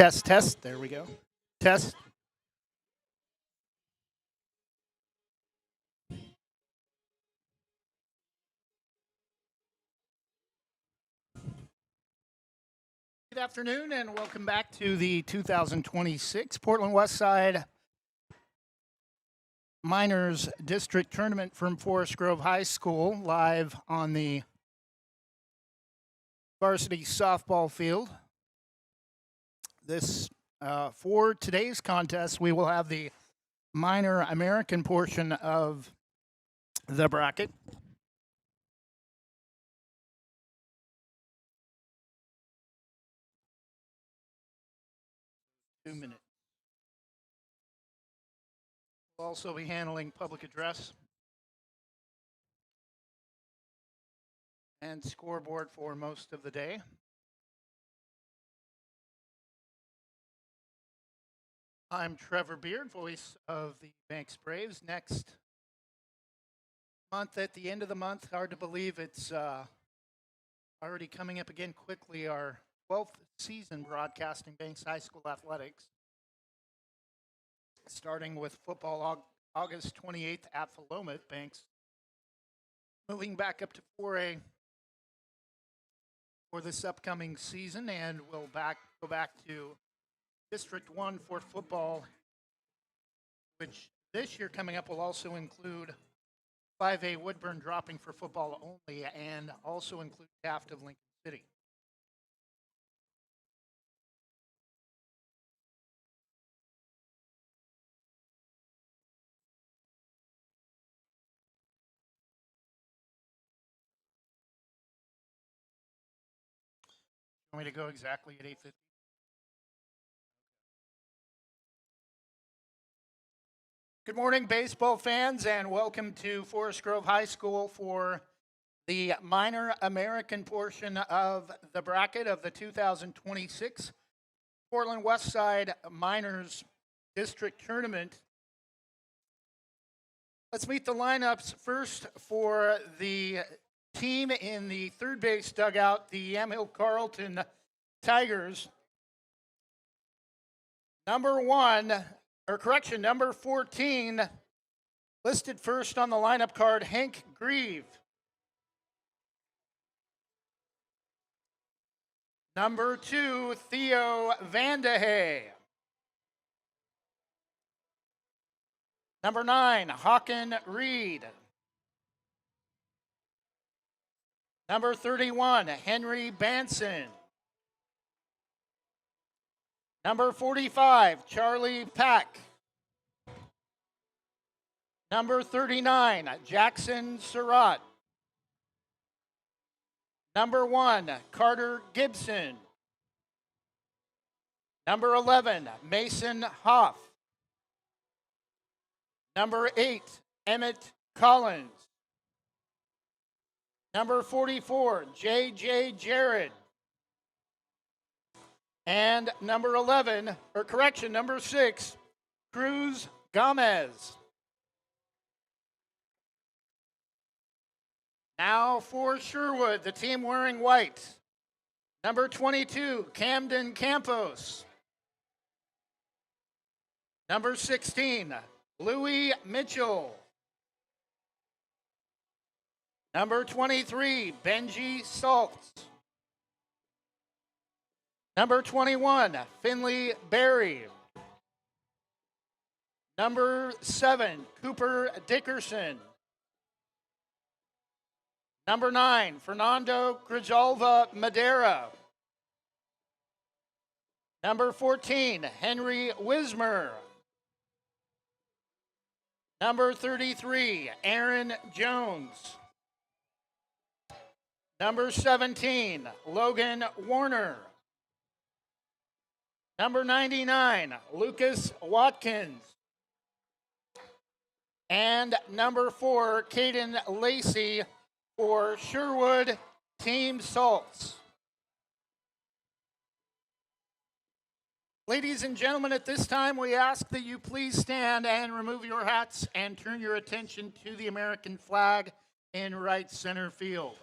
Test, test. There we go. Test. Good afternoon and welcome back to the 2026 Portland Westside Minors District Tournament from Forest Grove High School, live on the varsity softball field. For today's contest, we will have the minor American portion of the bracket. Two minutes. We'll also be handling public address and scoreboard for most of the day. I'm Trevor Beard, voice of the Banks Braves. Next month, at the end of the month, hard to believe it's already coming up again quickly, our 12th season broadcasting Banks High School athletics. Starting with football August 28th at Philomath, Banks moving back up to 4A for this upcoming season, and we'll go back to District 1 for football, which this year coming up will also include 5A Woodburn dropping for football only and also include Taft of Lincoln City. Want me to go exactly at 8:50? Good morning, baseball fans, and welcome to Forest Grove High School for the minor American portion of the bracket of the 2026 Portland Westside Minors District Tournament. Let's meet the lineups first for the team in the third base dugout, the Yamhill Carlton Tigers. Number 14, listed first on the lineup card, Hank Grieve. Number 2, Theo Vandehay. Number 9, Hawken Reed. Number 31, Henry Banson. Number 45, Charlie Pack. Number 39, Jackson Surratt. Number 1, Carter Gibson. Number 11, Mason Hoff. Number 8, Emmett Collins. Number 44, J.J. Jared. And number 6, Cruz Gomez. Now for Sherwood, the team wearing white. Number 22, Camden Campos. Number 16, Louis Mitchell. Number 23, Benji Saltz. Number 21, Finley Berry. Number 7, Cooper Dickerson. Number 9, Fernando Grijalva Madera. Number 14, Henry Wismer. Number 33, Aaron Jones. Number 17, Logan Warner. Number 99, Lucas Watkins. And number 4, Caden Lacey for Sherwood Team Salts. Ladies and gentlemen, at this time we ask that you please stand and remove your hats and turn your attention to the American flag in right center field.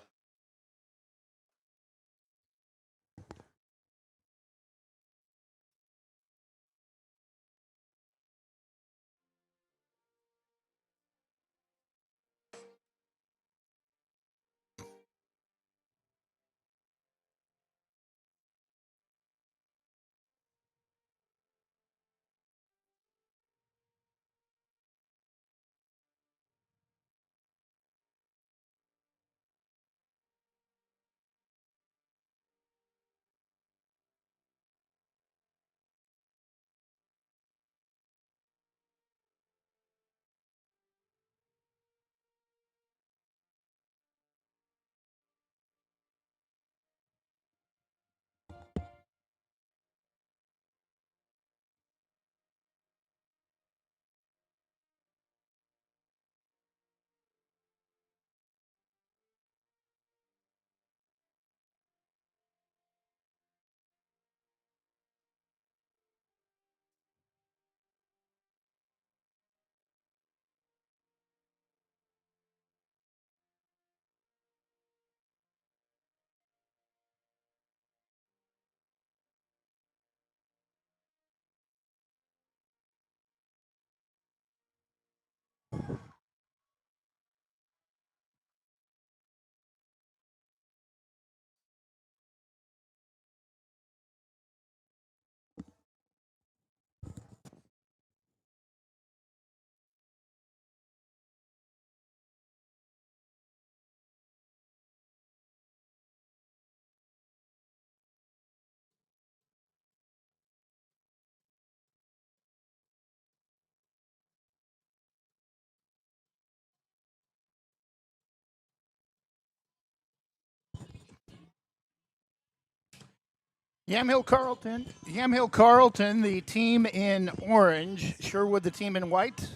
Yamhill Carlton, the team in orange. Sherwood, the team in white.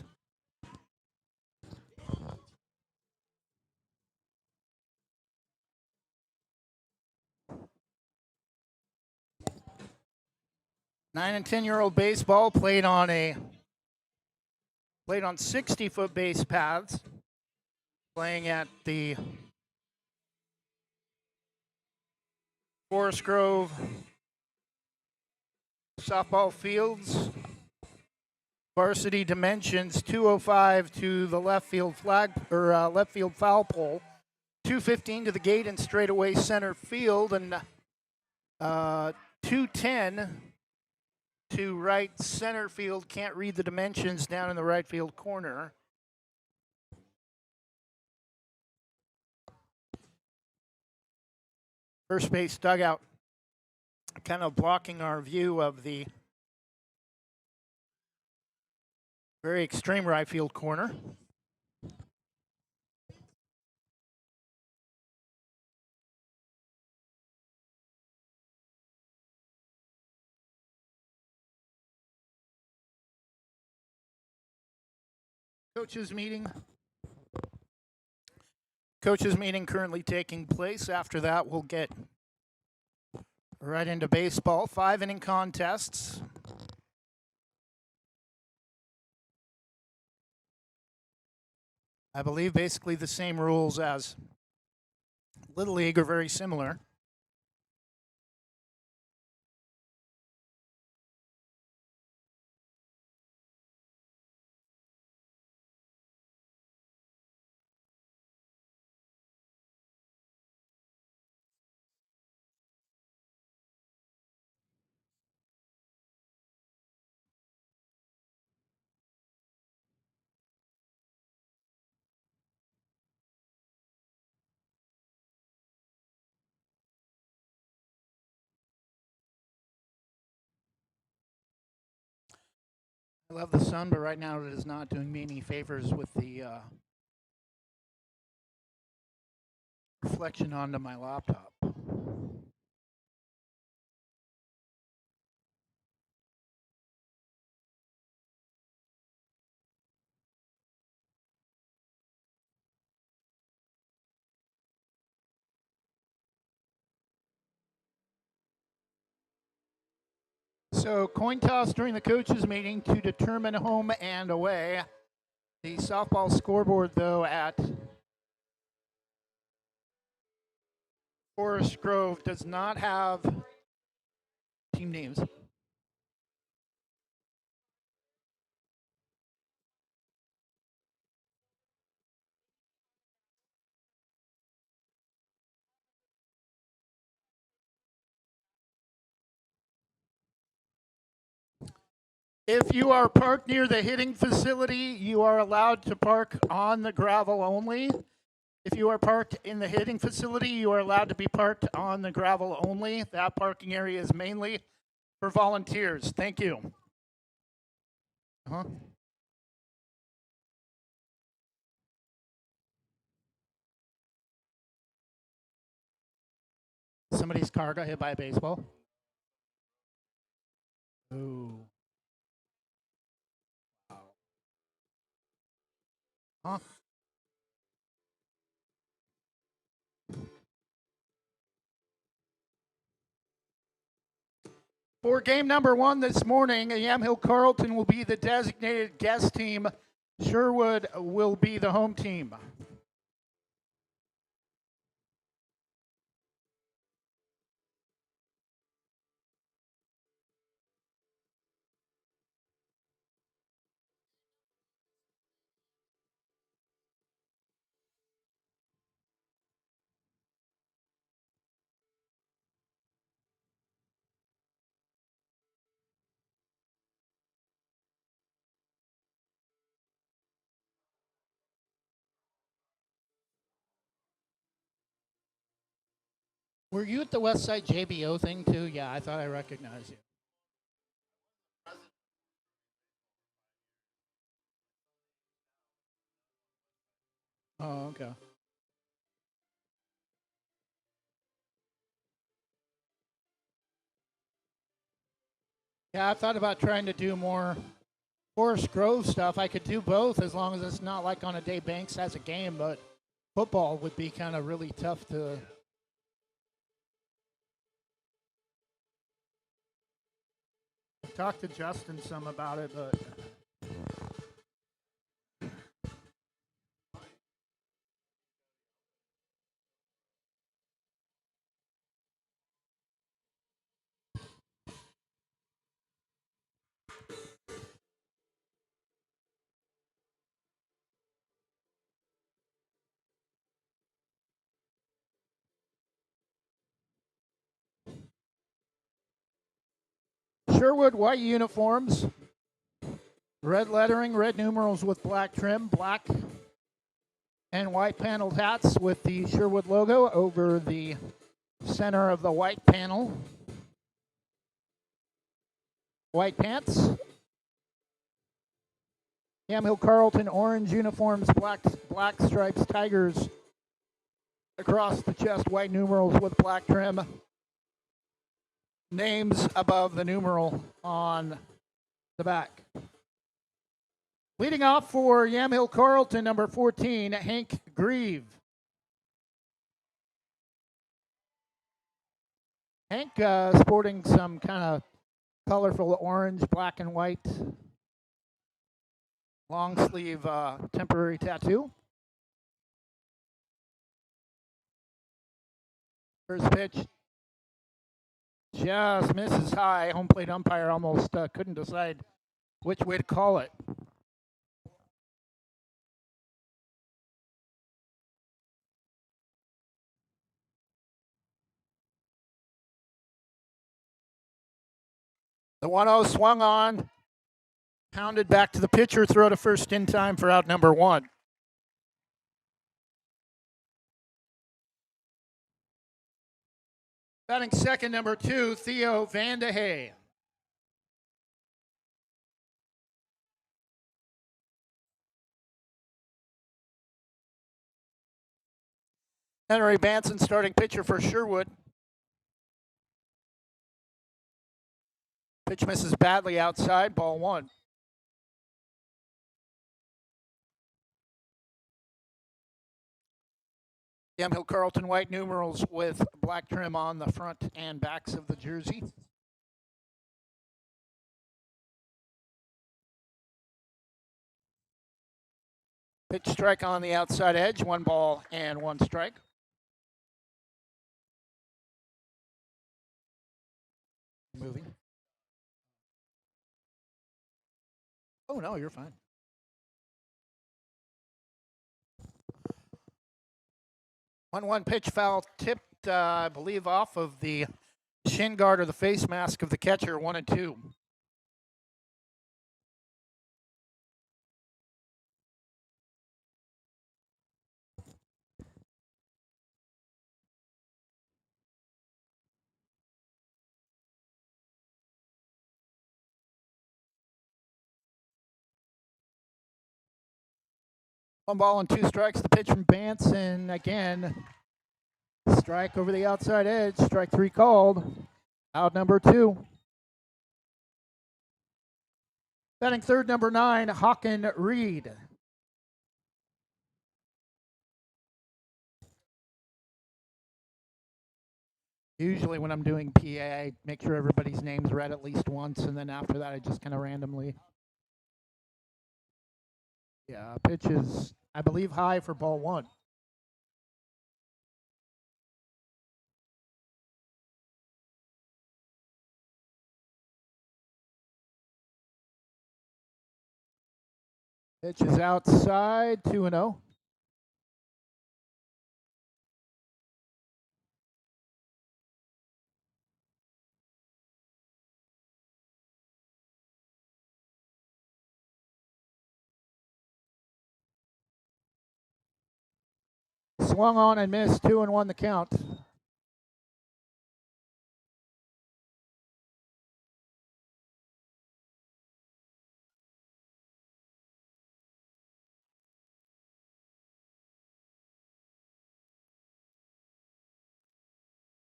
Nine and 10-year-old baseball played on 60-foot base paths, playing at the Forest Grove softball fields. Varsity dimensions: 205 to the left field left field foul pole, 215 to the gate and straightaway center field, and 210 to right center field. Can't read the dimensions down in the right field corner. First base dugout kind of blocking our view of the very extreme right field corner. Coaches meeting currently taking place. After that, we'll get right into baseball. 5-inning contests. I believe basically the same rules as Little League, are very similar. I love the sun, but right now it is not doing me any favors with the reflection onto my laptop. So coin toss during the coaches meeting to determine home and away. The softball scoreboard, though, at Forest Grove does not have team names. If you are parked near the hitting facility, you are allowed to park on the gravel only. If you are parked in the hitting facility, you are allowed to be parked on the gravel only. That parking area is mainly for volunteers. Thank you. Huh? Somebody's car got hit by a baseball. Ooh. Huh? For game number 1 this morning, Yamhill Carlton will be the designated guest team. Sherwood will be the home team. Were you at the Westside JBO thing too? Yeah, I thought I recognized you. Oh, okay. Yeah, I thought about trying to do more Forest Grove stuff. I could do both as long as it's not like on a day Banks has a game, but football would be kind of really tough to. Talk to Justin some about it, but Sherwood white uniforms, red lettering, red numerals with black trim, black and white paneled hats with the Sherwood logo over the center of the white panel. White pants. Yamhill Carlton orange uniforms, black stripes, tigers across the chest, white numerals with black trim. Names above the numeral on the back. Leading off for Yamhill Carlton, number 14, Hank Grieve. Hank sporting some kind of colorful orange, black and white long sleeve temporary tattoo. First pitch just misses high. Home plate umpire almost couldn't decide which way to call it. The 1-0 swung on, pounded back to the pitcher, throw to first in time for out number one. Batting second, number 2, Theo Vandehey. Henry Banson starting pitcher for Sherwood. Pitch misses badly outside, ball one. Yamhill Carlton white numerals with black trim on the front and backs of the jersey. Pitch strike on the outside edge, 1 ball and 1 strike. Moving. Oh, no, you're fine. 1-1 pitch foul tipped, I believe, off of the shin guard or the face mask of the catcher, 1-2. One ball and 2 strikes. The pitch from Banson again. Strike over the outside edge. Strike 3 called. Out number 2. Batting third, number 9, Hawken Reed. Usually when I'm doing PA, I make sure everybody's name's read at least once, and then after that I just kind of randomly. Yeah, pitch is, I believe, high for ball 1. Pitch is outside, 2-0. Swung on and missed, 2-1 the count.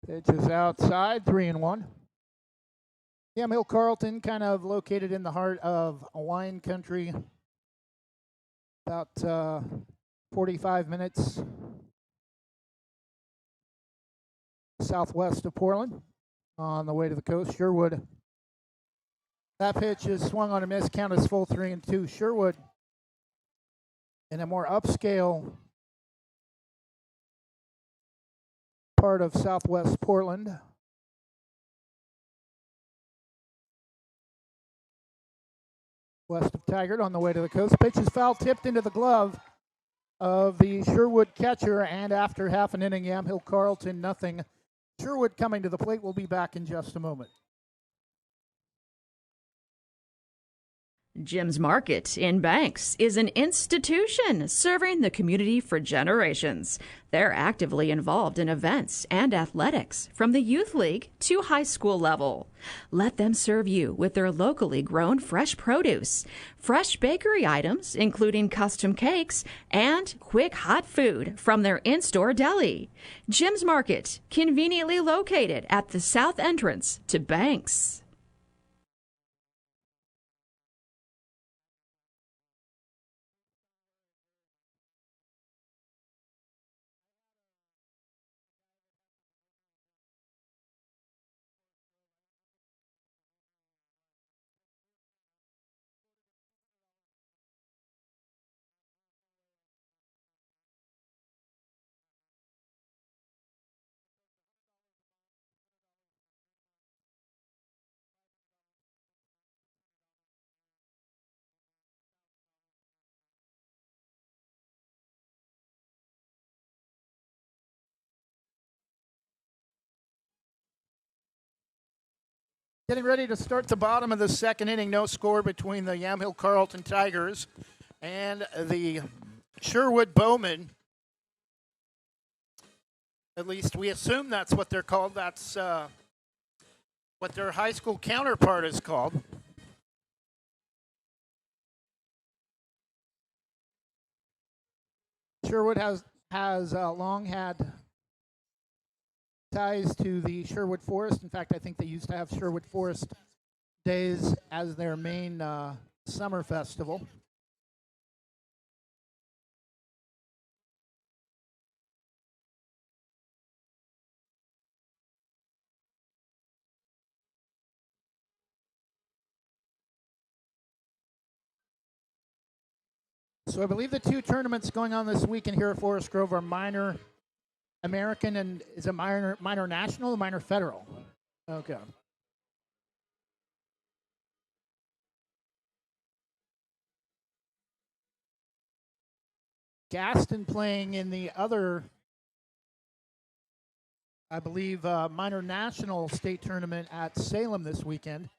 Pitch is outside, 3-1. Yamhill Carlton, kind of located in the heart of wine country, about 45 minutes southwest of Portland on the way to the coast. Sherwood. That pitch is swung on a miss, count is full 3-2. Sherwood in a more upscale part of southwest Portland. West of Taggart on the way to the coast. Pitch is foul tipped into the glove of the Sherwood catcher, and after half an inning, Yamhill Carlton nothing. Sherwood coming to the plate. We'll be back in just a moment. Jim's Market in Banks is an institution serving the community for generations. They're actively involved in events and athletics from the youth league to high school level. Let them serve you with their locally grown fresh produce, fresh bakery items, including custom cakes, and quick hot food from their in-store deli. Jim's Market, conveniently located at the south entrance to Banks. Getting ready to start the bottom of the second inning. No score between the Yamhill Carlton Tigers and the Sherwood Bowmen. At least we assume that's what they're called. That's what their high school counterpart is called. Sherwood has long had ties to the Sherwood Forest. In fact, I think they used to have Sherwood Forest Days as their main summer festival. So I believe the two tournaments going on this weekend here at Forest Grove are minor American and is it minor national or minor federal? Okay. Gaston playing in the other, I believe, minor national state tournament at Salem this weekend.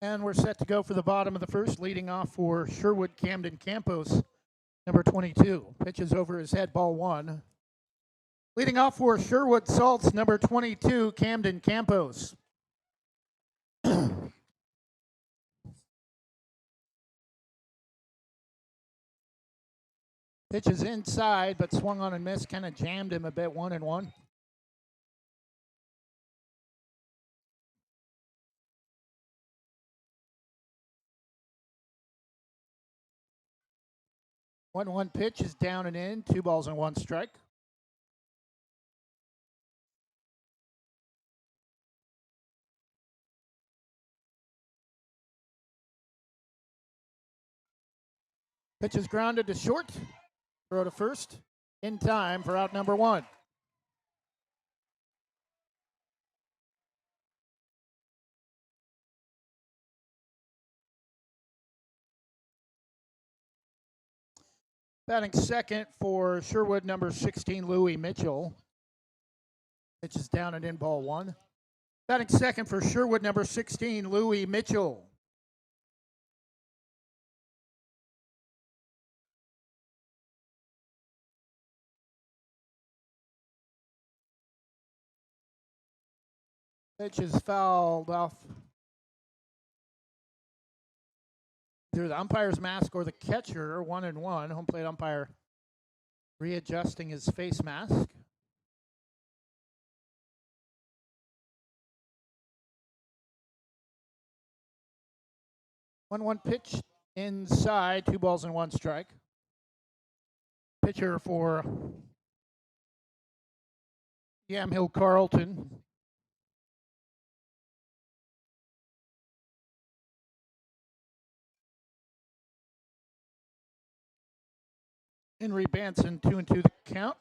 And we're set to go for the bottom of the first, leading off for Sherwood Camden Campos, number 22. Pitches over his head, ball one. Leading off for Sherwood Salts, number 22, Camden Campos. Pitch is inside, but swung on and missed, kind of jammed him a bit, 1-1. One pitch is down and in, 2 balls and 1 strike. Pitch is grounded to short. Throw to first in time for out number 1. Batting second for Sherwood, number 16, Louis Mitchell. Pitch is down and in, ball 1. Batting second for Sherwood, number 16, Louis Mitchell. Pitch is fouled off either the umpire's mask or the catcher, 1-1. Home plate umpire readjusting his face mask. 1-1 pitch inside, 2 balls and 1 strike. Pitcher for Yamhill Carlton. Henry Banson, 2-2 the count.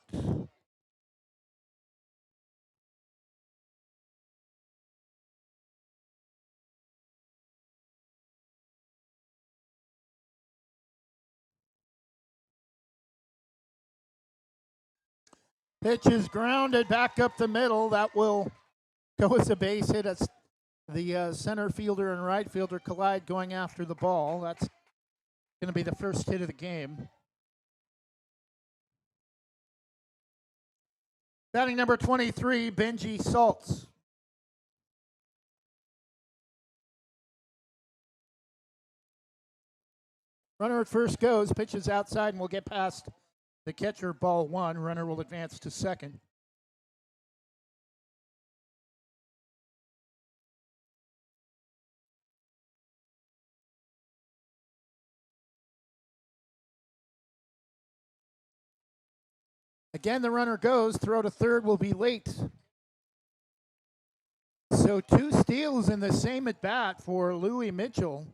Pitch is grounded back up the middle. That will go as a base hit as the center fielder and right fielder collide going after the ball. That's going to be the first hit of the game. Batting number 23, Benji Saltz. Runner at first goes, pitches outside and will get past the catcher, ball 1. Runner will advance to second. Again, the runner goes. Throw to third will be late. So 2 steals in the same at bat for Louis Mitchell.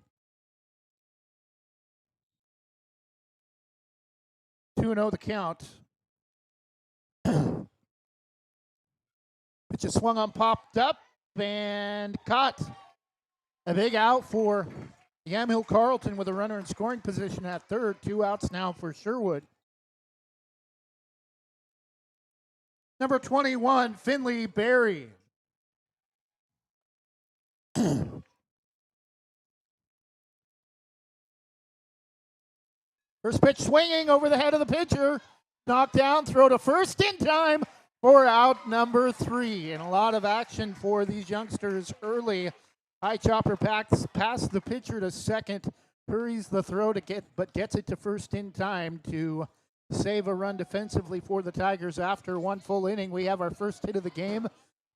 2-0 the count. Pitch is swung on, popped up, and caught. A big out for Yamhill Carlton with a runner in scoring position at third. 2 outs now for Sherwood. Number 21, Finley Berry. First pitch swinging over the head of the pitcher. Knocked down, throw to first in time for out number 3. And a lot of action for these youngsters early. High chopper past the pitcher to second. Hurries the throw but gets it to first in time to save a run defensively for the Tigers. After 1 full inning, we have our first hit of the game,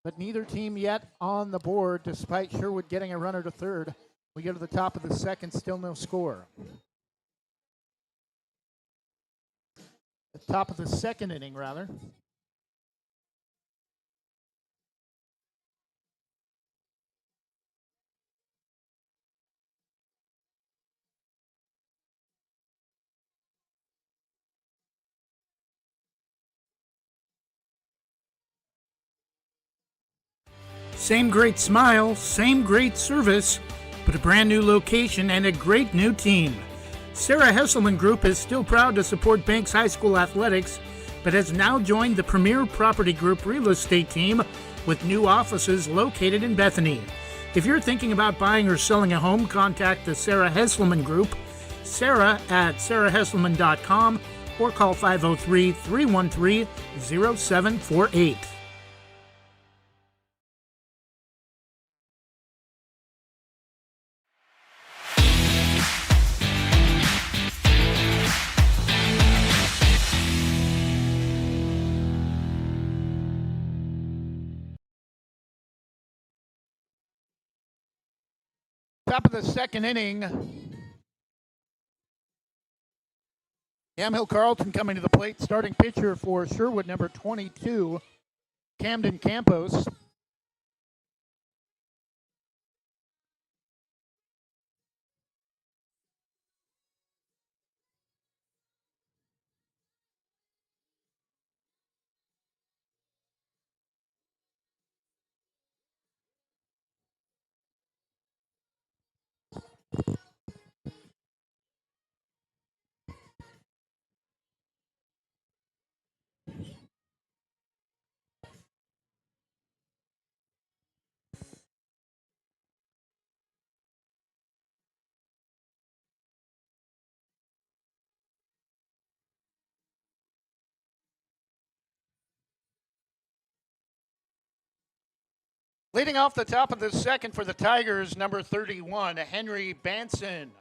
but neither team yet on the board, despite Sherwood getting a runner to third. We go to the top of the second, still no score. The top of the second inning, rather. Same great smile, same great service, but a brand new location and a great new team. Sarah Hesselman Group is still proud to support Banks High School athletics, but has now joined the Premier Property Group real estate team with new offices located in Bethany. If you're thinking about buying or selling a home, contact the Sarah Hesselman Group, Sarah at sarahhesselman.com, or call 503-313-0748. Top of the second inning. Yamhill Carlton coming to the plate. Starting pitcher for Sherwood, number 22, Camden Campos. Leading off the top of the second for the Tigers, number 31, Henry Banson.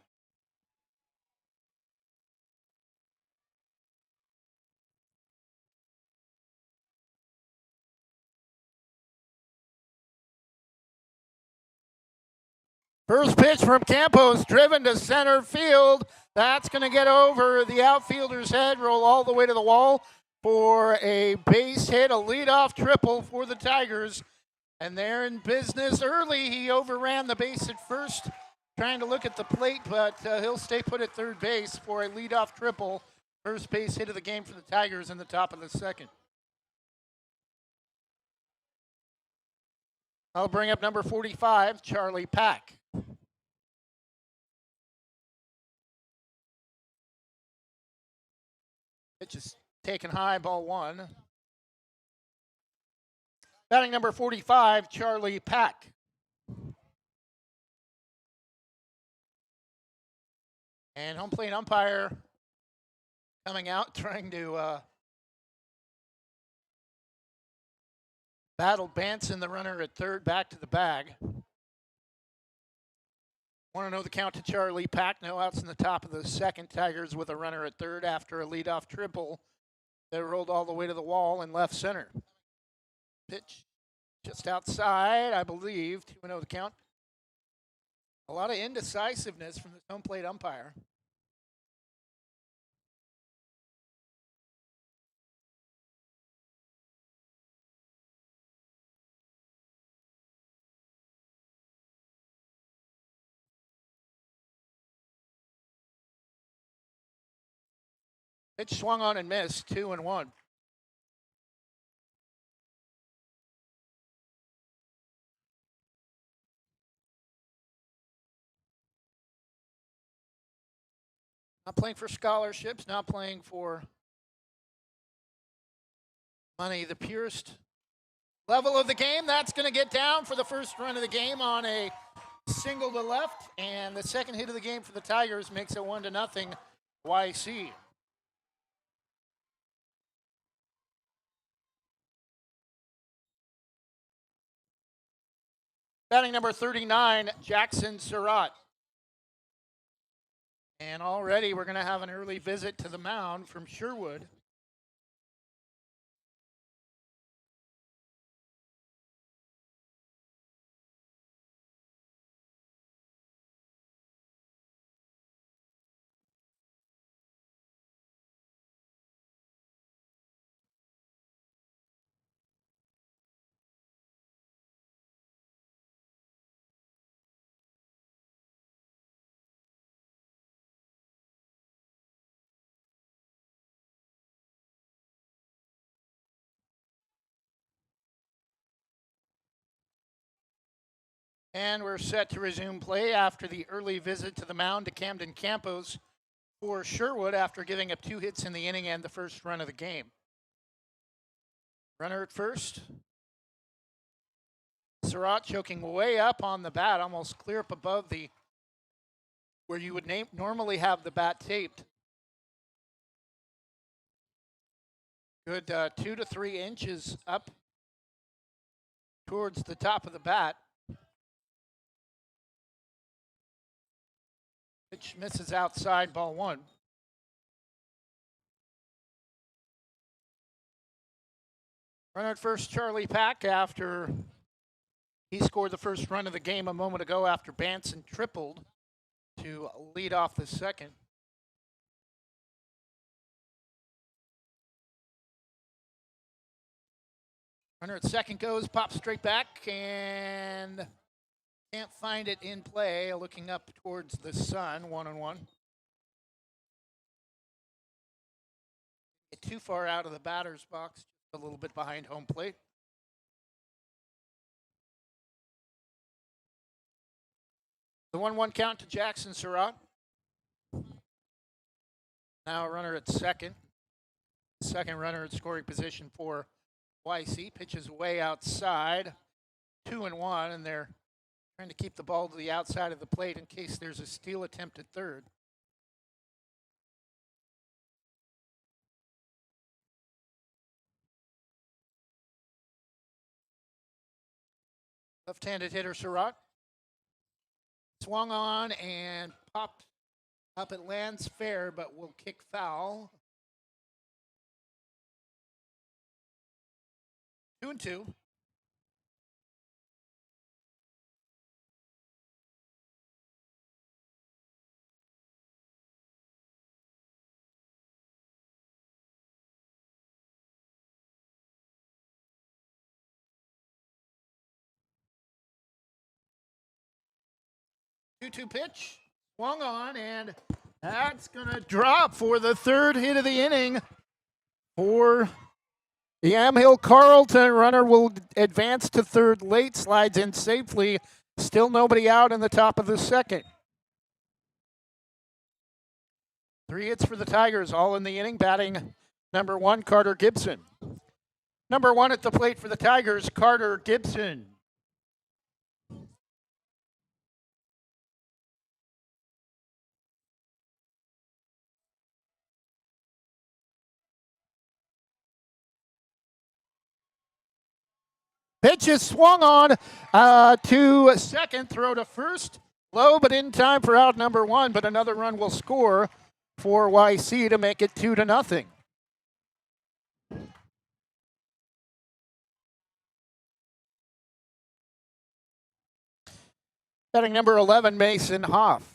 First pitch from Campos, driven to center field. That's going to get over the outfielder's head, roll all the way to the wall for a base hit, a leadoff triple for the Tigers. And they're in business early. He overran the base at first, trying to look at the plate, but he'll stay put at third base for a leadoff triple. First base hit of the game for the Tigers in the top of the second. I'll bring up number 45, Charlie Pack. Pitch is taken high, ball one. Batting number 45, Charlie Pack. And home plate umpire coming out, trying to battle Banson, the runner at third, back to the bag. Want to know the count to Charlie Pack. No outs in the top of the second. Tigers with a runner at third after a leadoff triple that rolled all the way to the wall in left center. Pitch just outside, I believe. 2-0 the count. A lot of indecisiveness from the home plate umpire. Pitch swung on and missed, 2-1. Not playing for scholarships, not playing for money. The purest level of the game. That's going to get down for the first run of the game on a single to left. And the second hit of the game for the Tigers makes it 1-0 YC. Batting number 39, Jackson Surratt. And already we're going to have an early visit to the mound from Sherwood. And we're set to resume play after the early visit to the mound to Camden Campos for Sherwood after giving up 2 hits in the inning and the first run of the game. Runner at first. Surratt choking way up on the bat, almost clear up above the where you would normally have the bat taped. Good 2 to 3 inches up towards the top of the bat. Pitch misses outside, ball one. Runner at first, Charlie Pack, after he scored the first run of the game a moment ago after Banson tripled to lead off the second. Runner at second goes, pops straight back, and can't find it in play. Looking up towards the sun, 1-1. Get too far out of the batter's box, just a little bit behind home plate. The 1-1 count to Jackson Surratt. Now a runner at second. Second runner at scoring position for YC. Pitches way outside. 2-1, and they're trying to keep the ball to the outside of the plate in case there's a steal attempt at third. Left-handed hitter Surratt. Swung on and popped up. It lands fair, but will kick foul. 2-2. 2-2 pitch, swung on, and that's going to drop for the third hit of the inning for the Yamhill Carlton. Runner will advance to third late, slides in safely. Still nobody out in the top of the second. 3 hits for the Tigers, all in the inning. Batting number 1, Carter Gibson. Number 1 at the plate for the Tigers, Carter Gibson. Pitch is swung on to second, throw to first. Low, but in time for out number 1, but another run will score for YC to make it 2-0. Batting number 11, Mason Hoff.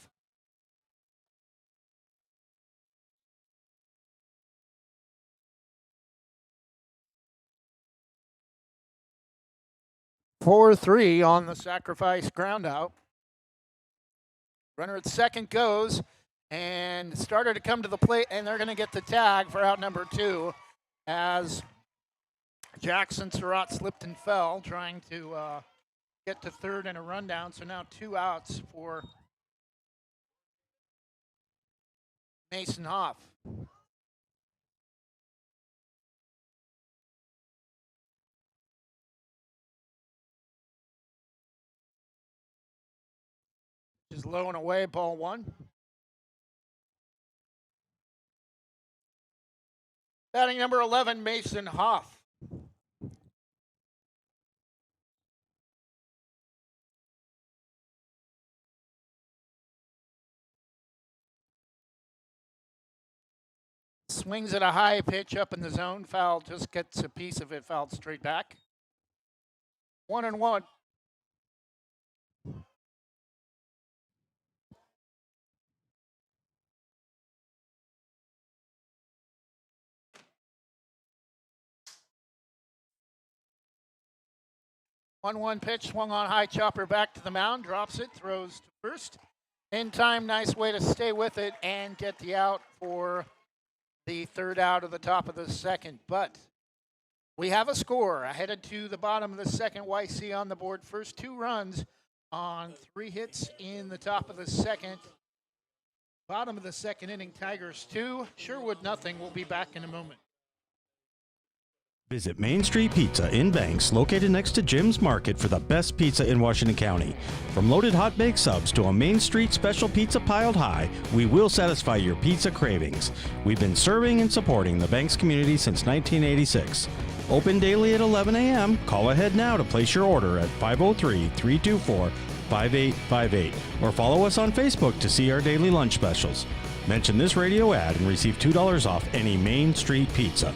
Four 3 on the sacrifice ground out. Runner at second goes, and starter to come to the plate, and they're going to get the tag for out number 2 as Jackson Surratt slipped and fell trying to get to third and a rundown. So now 2 outs for Mason Hoff. Is low and away, ball 1. Batting number 11, Mason Hoff. Swings at a high pitch up in the zone. Foul, just gets a piece of it fouled straight back. 1-1. 1-1 pitch, swung on high, chopper back to the mound, drops it, throws to first. In time, nice way to stay with it and get the out for the third out of the top of the second. But we have a score. Headed to the bottom of the second, YC on the board. First 2 runs on 3 hits in the top of the second. Bottom of the second inning, Tigers 2, Sherwood nothing. We'll be back in a moment. Visit Main Street Pizza in Banks, located next to Jim's Market, for the best pizza in Washington County. From loaded hot baked subs to a Main Street special pizza piled high, we will satisfy your pizza cravings. We've been serving and supporting the Banks community since 1986. Open daily at 11 a.m. Call ahead now to place your order at 503-324-5858 or follow us on Facebook to see our daily lunch specials. Mention this radio ad and receive $2 off any Main Street pizza.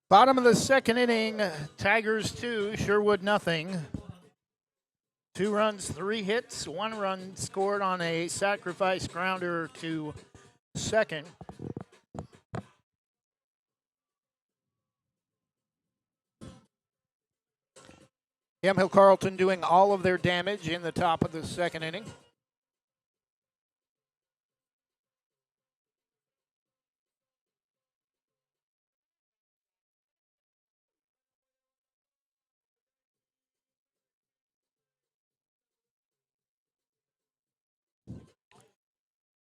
Bottom of the second inning, Tigers 2, Sherwood nothing. 2 runs, 3 hits, 1 run scored on a sacrifice grounder to second. Yamhill Carlton doing all of their damage in the top of the second inning.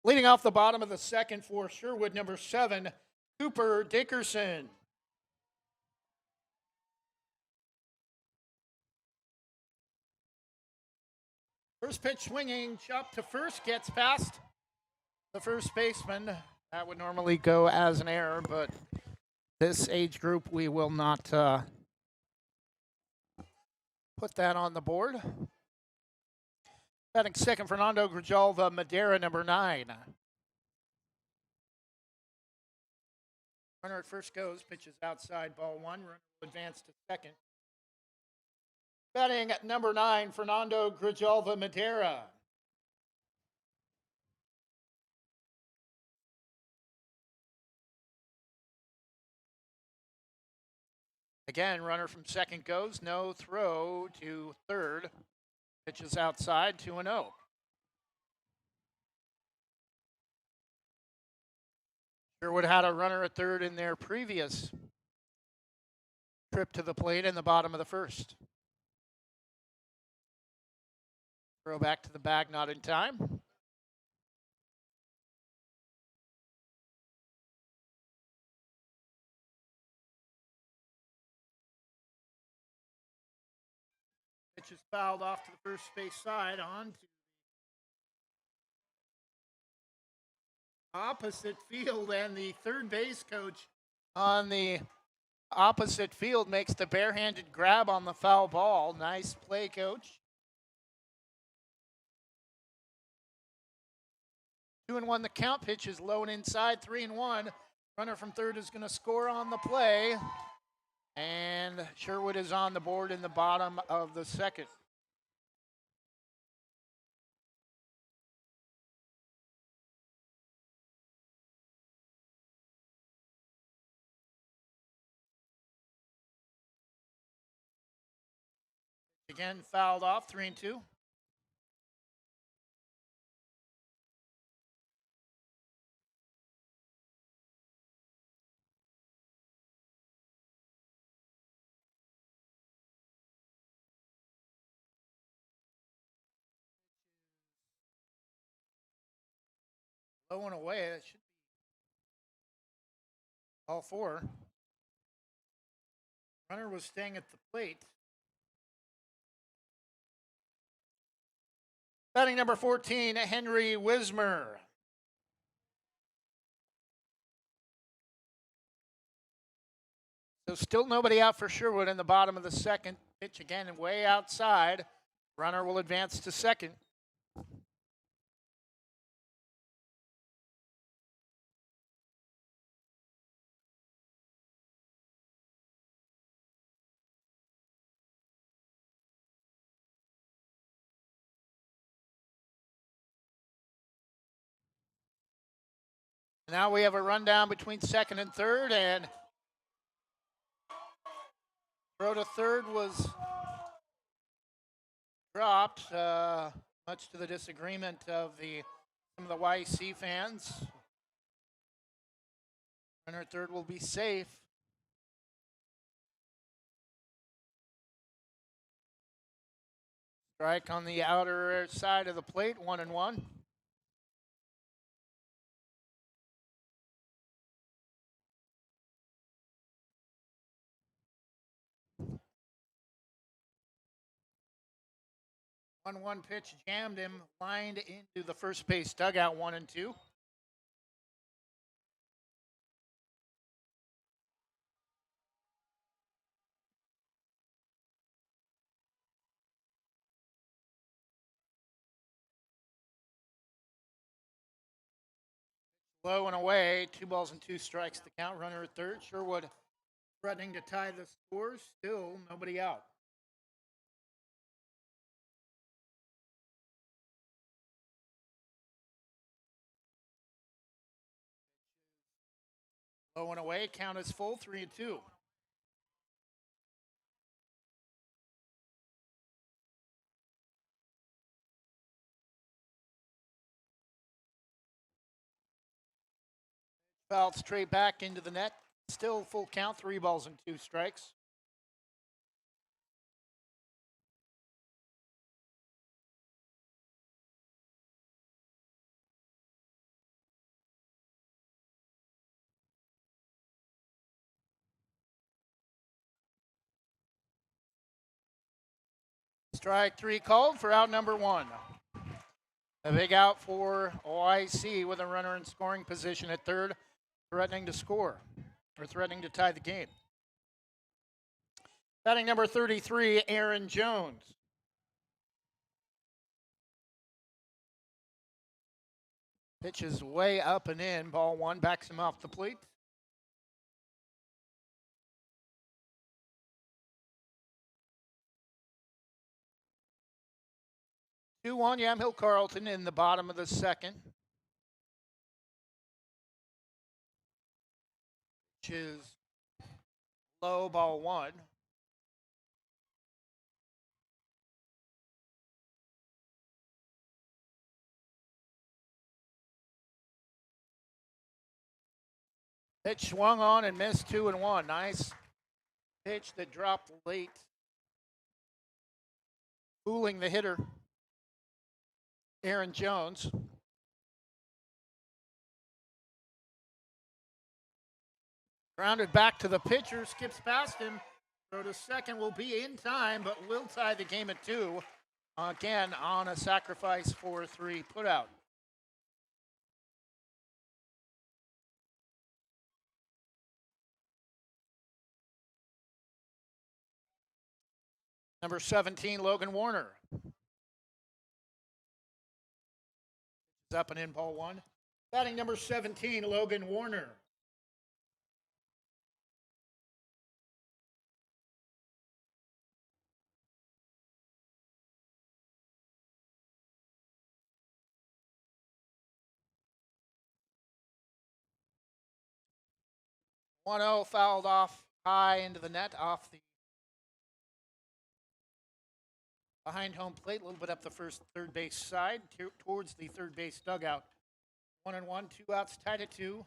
Leading off the bottom of the second for Sherwood, number 7, Cooper Dickerson. First pitch swinging, chop to first, gets past the first baseman. That would normally go as an error, but This age group, we will not put that on the board. Batting second, Fernando Grijalva Madera, number 9. Runner at first goes, pitches outside, ball 1. Runner will advance to second. Batting at number 9, Fernando Grijalva Madera. Again, runner from second goes, no throw to third. Pitches outside, 2-0. Sherwood had a runner at third in their previous trip to the plate in the bottom of the first. Throw back to the bag, not in time. Pitch is fouled off to the first base side, on to opposite field, and the third base coach on the opposite field makes the barehanded grab on the foul ball. Nice play, coach. 2-1 the count. Pitch is low and inside, 3-1. Runner from third is going to score on the play. And Sherwood is on the board in the bottom of the second. Again, fouled off, 3-2. Low and away, that should be all 4. Runner was staying at the plate. Batting number 14, Henry Wismer. So still nobody out for Sherwood in the bottom of the second. Pitch again and way outside. Runner will advance to second. Now we have a rundown between second and third, and throw to third was dropped, much to the disagreement of some of the YC fans. Runner at third will be safe. Strike on the outer side of the plate, 1-1. One pitch jammed him, lined into the first base dugout, 1-2. Low and away, 2-2 the count. Runner at third. Sherwood threatening to tie the score. Still nobody out. Low and away, count is full, 3-2. Fouled straight back into the net. Still full count, 3-2. Strike 3 called for out number 1. A big out for OIC with a runner in scoring position at third, threatening to score. or threatening to tie the game. Batting number 33, Aaron Jones. Pitch is way up and in. Ball one, backs him off the plate. 2-1, Yamhill Carlton in the bottom of the second. Which is low, ball one. Pitch swung on and missed, 2-1. Nice pitch that dropped late, fooling the hitter, Aaron Jones. Grounded back to the pitcher, skips past him. Throw to second will be in time, but will tie the game at 2. Again, on a sacrifice for 3 putout. Number 17, Logan Warner. Is up and in, ball one. Batting number 17, Logan Warner. One 0 fouled off high into the net, off the behind home plate, a little bit up the third base side, towards the third base dugout. 1-1, 2 outs, tied at 2.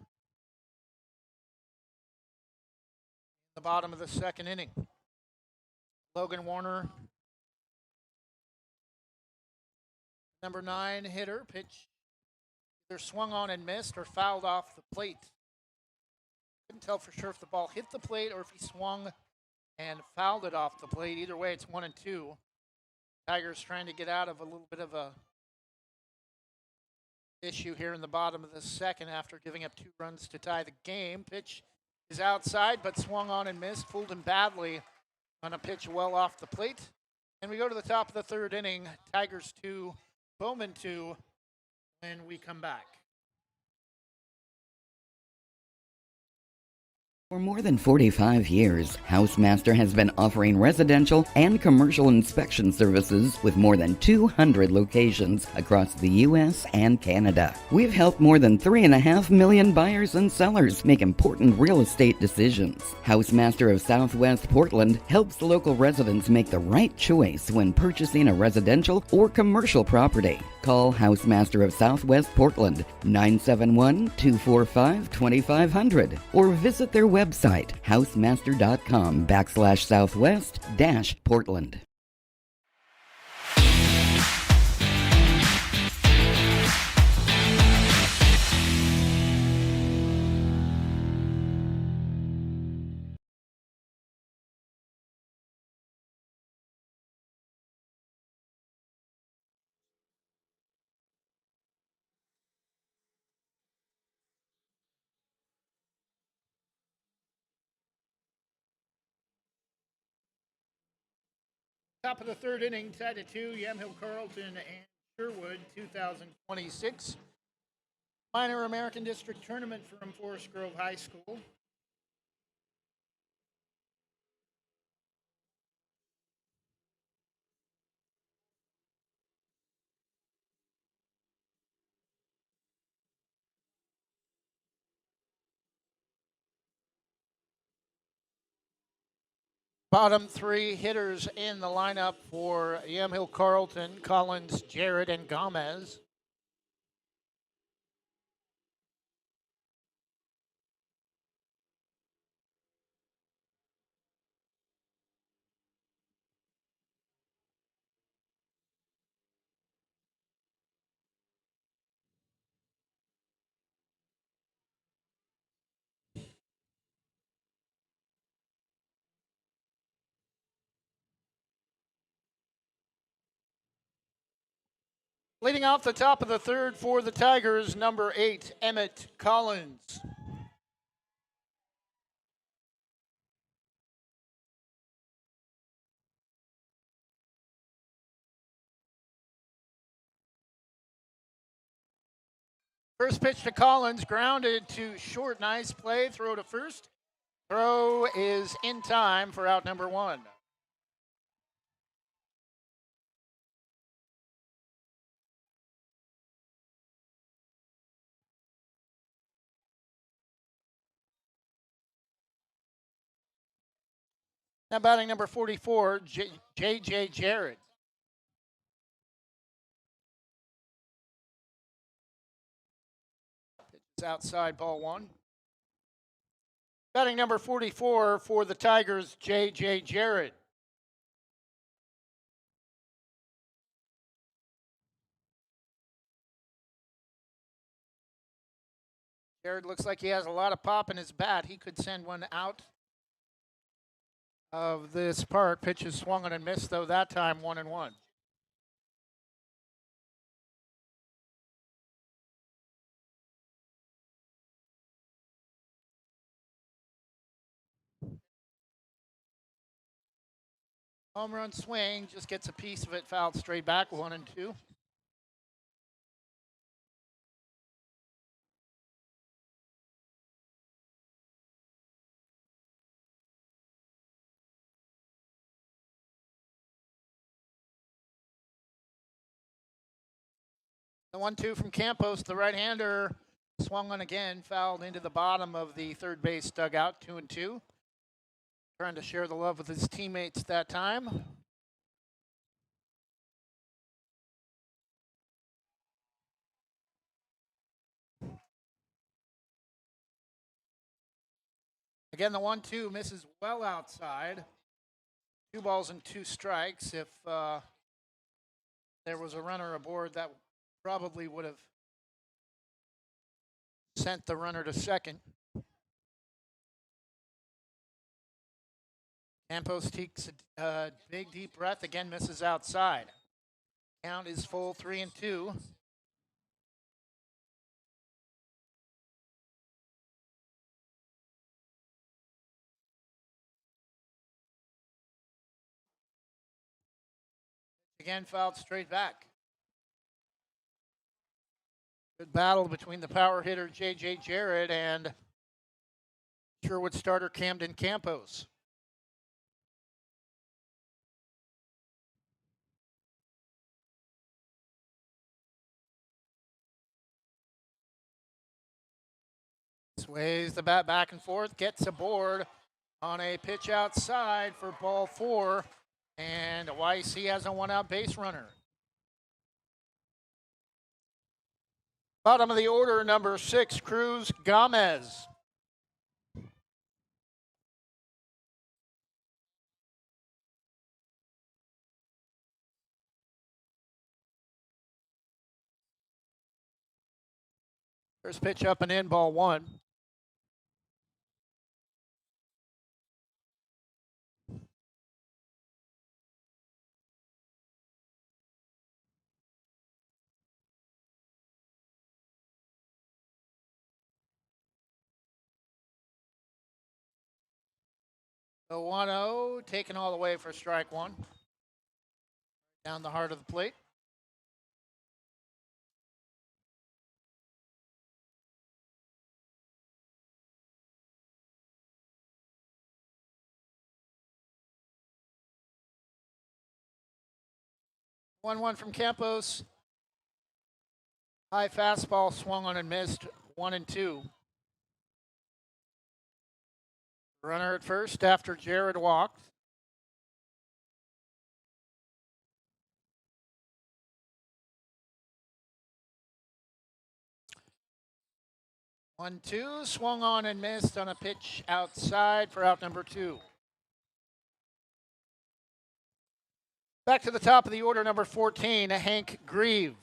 The bottom of the second inning. Logan Warner, number 9 hitter, pitch either swung on and missed or fouled off the plate. Couldn't tell for sure if the ball hit the plate or if he swung and fouled it off the plate. Either way, it's 1-2. Tigers trying to get out of a little bit of a issue here in the bottom of the second after giving up 2 runs to tie the game. Pitch is outside, but swung on and missed. Fooled him badly on a pitch well off the plate. And we go to the top of the third inning. Tigers 2, Bowman 2, when we come back. For more than 45 years, Housemaster has been offering residential and commercial inspection services with more than 200 locations across the U.S. and Canada. We've helped more than 3.5 million buyers and sellers make important real estate decisions. Housemaster of Southwest Portland helps local residents make the right choice when purchasing a residential or commercial property. Call Housemaster of Southwest Portland 971-245-2500 or visit their website housemaster.com/southwest-portland. Top of the third inning, tied at 2, Yamhill Carlton and Sherwood 2026 Minor American District Tournament from Forest Grove High School. Bottom 3 hitters in the lineup for Yamhill Carlton: Collins, Jarrett, and Gomez. Leading off the top of the third for the Tigers, number 8, Emmett Collins. First pitch to Collins, grounded to short. Nice play. Throw to first. Throw is in time for out number one. Now batting number 44, J.J. Jarrett. It's outside, ball one. Batting number 44 for the Tigers, J.J. Jarrett. Jarrett looks like he has a lot of pop in his bat. He could send one out of this park. Pitch is swung on and missed, though, that time 1-1. Home run swing, just gets a piece of it, fouled straight back, 1-2. The 1-2 from Campos, the right-hander, swung on again, fouled into the bottom of the third base dugout, 2-2. Trying to share the love with his teammates that time. Again, the 1-2 misses well outside. 2 balls and 2 strikes. If there was a runner aboard, that probably would have sent the runner to second. Campos takes a big deep breath, again misses outside. Count is full, 3-2. Again fouled straight back. Good battle between the power hitter J.J. Jarrett and Sherwood starter Camden Campos. Sways the bat back and forth, gets aboard on a pitch outside for ball 4, and Weiss, he has a one-out base runner. Bottom of the order, number 6, Cruz Gomez. First pitch up and in, ball 1. The 1-0, taken all the way for strike 1. Down the heart of the plate. 1-1 from Campos. High fastball swung on and missed, 1-2. Runner at first after Jared walked. One, two, swung on and missed on a pitch outside for out number 2. Back to the top of the order, number 14, Hank Grieve.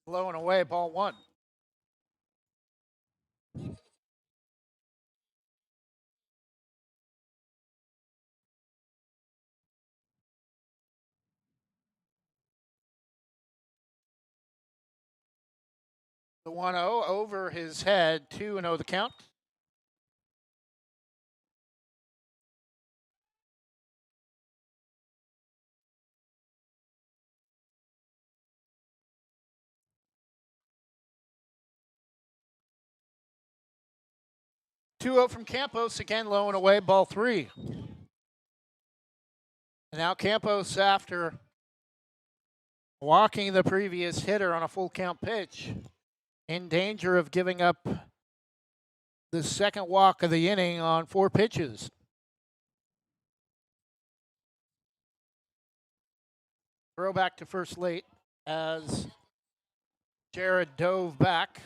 Low and away, ball 1. The 1-0 over his head, 2-0 the count. 2-0 from Campos, again low and away, ball 3. And now Campos, after walking the previous hitter on a full count pitch, in danger of giving up the second walk of the inning on 4 pitches. Throw back to first late as Jared dove back.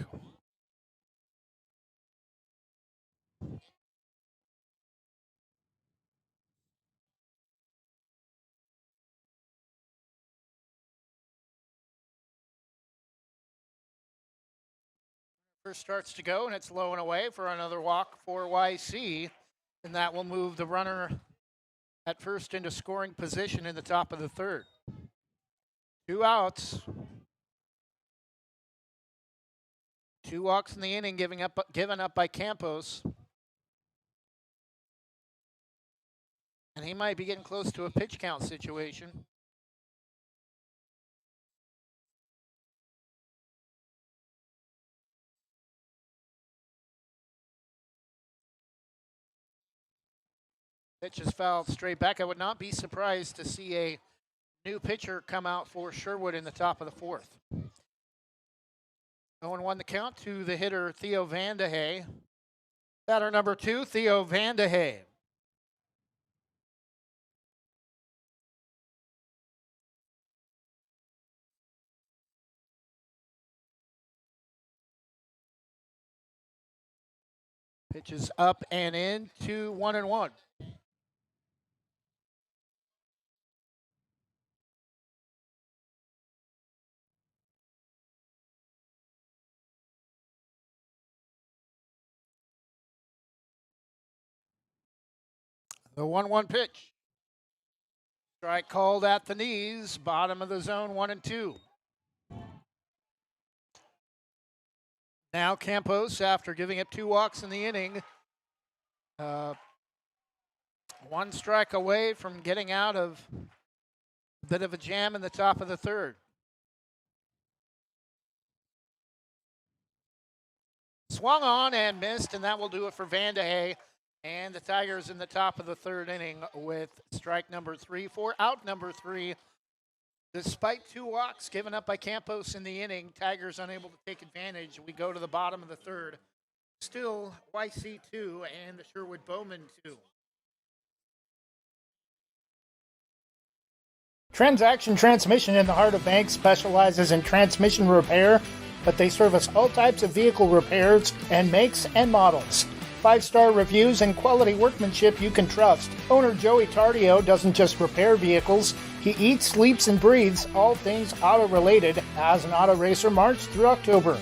First starts to go, and it's low and away for another walk for YC. And that will move the runner at first into scoring position in the top of the third. 2 outs. 2 walks in the inning given up by Campos. And he might be getting close to a pitch count situation. Pitch is fouled straight back. I would not be surprised to see a new pitcher come out for Sherwood in the top of the fourth. 0-1 the count to the hitter, Theo Vandehey. Batter number 2, Theo Vandehey. Pitches up and in to 1-1. The 1-1 pitch. Strike called at the knees, bottom of the zone, 1-2. Now Campos, after giving up 2 walks in the inning, 1 strike away from getting out of a bit of a jam in the top of the third. Swung on and missed, and that will do it for Vandehey. And the Tigers in the top of the third inning with strike number 3 for out number 3. Despite 2 walks given up by Campos in the inning, Tigers unable to take advantage. We go to the bottom of the third. Still YC 2 and the Sherwood Bowman 2. Transaction Transmission in the Heart of Banks specializes in transmission repair, but they service all types of vehicle repairs and makes and models. 5-star reviews and quality workmanship you can trust. Owner Joey Tardio doesn't just repair vehicles, he eats, sleeps, and breathes all things auto-related as an auto racer March through October.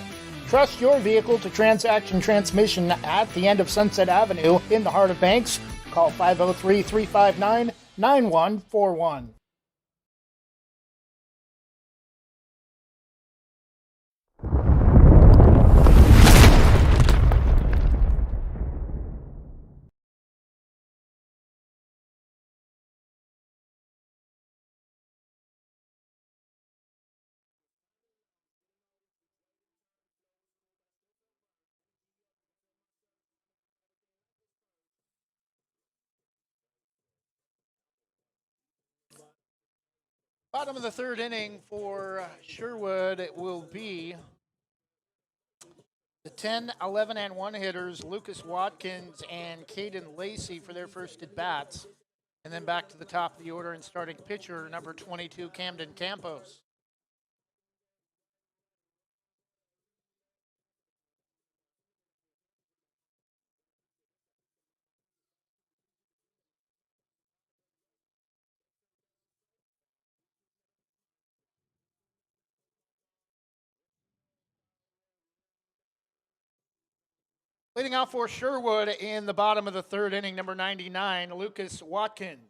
Trust your vehicle to Transaction Transmission at the end of Sunset Avenue in the Heart of Banks. Call 503-359-9141. Bottom of the third inning for Sherwood, it will be the 10, 11, and 1 hitters, Lucas Watkins and Caden Lacey for their first at-bats. And then back to the top of the order and starting pitcher, number 22, Camden Campos. Leading out for Sherwood in the bottom of the third inning, number 99, Lucas Watkins.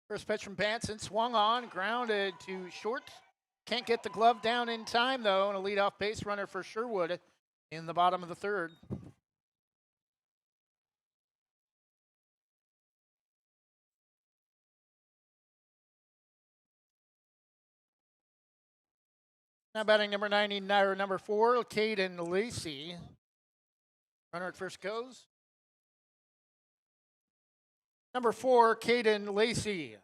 First pitch from Banson, swung on, grounded to short. Can't get the glove down in time, though, and a leadoff base runner for Sherwood in the bottom of the third. Now batting number 99 or number 4, Caden Lacey. Runner at first goes. Number 4, Caden Lacey.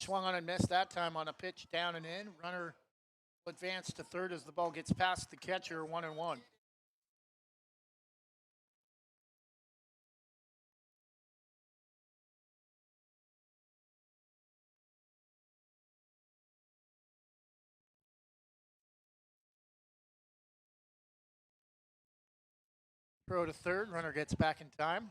Swung on and missed that time on a pitch down and in. Runner will advance to third as the ball gets past the catcher, 1-1. Throw to third. Runner gets back in time.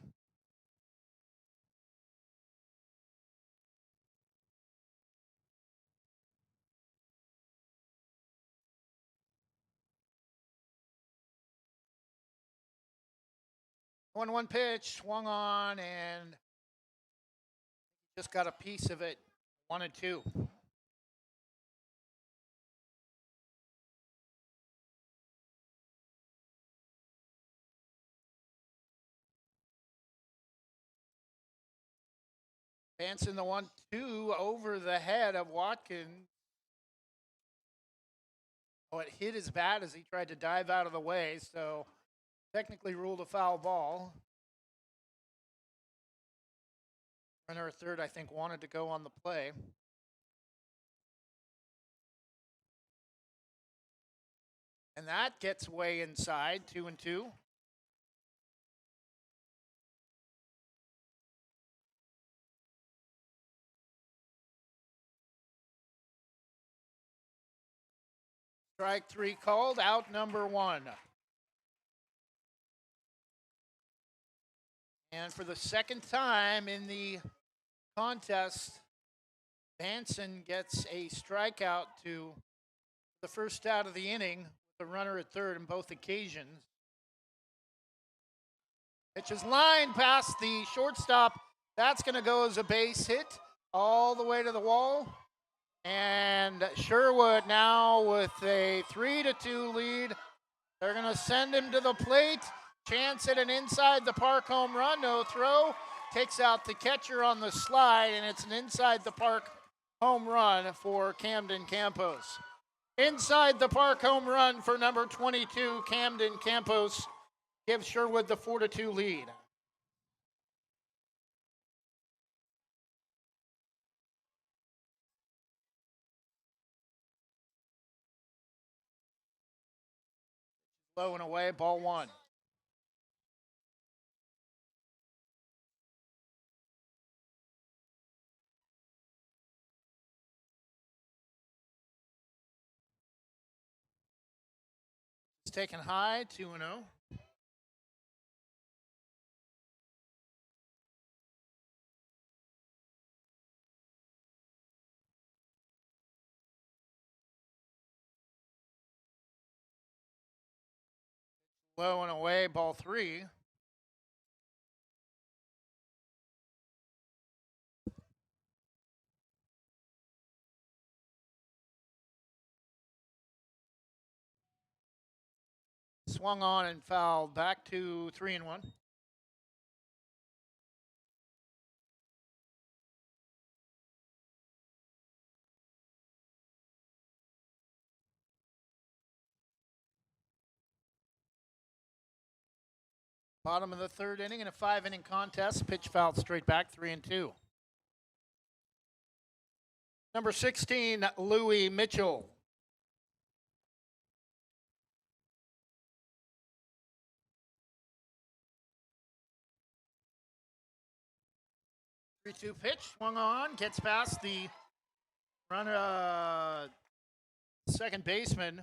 One pitch, swung on and just got a piece of it. 1-2. Advancing the 1-2 over the head of Watkins. Oh, it hit his bat as he tried to dive out of the way, so technically ruled a foul ball. Runner at third, I think, wanted to go on the play. And that gets way inside, 2-2. Strike 3 called, out number 1. And for the second time in the contest, Vanson gets a strikeout to the first out of the inning with the runner at third in both occasions. Pitch is lined past the shortstop. That's going to go as a base hit all the way to the wall. And Sherwood now with a 3-2 lead. They're going to send him to the plate. Chance at an inside the park home run. No throw. Takes out the catcher on the slide, and it's an inside the park home run for Camden Campos. Inside the park home run for number 22, Camden Campos, gives Sherwood the 4-2 lead. Low and away, ball 1. It's taken high, 2-0. Low and away, ball 3. Swung on and fouled, back to 3-1. Bottom of the third inning in a 5-inning contest. Pitch fouled straight back, 3-2. Number 16, Louis Mitchell. Three-two pitch, swung on, gets past the runner, second baseman.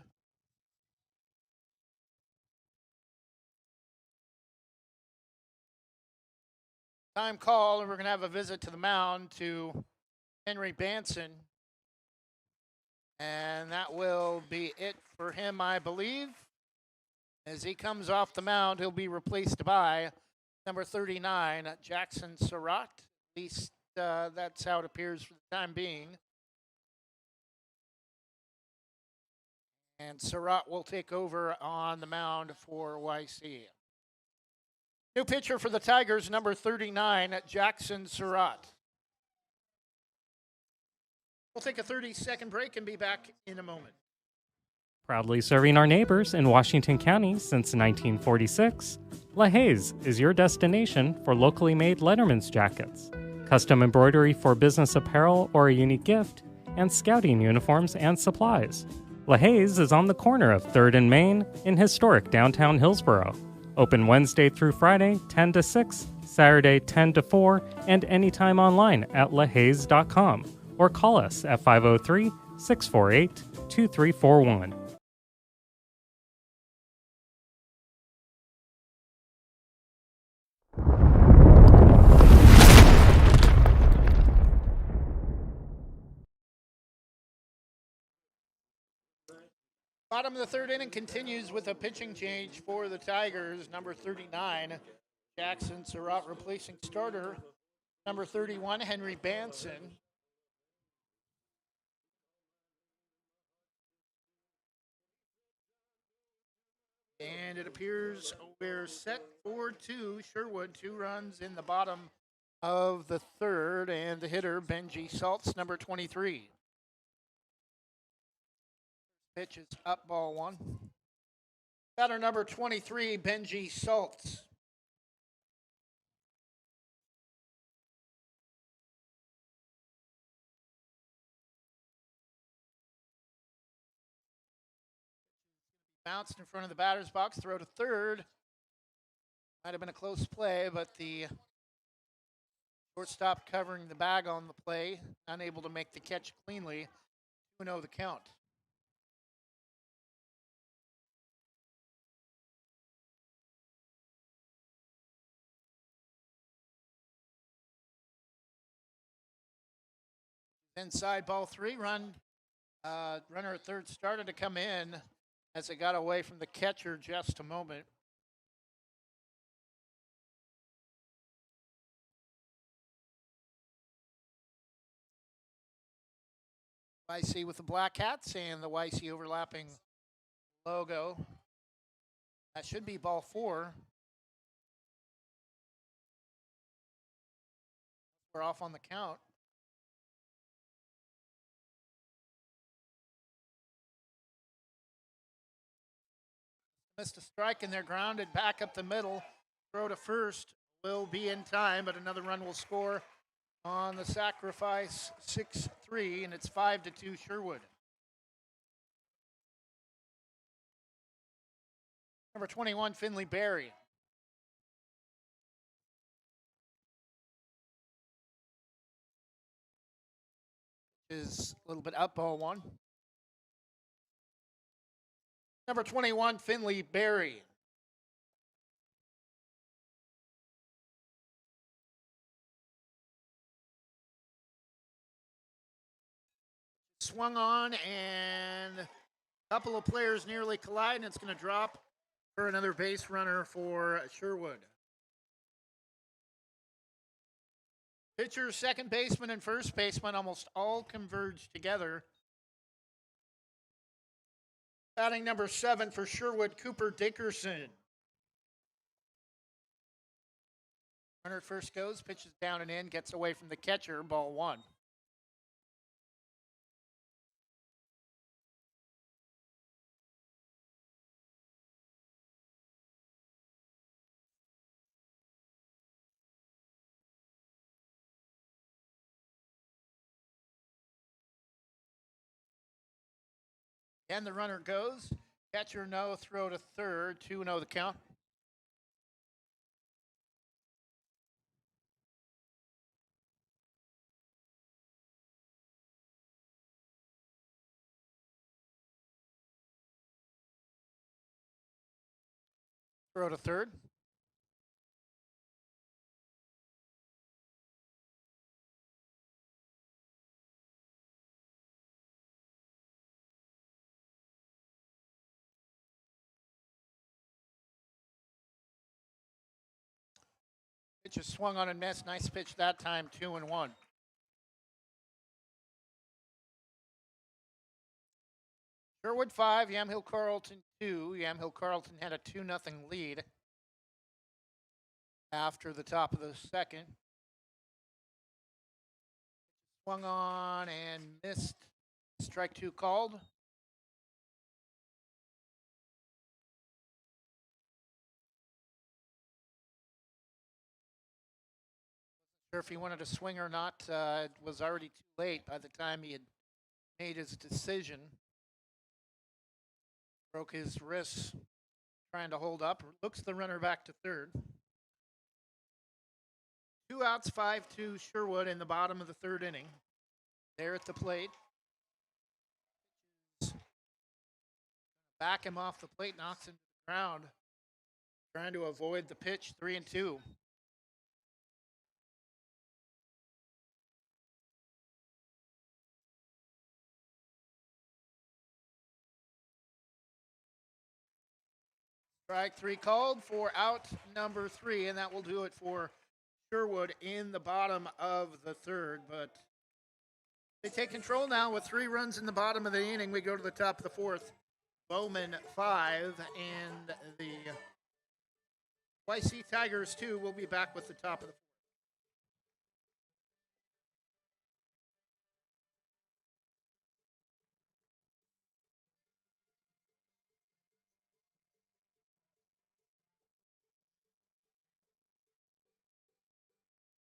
Time call, and we're going to have a visit to the mound to Henry Banson. And that will be it for him, I believe. As he comes off the mound, he'll be replaced by number 39, Jackson Surratt. At least that's how it appears for the time being. And Surratt will take over on the mound for YC. New pitcher for the Tigers, number 39, Jackson Surratt. We'll take a 30-second break and be back in a moment. Proudly serving our neighbors in Washington County since 1946, LaHaye's is your destination for locally made Letterman's jackets, custom embroidery for business apparel or a unique gift, and scouting uniforms and supplies. LaHaye's is on the corner of 3rd and Main in historic downtown Hillsboro. Open Wednesday through Friday, 10 to 6, Saturday, 10 to 4, and anytime online at lahayes.com or call us at 503 648 2341. Bottom of the third inning continues with a pitching change for the Tigers. Number 39, Jackson Surratt replacing starter number 31, Henry Banson. And it appears we're set for two. Sherwood, 2 runs in the bottom of the third. And the hitter, Benji Saltz, number 23. Pitch is up, ball 1. Batter number 23, Benji Saltz. Bounced in front of the batter's box, throw to third. Might have been a close play, but the shortstop covering the bag on the play, unable to make the catch cleanly. 2-0 the count. Inside ball 3, runner at third started to come in as it got away from the catcher just a moment. YC with the black hats and the YC overlapping logo. That should be ball 4. We're off on the count. Missed a strike and they're grounded back up the middle. Throw to first will be in time, but another run will score on the sacrifice. 6-3, and it's 5-2 Sherwood. Number 21, Finley Berry. Is a little bit up, ball 1. Number 21, Finley Berry. Swung on, and a couple of players nearly collide, and it's going to drop for another base runner for Sherwood. Pitcher, second baseman, and first baseman almost all converged together. Batting number 7 for Sherwood, Cooper Dickerson. Runner at first goes, pitches down and in, gets away from the catcher, ball 1. And the runner goes. Catcher no, throw to third. 2-0 the count. Throw to third. Pitch is swung on and missed. Nice pitch that time, 2-1. Sherwood 5, Yamhill Carlton 2. Yamhill Carlton had a 2-0 lead. after the top of the second. Swung on and missed. Strike two called. Sure if he wanted to swing or not. It was already too late by the time he had made his decision. Broke his wrists trying to hold up. Looks the runner back to third. 2 outs, 5-2 Sherwood in the bottom of the third inning. There at the plate. Back him off the plate, knocks him to the ground. Trying to avoid the pitch, 3-2. Strike three called for out number 3, and that will do it for Sherwood in the bottom of the third. But they take control now with 3 runs in the bottom of the inning. We go to the top of the fourth. Bowman 5 and the YC Tigers 2 will be back with the top of the fourth.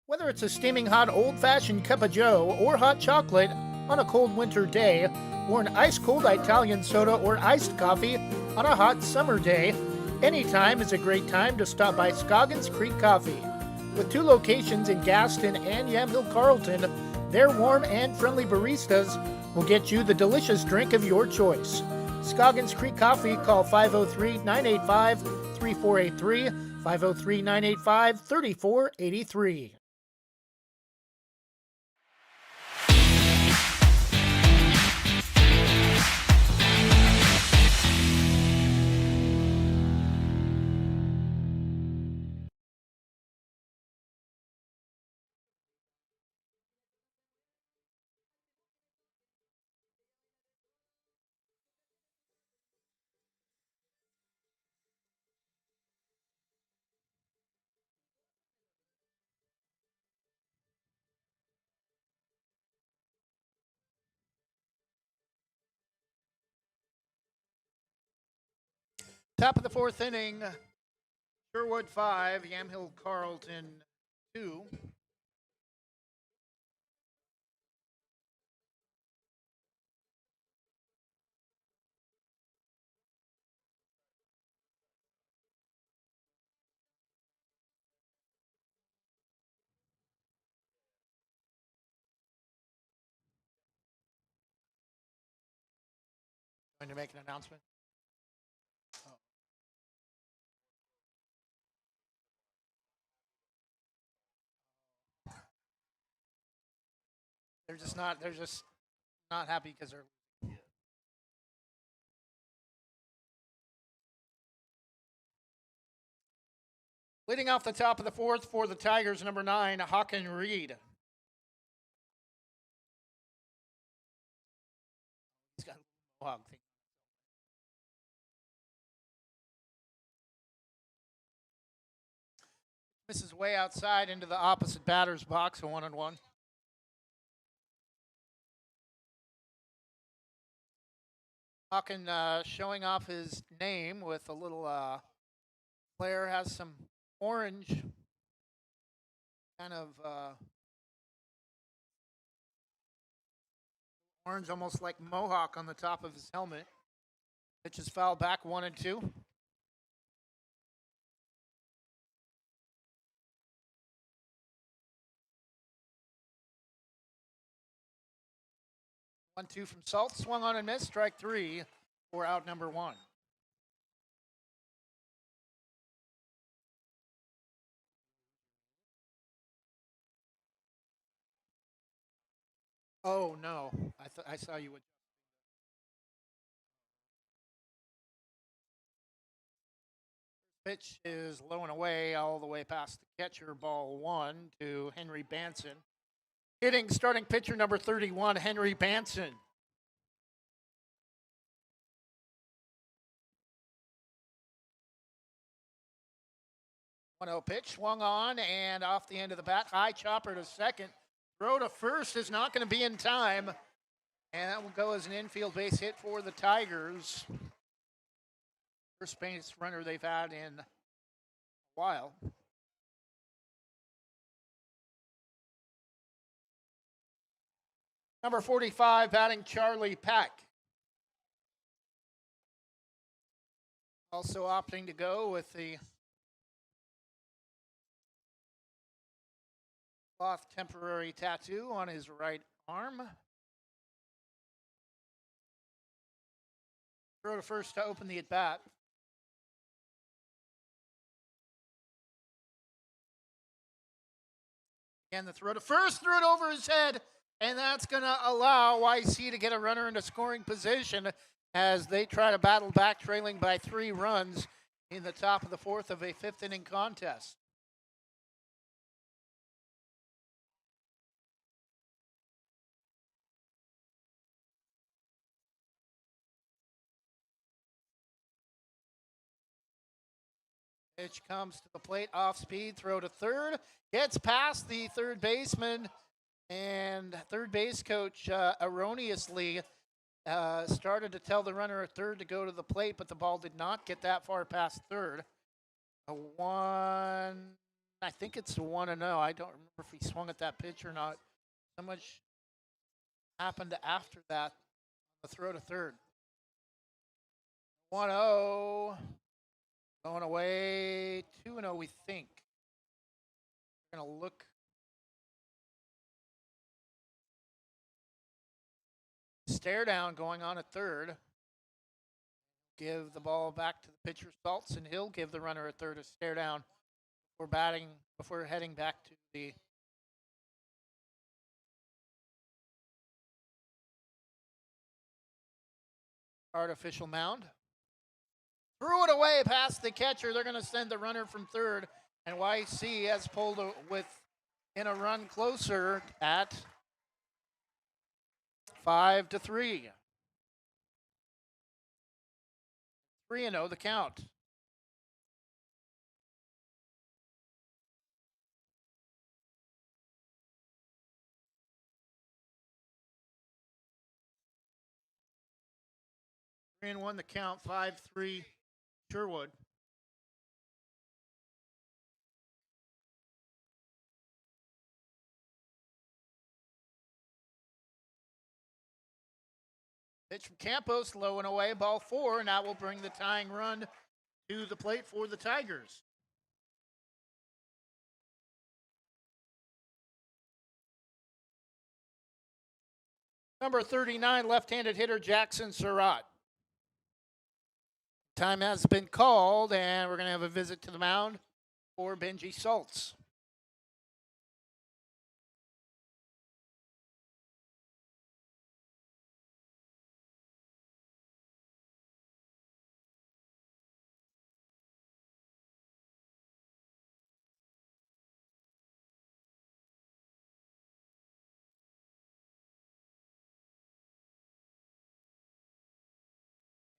Whether it's a steaming hot old-fashioned cup of joe or hot chocolate on a cold winter day, or an ice-cold Italian soda or iced coffee on a hot summer day, any time is a great time to stop by Scoggins Creek Coffee. With 2 locations in Gaston and Yamhill Carlton, their warm and friendly baristas will get you the delicious drink of your choice. Scoggins Creek Coffee, call 503-985-3483, 503-985-3483. Top of the fourth inning, Sherwood 5, Yamhill Carlton 2. Going to make an announcement. They're just not happy because they're leading off the top of the fourth for the Tigers, number 9, Hawken Reed. He's got a mohawk thing. Misses way outside into the opposite batter's box, a 1-1. Hawken showing off his name with a little player has some orange kind of orange, almost like mohawk on the top of his helmet. Pitch is fouled back, 1-2. One, two from Salt, swung on and missed. Strike 3 for out number 1. Oh no, I saw you would. Pitch is low and away, all the way past the catcher. Ball 1 to Henry Banson. Hitting starting pitcher number 31, Henry Banson. 1-0 pitch, swung on and off the end of the bat. High chopper to second. Throw to first is not going to be in time. And that will go as an infield base hit for the Tigers. First base runner they've had in a while. Number 45, batting Charlie Pack. Also opting to go with the cloth temporary tattoo on his right arm. Throw to first to open the at-bat. Again, the throw to first, threw it over his head, and that's going to allow YC to get a runner into scoring position as they try to battle back, trailing by 3 runs in the top of the 4th of a 5th inning contest. Pitch comes to the plate, off speed, throw to third, gets past the third baseman, and third base coach erroneously started to tell the runner at third to go to the plate, but the ball did not get that far past third. I think it's a 1-0. I don't remember if he swung at that pitch or not. So much happened after that, the throw to third. 1-0. Going away, 2-0, we think. We're going to look. Stare down going on at third. Give the ball back to the pitcher, Salts, and he'll give the runner at third a stare down before heading back to the artificial mound. Threw it away past the catcher. They're going to send the runner from third, and YC has pulled in a run closer at 5-3. 3-0 the count. Three and 1 the count. 5-3 Sherwood. Pitch from Campos, low and away, ball 4, and that will bring the tying run to the plate for the Tigers. Number 39, left-handed hitter Jackson Surratt. Time has been called, and we're going to have a visit to the mound for Benji Salts.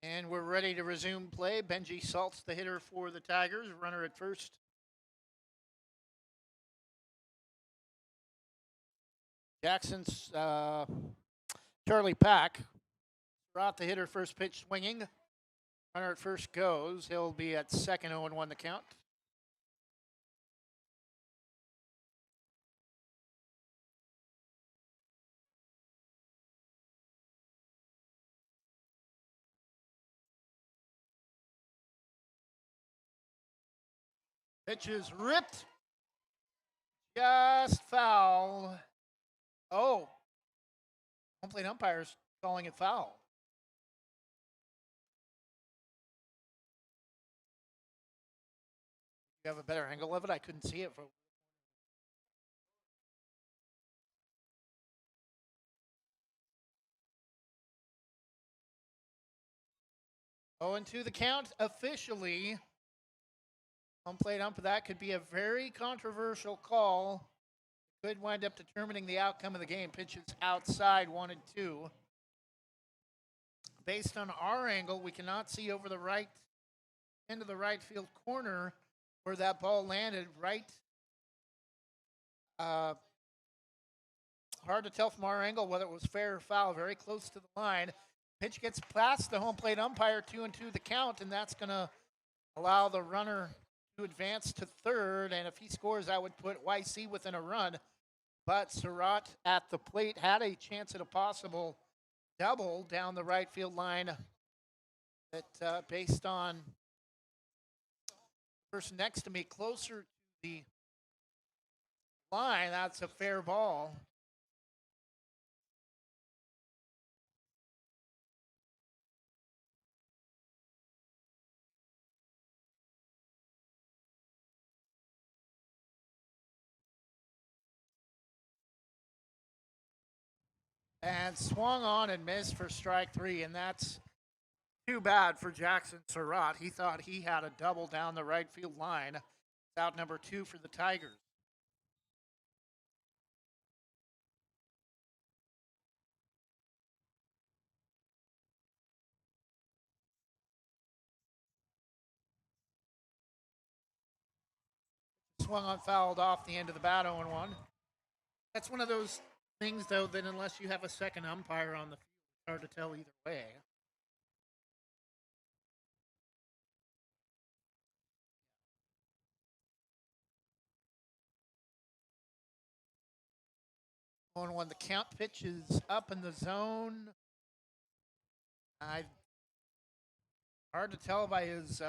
And we're ready to resume play. Benji Salts, the hitter for the Tigers, runner at first. Jackson's Charlie Pack. Surratt, the hitter, first pitch swinging. Runner at first goes. He'll be at second, 0-1 the count. Pitch is ripped. Just foul. Oh. Home plate umpire's calling it foul. You have a better angle of it? I couldn't see it. Oh, and to the count officially. Home plate ump, that could be a very controversial call. Could wind up determining the outcome of the game. Pitches outside 1 and 2. Based on our angle, we cannot see over the right into the right field corner where that ball landed, right. Hard to tell from our angle whether it was fair or foul. Very close to the line. Pitch gets past the home plate umpire, 2-2 the count, and that's going to allow the runner to advance to third. And if he scores, that would put YC within a run. But Surratt at the plate had a chance at a possible double down the right field line that based on the person next to me closer to the line, that's a fair ball. And swung on and missed for strike three, and that's too bad for Jackson Surratt. He thought he had a double down the right field line. It's out number 2 for the Tigers. Swung on, fouled off the end of the bat, 0-1. That's one of those things, though, that unless you have a second umpire on the field, it's hard to tell either way. When the count pitch is up in the zone, hard to tell by his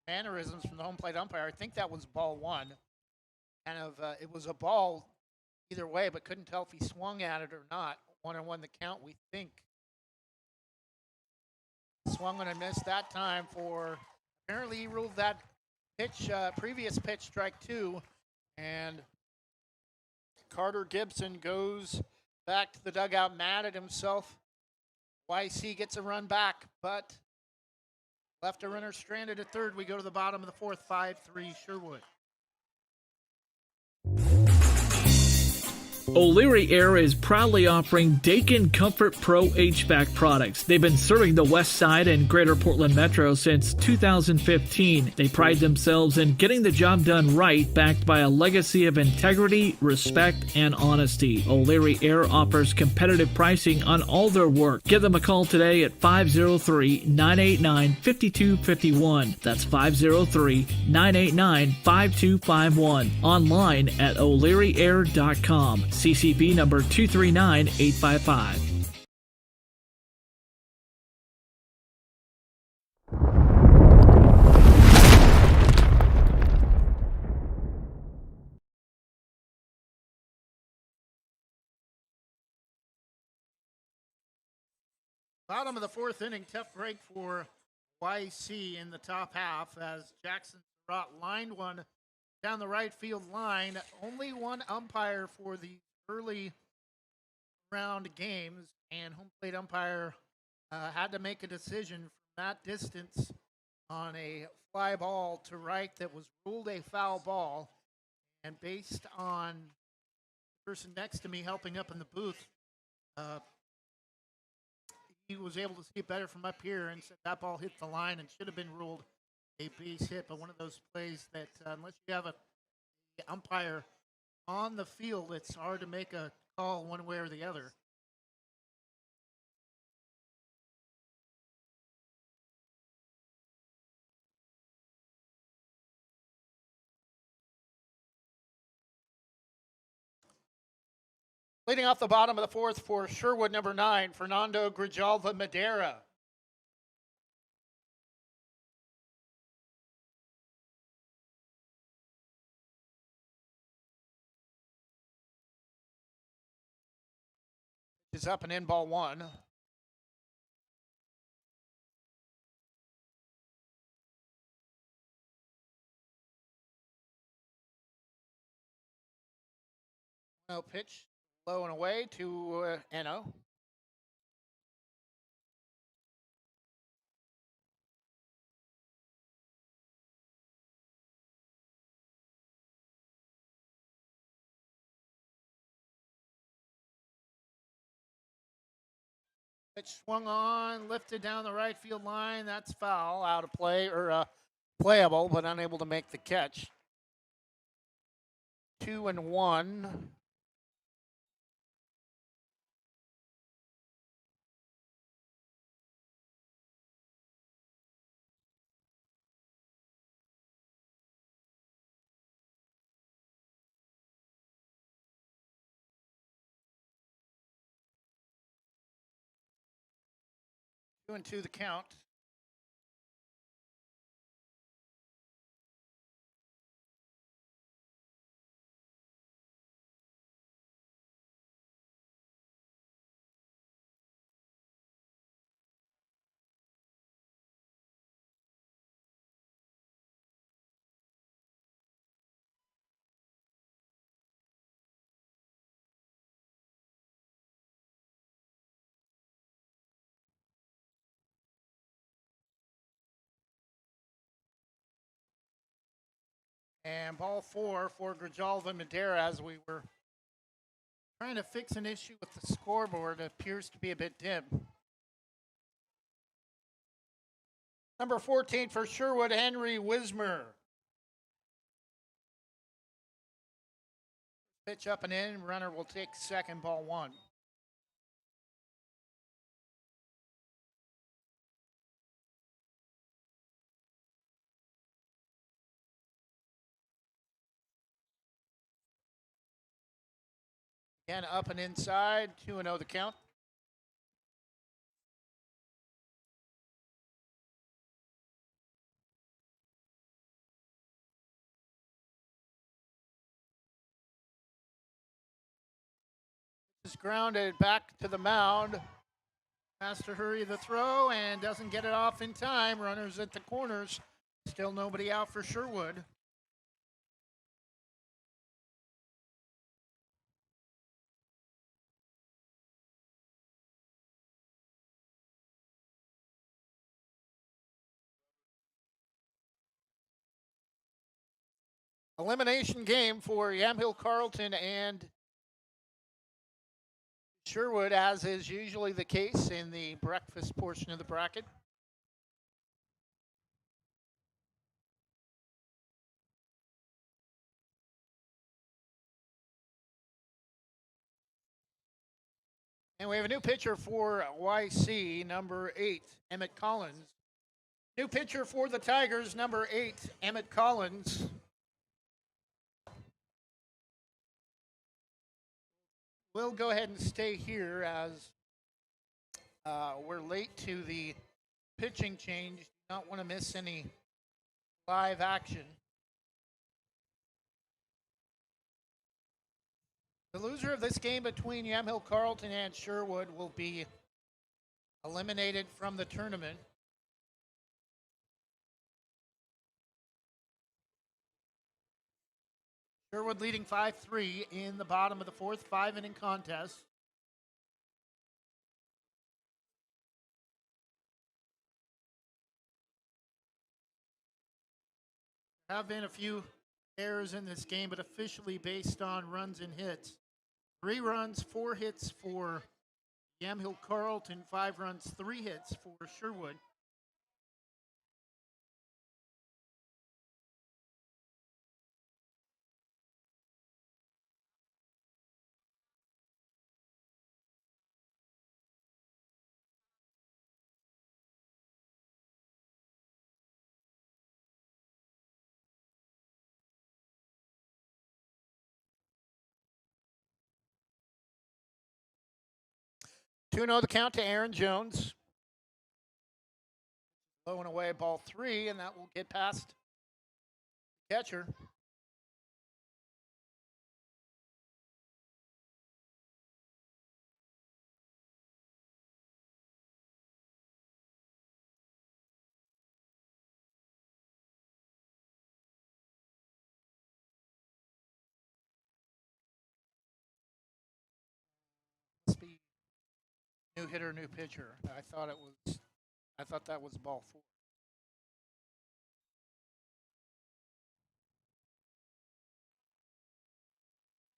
mannerisms from the home plate umpire. I think that was ball one. It was a ball either way, but couldn't tell if he swung at it or not. 1-1 the count, we think. Swung on and missed that time for, apparently he ruled that pitch, previous pitch, strike 2, and Carter Gibson goes back to the dugout mad at himself. YC gets a run back, but left a runner stranded at third. We go to the bottom of the fourth, 5-3 Sherwood. O'Leary Air is proudly offering Dakin Comfort Pro HVAC products. They've been serving the West Side and Greater Portland Metro since 2015. They pride themselves in getting the job done right, backed by a legacy of integrity, respect, and honesty. O'Leary Air offers competitive pricing on all their work. Give them a call today at 503-989-5251. That's 503-989-5251. Online at o'learyair.com. CCB number 239855. Bottom of the fourth inning, tough break for YC in the top half as Jackson Surratt lined one down the right field line. Only one umpire for the early round games, and home plate umpire had to make a decision from that distance on a fly ball to right that was ruled a foul ball. And based on the person next to me helping up in the booth, he was able to see it better from up here and said that ball hit the line and should have been ruled a base hit. But one of those plays that unless you have a umpire on the field, it's hard to make a call one way or the other. Leading off the bottom of the fourth for Sherwood, number 9, Fernando Grijalva Madera. Is up and in, ball 1. No pitch, low and away to Eno. Pitch swung on, lifted down the right field line. That's foul, out of play, or playable, but unable to make the catch. 2-1. Two and two the count. And ball four for Grijalva Madera as we were trying to fix an issue with the scoreboard. It appears to be a bit dim. Number 14 for Sherwood, Henry Wismer. Pitch up and in. Runner will take second, ball one. Again, up and inside. 2-0 the count. Is grounded back to the mound. Has to hurry the throw and doesn't get it off in time. Runners at the corners. Still nobody out for Sherwood. Elimination game for Yamhill Carlton and Sherwood, as is usually the case in the breakfast portion of the bracket. And we have a new pitcher for YC, number 8, Emmett Collins. New pitcher for the Tigers, number 8, Emmett Collins. We'll go ahead and stay here as we're late to the pitching change. Do not want to miss any live action. The loser of this game between Yamhill Carlton and Sherwood will be eliminated from the tournament. Sherwood leading 5-3 in the bottom of the fourth, 5-inning contest. There have been a few errors in this game, but officially based on runs and hits. 3 runs, 4 hits for Yamhill Carlton, 5 runs, 3 hits for Sherwood. Two 0 the count to Aaron Jones. Low and away, ball 3, and that will get past the catcher. Must be new hitter, new pitcher. I thought that was ball 4.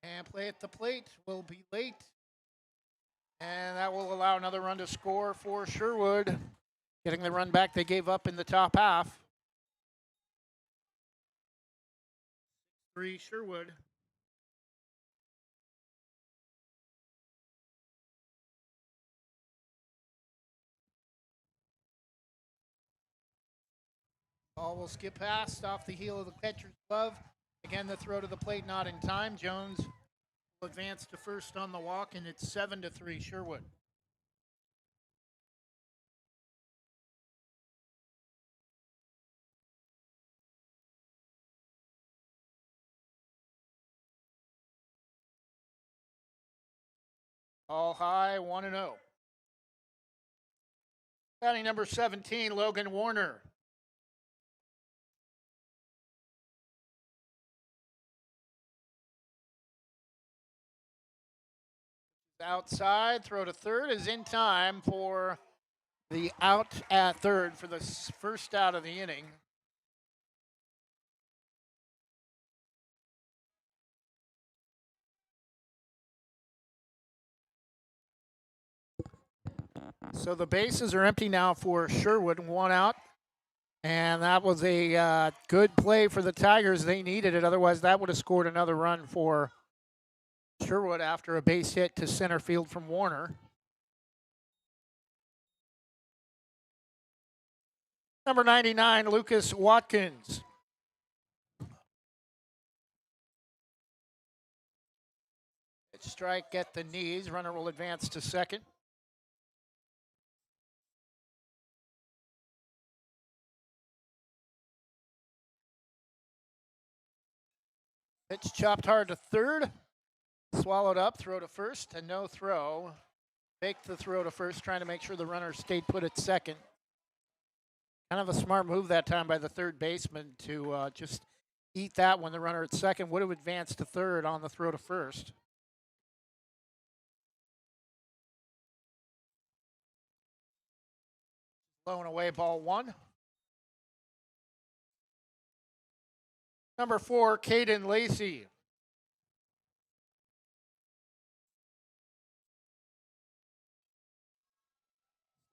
And play at the plate will be late. And that will allow another run to score for Sherwood, getting the run back they gave up in the top half. 3 Sherwood. Ball will skip past off the heel of the catcher's glove. Again, the throw to the plate not in time. Jones will advance to first on the walk, and it's 7-3 Sherwood. All high, 1-0. Batting number 17, Logan Warner. Outside, throw to third is in time for the out at third for the first out of the inning. So the bases are empty now for Sherwood, one out. And that was a good play for the Tigers. They needed it. Otherwise, that would have scored another run for Sherwood after a base hit to center field from Warner. Number 99, Lucas Watkins. Strike at the knees. Runner will advance to second. Pitch chopped hard to third. Swallowed up, throw to first, and no throw. Fake the throw to first, trying to make sure the runner stayed put at second. Kind of a smart move that time by the third baseman to just eat that when the runner at second would have advanced to third on the throw to first. Blown away, ball one. Number 4, Caden Lacey.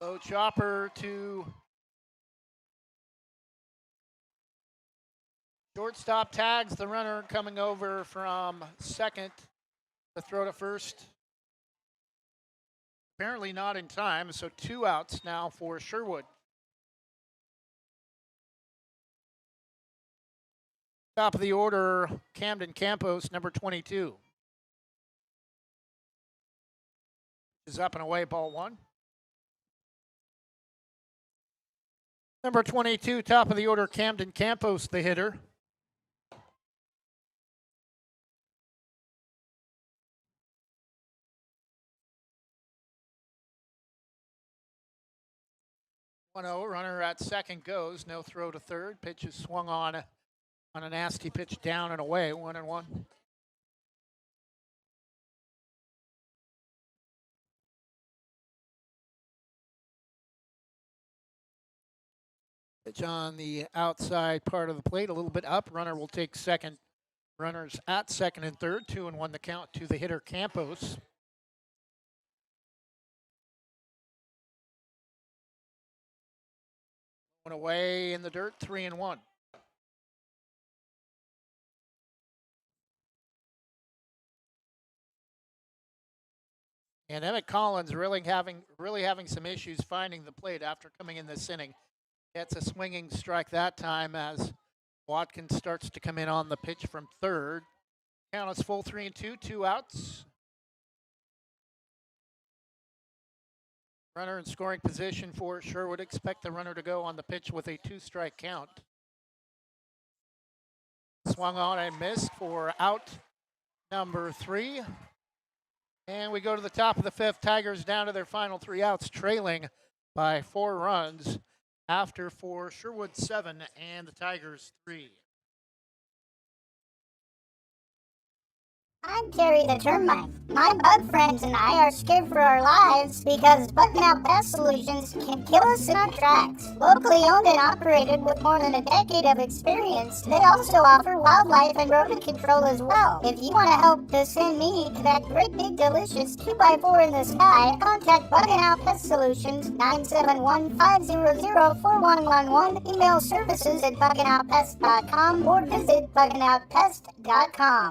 Low chopper to shortstop, tags the runner coming over from second. The throw to first. Apparently not in time, so 2 outs now for Sherwood. Top of the order, Camden Campos, number 22. Is up and away, ball one. Number 22, top of the order, Camden Campos, the hitter. Runner at second goes. No throw to third. Pitch is swung on a nasty pitch down and away. 1-1. Pitch on the outside part of the plate, a little bit up. Runner will take second. Runners at second and third. 2-1 the count to the hitter Campos. One away in the dirt, 3-1. And Emmett Collins really having some issues finding the plate after coming in this inning. Gets a swinging strike that time as Watkins starts to come in on the pitch from third. Count is full, 3-2, 2 outs. Runner in scoring position for Sherwood. Expect the runner to go on the pitch with a 2-strike count. Swung on and missed for out number 3. And we go to the top of the 5th. Tigers down to their final 3 outs, trailing by 4 runs after for Sherwood 7 and the Tigers 3. I'm Carrie the Termite. My bug friends and I are scared for our lives because bugging out pest solutions can kill us in our tracks. Locally owned and operated with more than a decade of experience, they also offer wildlife and rodent control as well. If you want to help to send me to that great big delicious 2x4 in the sky, contact Bugging Out Pest Solutions 971-500-4111, email services at buggingoutpest.com or visit buggingoutpest.com.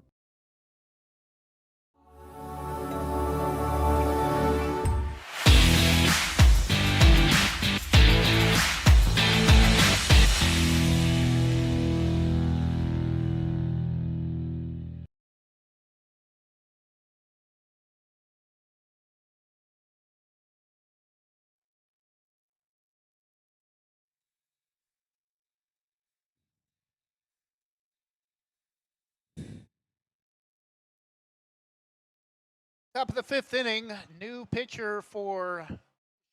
Top of the fifth inning, new pitcher for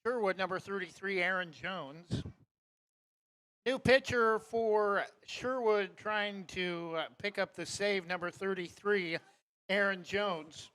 Sherwood, number 33, Aaron Jones. New pitcher for Sherwood trying to pick up the save, number 33, Aaron Jones.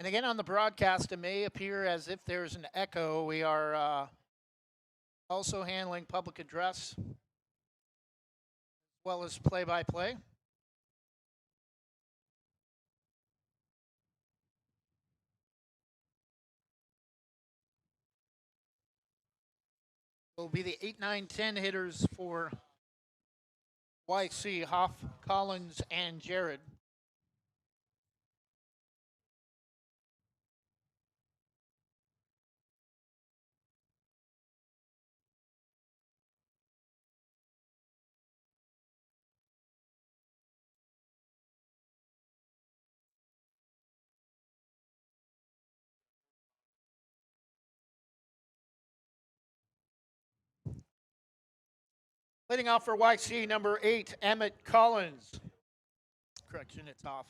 And again, on the broadcast, it may appear as if there's an echo. We are also handling public address as well as play-by-play. Will be the 8, 9, 10 hitters for YC, Hoff, Collins, and Jared. Leading off for YC, number 8, Emmett Collins. Correction, it's off.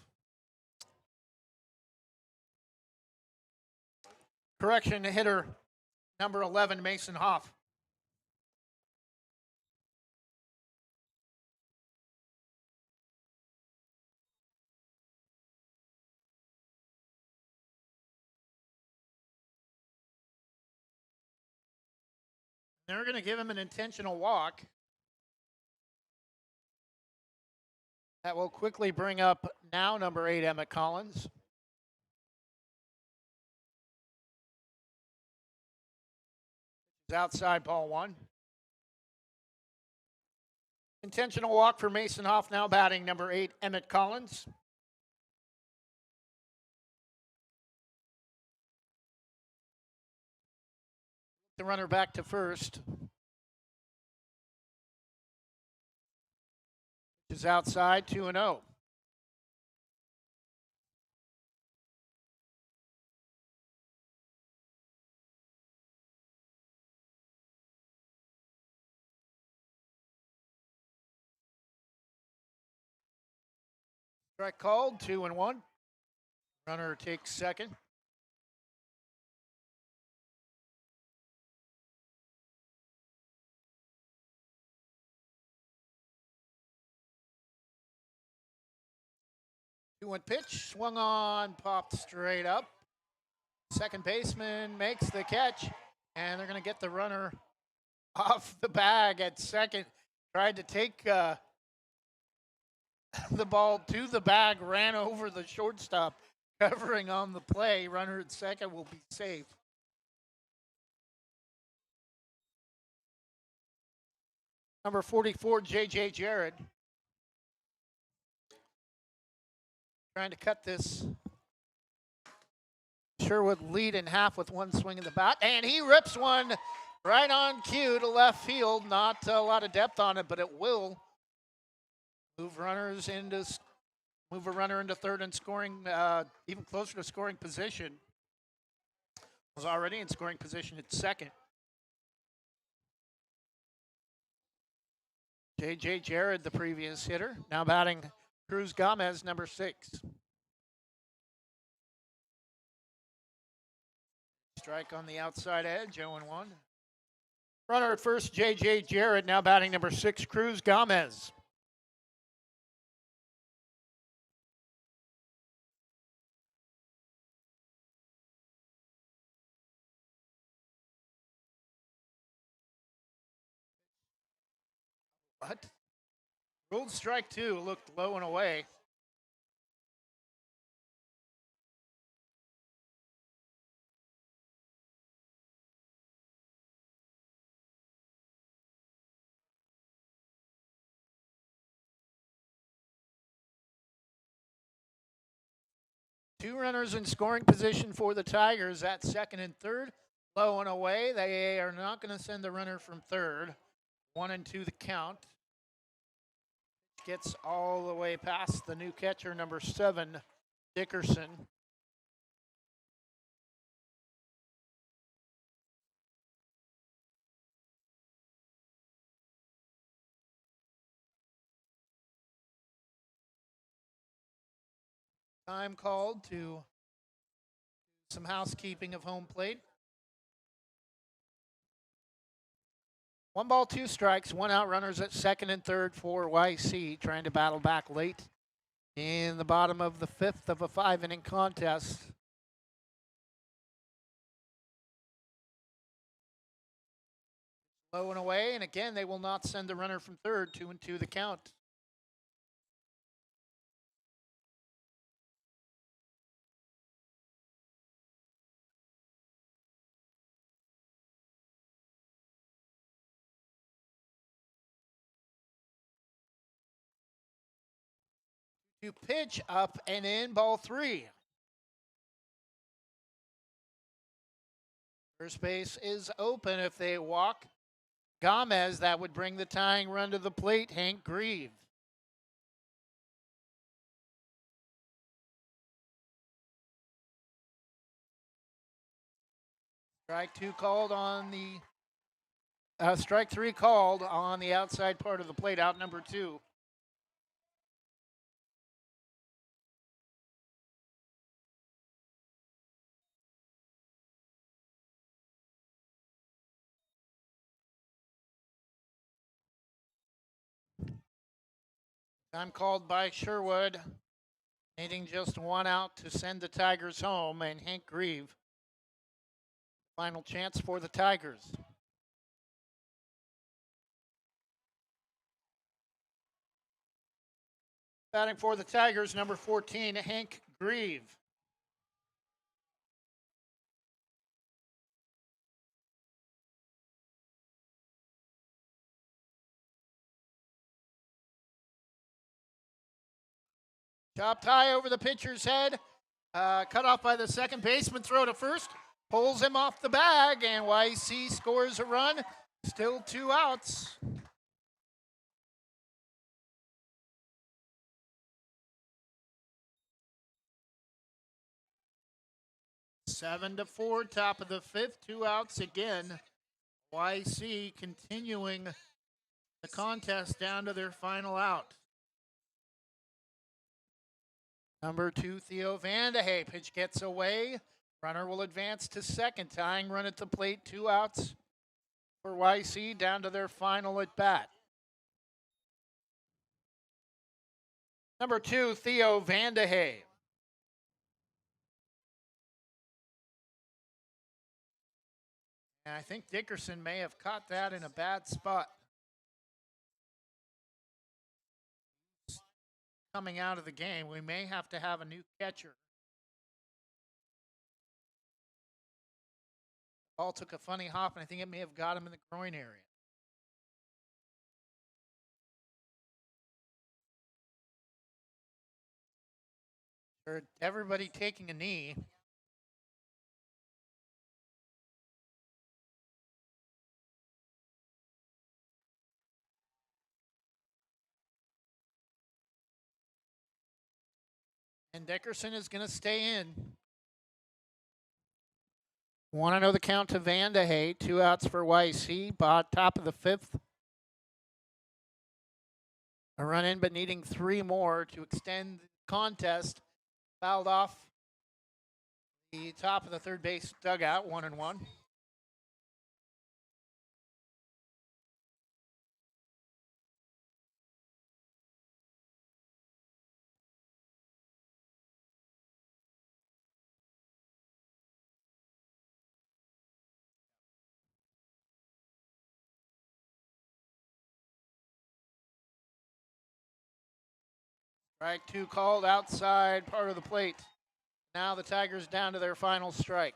Correction, hitter number 11, Mason Hoff. They're going to give him an intentional walk. That will quickly bring up now number 8, Emmett Collins. It's outside, ball 1. Intentional walk for Mason Hoff, now batting number 8, Emmett Collins. The runner back to first. Is outside, 2-0. Strike called, 2-1. Runner takes second. Two-one pitch, swung on, popped straight up. Second baseman makes the catch, and they're going to get the runner off the bag at second. Tried to take the ball to the bag, ran over the shortstop, covering on the play. Runner at second will be safe. Number 44, J.J. Jared. Trying to cut this Sherwood lead in half with one swing of the bat. And he rips one right on cue to left field. Not a lot of depth on it, but it will move a runner into third and scoring, even closer to scoring position. Was already in scoring position at second. J.J. Jared, the previous hitter, now batting Cruz Gomez, number 6. Strike on the outside edge, 0-1. Runner at first, J.J. Jared, now batting number 6, Cruz Gomez. What? Ruled strike 2, looked low and away. Two runners in scoring position for the Tigers at second and third. Low and away. They are not going to send the runner from third. 1-2 the count. gets all the way past the new catcher, number 7, Dickerson. Time called to some housekeeping of home plate. 1 ball, 2 strikes, 1 out, runners at second and third for YC, trying to battle back late in the bottom of the 5th of a 5-inning contest. Low and away, and again, they will not send the runner from third. 2-2 the count. To pitch up and in, ball 3. First base is open. If they walk Gomez, that would bring the tying run to the plate, Hank Grieve. Strike 3 called on the outside part of the plate, out number 2. Time called by Sherwood, needing just 1 out to send the Tigers home, and Hank Grieve, final chance for the Tigers. Batting for the Tigers, number 14, Hank Grieve. Chopped high over the pitcher's head. Cut off by the second baseman. Throw to first. Pulls him off the bag, and YC scores a run. Still 2 outs. Seven to 4, top of the 5th, 2 outs again. YC continuing the contest down to their final out. Number 2, Theo Vandehey. Pitch gets away. Runner will advance to second. Tying run at the plate. 2 outs for YC down to their final at bat. Number 2, Theo Vandehey. And I think Dickerson may have caught that in a bad spot. Coming out of the game, we may have to have a new catcher. Ball took a funny hop, and I think it may have got him in the groin area. Heard everybody taking a knee. And Dickerson is going to stay in. Want to know the count to Vandehey. 2 outs for YC. Top of the 5th. A run in, but needing 3 more to extend the contest. Fouled off the top of the third base dugout, 1-1. Strike 2 called outside part of the plate. Now the Tigers down to their final strike.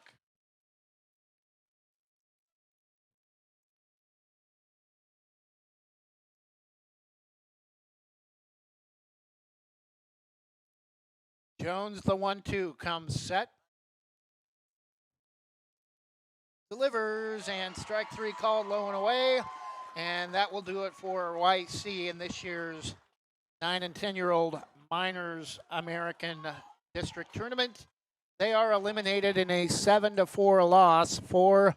Jones, the 1-2, comes set. Delivers, and strike 3 called low and away. And that will do it for YC in this year's 9 and 10-year-old Miners American District Tournament. They are eliminated in a 7-4 loss for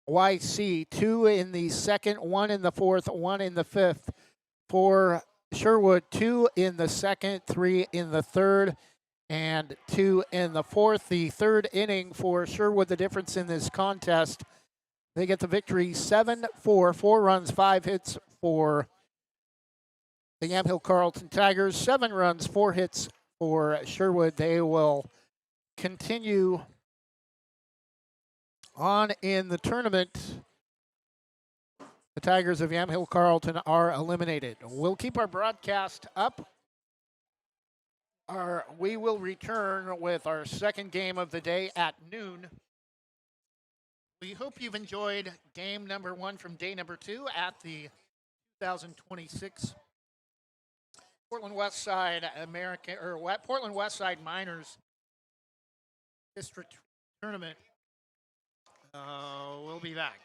YC. 2 in the second, 1 in the fourth, 1 in the fifth. For Sherwood, 2 in the second, 3 in the third, and 2 in the fourth. The third inning for Sherwood, the difference in this contest, they get the victory 7-4, 4 runs, 5 hits for the Yamhill Carlton Tigers, 7 runs, 4 hits for Sherwood. They will continue on in the tournament. The Tigers of Yamhill Carlton are eliminated. We'll keep our broadcast up. We will return with our second game of the day at noon. We hope you've enjoyed game number 1 from day number 2 at the 2026 Portland Westside Portland Westside Miners District Tournament. We'll be back.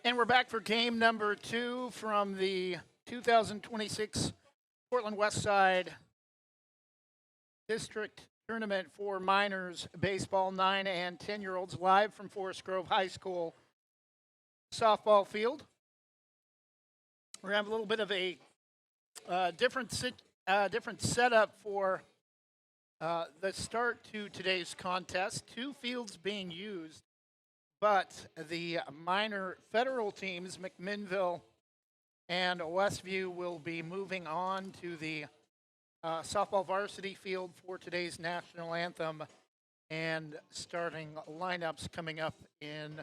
And we're back for game number 2 from the 2026 Portland Westside District Tournament for Minors Baseball 9 and 10-year-olds, live from Forest Grove High School softball field. We're going to have a little bit of a different setup for the start to today's contest. 2 fields being used, but the minor federal teams, McMinnville and Westview, will be moving on to the softball varsity field for today's national anthem, and starting lineups coming up in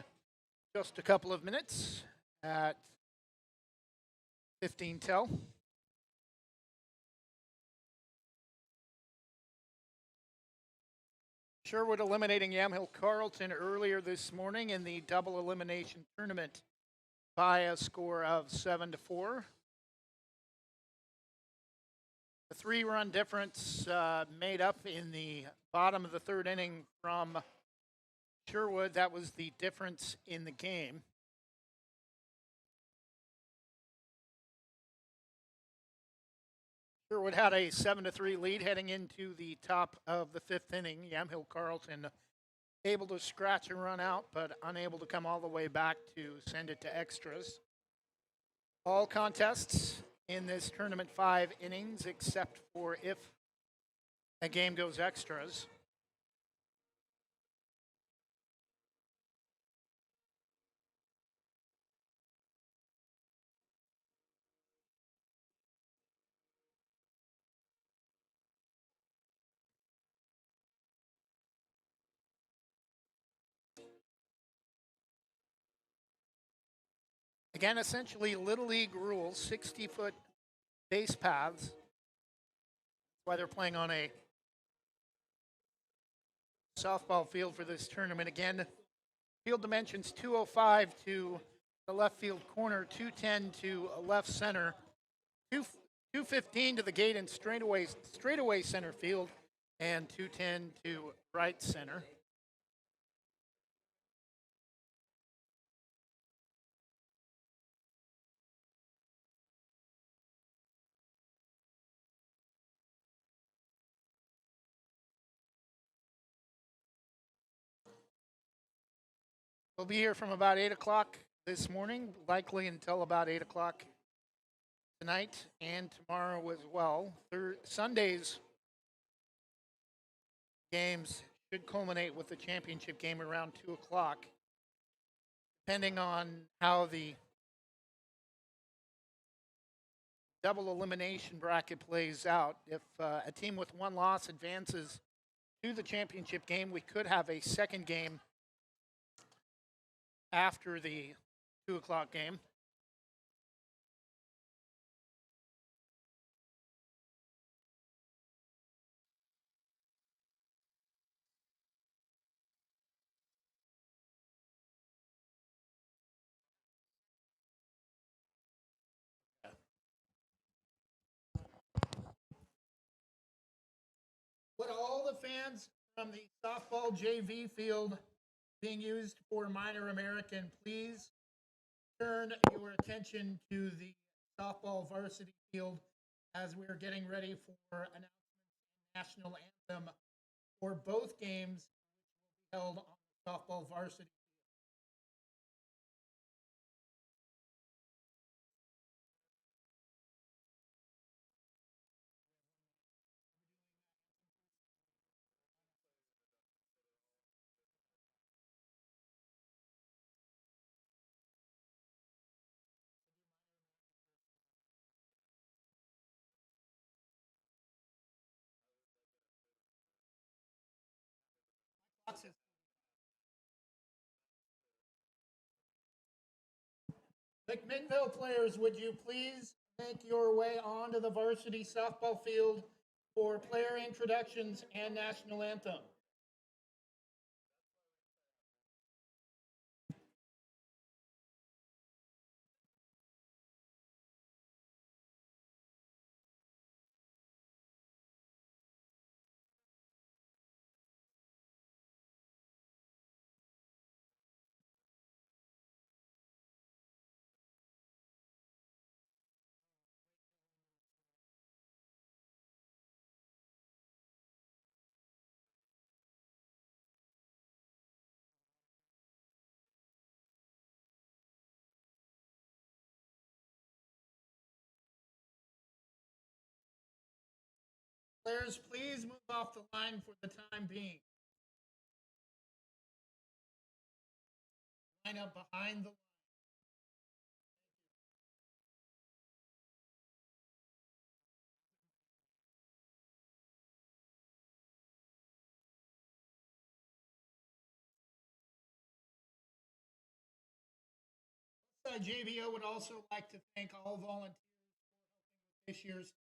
just a couple of minutes at 15 till. Sherwood eliminating Yamhill Carlton earlier this morning in the double elimination tournament by a score of 7-4. The 3-run difference made up in the bottom of the 3rd inning from Sherwood. That was the difference in the game. Sherwood had a 7-3 lead heading into the top of the 5th inning. Yamhill Carlton able to scratch a run out, but unable to come all the way back to send it to extras. All contests in this tournament 5 innings, except for if a game goes extras. Again, essentially Little League rules, 60-foot base paths. That's why they're playing on a softball field for this tournament. Again, field dimensions 205 to the left field corner, 210 to left center, 215 to the gate and straightaway center field, and 210 to right center. We'll be here from about 8 o'clock this morning, likely until about 8 o'clock tonight and tomorrow as well. Sunday's games should culminate with the championship game around 2 o'clock, depending on how the double elimination bracket plays out. If a team with 1 loss advances to the championship game, we could have a second game after the 2 o'clock game. Would all the fans from the softball JV field being used for minor American please turn your attention to the softball varsity field as we are getting ready for announcement national anthem for both games, which will be held on the softball varsity. McMinnville players, would you please make your way onto the varsity softball field for player introductions and national anthem? Players, please move off the line for the time being. Line up behind the line. JBO would also like to thank all volunteers for helping with this year's 2026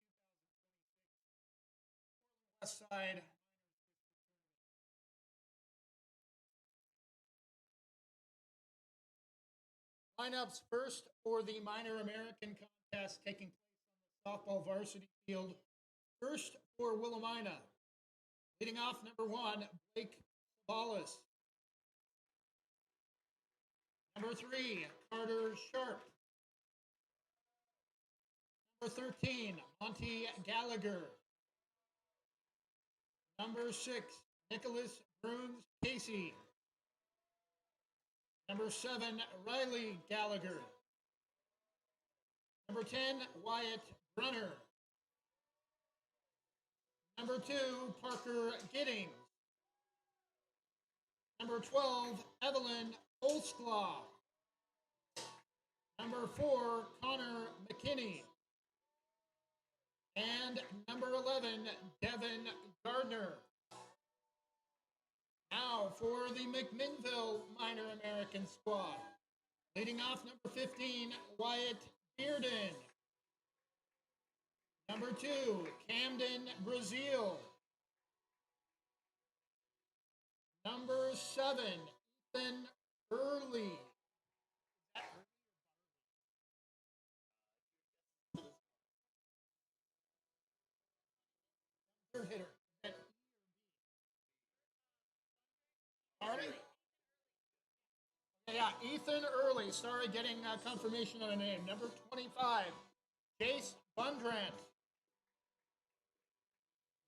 Westside lineups. First for the Minor American contest taking place on the softball varsity field. First for Willamina. Leading off, number 1, Blake Savalas. Number 3, Carter Sharp. Number 13, Monty Gallagher. Number 6, Nicholas Bruns Casey. Number 7, Riley Gallagher. Number 10, Wyatt Brunner. Number 2, Parker Giddings. Number 12, Evelyn Olsklaw. Number 4, Connor McKinney. And number 11, Devin Gardner. Now for the McMinnville Minor American squad. Leading off, number 15, Wyatt Bearden. Number 2, Camden Brazil. Number 7, Ethan Early. Third hitter. Pardon? Yeah, Ethan Early. Sorry, getting confirmation on a name. Number 25, Jace Bundrant.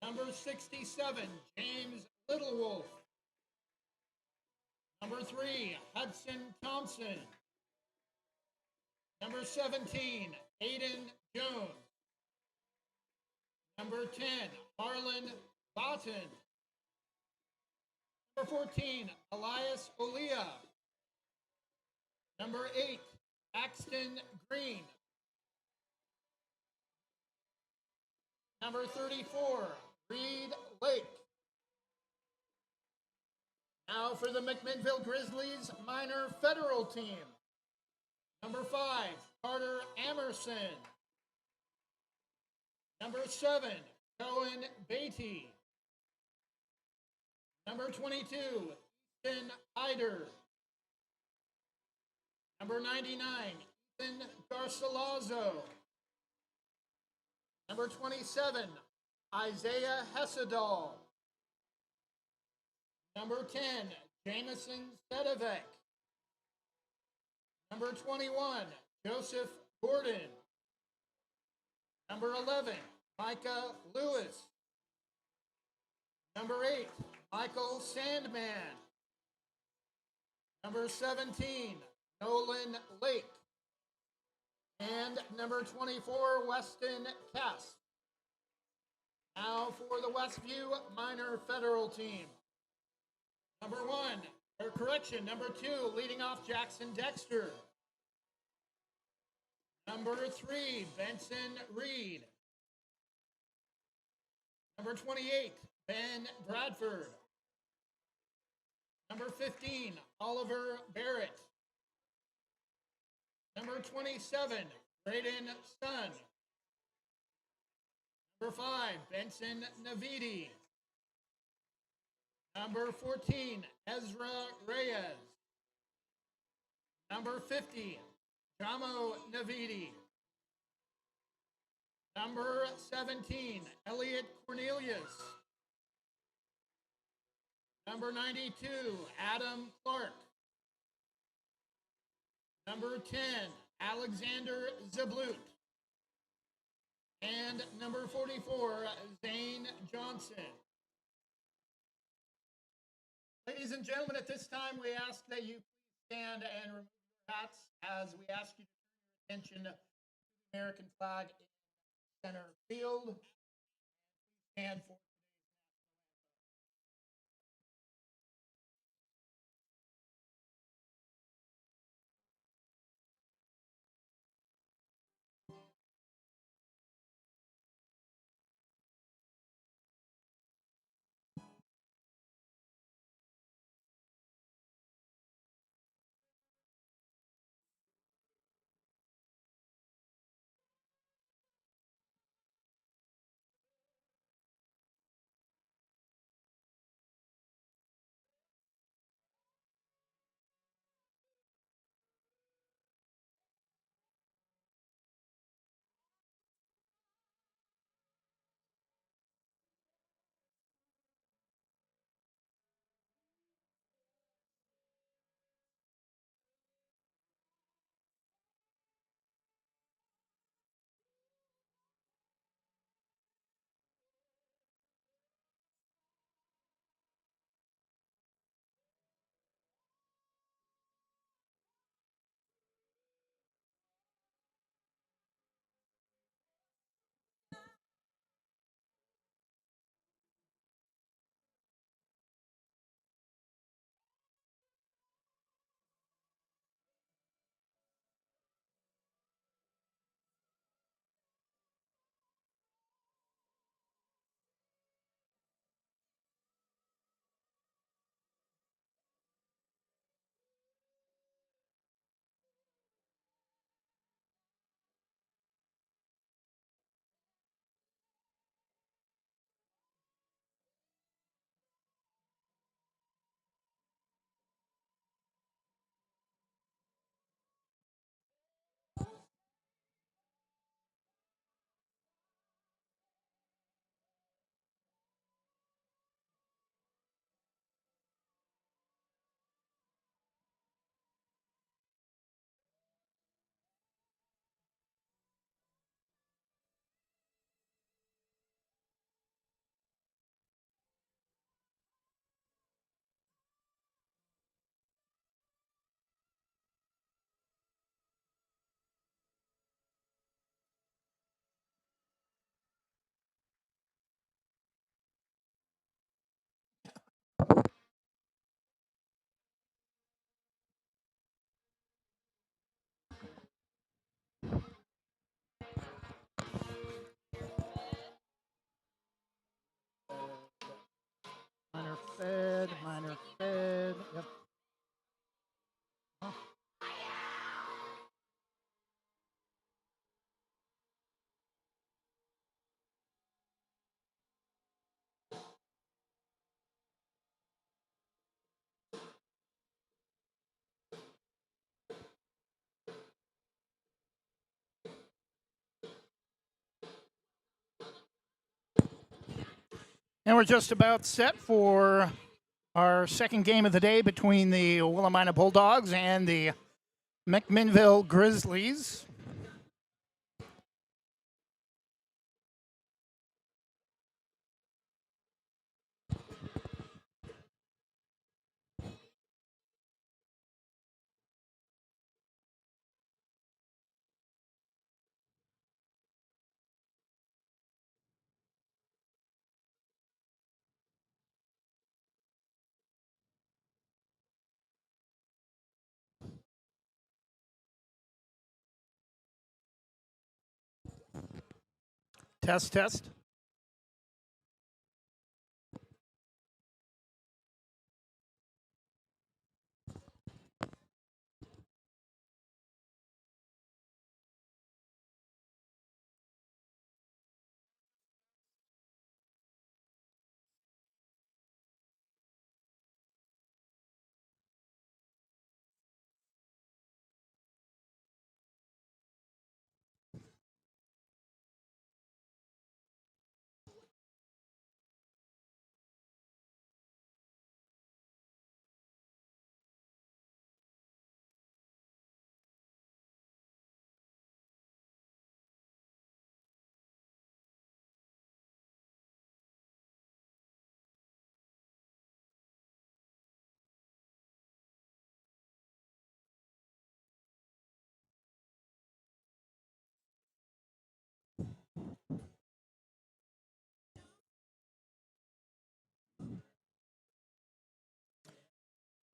Number 67, James Littlewolf. Number 3, Hudson Thompson. Number 17, Aiden Jones. Number 10, Harlan Botton. Number 14, Elias Olia. Number 8, Axton Green. Number 34, Reed Lake. Now for the McMinnville Grizzlies minor federal team. Number 5, Carter Emerson. Number 7, Cohen Beatty. Number 22, Ethan Eider. Number 99, Ethan Garcilazo. Number 27, Isaiah Hessedal. Number 10, Jameson Sedevec. Number 21, Joseph Gordon. Number 11, Micah Lewis. Number 8, Michael Sandman. Number 17, Nolan Lake. And number 24, Weston Cass. Now for the Westview minor federal team. Number 1, or correction, number 2, leading off Jackson Dexter. Number 3, Benson Reed. Number 28, Ben Bradford. Number 15, Oliver Barrett. Number 27, Braden Sun. Number 5, Benson Navidi. Number 14, Ezra Reyes. Number 50, Jamo Navidi. Number 17, Elliot Cornelius. Number 92, Adam Clark. Number 10, Alexander Zablut. And number 44, Zane Johnson. Ladies and gentlemen, at this time, we ask that you please stand and remove your hats as we ask you to turn your attention to the American flag in center field. And for minor fed. Yep. And we're just about set for our second game of the day between the Willamina Bulldogs and the McMinnville Grizzlies. Test, test.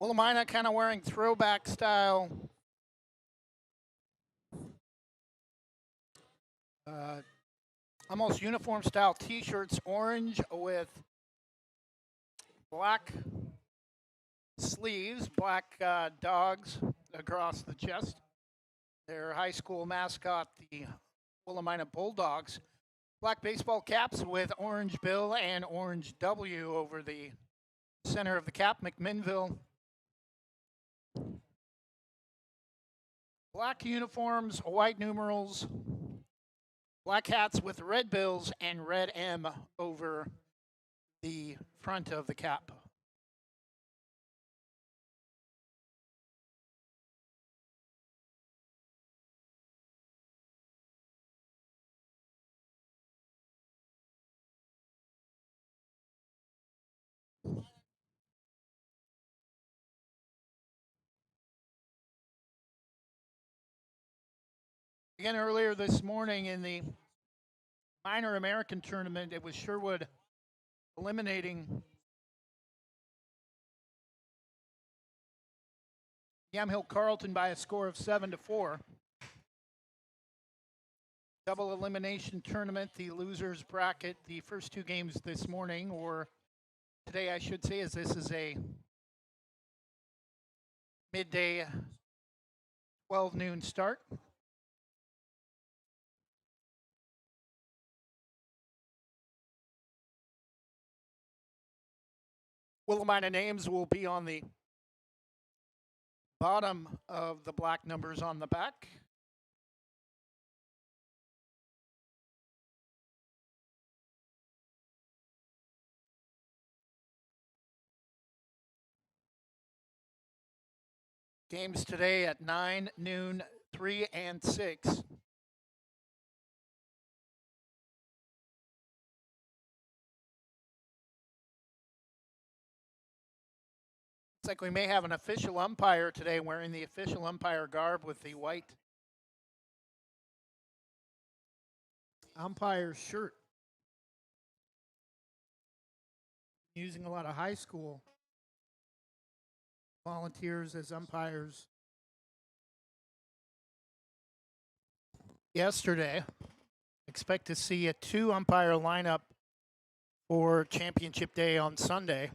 Willamina kind of wearing throwback style almost uniform style t-shirts, orange with black sleeves, black dogs across the chest. Their high school mascot, the Willamina Bulldogs. Black baseball caps with orange bill and orange W over the center of the cap, McMinnville. Black uniforms, white numerals, black hats with red bills and red M over the front of the cap. Again, earlier this morning in the minor American tournament, it was Sherwood eliminating Yamhill Carlton by a score of 7-4. Double elimination tournament, the losers bracket, the first two games this morning, or today I should say, as this is a midday 12 noon start. Willamina names will be on the bottom of the black numbers on the back. Games today at 9, noon, 3, and 6. Looks like we may have an official umpire today wearing the official umpire garb with the white umpire shirt. Using a lot of high school volunteers as umpires. Yesterday, expect to see a 2 umpire lineup for championship day on Sunday.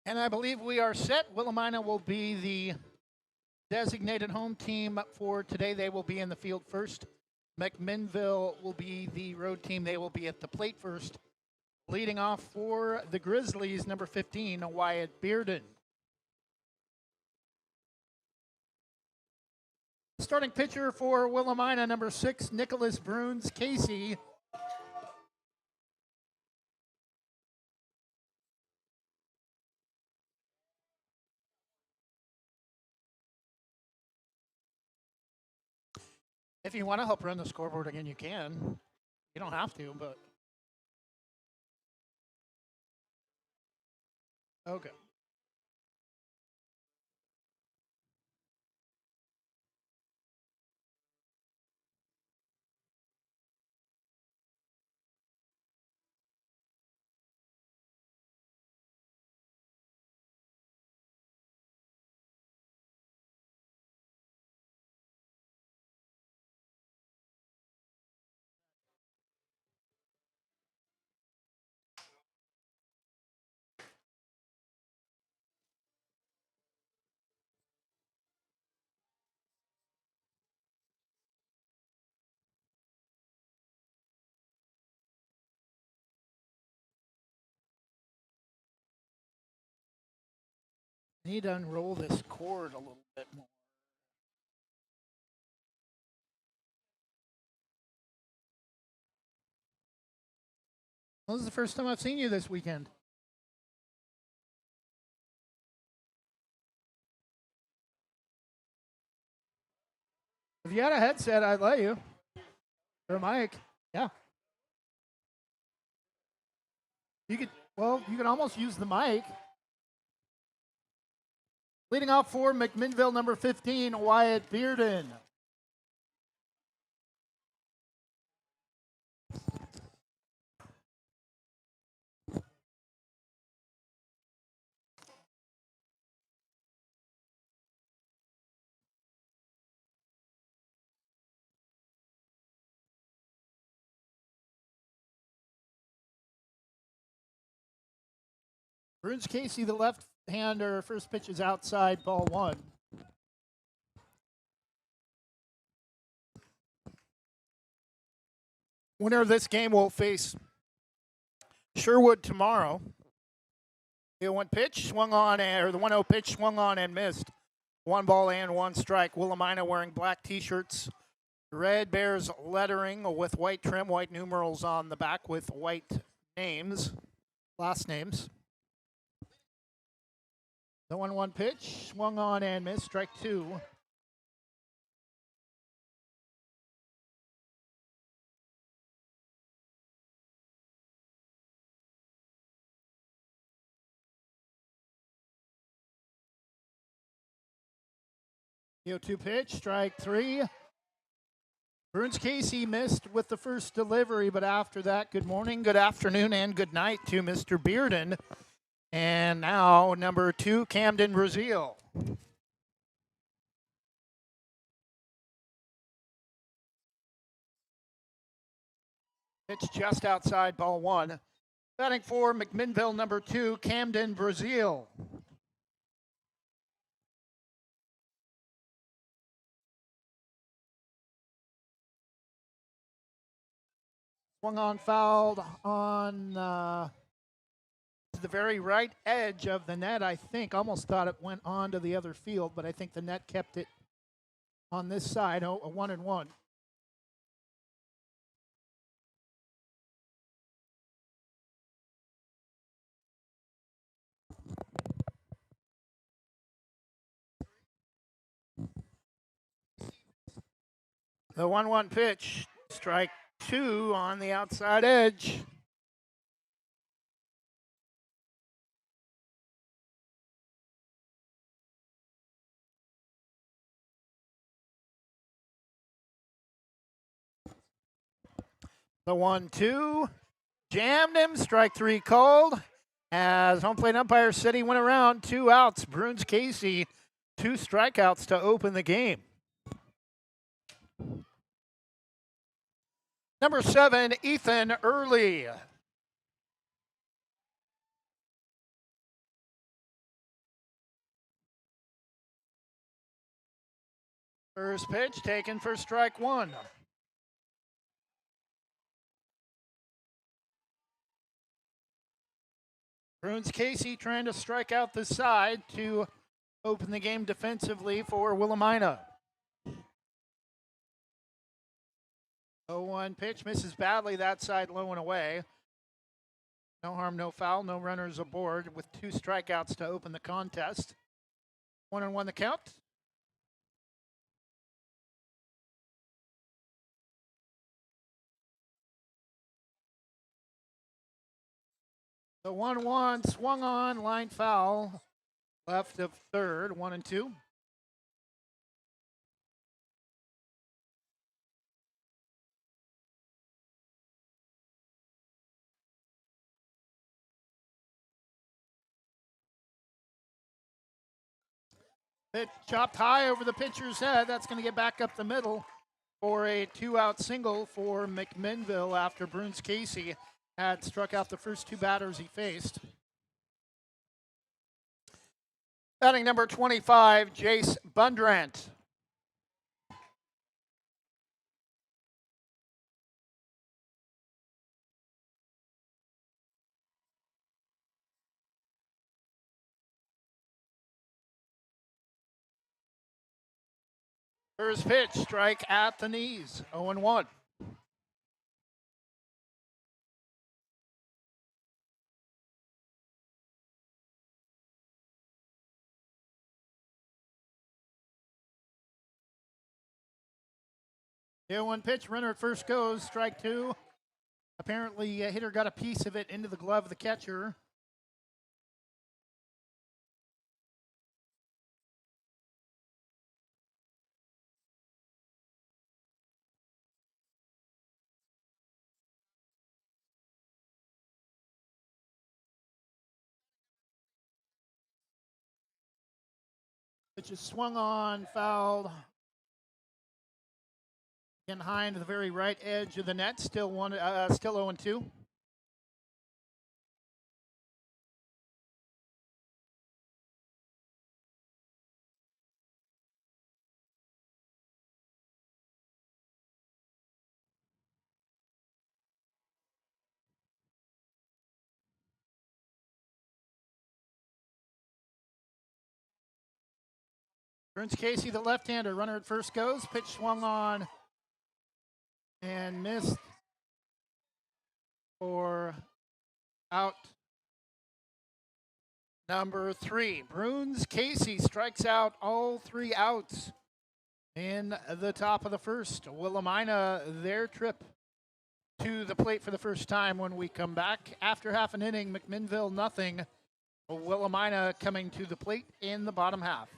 And I believe we are set. Willamina will be the designated home team for today. They will be in the field first. McMinnville will be the road team. They will be at the plate first. Leading off for the Grizzlies, number 15, Wyatt Bearden. Starting pitcher for Willamina, number 6, Nicholas Bruns Casey. If you want to help run the scoreboard again, you can. You don't have to, but. Okay. I need to unroll this cord a little bit more. Well, this is the first time I've seen you this weekend. If you had a headset, I'd let you. Or a mic. Yeah. You could, well, you can almost use the mic. Leading off for McMinnville, number 15, Wyatt Bearden. Bruce Casey, the left-hander, first pitch is outside, ball one. Winner of this game will face Sherwood tomorrow. The 0-1 pitch swung on, or the 1-0 pitch swung on and missed. 1 ball and 1 strike. Willamina wearing black T-shirts, red Bears lettering with white trim, white numerals on the back with white names, last names. The 1-1 pitch swung on and missed. Strike 2. The 0-2 pitch, strike 3. Bruins Casey missed with the first delivery, but after that, good morning, good afternoon, and good night to Mr. Bearden. And now, number 2, Camden Brazil. Pitch just outside, ball 1. Batting for McMinnville, number 2, Camden Brazil. Swung on, fouled on the very right edge of the net, I think. Almost thought it went on to the other field, but I think the net kept it on this side, a 1-1. The 1-1 pitch, strike 2 on the outside edge. The 1-2 jammed him, strike 3 called. As home plate umpire said he went around, 2 outs. Bruins Casey, 2 strikeouts to open the game. Number 7, Ethan Early. First pitch taken for strike 1. Bruins Casey trying to strike out the side to open the game defensively for Willamina. 0-1 pitch misses badly that side, low and away. No harm, no foul, no runners aboard with 2 strikeouts to open the contest. 1-1 the count. The 1-1 swung on, line foul, left of third, 1-2. Pitch chopped high over the pitcher's head. That's going to get back up the middle for a 2-out single for McMinnville after Bruins Casey had struck out the first 2 batters he faced. Batting number 25, Jace Bundrant. First pitch, strike at the knees, 0-1. The 0-1 pitch, runner at first goes, strike 2. Apparently, hitter got a piece of it into the glove of the catcher. Pitch is swung on, fouled. Getting high into the very right edge of the net. Still 0-2. Burns Casey, the left-hander, runner at first goes. Pitch swung on and missed for out number 3. Burns Casey strikes out all 3 outs in the top of the first. Willamina, their trip to the plate for the first time when we come back. After half an inning, McMinnville nothing. Willamina coming to the plate in the bottom half.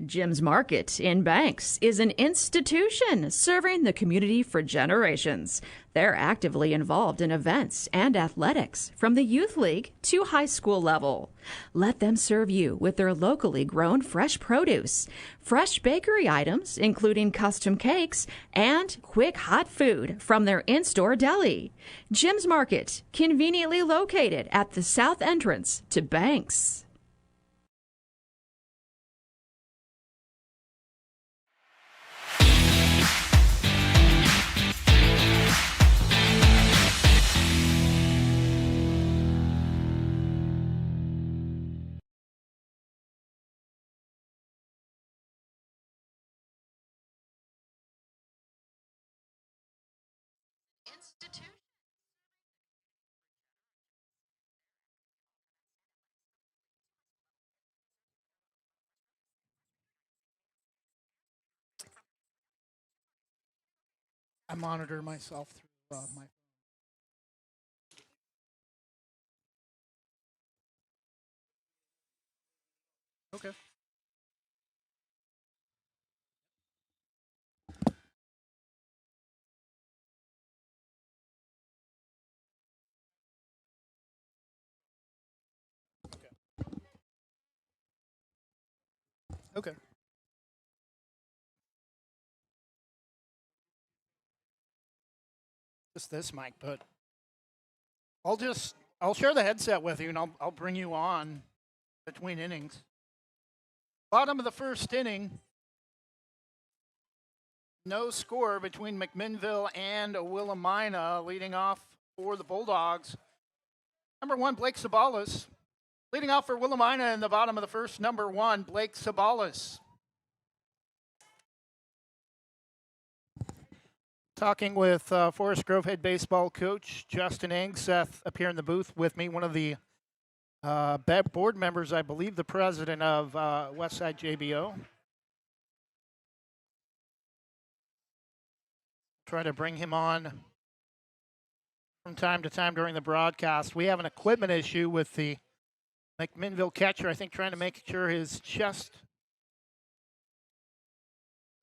Jim's Market in Banks is an institution serving the community for generations. They're actively involved in events and athletics from the youth league to high school level. Let them serve you with their locally grown fresh produce, fresh bakery items, including custom cakes, and quick hot food from their in-store deli. Jim's Market, conveniently located at the south entrance to Banks. I monitor myself through my. Okay. Okay. Just this mic, but I'll share the headset with you and I'll bring you on between innings. Bottom of the first inning. No score between McMinnville and Willamina. Leading off for the Bulldogs. Number 1, Blake Sabalas. Leading off for Willamina in the bottom of the first, number 1, Blake Sabalas. Talking with Forest Grove head baseball coach Justin Angseth up here in the booth with me, one of the board members, I believe the president of Westside JBO. Try to bring him on from time to time during the broadcast. We have an equipment issue with the McMinnville catcher, I think, trying to make sure his chest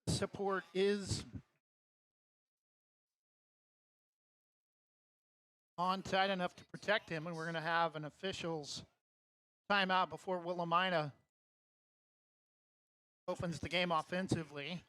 support is on tight enough to protect him, and we're going to have an official's timeout before Willamina opens the game offensively.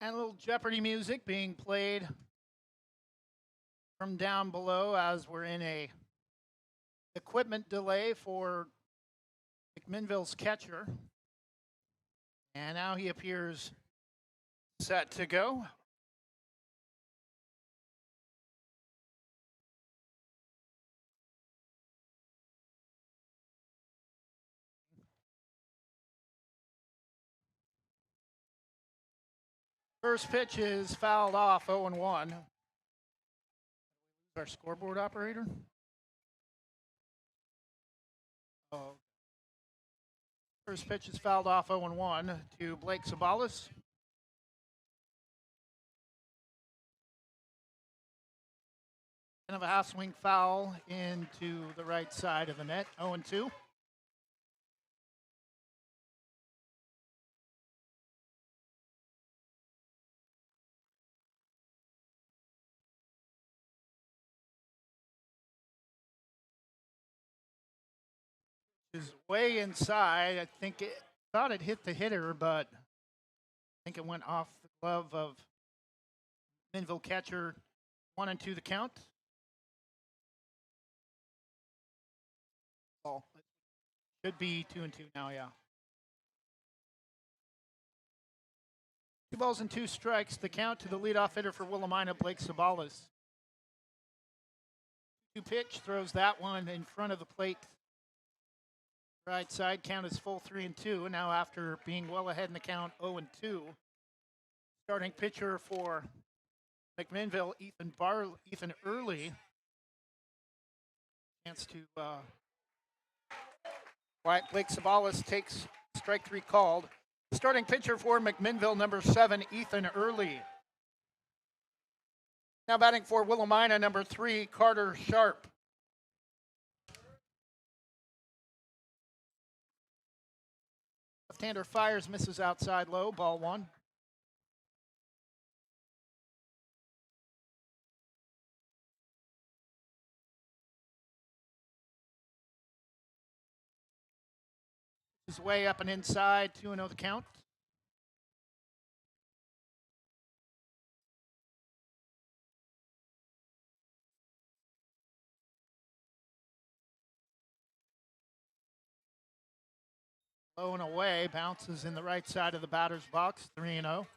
And a little Jeopardy music being played from down below as we're in a equipment delay for McMinnville's catcher. And now he appears set to go. First pitch is fouled off, 0-1. Our scoreboard operator. Oh. First pitch is fouled off, 0-1 to Blake Sabalas. Kind of a half swing foul into the right side of the net, 0-2. Is way inside. I think it thought it hit the hitter, but I think it went off the glove of Minville catcher. 1-2 the count. Ball. Should be 2-2 now, yeah. 2 balls and 2 strikes. The count to the leadoff hitter for Willamina, Blake Sabalas. 2 pitch, throws that one in front of the plate. Right side count is full 3-2. And now after being well ahead in the count 0-2, starting pitcher for McMinnville, Ethan Early. Chance to Blake Sabalas takes strike 3 called. Starting pitcher for McMinnville, number 7, Ethan Early. Now batting for Willamina, number 3, Carter Sharp. Left-hander fires, misses outside low, ball 1. Is way up and inside, 2-0 the count. Low and away, bounces in the right side of the batter's box, 3-0.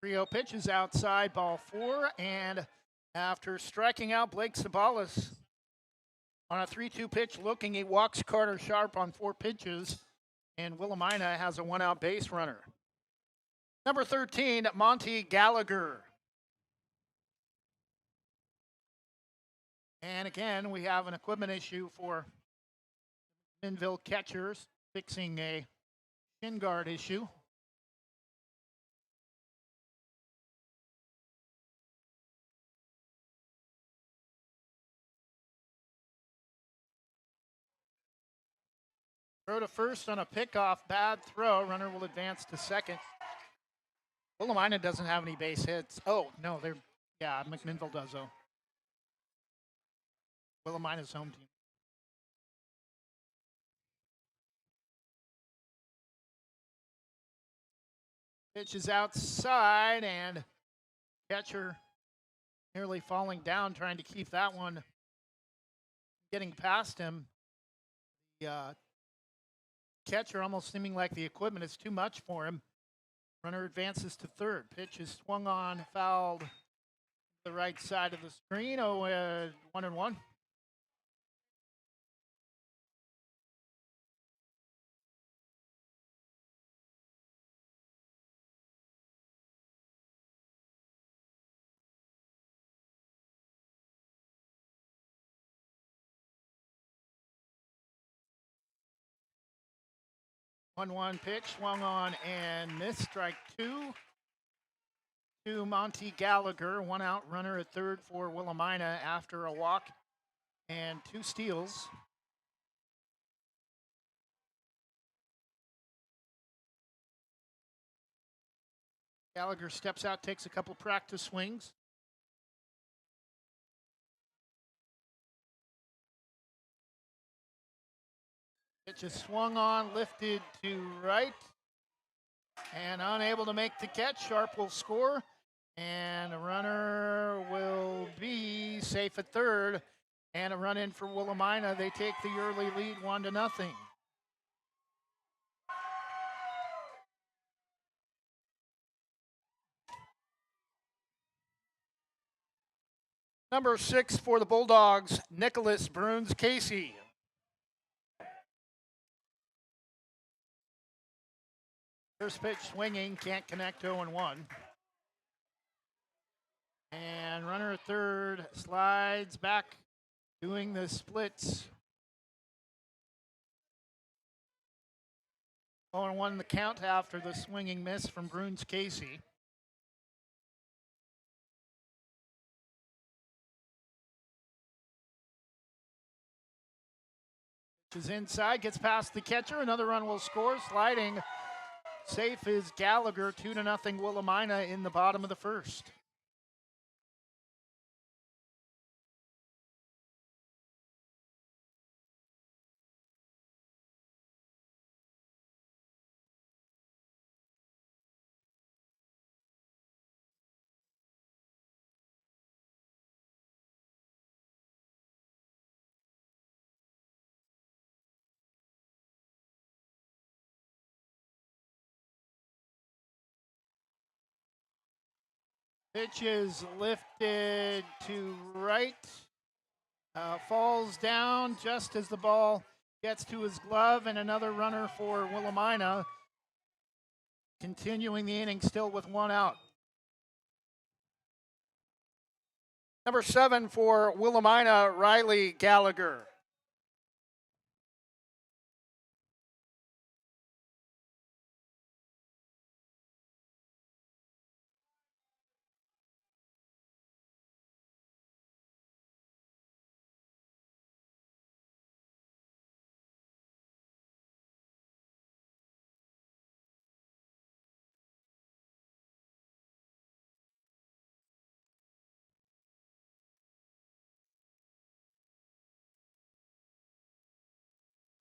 Rio pitches outside, ball 4, and after striking out Blake Sabalas on a 3-2 pitch looking, he walks Carter Sharp on 4 pitches, and Willamina has a 1-out base runner. Number 13, Monty Gallagher. And again, we have an equipment issue for Minville catchers, fixing a shin guard issue. Throw to first on a pickoff, bad throw. Runner will advance to second. Willamina doesn't have any base hits. Oh, no, McMinnville does, though. Willamina's home team. Pitch is outside, and catcher nearly falling down, trying to keep that one, getting past him. The catcher almost seeming like the equipment is too much for him. Runner advances to third. Pitch is swung on, fouled to the right side of the screen. 1-1. One pitch, swung on and missed. Strike 2 to Monty Gallagher. 1 out, runner at third for Willamina after a walk and 2 steals. Gallagher steps out, takes a couple practice swings. Pitch is swung on, lifted to right, and unable to make the catch. Sharp will score, and a runner will be safe at third, and a run in for Willamina. They take the early lead 1-0. Number 6 for the Bulldogs, Nicholas Bruns Casey. First pitch swinging, can't connect, 0-1. And runner at third slides back, doing the splits. 0-1 the count after the swinging miss from Bruns Casey. Is inside, gets past the catcher. Another run will score. Sliding safe is Gallagher. 2-0 Willamina in the bottom of the first. Pitch is lifted to right. Falls down just as the ball gets to his glove, and another runner for Willamina. Continuing the inning still with one out. Number 7 for Willamina, Riley Gallagher.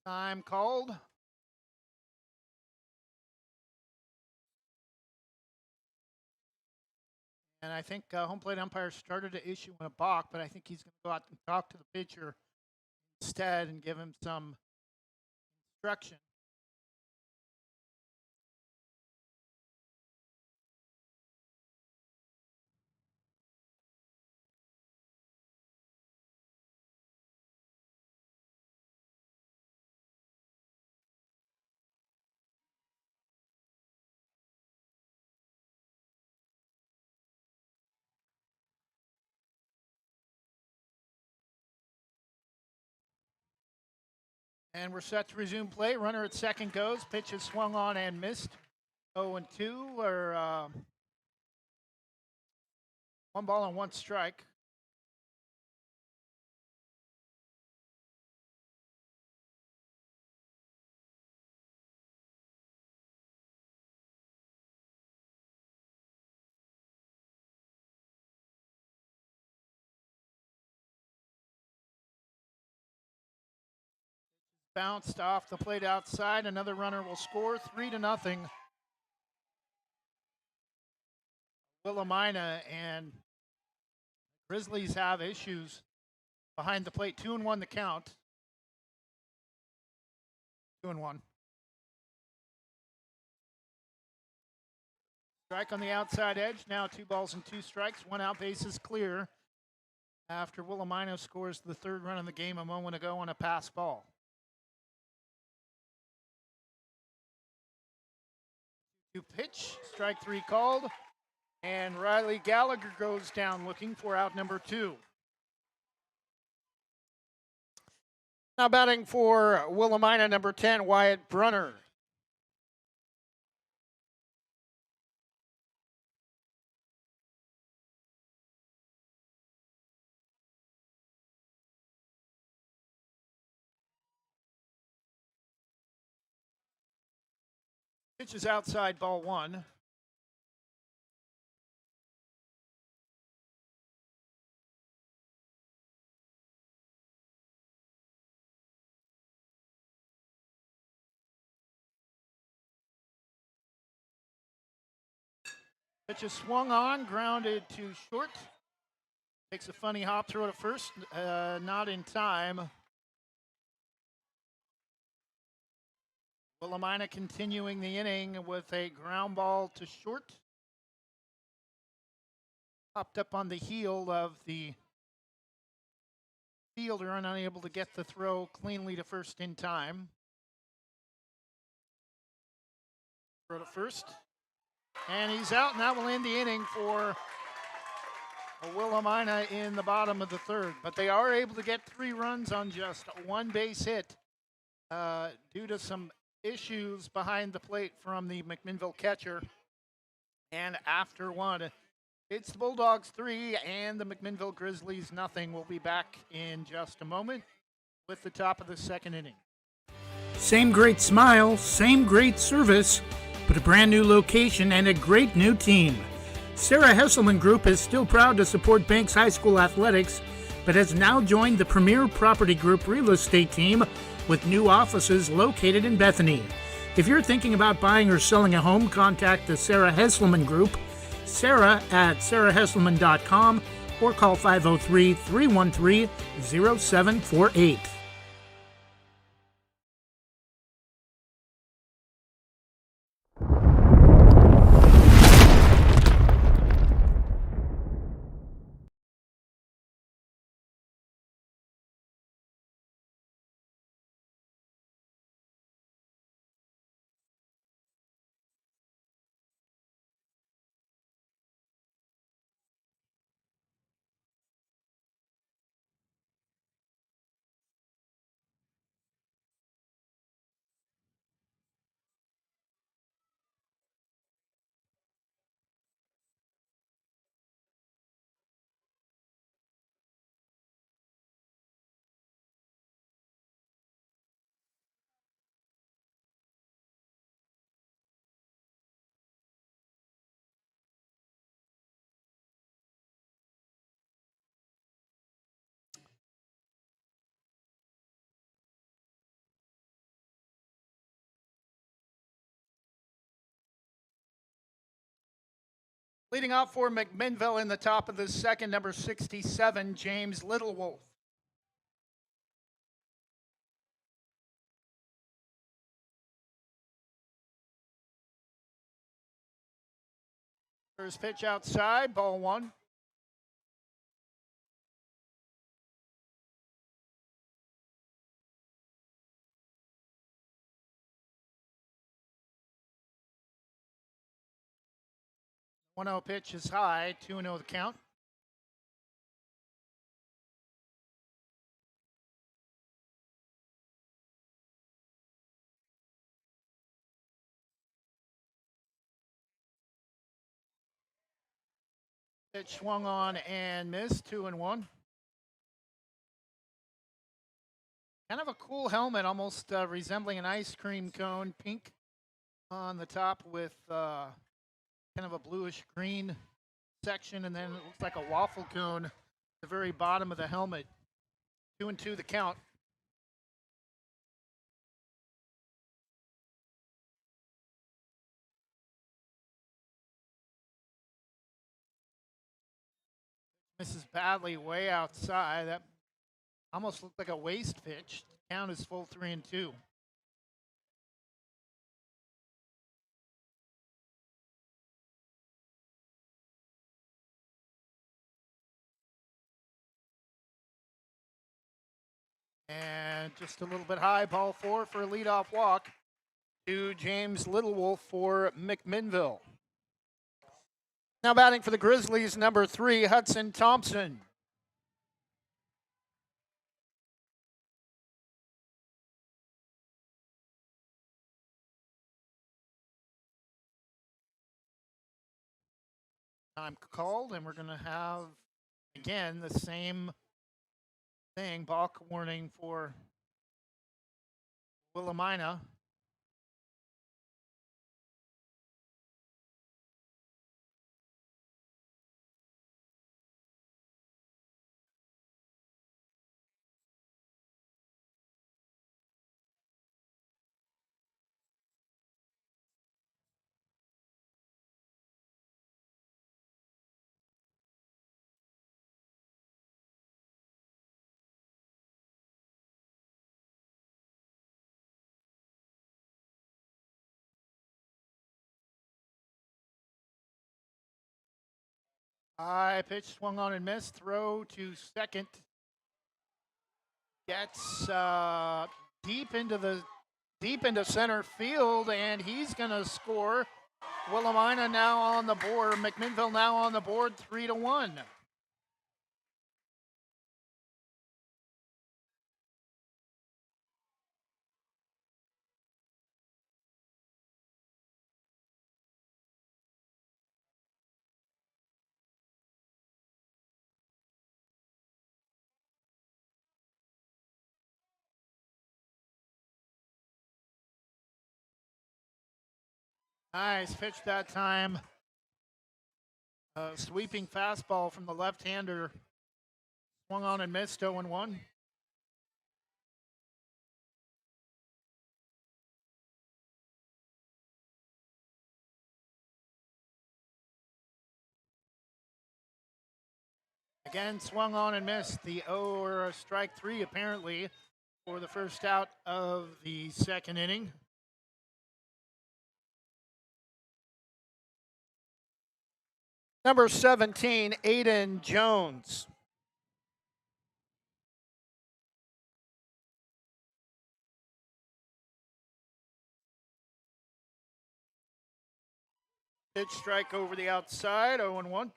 Time called. And I think home plate umpire started to issue a balk, but I think he's going to go out and talk to the pitcher instead and give him some instruction. And we're set to resume play. Runner at second goes. Pitch is swung on and missed. 0-2, or 1 ball and 1 strike. Bounced off the plate outside. Another runner will score. 3-0. Willamina, and Grizzlies have issues behind the plate. 2-1 the count. 2-1. Strike on the outside edge. Now 2 balls and 2 strikes. 1 out, base is clear. After Willamina scores the 3rd run of the game a moment ago on a pass ball. To pitch, strike 3 called, and Riley Gallagher goes down looking for out number 2. Now batting for Willamina, number 10, Wyatt Brunner. Pitch is outside, ball 1. Pitch is swung on, grounded to short. Takes a funny hop throw to first, not in time. Willamina continuing the inning with a ground ball to short. Popped up on the heel of the fielder, unable to get the throw cleanly to first in time. Throw to first. And he's out, and that will end the inning for Willamina in the bottom of the third. But they are able to get 3 runs on just one base hit due to some issues behind the plate from the McMinnville catcher. And after one, it's the Bulldogs 3 and the McMinnville Grizzlies nothing. We'll be back in just a moment with the top of the second inning. Same great smile, same great service, but a brand new location and a great new team. Sarah Hesselman Group is still proud to support Banks High School athletics, but has now joined the Premier Property Group real estate team with new offices located in Bethany. If you're thinking about buying or selling a home, contact the Sarah Hesselman Group, Sarah at sarahhesselman.com, or call 503-313-0748. Leading off for McMinnville in the top of the second, number 67, James Littlewolf. First pitch outside, ball 1. One 0 pitch is high, 2-0 the count. Pitch swung on and missed, 2-1. Kind of a cool helmet, almost resembling an ice cream cone, pink on the top with kind of a bluish green section, and then it looks like a waffle cone at the very bottom of the helmet. 2-2 the count. Misses badly way outside. That almost looked like a waist pitch. The count is full 3-2. And just a little bit high, ball 4 for a leadoff walk to James Littlewolf for McMinnville. Now batting for the Grizzlies, number 3, Hudson Thompson. Time called, and we're going to have, again, the same thing, balk warning for Willamina. High pitch swung on and missed. Throw to second. Gets deep into center field, and he's going to score. Willamina now on the board. McMinnville now on the board, 3-1. Nice pitch that time. Sweeping fastball from the left-hander. Swung on and missed, 0-1. Again, swung on and missed. The 0 or a strike 3 apparently for the first out of the second inning. Number 17, Aiden Jones. Pitch strike over the outside, 0-1.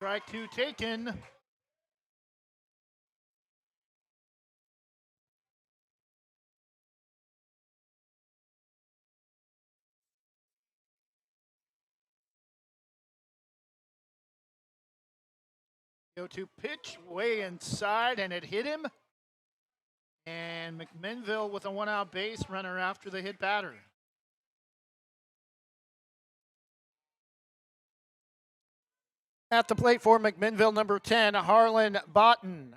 Strike 2 taken. Go to pitch way inside, and it hit him. And McMinnville with a 1-out base runner after the hit batter. At the plate for McMinnville, number 10, Harlan Botten.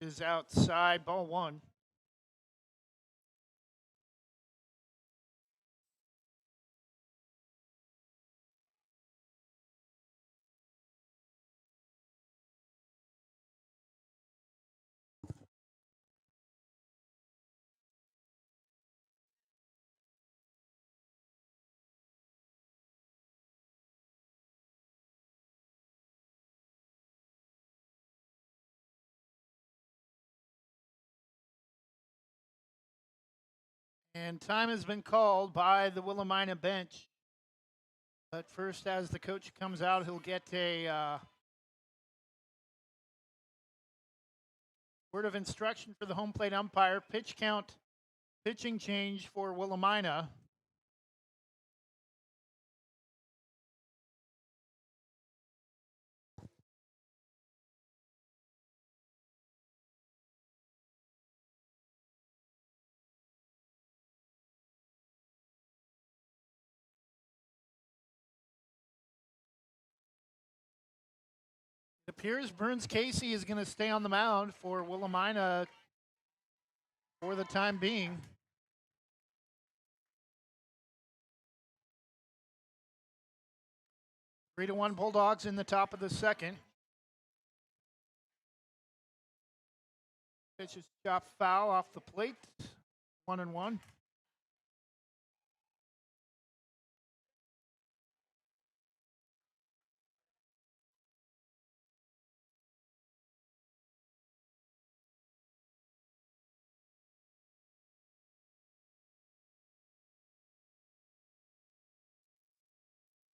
Is outside, ball 1. And time has been called by the Willamina bench. But first, as the coach comes out, he'll get a word of instruction for the home plate umpire. Pitch count, pitching change for Willamina. It appears Burns Casey is going to stay on the mound for Willamina for the time being. Three to one Bulldogs in the top of the second. Pitch is chopped foul off the plate. 1-1.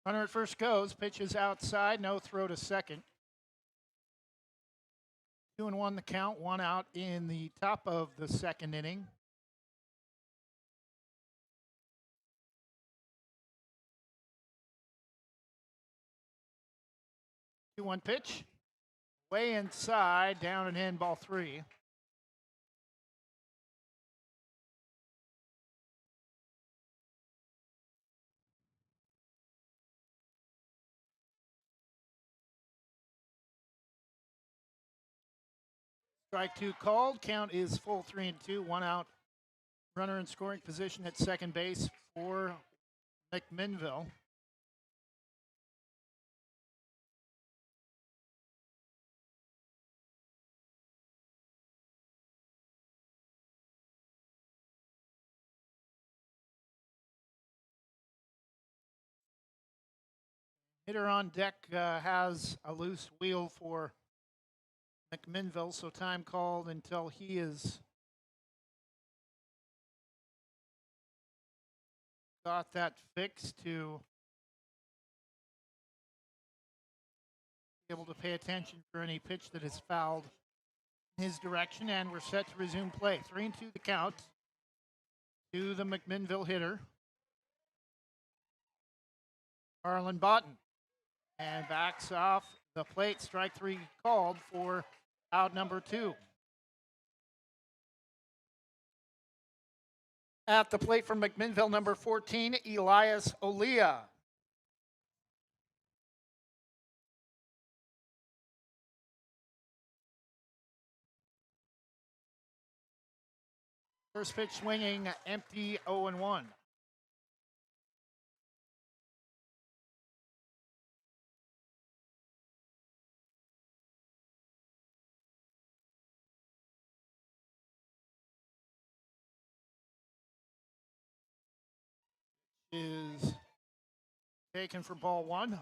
Runner at first goes. Pitch is outside. No throw to second. 2-1 the count. 1 out in the top of the second inning. Two-one pitch. Way inside. Down and in. Ball 3. Strike two called. Count is full 3-2. One out. Runner in scoring position at second base for McMinnville. Hitter on deck has a loose wheel for McMinnville, so time called until he is got that fixed to be able to pay attention for any pitch that is fouled in his direction, and we're set to resume play. 3-2 the count to the McMinnville hitter, Harlan Botten, and backs off the plate. Strike three called for out number two. At the plate from McMinnville, number 14, Elias Olia. First pitch swinging, empty, 0-1. Is taken for ball one.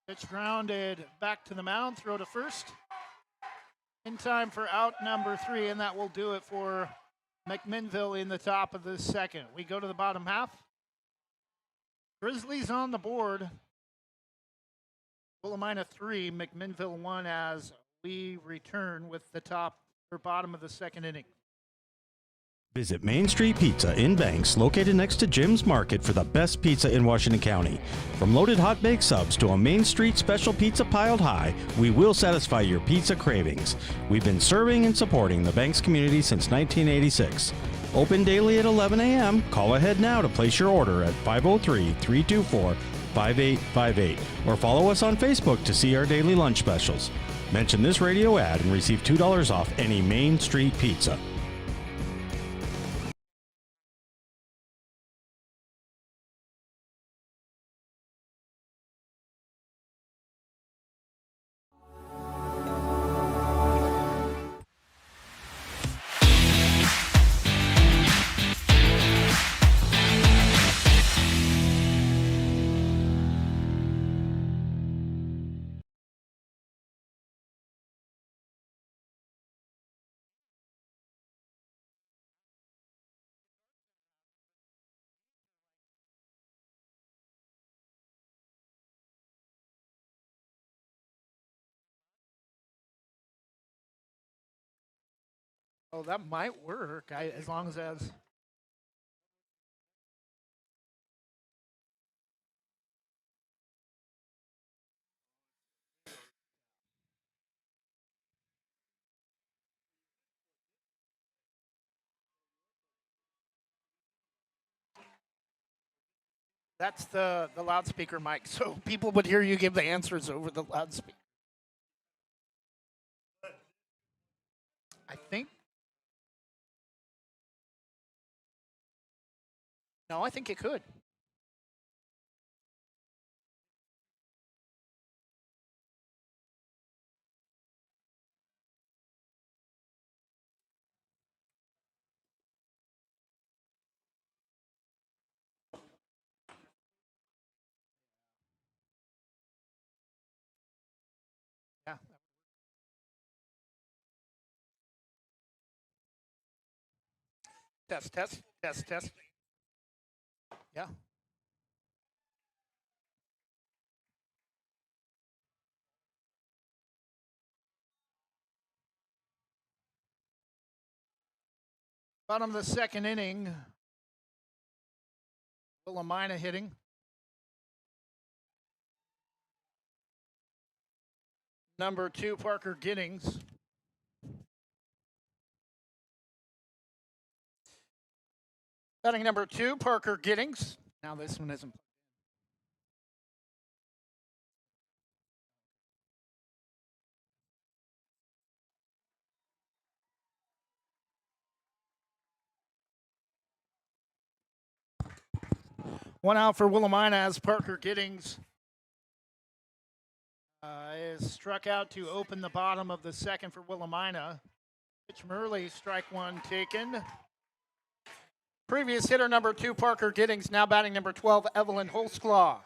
Pitch grounded back to the mound, throw to first. In time for out number three, and that will do it for McMinnville in the top of the second. We go to the bottom half. Grizzlies on the board. Willamina 3, McMinnville 1 as we return with the top or bottom of the second inning. Visit Main Street Pizza in Banks, located next to Jim's Market, for the best pizza in Washington County. From loaded hot baked subs to a Main Street special pizza piled high, we will satisfy your pizza cravings. We've been serving and supporting the Banks community since 1986. Open daily at 11 a.m. Call ahead now to place your order at 503-324-5858 or follow us on Facebook to see our daily lunch specials. Mention this radio ad and receive $2 off any Main Street pizza. Oh, that might work, as long as that's the loudspeaker mic, so people would hear you give the answers over the loudspeaker. I think. No, I think it could. Yeah. Test, test, test, test. Yeah. Bottom of the second inning. Willamina hitting. Number 2, Parker Giddings. Batting number 2, Parker Giddings. Now this one isn't. One out for Willamina as Parker Giddings is struck out to open the bottom of the second for Willamina. Pitch Murley, strike one taken. Previous hitter number 2, Parker Giddings, now batting number 12, Evelyn Holzclaw.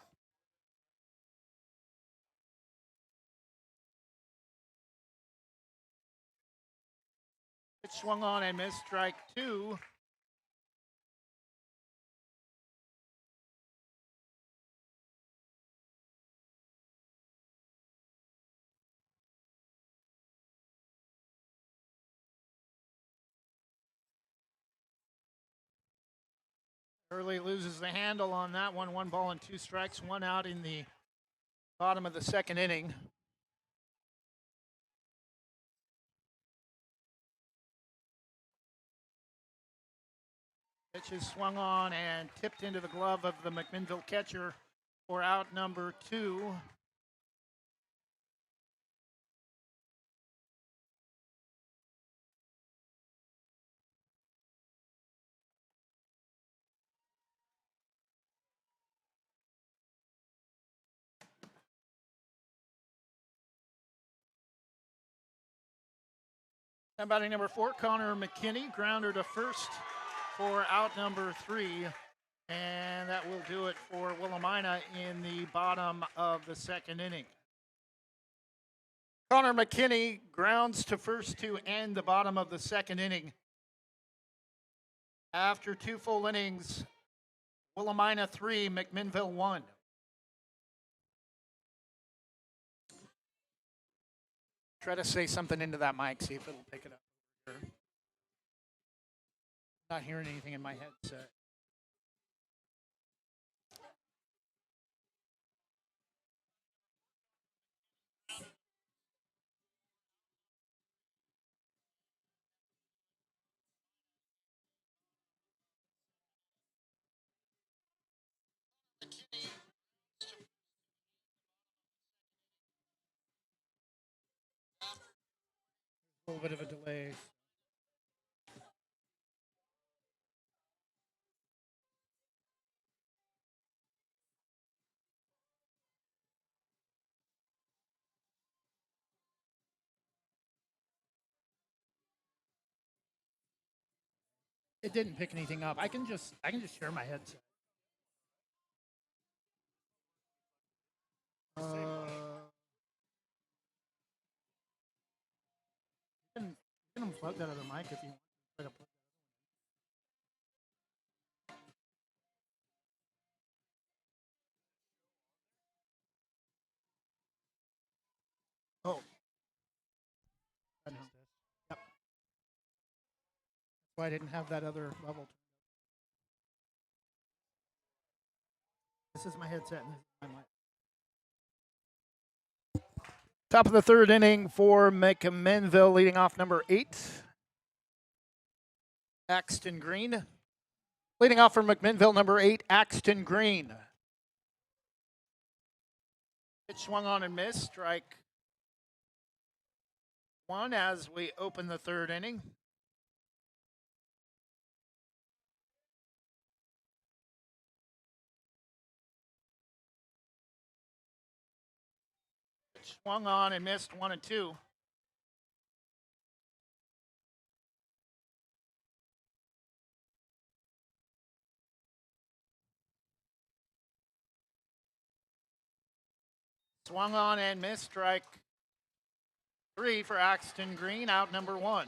Pitch swung on and missed, strike 2. Early loses the handle on that one. 1 ball and 2 strikes, 1 out in the bottom of the second inning. Pitch is swung on and tipped into the glove of the McMinnville catcher for out number 2. And batting number 4, Connor McKinney, grounder to first for out number 3. And that will do it for Willamina in the bottom of the second inning. Connor McKinney grounds to first to end the bottom of the second inning. After 2 full innings, Willamina 3, McMinnville 1. Try to say something into that mic, see if it'll pick it up. Not hearing anything in my headset. A little bit of a delay. It didn't pick anything up. I can just share my headset. You can unplug that other mic if you want. Try to plug Oh. I missed this. Yep. That's why I didn't have that other level. This is my headset and this is my mic. Top of the third inning for McMinnville, leading off number 8, Axton Green. Leading off for McMinnville, number 8, Axton Green. Pitch swung on and missed, strike 1 as we open the third inning. Pitch swung on and missed, 1 and 2. Swung on and missed, strike 3 for Axton Green, out number 1.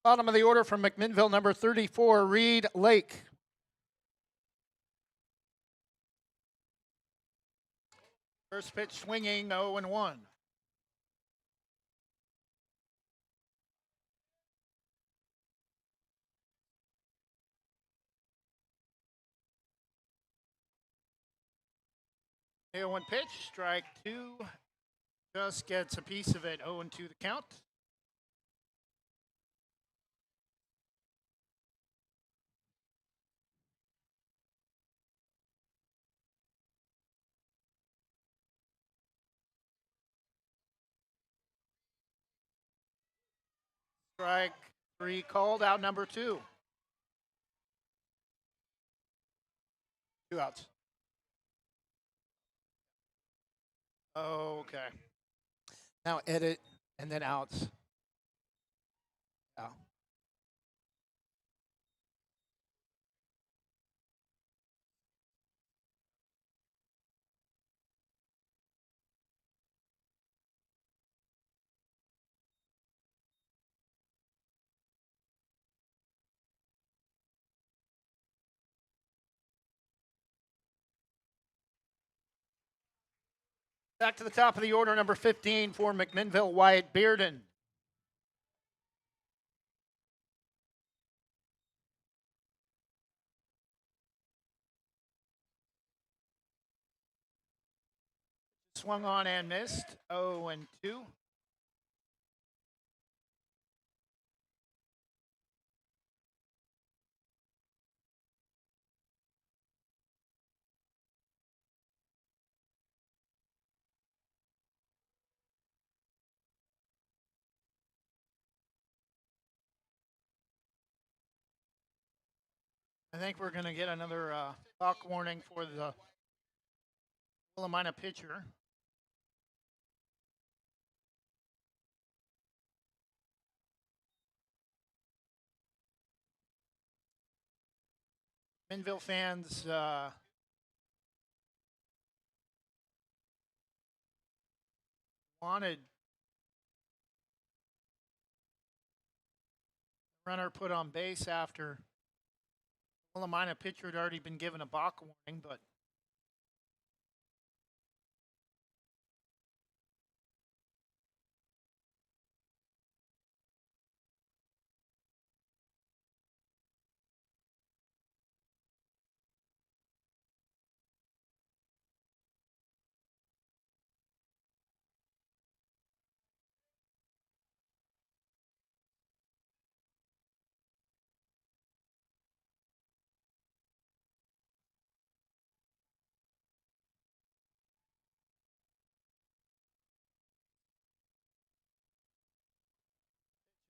Bottom of the order from McMinnville, number 34, Reed Lake. First pitch swinging, 0-1. One pitch, strike 2. Just gets a piece of it, 0-2 the count. Strike 3 called, out number 2. 2 outs. Okay. Now edit and then outs. Yeah. Back to the top of the order, number 15 for McMinnville, Wyatt Bearden. Swung on and missed. 0-2. I think we're going to get another clock warning for the Willamina pitcher. Minville fans wanted runner put on base after Willamina pitcher had already been given a balk warning, but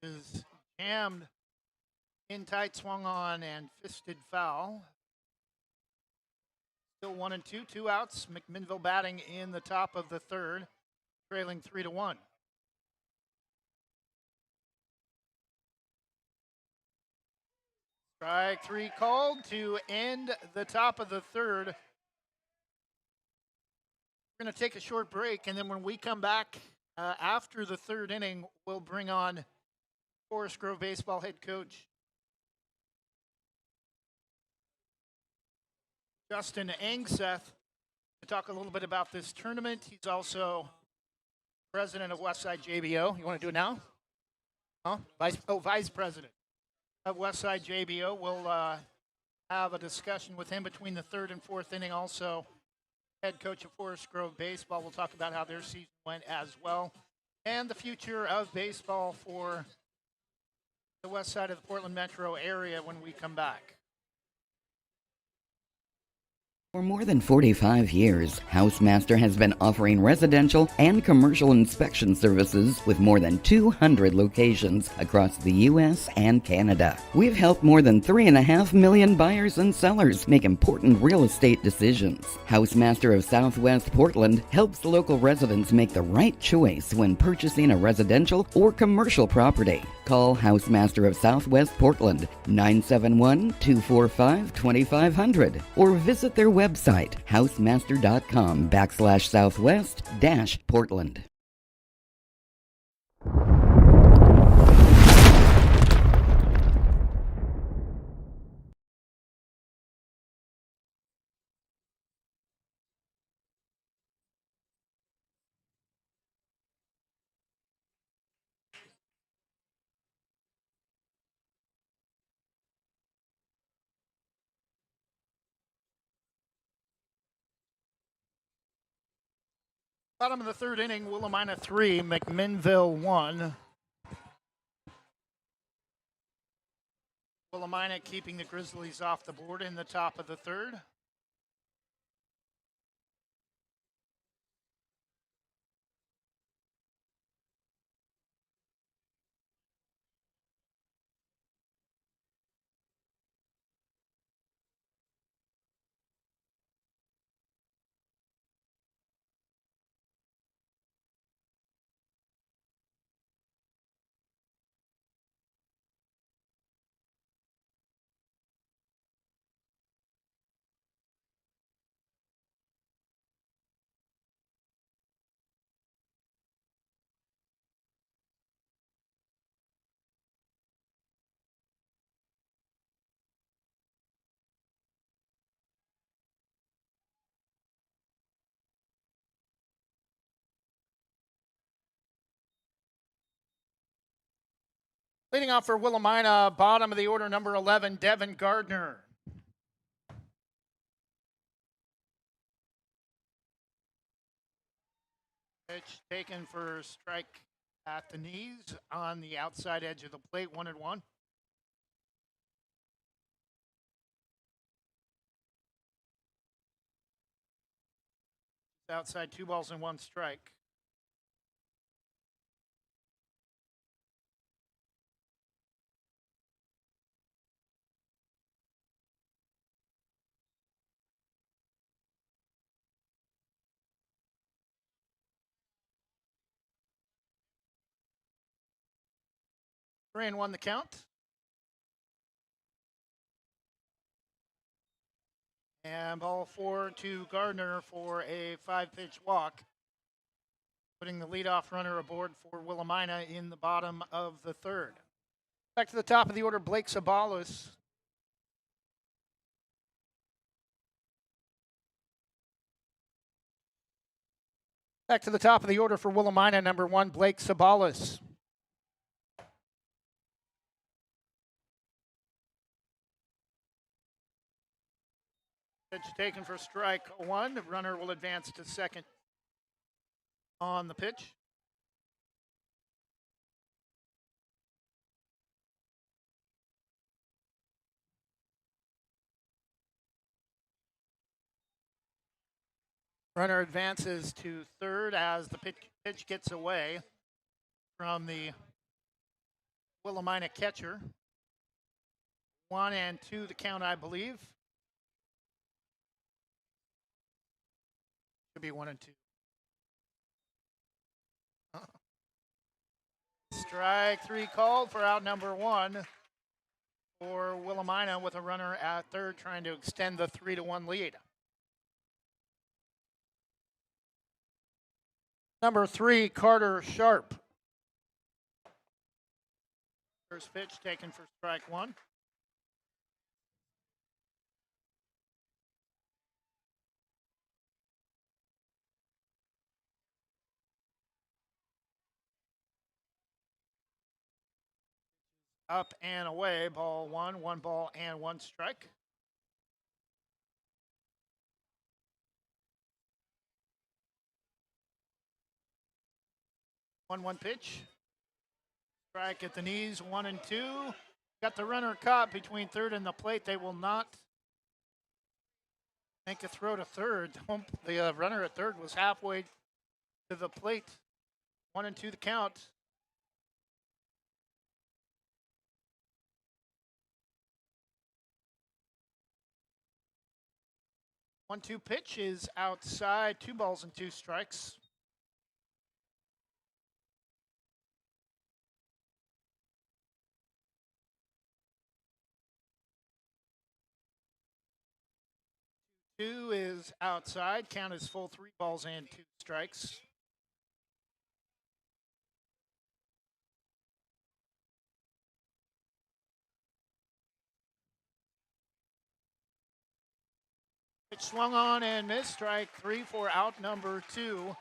is jammed in tight, swung on and fisted foul. Still 1-2, 2 outs. McMinnville batting in the top of the third, trailing 3-1. Strike 3 called to end the top of the third. We're going to take a short break, and then when we come back after the third inning, we'll bring on Forest Grove baseball head coach Justin Angseth to talk a little bit about this tournament. He's also president of Westside JBO. You want to do it now? Huh? Vice president of Westside JBO. We'll have a discussion with him between the third and fourth inning. Also, head coach of Forest Grove baseball. We'll talk about how their season went as well, and the future of baseball for the west side of the Portland metro area when we come back. For more than 45 years, Housemaster has been offering residential and commercial inspection services with more than 200 locations across the U.S. and Canada. We've helped more than 3.5 million buyers and sellers make important real estate decisions. Housemaster of Southwest Portland helps local residents make the right choice when purchasing a residential or commercial property. Call Housemaster of Southwest Portland 971-245-2500 or visit their website housemaster.com/southwest-portland. Bottom of the third inning, Willamina 3, McMinnville 1. Willamina keeping the Grizzlies off the board in the top of the third. Leading off for Willamina, bottom of the order, number 11, Devin Gardner. Pitch taken for strike at the knees on the outside edge of the plate, 1-1. Outside, 2 balls and 1 strike. Three and 1 the count. And ball 4 to Gardner for a 5-pitch walk, putting the leadoff runner aboard for Willamina in the bottom of the third. Back to the top of the order, Blake Sabalos. Back to the top of the order for Willamina, number 1, Blake Sabalos. Pitch taken for strike 1. The runner will advance to second on the pitch. Runner advances to third as the pitch gets away from the Willamina catcher. 1-2 the count, I believe. Could be 1-2. Strike 3 called for out number 1 for Willamina, with a runner at third trying to extend the 3-1 lead. Number 3, Carter Sharp. First pitch taken for strike 1. Up and away, ball 1, 1 ball and 1 strike. One pitch. Strike at the knees, 1-2. Got the runner caught between third and the plate. They will not make a throw to third. The runner at third was halfway to the plate. 1-2 the count. 1-2 pitch is outside. 2 balls and 2 strikes. Two is outside. Count is full. 3 balls and 2 strikes. Pitch swung on and missed. Strike 3 for out number 2.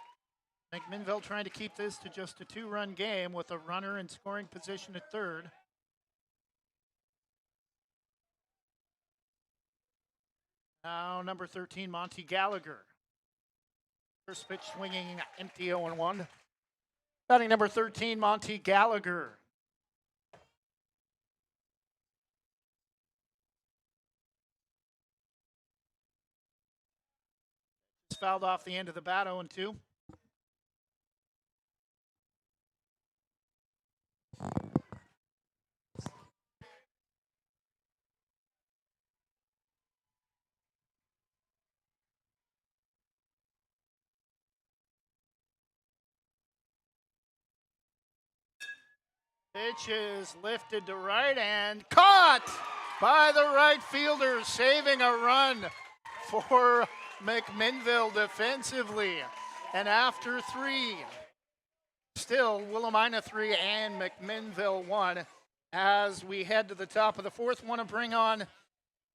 McMinnville trying to keep this to just a 2-run game with a runner in scoring position at third. Now number 13, Monty Gallagher. First pitch swinging empty, 0-1. Batting number 13, Monty Gallagher. It's fouled off the end of the bat, 0-2. Pitch is lifted to right and caught by the right fielder, saving a run for McMinnville defensively. And after 3, still Willamina 3 and McMinnville 1. As we head to the top of the fourth, want to bring on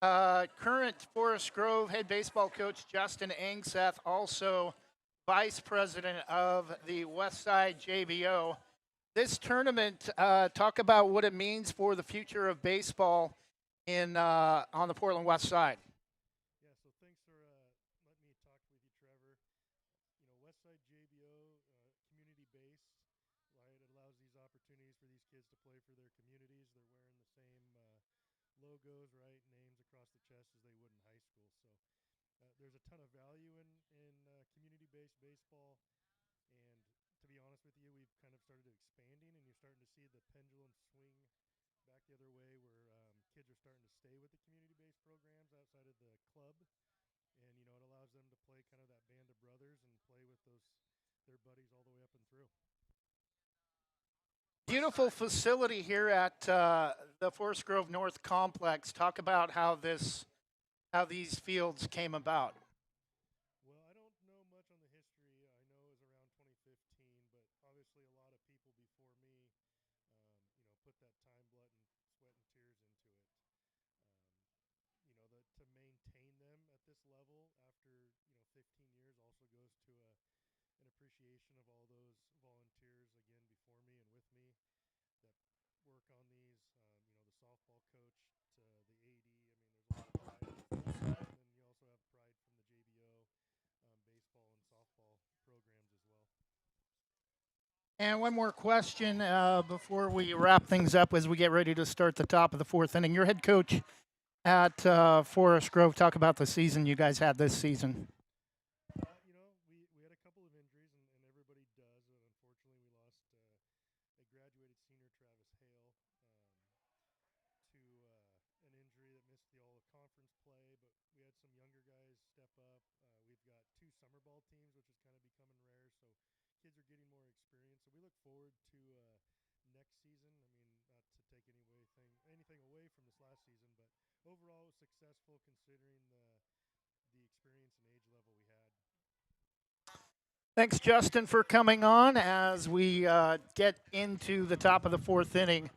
current Forest Grove head baseball coach Justin Angseth, also vice president of the Westside JBO. this tournament, talk about what it means for the future of baseball in on the Portland West Side. Yeah, so thanks for letting me talk with you, Trevor. You know, Westside JBO, community based, right? It allows these opportunities for these kids to play for their communities. They're wearing the same logos, right? Names across the chest as they would in high school. So there's a ton of value in community based baseball. And to be honest with you, we've kind of started expanding, and you're starting to see the pendulum swing back the other way, where kids are starting to stay with the community-based programs outside of the club, and you know it allows them to play kind of that band of brothers and play with those their buddies all the way up and through. Beautiful facility here at the Forest Grove North Complex. Talk about how these fields came about. Well, I don't know much on the history. I know it was around 2015, but obviously a lot of people before me, you know, put that time, blood, and sweat and tears into it. You know, to maintain them at this level after 15 years also goes to an appreciation of all those volunteers again before me and with me that work on these. You know, the softball coach to the AD. I mean, there's a lot of pride on the side, and then you also have pride from the JBO baseball and softball programs as well. And one more question before we wrap things up as we get ready to start the top of the fourth inning. Your head coach at Forest Grove, talk about the season you guys had this season. You know, we had a couple of injuries, and everybody does. And unfortunately, we lost a graduated senior, Travis Hale, to an injury that missed the all-conference play. But we had some younger guys step up. We've got 2 summer ball teams, which is kind of becoming rare. So kids are getting more experience. So we look forward to next season. I mean, not to take anything away from this last season, but overall it was successful considering the experience and age level we had. Thanks, Justin, for coming on as we get into the top of the fourth inning.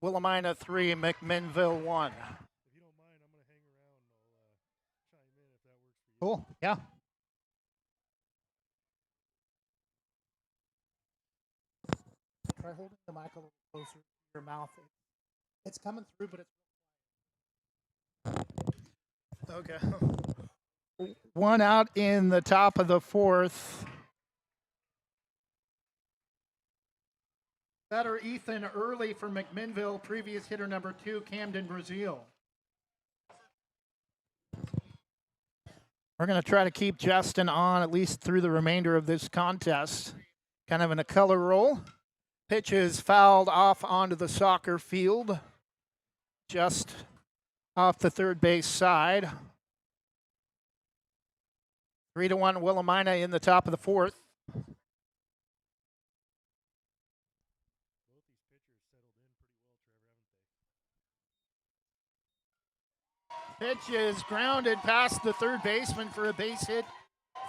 Willamina 3, McMinnville 1. If you don't mind, I'm going to hang around. I'll chime in if that works for you. Cool, yeah. Try holding the mic a little closer to your mouth. It's coming through, but it's okay. 1 out in the top of the fourth. Batter Ethan Early for McMinnville, previous hitter number 2, Camden Brazil. We're going to try to keep Justin on at least through the remainder of this contest. Kind of in a color roll. Pitch is fouled off onto the soccer field, just off the third base side. 3-1 Willamina in the top of the fourth. Both these pitchers settled in pretty well, Trevor, haven't they? Pitch is grounded past the third baseman for a base hit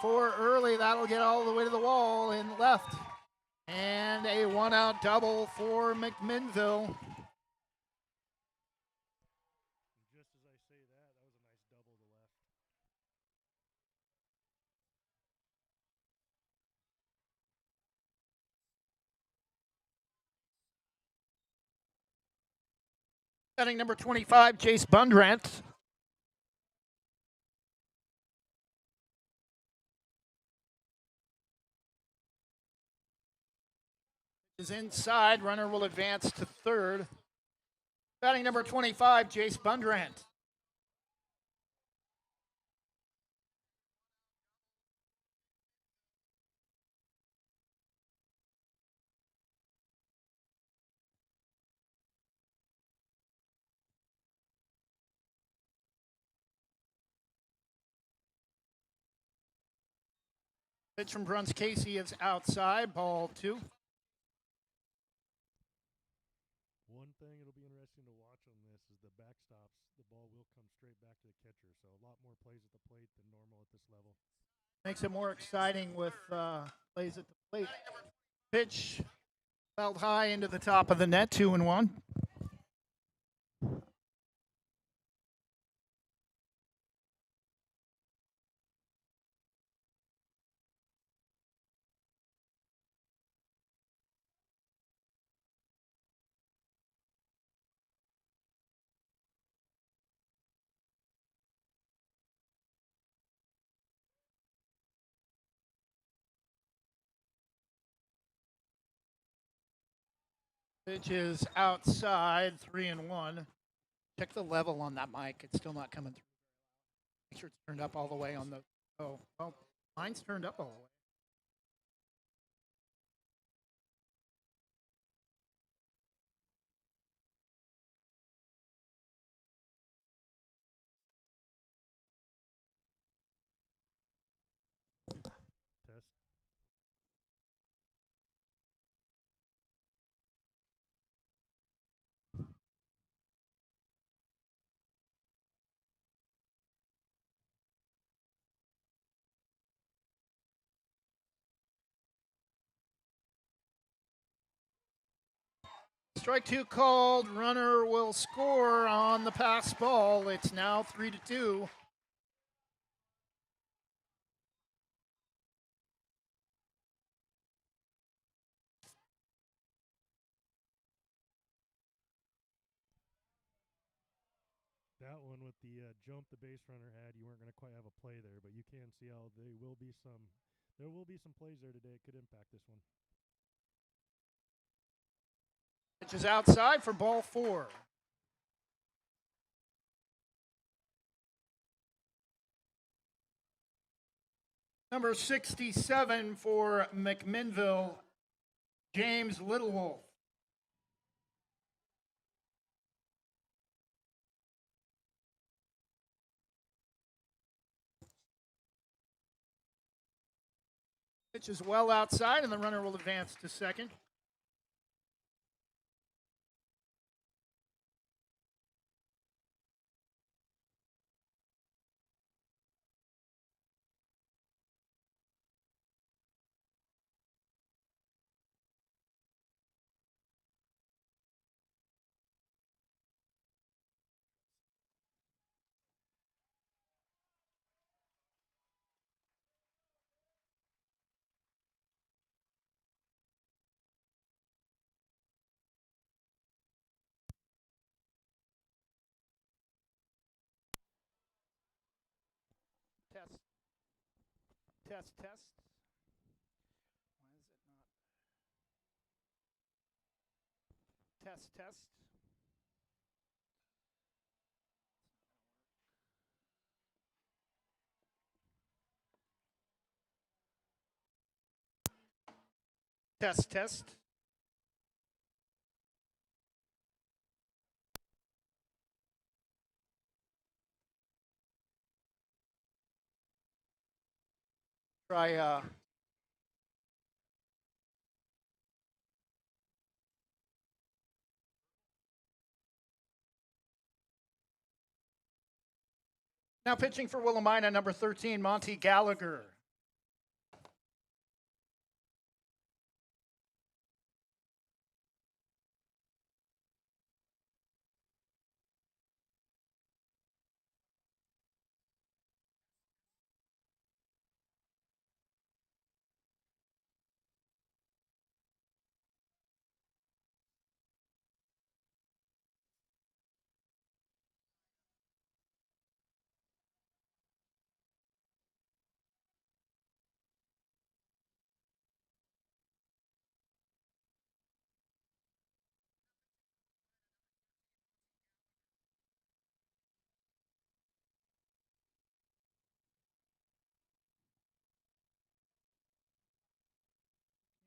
for Early. That'll get all the way to the wall in left. And a 1-out double for McMinnville. And just as I say that was a nice double to left. Batting number 25, Chase Bundrant. Is inside. Runner will advance to third. Batting number 25, Jace Bundrant. Pitch from Bruns Casey is outside. Ball 2. One thing it'll be interesting to watch on this is the backstops. The ball will come straight back to the catcher, so a lot more plays at the plate than normal at this level. Makes it more exciting with plays at the plate. Pitch felt high into the top of the net, 2-1. Pitch is outside, 3-1. Check the level on that mic. It's still not coming through. Make sure it's turned up all the way on the. Oh, well, mine's turned up all the way. Test. Strike two called. Runner will score on the pass ball. It's now 3-2. That one with the jump the base runner had, you weren't going to quite have a play there, but you can see how there will be some plays there today. It could impact this one. Pitch is outside for ball 4. Number 67 for McMinnville, James Littlewolf. Pitch is well outside, and the runner will advance to second. Test. Test, test. Why is it not? Test, test. Test, test. Try, now pitching for Willamina, number 13, Monty Gallagher.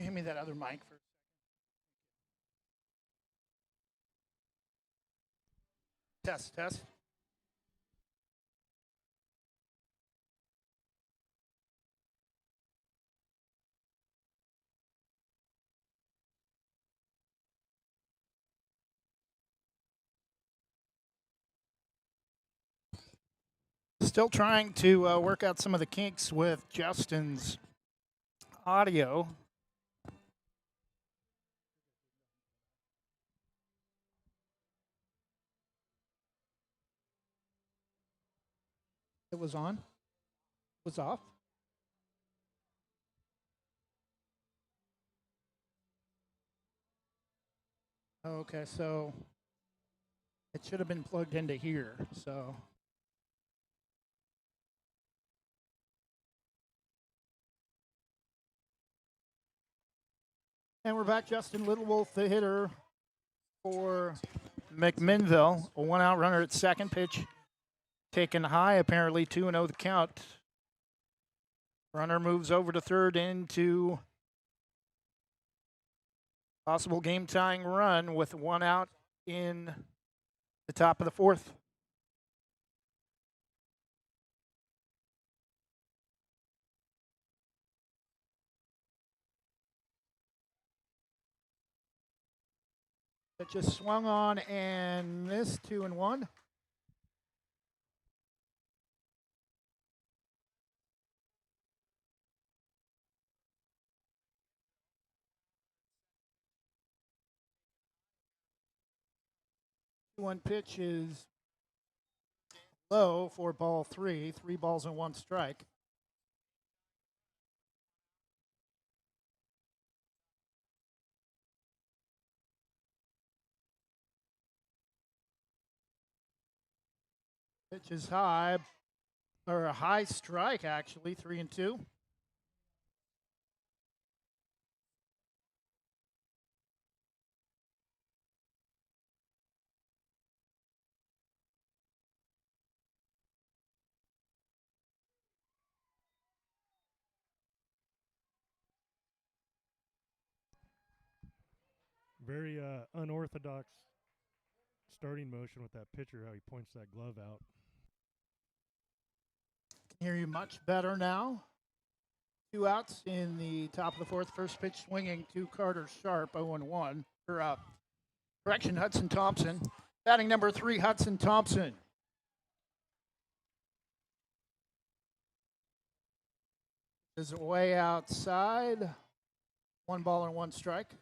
Hand me that other mic for. Test, test. Still trying to work out some of the kinks with Justin's audio. It was on? It was off? Okay, so it should have been plugged into here, so. And we're back. Justin Littlewolf, the hitter, for McMinnville. A one-out runner at second. Pitch taken high, apparently 2-0 the count. Runner moves over to third into possible game-tying run with one out in the top of the fourth. It just swung on and missed, 2-1. One pitch is low for ball three. 3 balls and 1 strike. Pitch is high, or a high strike actually, 3-2. Very unorthodox starting motion with that pitcher, how he points that glove out. Can hear you much better now. 2 outs in the top of the fourth. First pitch swinging to Carter Sharp, 0-1. Correction, Hudson Thompson. Batting number 3, Hudson Thompson. Is way outside. 1 ball and 1 strike.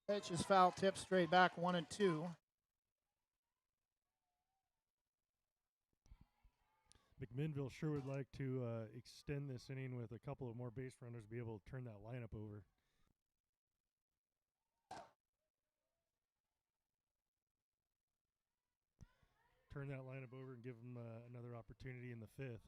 Pitch is foul tip straight back, 1-2. McMinnville sure would like to extend this inning with a couple of more base runners, be able to turn that lineup over. Turn that lineup over and give them another opportunity in the fifth.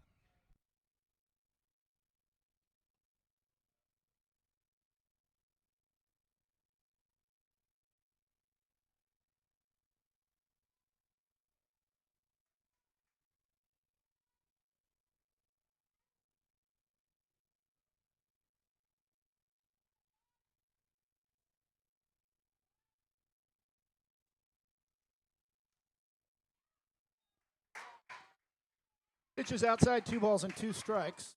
Pitch is outside, 2 balls and 2 strikes.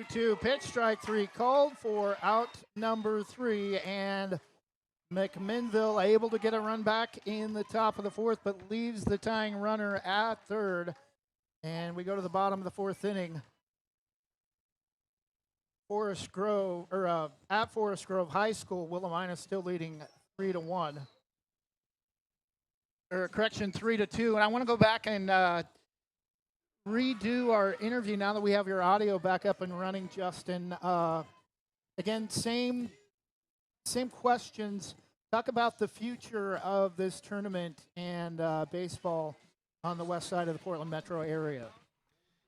Two pitch, strike 3 called for out number 3, and McMinnville able to get a run back in the top of the fourth, but leaves the tying runner at third. And we go to the bottom of the fourth inning. Forest Grove, or at Forest Grove High School, Willamina still leading 3-1. Or correction, 3-2. And I want to go back and redo our interview now that we have your audio back up and running, Justin. Again, same questions. Talk about the future of this tournament and baseball on the west side of the Portland metro area.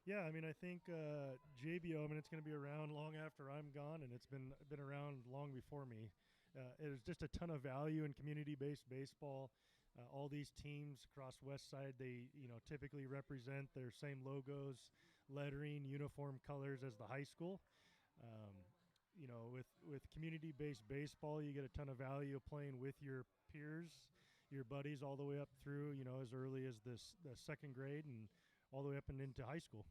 Yeah, I mean, I think JBO, I mean, it's going to be around long after I'm gone, and it's been around long before me. There's just a ton of value in community-based baseball. All these teams across Westside, they typically represent their same logos, lettering, uniform colors as the high school. With community-based baseball, you get a ton of value playing with your peers, your buddies, all the way up through as early as the second grade and all the way up and into high school.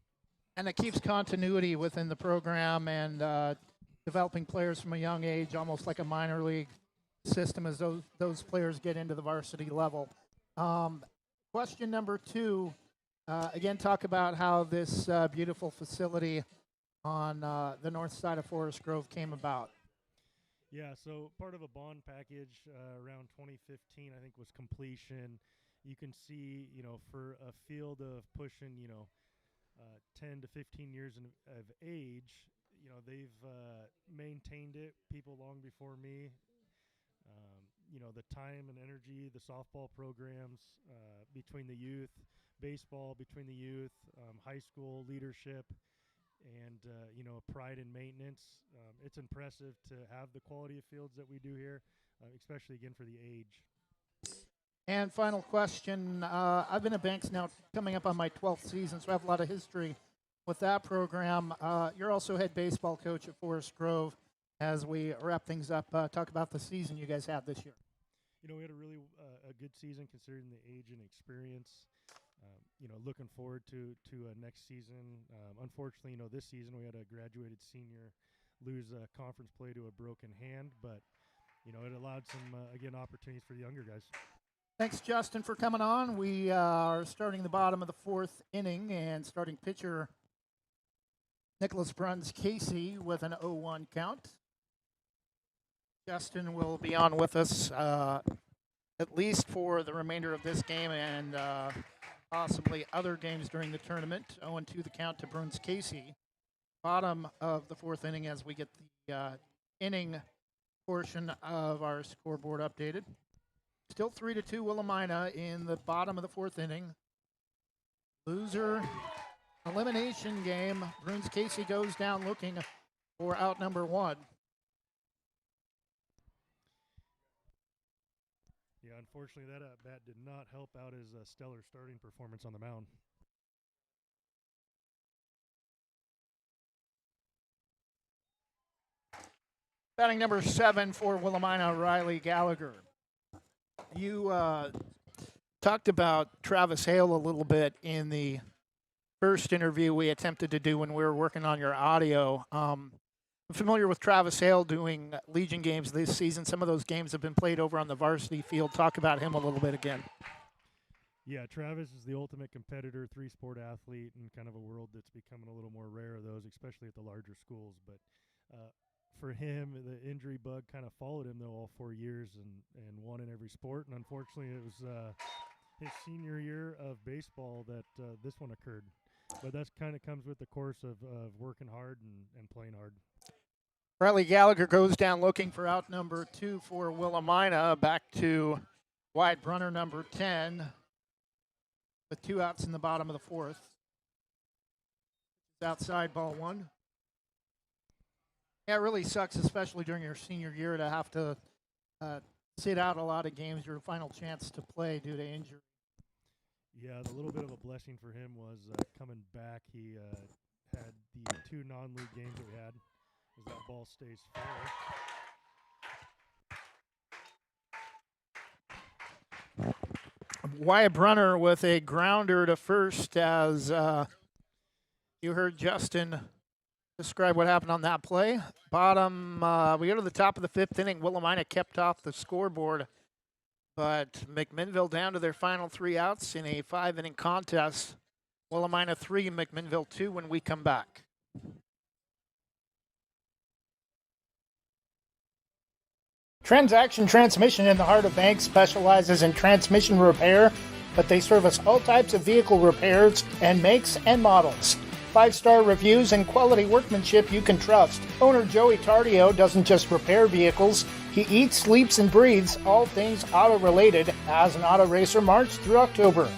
And it keeps continuity within the program and developing players from a young age, almost like a minor league system as those players get into the varsity level. Question number 2, again, talk about how this beautiful facility on the north side of Forest Grove came about. Yeah, so part of a bond package around 2015, I think, was completion. You can see, for a field of pushing, 10 to 15 years of age, they've maintained it. People long before me. The time and energy, the softball programs between the youth, baseball between the youth, high school leadership, and pride in maintenance. It's impressive to have the quality of fields that we do here, especially again for the age. And final question. I've been at Banks now coming up on my 12th season, so I have a lot of history with that program. You're also head baseball coach at Forest Grove. As we wrap things up, talk about the season you guys had this year. We had a really a good season considering the age and experience. Looking forward to next season. Unfortunately, this season we had a graduated senior lose conference play to a broken hand, but it allowed some again opportunities for the younger guys. Thanks, Justin, for coming on. We are starting the bottom of the fourth inning, and starting pitcher Nicholas Bruns Casey with an 0-1 count. Justin will be on with us at least for the remainder of this game and possibly other games during the tournament. 0-2 the count to Bruns Casey. Bottom of the fourth inning as we get the inning portion of our scoreboard updated. Still 3-2 Willamina in the bottom of the fourth inning. Loser elimination game. Bruns Casey goes down looking for out number one. Yeah, unfortunately, that at-bat did not help out his stellar starting performance on the mound. Batting number 7 for Willamina, Riley Gallagher. You talked about Travis Hale a little bit in the first interview we attempted to do when we were working on your audio. I'm familiar with Travis Hale doing Legion games this season. Some of those games have been played over on the varsity field. Talk about him a little bit again. Yeah, Travis is the ultimate competitor, three-sport athlete, in kind of a world that's becoming a little more rare of those, especially at the larger schools. But for him, the injury bug kind of followed him, though, all 4 years and won in every sport. And unfortunately, it was his senior year of baseball that this one occurred. But that kind of comes with the course of working hard and playing hard. Riley Gallagher goes down looking for out number 2 for Willamina. Back to Wyatt Brunner, number 10, with 2 outs in the bottom of the fourth. Outside, ball 1. Yeah, it really sucks, especially during your senior year, to have to sit out a lot of games, your final chance to play due to injury. Yeah, the little bit of a blessing for him was coming back. He had the 2 non-league games that we had, as that ball stays fair. Wyatt Brunner with a grounder to first, as you heard Justin describe what happened on that play. Bottom, we go to the top of the 5th inning. Willamina kept off the scoreboard, but McMinnville down to their final 3 outs in a 5-inning contest. Willamina 3, McMinnville 2 when we come back. Transaction Transmission in the heart of Banks specializes in transmission repair, but they service all types of vehicle repairs and makes and models. 5-star reviews and quality workmanship you can trust. Owner Joey Tardio doesn't just repair vehicles, he eats, sleeps, and breathes all things auto-related as an auto racer March through October.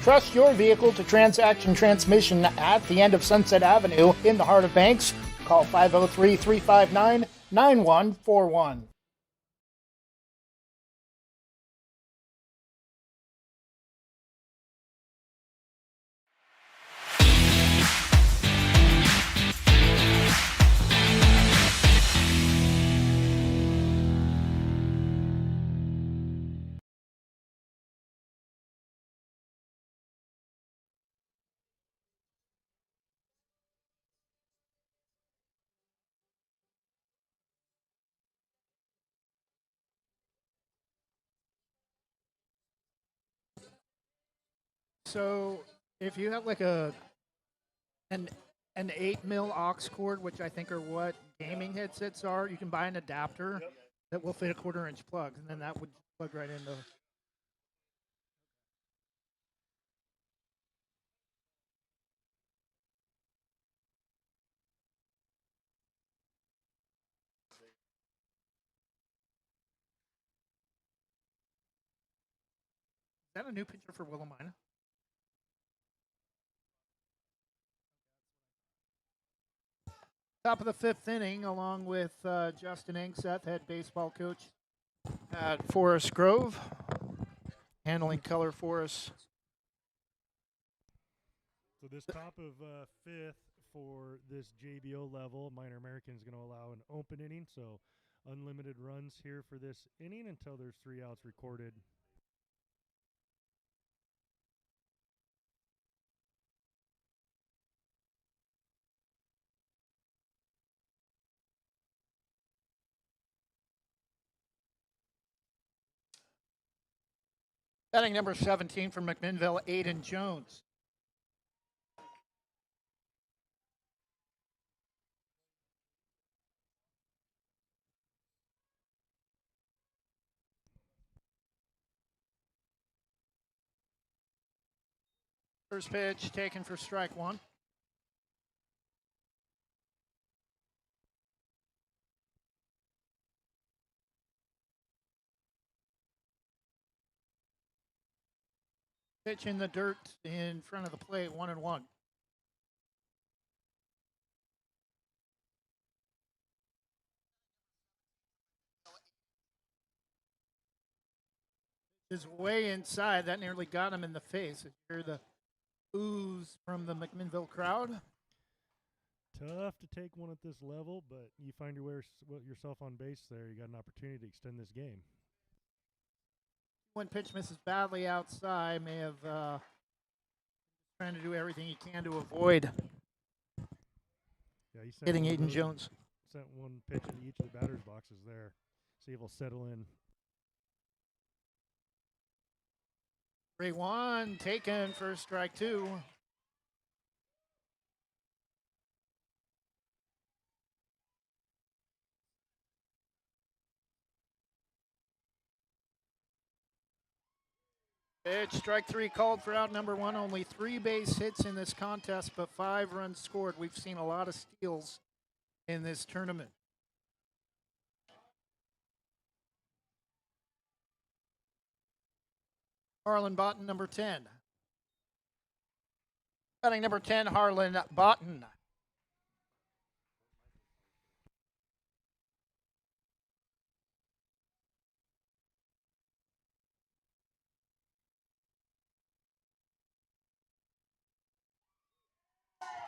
Trust your vehicle to Transaction Transmission at the end of Sunset Avenue in the heart of Banks. Call 503-359-9141. So if you have like an 8 mil aux cord, which I think are what gaming headsets are, you can buy an adapter that will fit a 1/4-inch plug, and then that would plug right into. that a new pitcher for Willamina? Top of the fifth inning, along with Justin Angseth, head baseball coach at Forest Grove, handling color for us. So this top of fifth for this JBO level, Minor American is going to allow an open inning, so unlimited runs here for this inning until there's 3 outs recorded. Batting number 17 from McMinnville, Aiden Jones. First pitch taken for strike one. Pitch in the dirt in front of the plate, 1-1. Is way inside. That nearly got him in the face. You hear the ooze from the McMinnville crowd. Tough to take one at this level, but you find yourself on base there. You got an opportunity to extend this game. One pitch misses badly outside. May have trying to do everything he can to avoid hitting Aiden Jones. Sent one pitch into each of the batter's boxes there. See if he'll settle in. 3-1 taken for strike two. Pitch, strike three called for out number one. Only 3 base hits in this contest, but 5 runs scored. We've seen a lot of steals in this tournament. Harlan Botten, number 10. Batting number 10, Harlan Botten.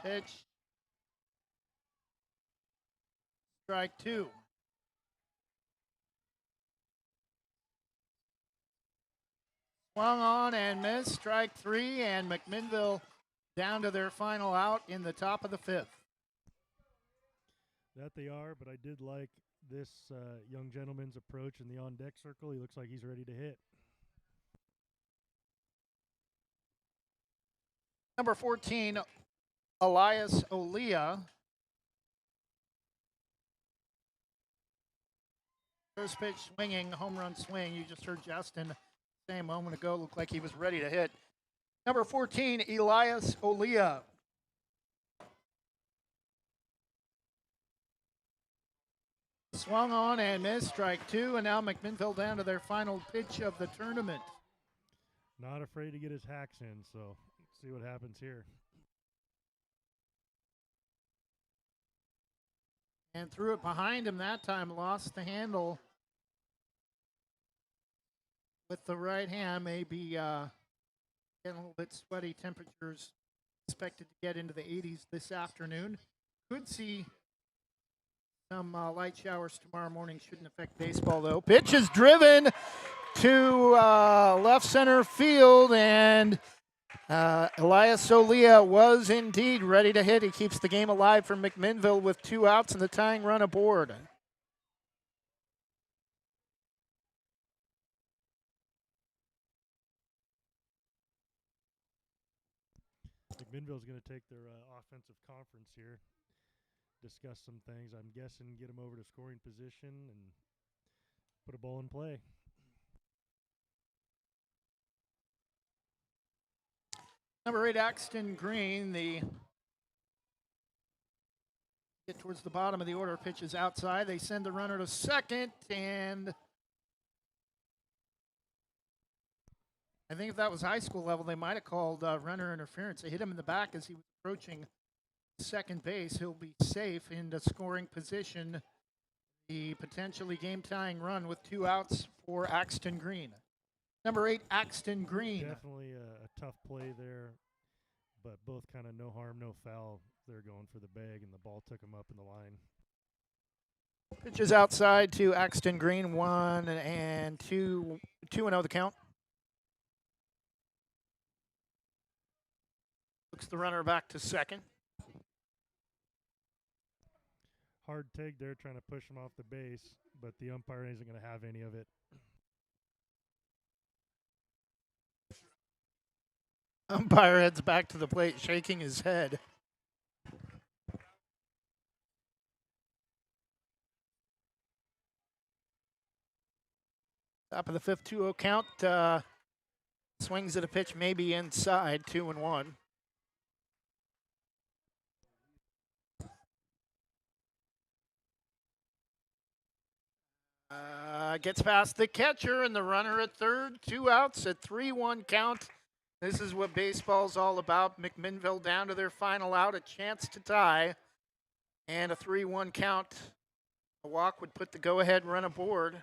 Pitch. Strike two. Swung on and missed. Strike three, and McMinnville down to their final out in the top of the fifth. That they are, but I did like this young gentleman's approach in the on-deck circle. He looks like he's ready to hit. Number 14, Elias Olia. First pitch swinging, home run swing. You just heard Justin say a moment ago, looked like he was ready to hit. Number 14, Elias Olia. Swung on and missed, strike two, and now McMinnville down to their final pitch of the tournament. Not afraid to get his hacks in, so let's see what happens here. And threw it behind him that time, lost the handle with the right hand. Maybe getting a little bit sweaty. Temperatures expected to get into the 80s this afternoon. Could see some light showers tomorrow morning. Shouldn't affect baseball, though. Pitch is driven to left center field, and Elias Solia was indeed ready to hit. He keeps the game alive for McMinnville with 2 outs and the tying run aboard. McMinnville's going to take their offensive conference here, discuss some things. I'm guessing get them over to scoring position and put a ball in play. Number 8, Axton Green, get towards the bottom of the order, pitches outside. They send the runner to second, and I think if that was high school level, they might have called runner interference. They hit him in the back as he was approaching second base. He'll be safe in the scoring position. The potentially game-tying run with 2 outs for Axton Green. Number 8, Axton Green. Definitely a tough play there, but both kind of no harm, no foul. They're going for the bag, and the ball took them up in the line. Pitches outside to Axton Green, 1-2, 2-0 the count. Looks the runner back to second. Hard take there, trying to push him off the base, but the umpire isn't going to have any of it. Umpire heads back to the plate, shaking his head. Top of the fifth, 2-0 count. Swings at a pitch, maybe inside, 2-1. Gets past the catcher and the runner at third. 2 outs at 3-1 count. This is what baseball's all about. McMinnville down to their final out, a chance to tie, and a 3-1 count. A walk would put the go-ahead run aboard.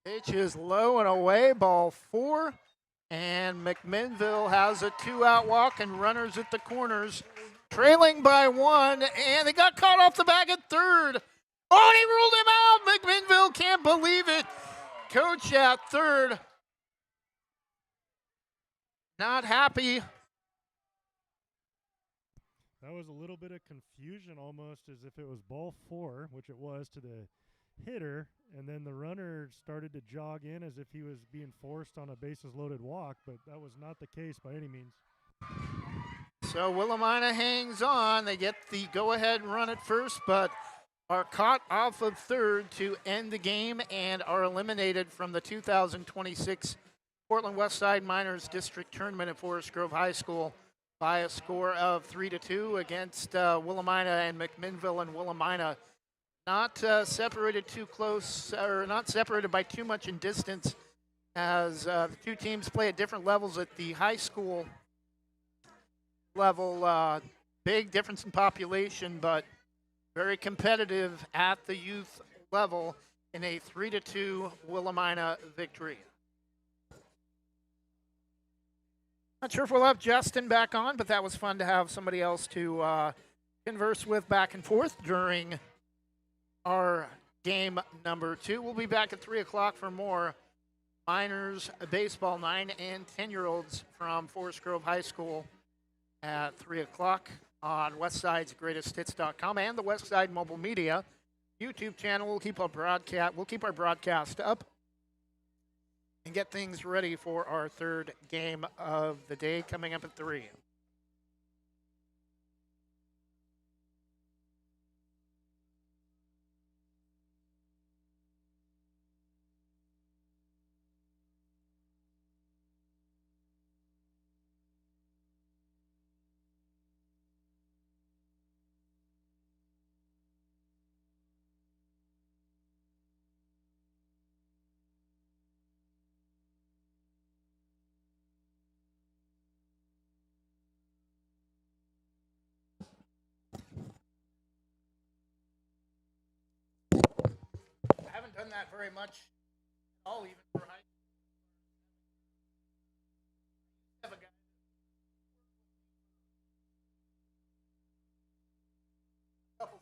Pitch is low and away, ball 4. And McMinnville has a 2-out walk and runners at the corners, trailing by 1, and they got caught off the bag at third. Oh, and he ruled him out. McMinnville can't believe it. Coach at third, not happy. That was a little bit of confusion, almost as if it was ball 4, which it was to the hitter, and then the runner started to jog in as if he was being forced on a bases-loaded walk, but that was not the case by any means. So Willamina hangs on. They get the go-ahead run at first, but are caught off of third to end the game and are eliminated from the 2026 Portland Westside Miners District Tournament at Forest Grove High School by a score of 3-2 against Willamina and McMinnville. And Willamina not separated too close, or not separated by too much in distance, as the two teams play at different levels at the high school level. Big difference in population, but very competitive at the youth level in a 3-2 Willamina victory. Not sure if we'll have Justin back on, but that was fun to have somebody else to converse with back and forth during our game number 2. We'll be back at 3 o'clock for more Miners baseball, 9 and 10-year-olds from Forest Grove High School at 3 o'clock on Westside's GreatestHits.com and the Westside Mobile Media YouTube channel. We'll keep our broadcast up and get things ready for our third game of the day coming up at 3. I haven't done that very much at all, even for high school. Have a guy. Couple.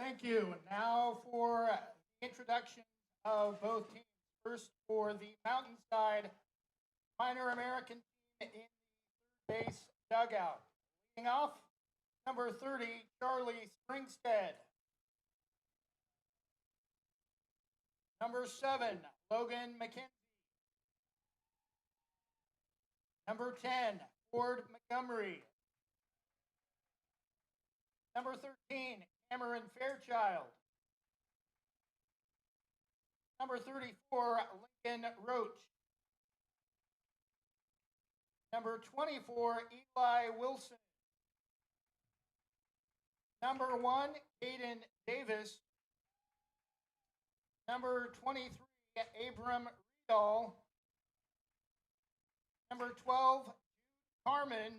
Thank you. Now for the introduction of both teams. First for the Mountainside Minor American team in the third base dugout. Leading off, number 30, Charlie Springstead. Number 7, Logan McKenzie. Number 10, Ford Montgomery. Number 13, Cameron Fairchild. Number 34, Lincoln Roach. Number 24, Eli Wilson. Number 1, Aiden Davis. Number 23, Abram Riedel. Number 12, Carmen.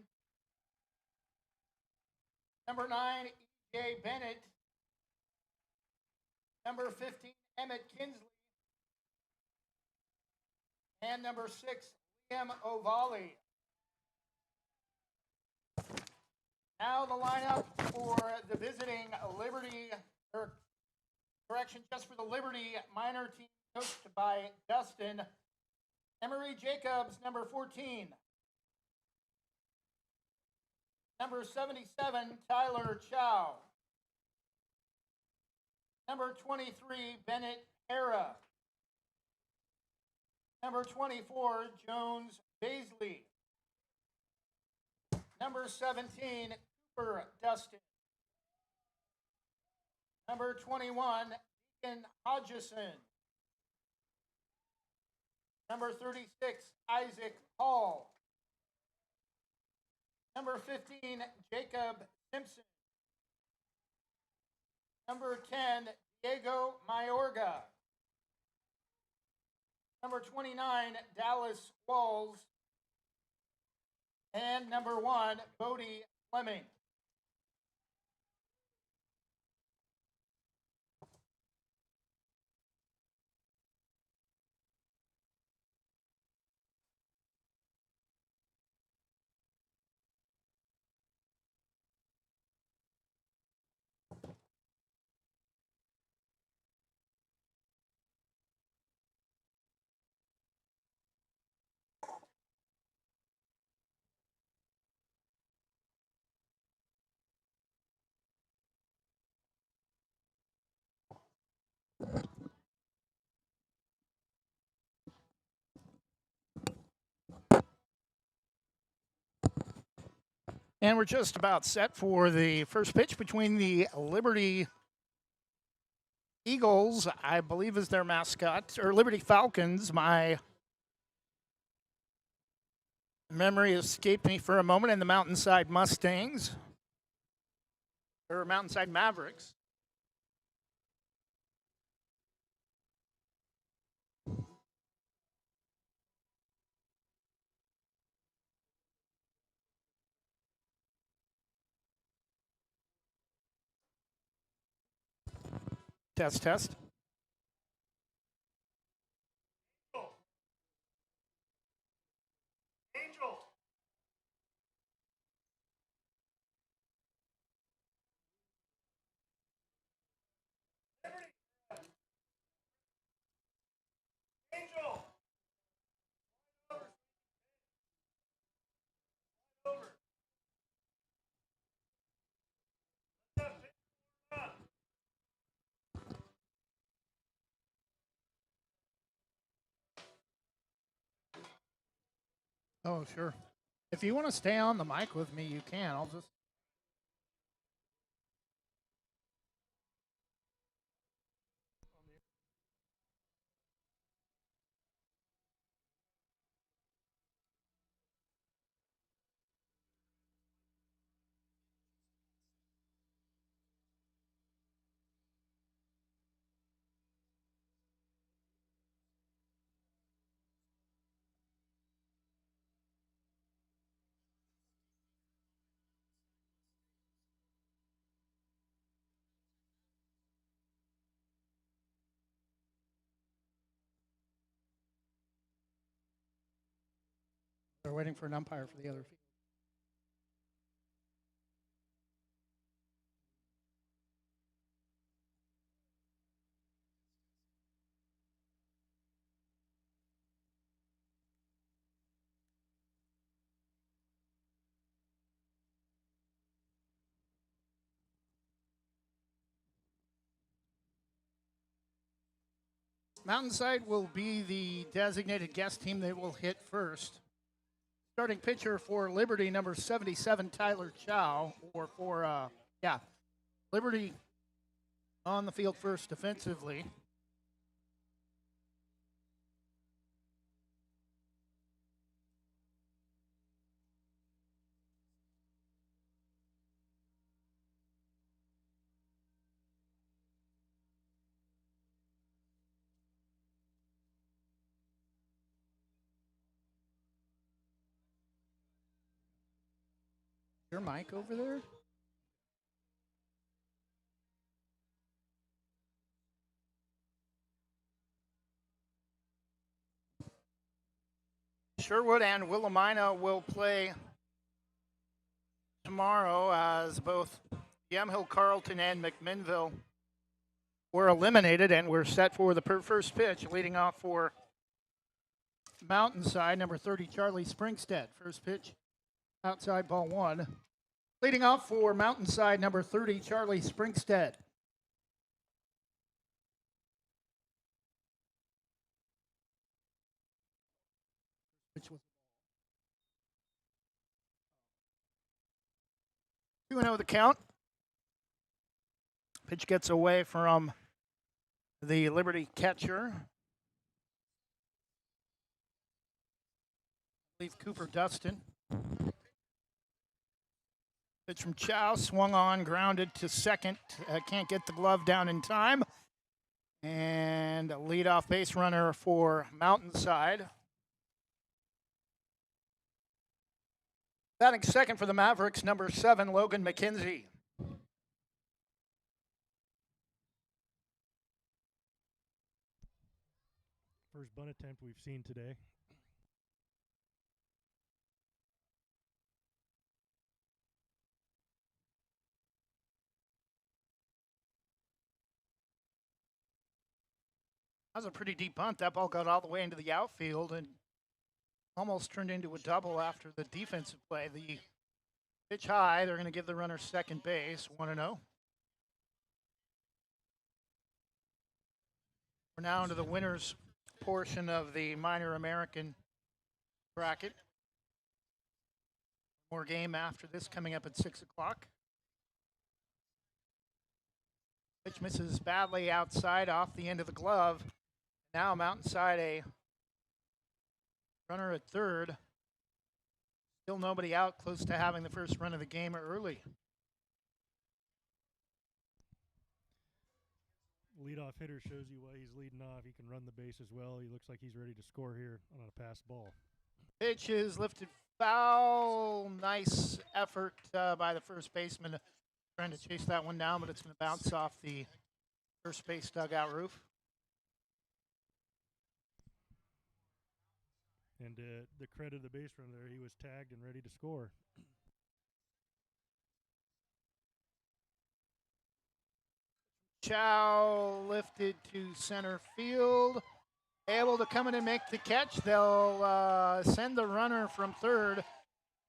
Number 9, E.J. Bennett. Number 15, Emmett Kinsley. And number 6, Liam O'Valley. Now the lineup for the visiting Liberty, or correction, just for the Liberty minor team, coached by Dustin. Emery Jacobs, number 14. Number 77, Tyler Chow. Number 23, Bennett Hara. Number 24, Jones Baisley. Number 17, Cooper Dustin. Number 21, Deacon Hodgson. Number 36, Isaac Hall. Number 15, Jacob Simpson. Number 10, Diego Mayorga. Number 29, Dallas Walls. And number 1, Bodie Fleming. And we're just about set for the first pitch between the Liberty Eagles, I believe is their mascot, or Liberty Falcons. My memory escaped me for a moment, and the Mountainside Mustangs, or Mountainside Mavericks. Test, test. Angel. Angel. Oh, sure. If you want to stay on the mic with me, you can. I'll just. They're waiting for an umpire for the other field. Mountainside will be the designated guest team. They will hit first. Starting pitcher for Liberty, number 77, Tyler Chow, or for, Liberty on the field first defensively. Your mic over there? Sherwood and Willamina will play tomorrow as both Yamhill Carlton and McMinnville were eliminated and we're set for the first pitch, leading off for Mountainside, number 30, Charlie Springstead. First pitch, outside ball one. Leading off for Mountainside, number 30, Charlie Springstead. Pitch was 2-0 the count. Pitch gets away from the Liberty catcher. I believe Cooper Dustin. Pitch from Chow, swung on, grounded to second. Can't get the glove down in time. And a leadoff base runner for Mountainside. Batting second for the Mavericks, number 7, Logan McKenzie. First bunt attempt we've seen today. That was a pretty deep bunt. That ball got all the way into the outfield and almost turned into a double after the defensive play. The pitch high, they're going to give the runner second base, 1-0. We're now into the winners portion of the minor American bracket. More game after this coming up at 6 o'clock. Pitch misses badly outside off the end of the glove. Now Mountainside a runner at third. Still nobody out, close to having the first run of the game early. Leadoff hitter shows you why he's leading off. He can run the base as well. He looks like he's ready to score here on a pass ball. Pitch is lifted foul. Nice effort by the first baseman trying to chase that one down, but it's going to bounce off the first base dugout roof. And the credit of the base runner there, he was tagged and ready to score. Chow lifted to center field. Able to come in and make the catch. They'll send the runner from third.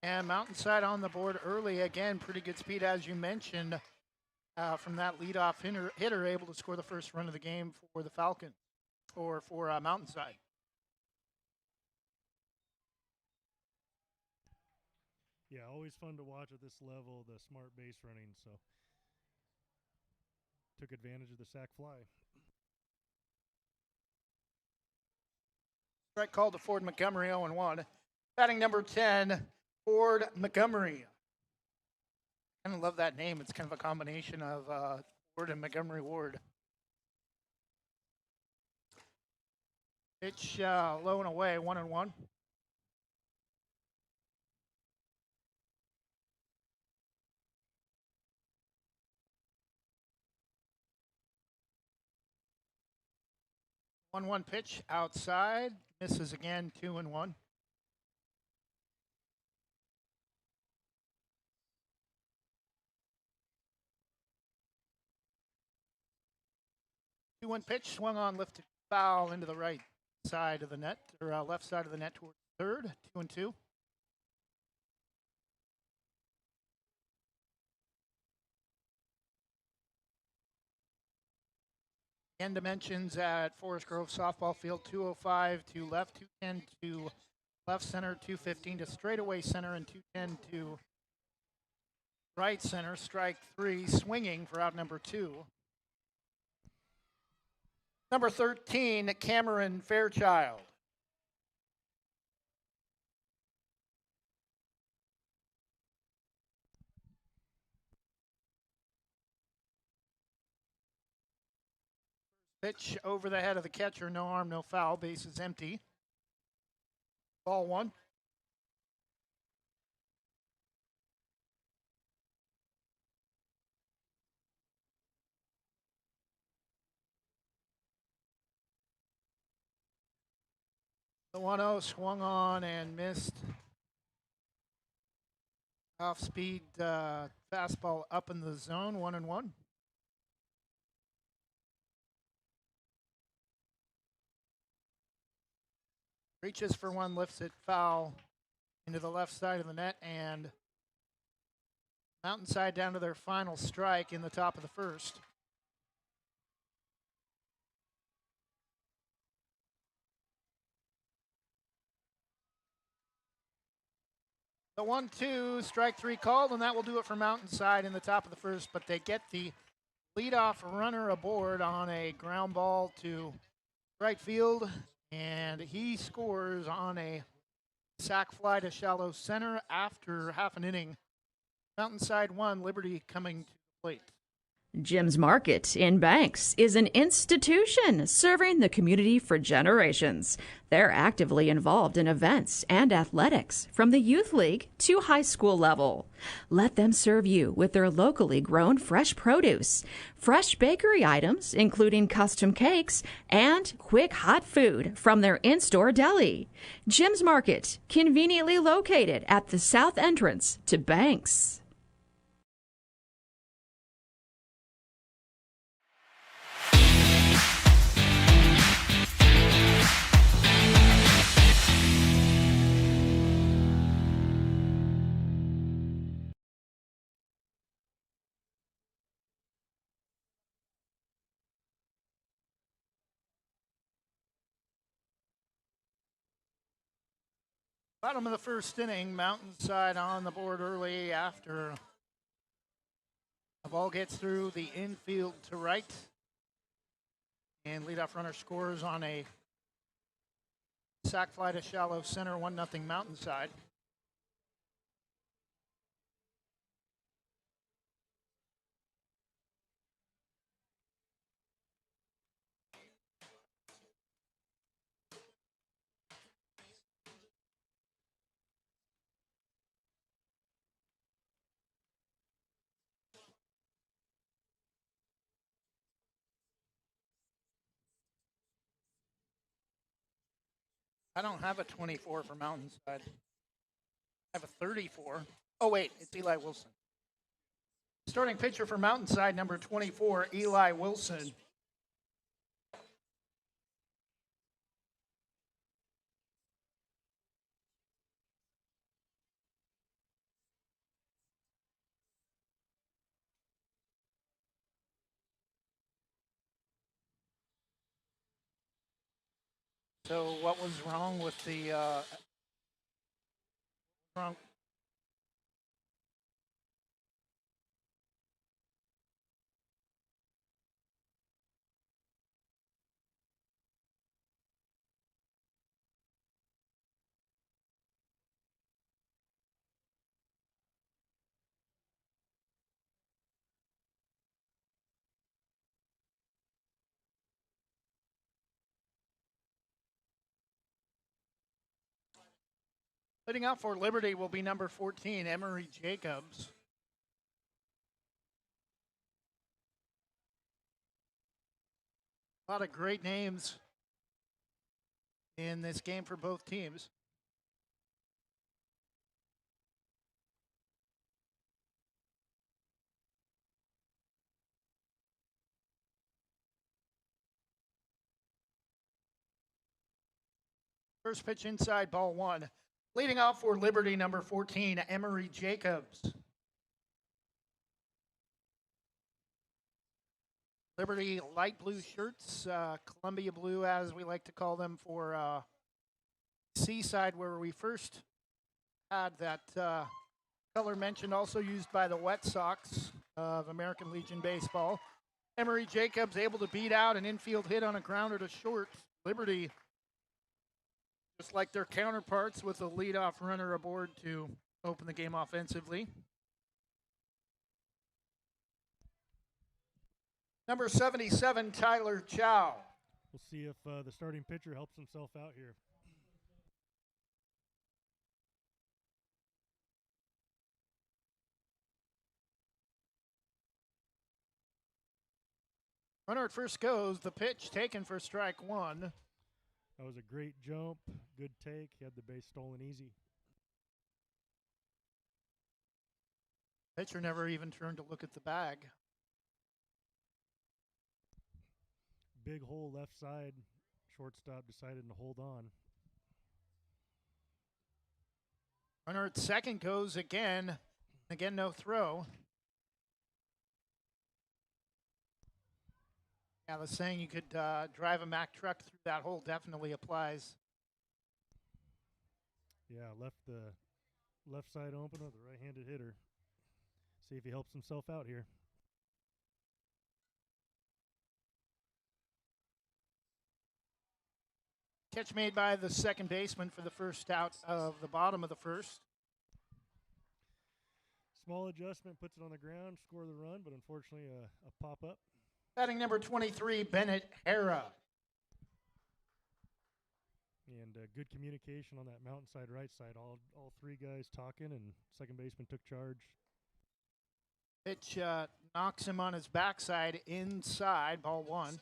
And Mountainside on the board early. Again, pretty good speed, as you mentioned, from that leadoff hitter, able to score the first run of the game for the Falcons, or for Mountainside. Yeah, always fun to watch at this level, the smart base running. So took advantage of the sac fly. Strike called to Ford Montgomery, 0-1. Batting number 10, Ford Montgomery. I kind of love that name. It's kind of a combination of Ford and Montgomery Ward. Pitch low and away, 1-1. One pitch outside, misses again, 2-1. Two-one pitch, swung on, lifted foul into the right side of the net, or left side of the net towards third, 2-2. End dimensions at Forest Grove softball field: 205 to left, 210 to left center, 215 to straightaway center, and 210 to right center. Strike 3, swinging for out number 2. Number 13, Cameron Fairchild. Pitch over the head of the catcher, no arm, no foul, base is empty. Ball 1. The 1-0 swung on and missed. Off speed fastball up in the zone, 1-1. Reaches for one, lifts it foul into the left side of the net, and Mountainside down to their final strike in the top of the first. The 1-2, strike 3 called, and that will do it for Mountainside in the top of the first, but they get the leadoff runner aboard on a ground ball to right field, and he scores on a sac fly to shallow center after half an inning. Mountainside 1, Liberty coming to the plate. Jim's Market in Banks is an institution serving the community for generations. They're actively involved in events and athletics from the youth league to high school level. Let them serve you with their locally grown fresh produce, fresh bakery items, including custom cakes, and quick hot food from their in-store deli. Jim's Market, conveniently located at the south entrance to Banks. Bottom of the first inning, Mountainside on the board early after the ball gets through the infield to right. And leadoff runner scores on a sac fly to shallow center, 1-0 Mountainside. I don't have a 24 for Mountainside. I have a 34. Oh, wait, it's Eli Wilson. Starting pitcher for Mountainside, number 24, Eli Wilson. So what was wrong with the wrong? Leading out for Liberty will be number 14, Emery Jacobs. A lot of great names in this game for both teams. First pitch inside, ball 1. Leading off for Liberty, number 14, Emery Jacobs. Liberty light blue shirts, Columbia blue as we like to call them for Seaside, where we first had that color mentioned, also used by the Wet Sox of American Legion Baseball. Emery Jacobs able to beat out an infield hit on a grounder to short. Liberty, just like their counterparts, with a leadoff runner aboard to open the game offensively. Number 77, Tyler Chow. We'll see if the starting pitcher helps himself out here. Runner at first goes. The pitch taken for strike one. That was a great jump, good take. He had the base stolen easy. Pitcher never even turned to look at the bag. Big hole left side. Shortstop decided to hold on. Runner at second goes again. Again, no throw. Yeah, the saying you could drive a Mack truck through that hole definitely applies. Yeah, left the left side open with a right-handed hitter. See if he helps himself out here. Catch made by the second baseman for the first out of the bottom of the first. Small adjustment, puts it on the ground, score the run, but unfortunately a pop-up. Batting number 23, Bennett Hara. And good communication on that mountainside right side. All three guys talking, and second baseman took charge. Pitch knocks him on his backside inside, ball one.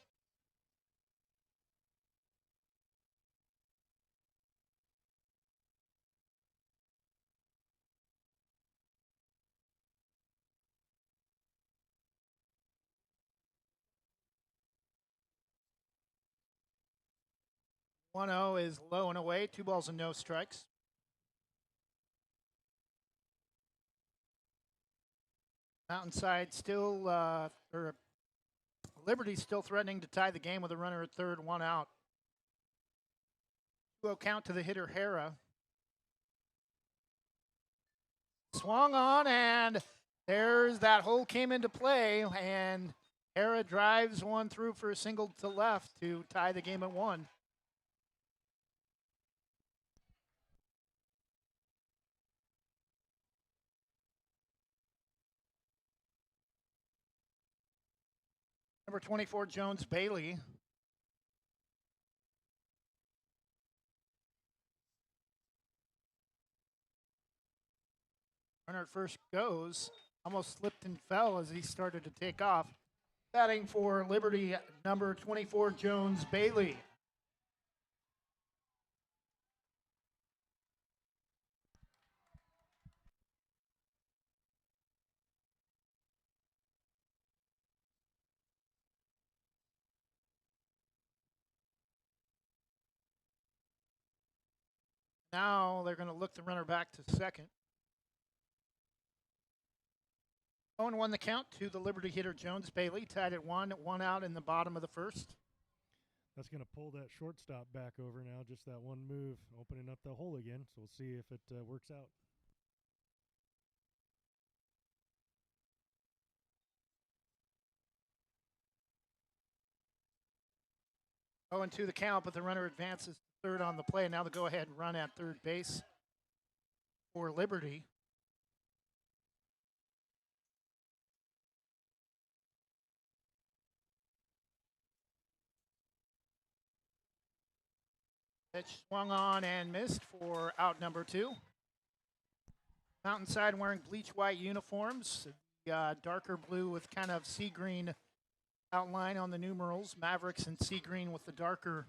One 0 is low and away. 2 balls and no strikes. Mountainside still, or Liberty still threatening to tie the game with a runner at third, 1 out. 2-0 count to the hitter, Hara. Swung on, and there's that hole came into play, and Hara drives one through for a single to left to tie the game at 1. Number 24, Jones Bailey. Runner at first goes. Almost slipped and fell as he started to take off. Batting for Liberty, number 24, Jones Bailey. Now they're going to look the runner back to second. 0-1 the count to the Liberty hitter Jones Bailey, tied at 1, 1 out in the bottom of the first. That's going to pull that shortstop back over now, just that one move, opening up the hole again. So we'll see if it works out. Oh, and 2 the count, but the runner advances third on the play. Now the go-ahead run at third base for Liberty. Pitch swung on and missed for out number 2. Mountainside wearing bleach white uniforms, darker blue with kind of sea green outline on the numerals. Mavericks in sea green with the darker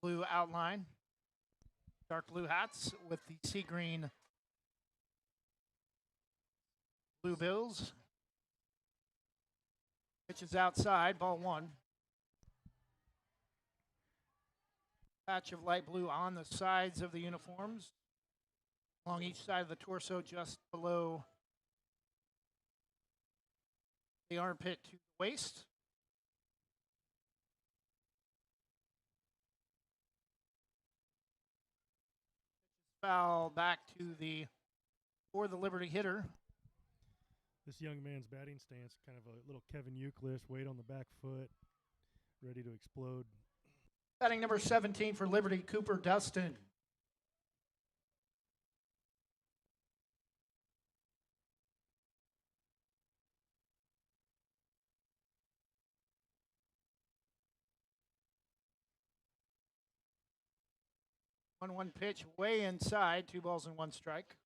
blue outline. Dark blue hats with the sea green blue bills. Pitch is outside, ball 1. Patch of light blue on the sides of the uniforms, along each side of the torso, just below the armpit to waist. Foul back to the Liberty hitter. This young man's batting stance, kind of a little Kevin Euclid, weight on the back foot, ready to explode. Batting number 17 for Liberty, Cooper Dustin. One pitch way inside, 2 balls and 1 strike.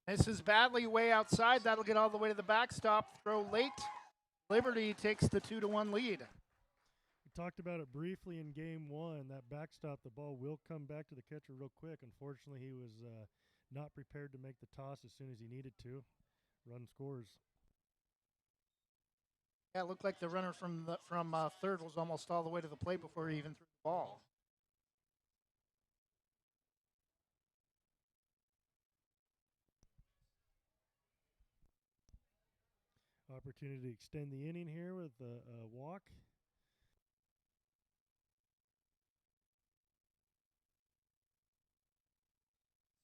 This is badly way outside. That'll get all the way to the backstop. Throw late. Liberty takes the 2-1 lead. We talked about it briefly in game 1. That backstop, the ball will come back to the catcher real quick. Unfortunately, he was not prepared to make the toss as soon as he needed to. Run scores. Yeah, it looked like the runner from third was almost all the way to the plate before he even threw the ball. Opportunity to extend the inning here with a walk.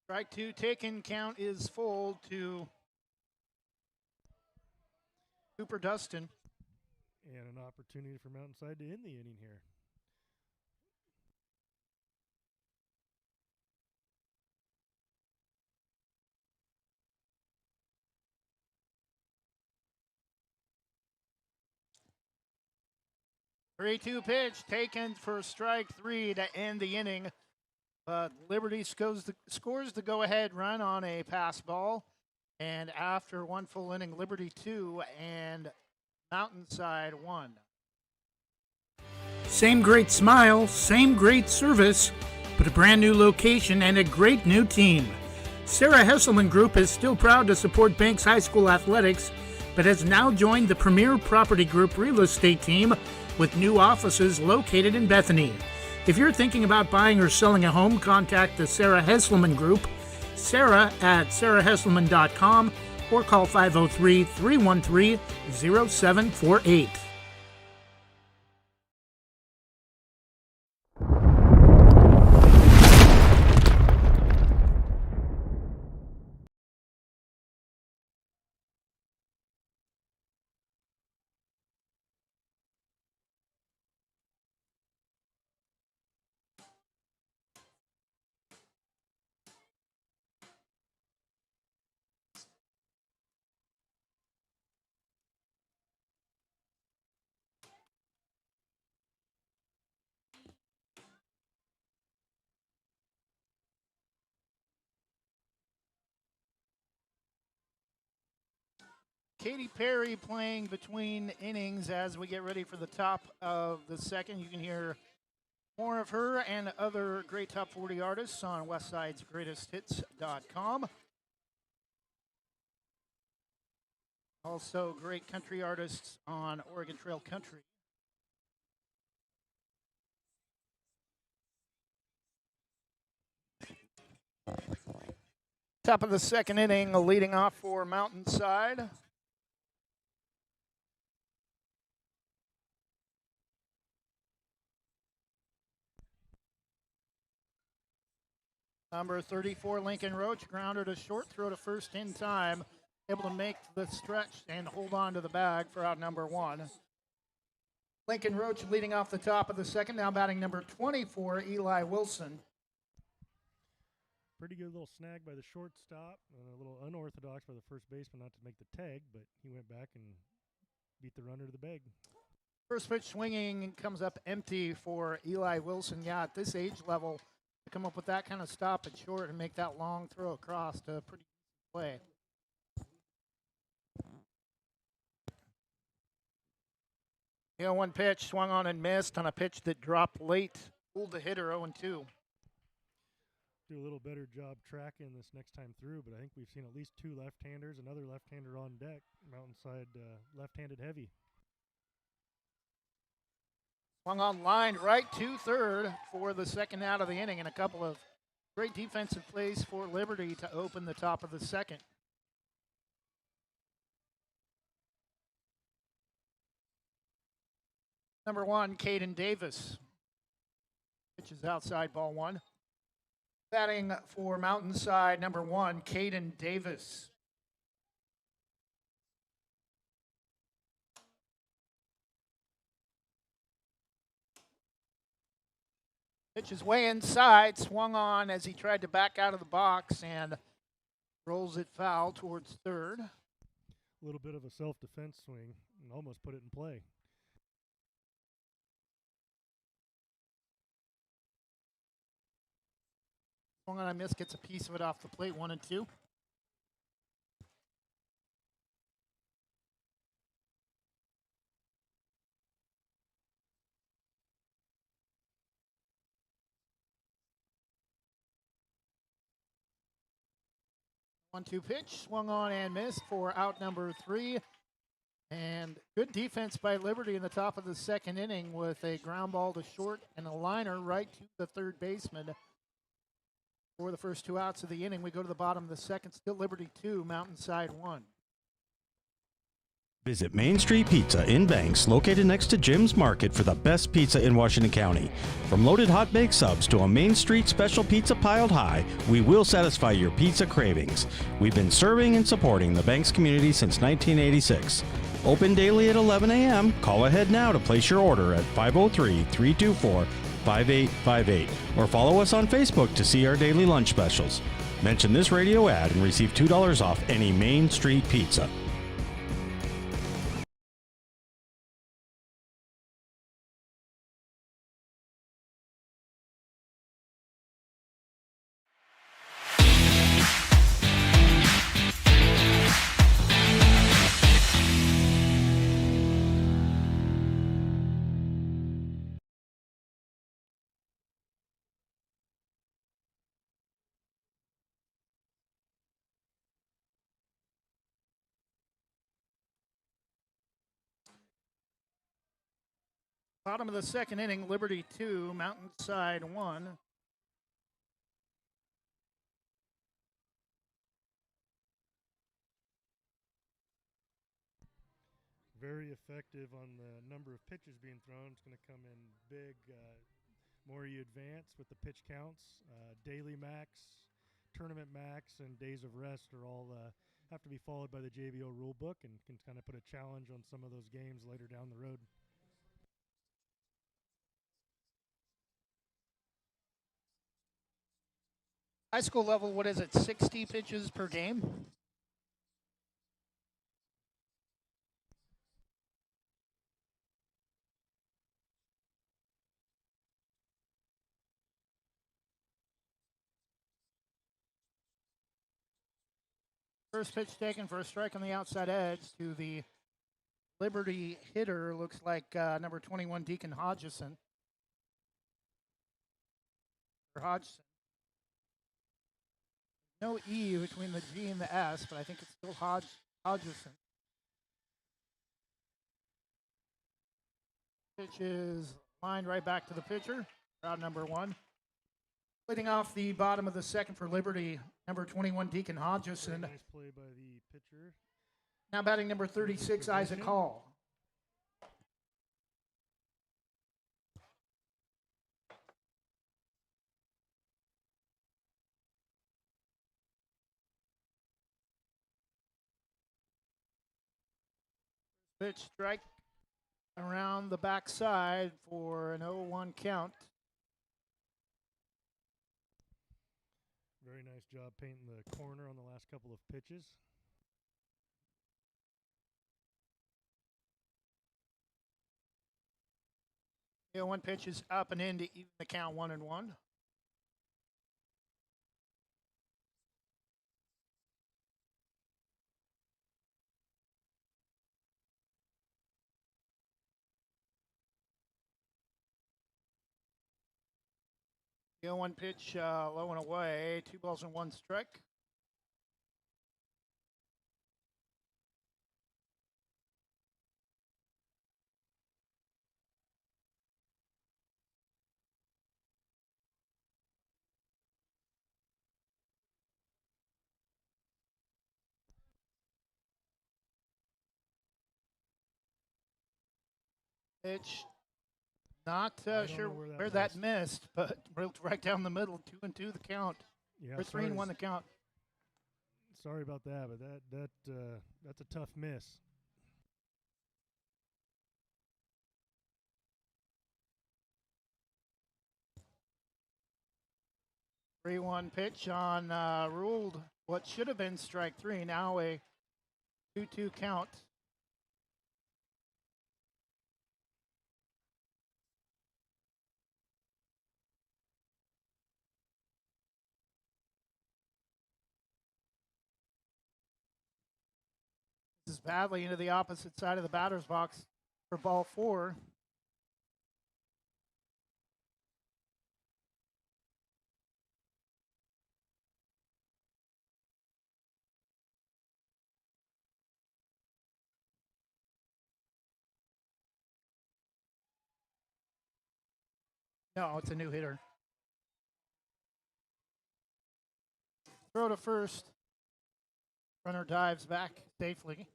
Strike 2 taken. Count is full to Cooper Dustin. And an opportunity for Mountainside to end the inning here. Three-two pitch taken for strike 3 to end the inning. But Liberty scores the go-ahead run on a pass ball. And after one full inning, Liberty 2 and Mountainside 1. Same great smile, same great service, but a brand new location and a great new team. Sarah Hesselman Group is still proud to support Banks High School athletics, but has now joined the Premier Property Group real estate team with new offices located in Bethany. If you're thinking about buying or selling a home, contact the Sarah Hesselman Group, Sarah at sarahhesselman.com, or call 503-313-0748. Katy Perry playing between innings as we get ready for the top of the second. You can hear more of her and other great top 40 artists on Westside's greatesthits.com. Also great country artists on Oregon Trail Country. Top of the second inning, leading off for Mountainside. Number 34, Lincoln Roach, grounder to short, throw to first in time. Able to make the stretch and hold on to the bag for out number 1. Lincoln Roach leading off the top of the second, now batting number 24, Eli Wilson. Pretty good little snag by the shortstop, and a little unorthodox by the first baseman not to make the tag, but he went back and beat the runner to the bag. First pitch swinging comes up empty for Eli Wilson. Yeah, at this age level, to come up with that kind of stop at short and make that long throw across to a pretty play. One pitch swung on and missed on a pitch that dropped late. Pulled the hitter 0-2. do a little better job tracking this next time through, but I think we've seen at least 2 left-handers, another left-hander on deck. Mountainside left-handed heavy. Swung on line right to third for the second out of the inning, and a couple of great defensive plays for Liberty to open the top of the second. Number 1, Caden Davis. Pitch is outside, ball 1. Batting for Mountainside, number 1, Caden Davis. Pitch is way inside, swung on as he tried to back out of the box and rolls it foul towards third. A little bit of a self-defense swing and almost put it in play. Swung on a miss, gets a piece of it off the plate, 1-2. One-two pitch, swung on and missed for out number 3. And good defense by Liberty in the top of the second inning with a ground ball to short and a liner right to the third baseman. For the first 2 outs of the inning, we go to the bottom of the second. Still Liberty 2, Mountainside 1. Visit Main Street Pizza in Banks, located next to Jim's Market, for the best pizza in Washington County. From loaded hot baked subs to a Main Street special pizza piled high, we will satisfy your pizza cravings. We've been serving and supporting the Banks community since 1986. Open daily at 11 a.m. Call ahead now to place your order at 503-324-5858 or follow us on Facebook to see our daily lunch specials. Mention this radio ad and receive $2 off any Main Street pizza. Bottom of the second inning, Liberty 2, Mountainside 1. Very effective on the number of pitches being thrown. It's going to come in big. More you advance with the pitch counts, daily max, tournament max, and days of rest are all have to be followed by the JBO rule book and can kind of put a challenge on some of those games later down the road. High school level, what is it, 60 pitches per game? First pitch taken for a strike on the outside edge to the Liberty hitter. Looks like number 21, Deacon Hodgson. Hodgson. No E between the G and the S, but I think it's still Hodgson. Pitch is lined right back to the pitcher, route number 1. Leading off the bottom of the second for Liberty, number 21, Deacon Hodgson. Nice play by the pitcher. Now batting number 36, Isaac Hall. Pitch strike around the backside for an 0-1 count. Very nice job painting the corner on the last couple of pitches. The 0-1 pitch is up and in to even the count 1-1. The 0-1 pitch, low and away. 2 balls and 1 strike. Pitch. Not sure where that missed, but right down the middle. 2-2 the count. Yeah, or 3-1 the count. Sorry about that, but that's a tough miss. Three-one pitch on ruled what should have been strike 3. Now a 2-2 count. This is badly into the opposite side of the batter's box for ball 4. No, it's a new hitter. Throw to first. Runner dives back safely.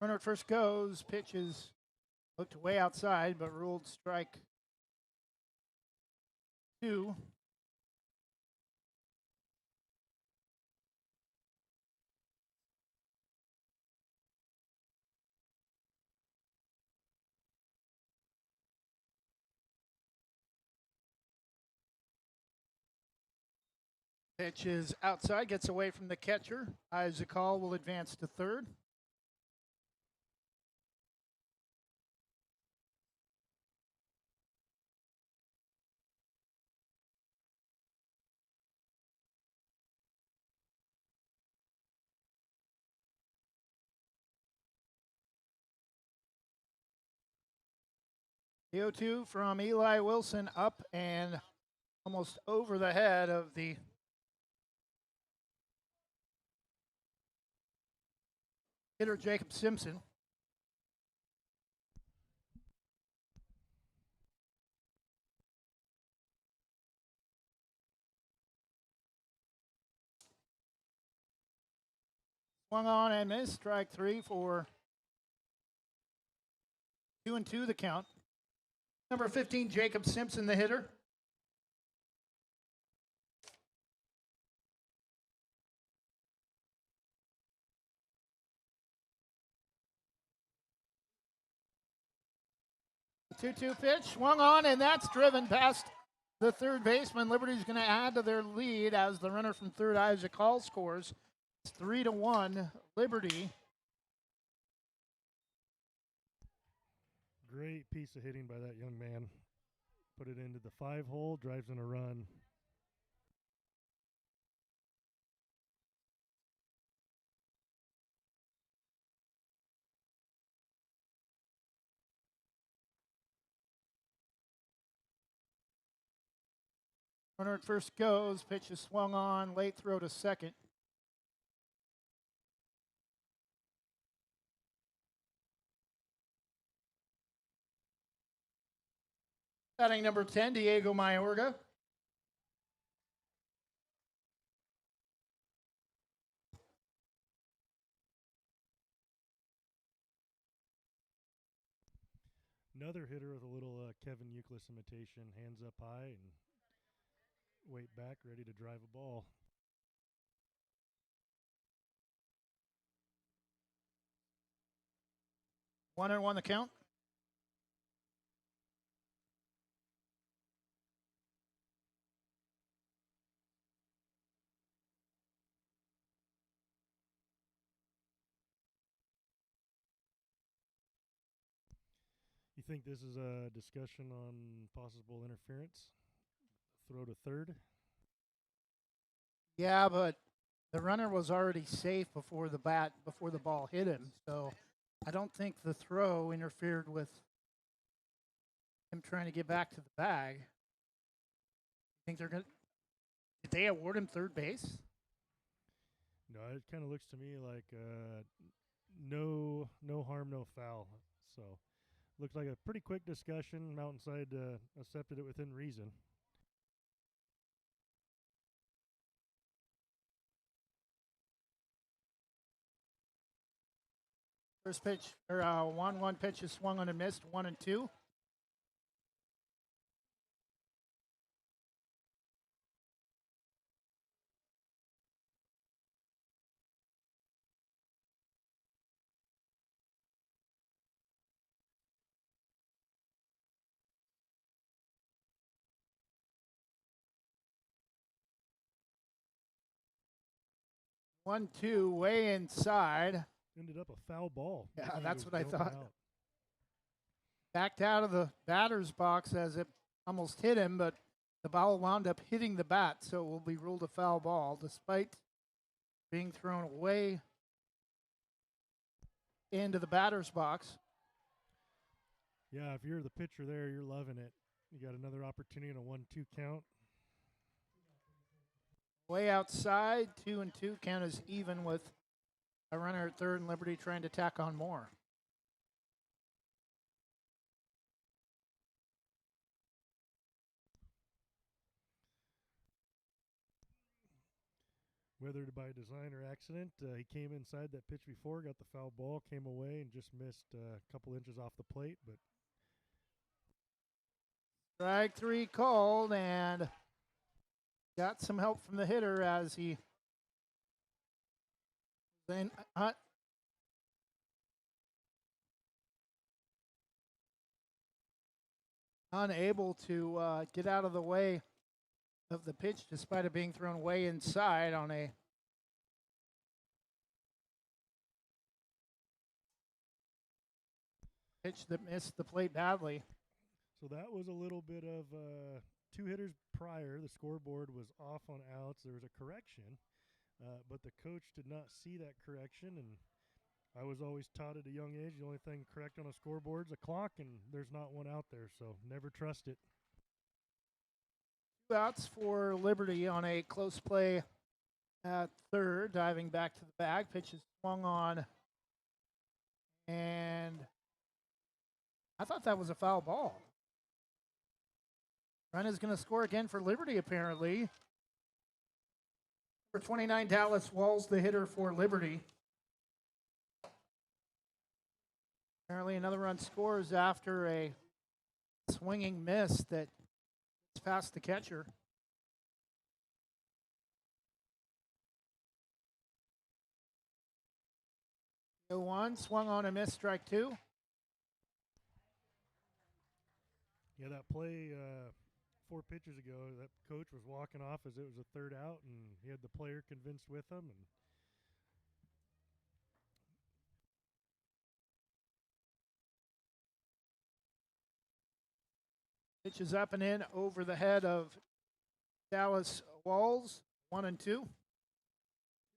Runner at first goes. Pitch is looked way outside, but ruled strike 2. Pitch is outside, gets away from the catcher. Isaac Hall will advance to third. The 0-2 from Eli Wilson up and almost over the head of the hitter Jacob Simpson. Swung on and missed. Strike 3 for 2-2 the count. Number 15, Jacob Simpson, the hitter. The 2-2 pitch, swung on, and that's driven past the third baseman. Liberty's going to add to their lead as the runner from third, Isaac Hall, scores. It's 3-1, Liberty. Great piece of hitting by that young man. Put it into the 5-hole, drives in a run. Runner at first goes, pitch is swung on, late throw to second. Batting number 10, Diego Mayorga. Another hitter with a little Kevin Euclid imitation, hands up high and weight back, ready to drive a ball. One and one the count. You think this is a discussion on possible interference? Throw to third? Yeah, but The runner was already safe before the ball hit him, so I don't think the throw interfered with him trying to get back to the bag. Think they're gonna? Did they award him third base? No, it kind of looks to me like no harm, no foul. So looked like a pretty quick discussion. Mountainside accepted it within reason. First pitch, or 1-1 pitch is swung on and missed, 1-2. One, two, way inside. Ended up a foul ball. Yeah, He that's was what I jumping thought. out. Backed out of the batter's box as it almost hit him, but the ball wound up hitting the bat, so it will be ruled a foul ball despite being thrown way into the batter's box. Yeah, if you're the pitcher there, you're loving it. You got another opportunity in a 1-2 count. Way outside, 2-2. Count is even with a runner at third and Liberty trying to tack on more. Whether by design or accident, he came inside that pitch before, got the foul ball, came away, and just missed a couple inches off the plate. But Strike three called, and got some help from the hitter as he then unable to get out of the way of the pitch despite it being thrown way inside on a pitch that missed the plate badly. so that was a little bit of two hitters prior. The scoreboard was off on outs. There was a correction, but the coach did not see that correction. And I was always taught at a young age, the only thing correct on a scoreboard is a clock, and there's not one out there, so never trust it. 2 outs for Liberty on a close play at third, diving back to the bag. Pitch is swung on, and I thought that was a foul ball. Run is going to score again for Liberty, apparently. For 29, Dallas Walls, the hitter for Liberty. Apparently another run scores after a swinging miss that gets past the catcher. 0-1, swung on and missed, strike two. Yeah, that play 4 pitches ago, that coach was walking off as it was a third out, and he had the player convinced with him. And Pitch is up and in over the head of Dallas Walls, 1-2. 2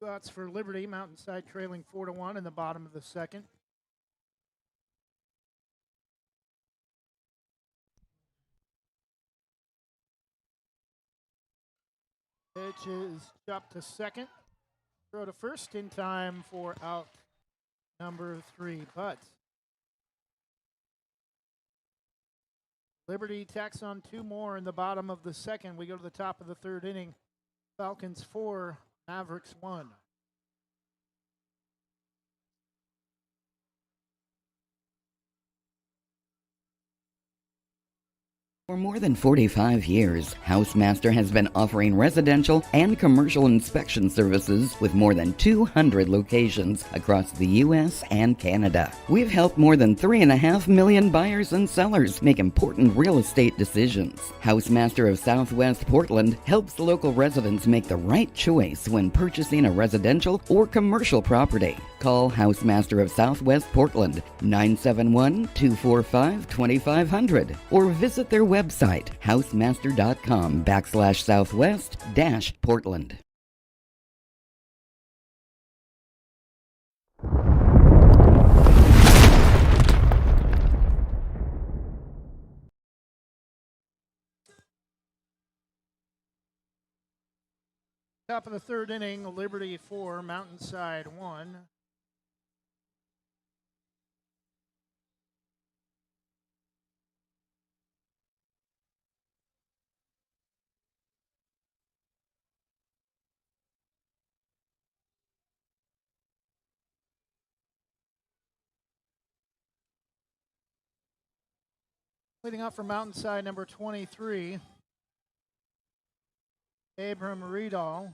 outs for Liberty, Mountainside trailing 4-1 in the bottom of the second. Pitch is chopped to second. Throw to first in time for out number 3, but Liberty tacks on 2 more in the bottom of the second. We go to the top of the third inning. Falcons 4, Mavericks 1. For more than 45 years, Housemaster has been offering residential and commercial inspection services with more than 200 locations across the U.S. and Canada. We've helped more than 3.5 million buyers and sellers make important real estate decisions. Housemaster of Southwest Portland helps local residents make the right choice when purchasing a residential or commercial property. Call Housemaster of Southwest Portland, 971-245-2500, or visit their website, housemaster.com/southwest-portland. Top of the third inning, Liberty 4, Mountainside 1. Leading off for Mountainside, number 23, Abram Riedel.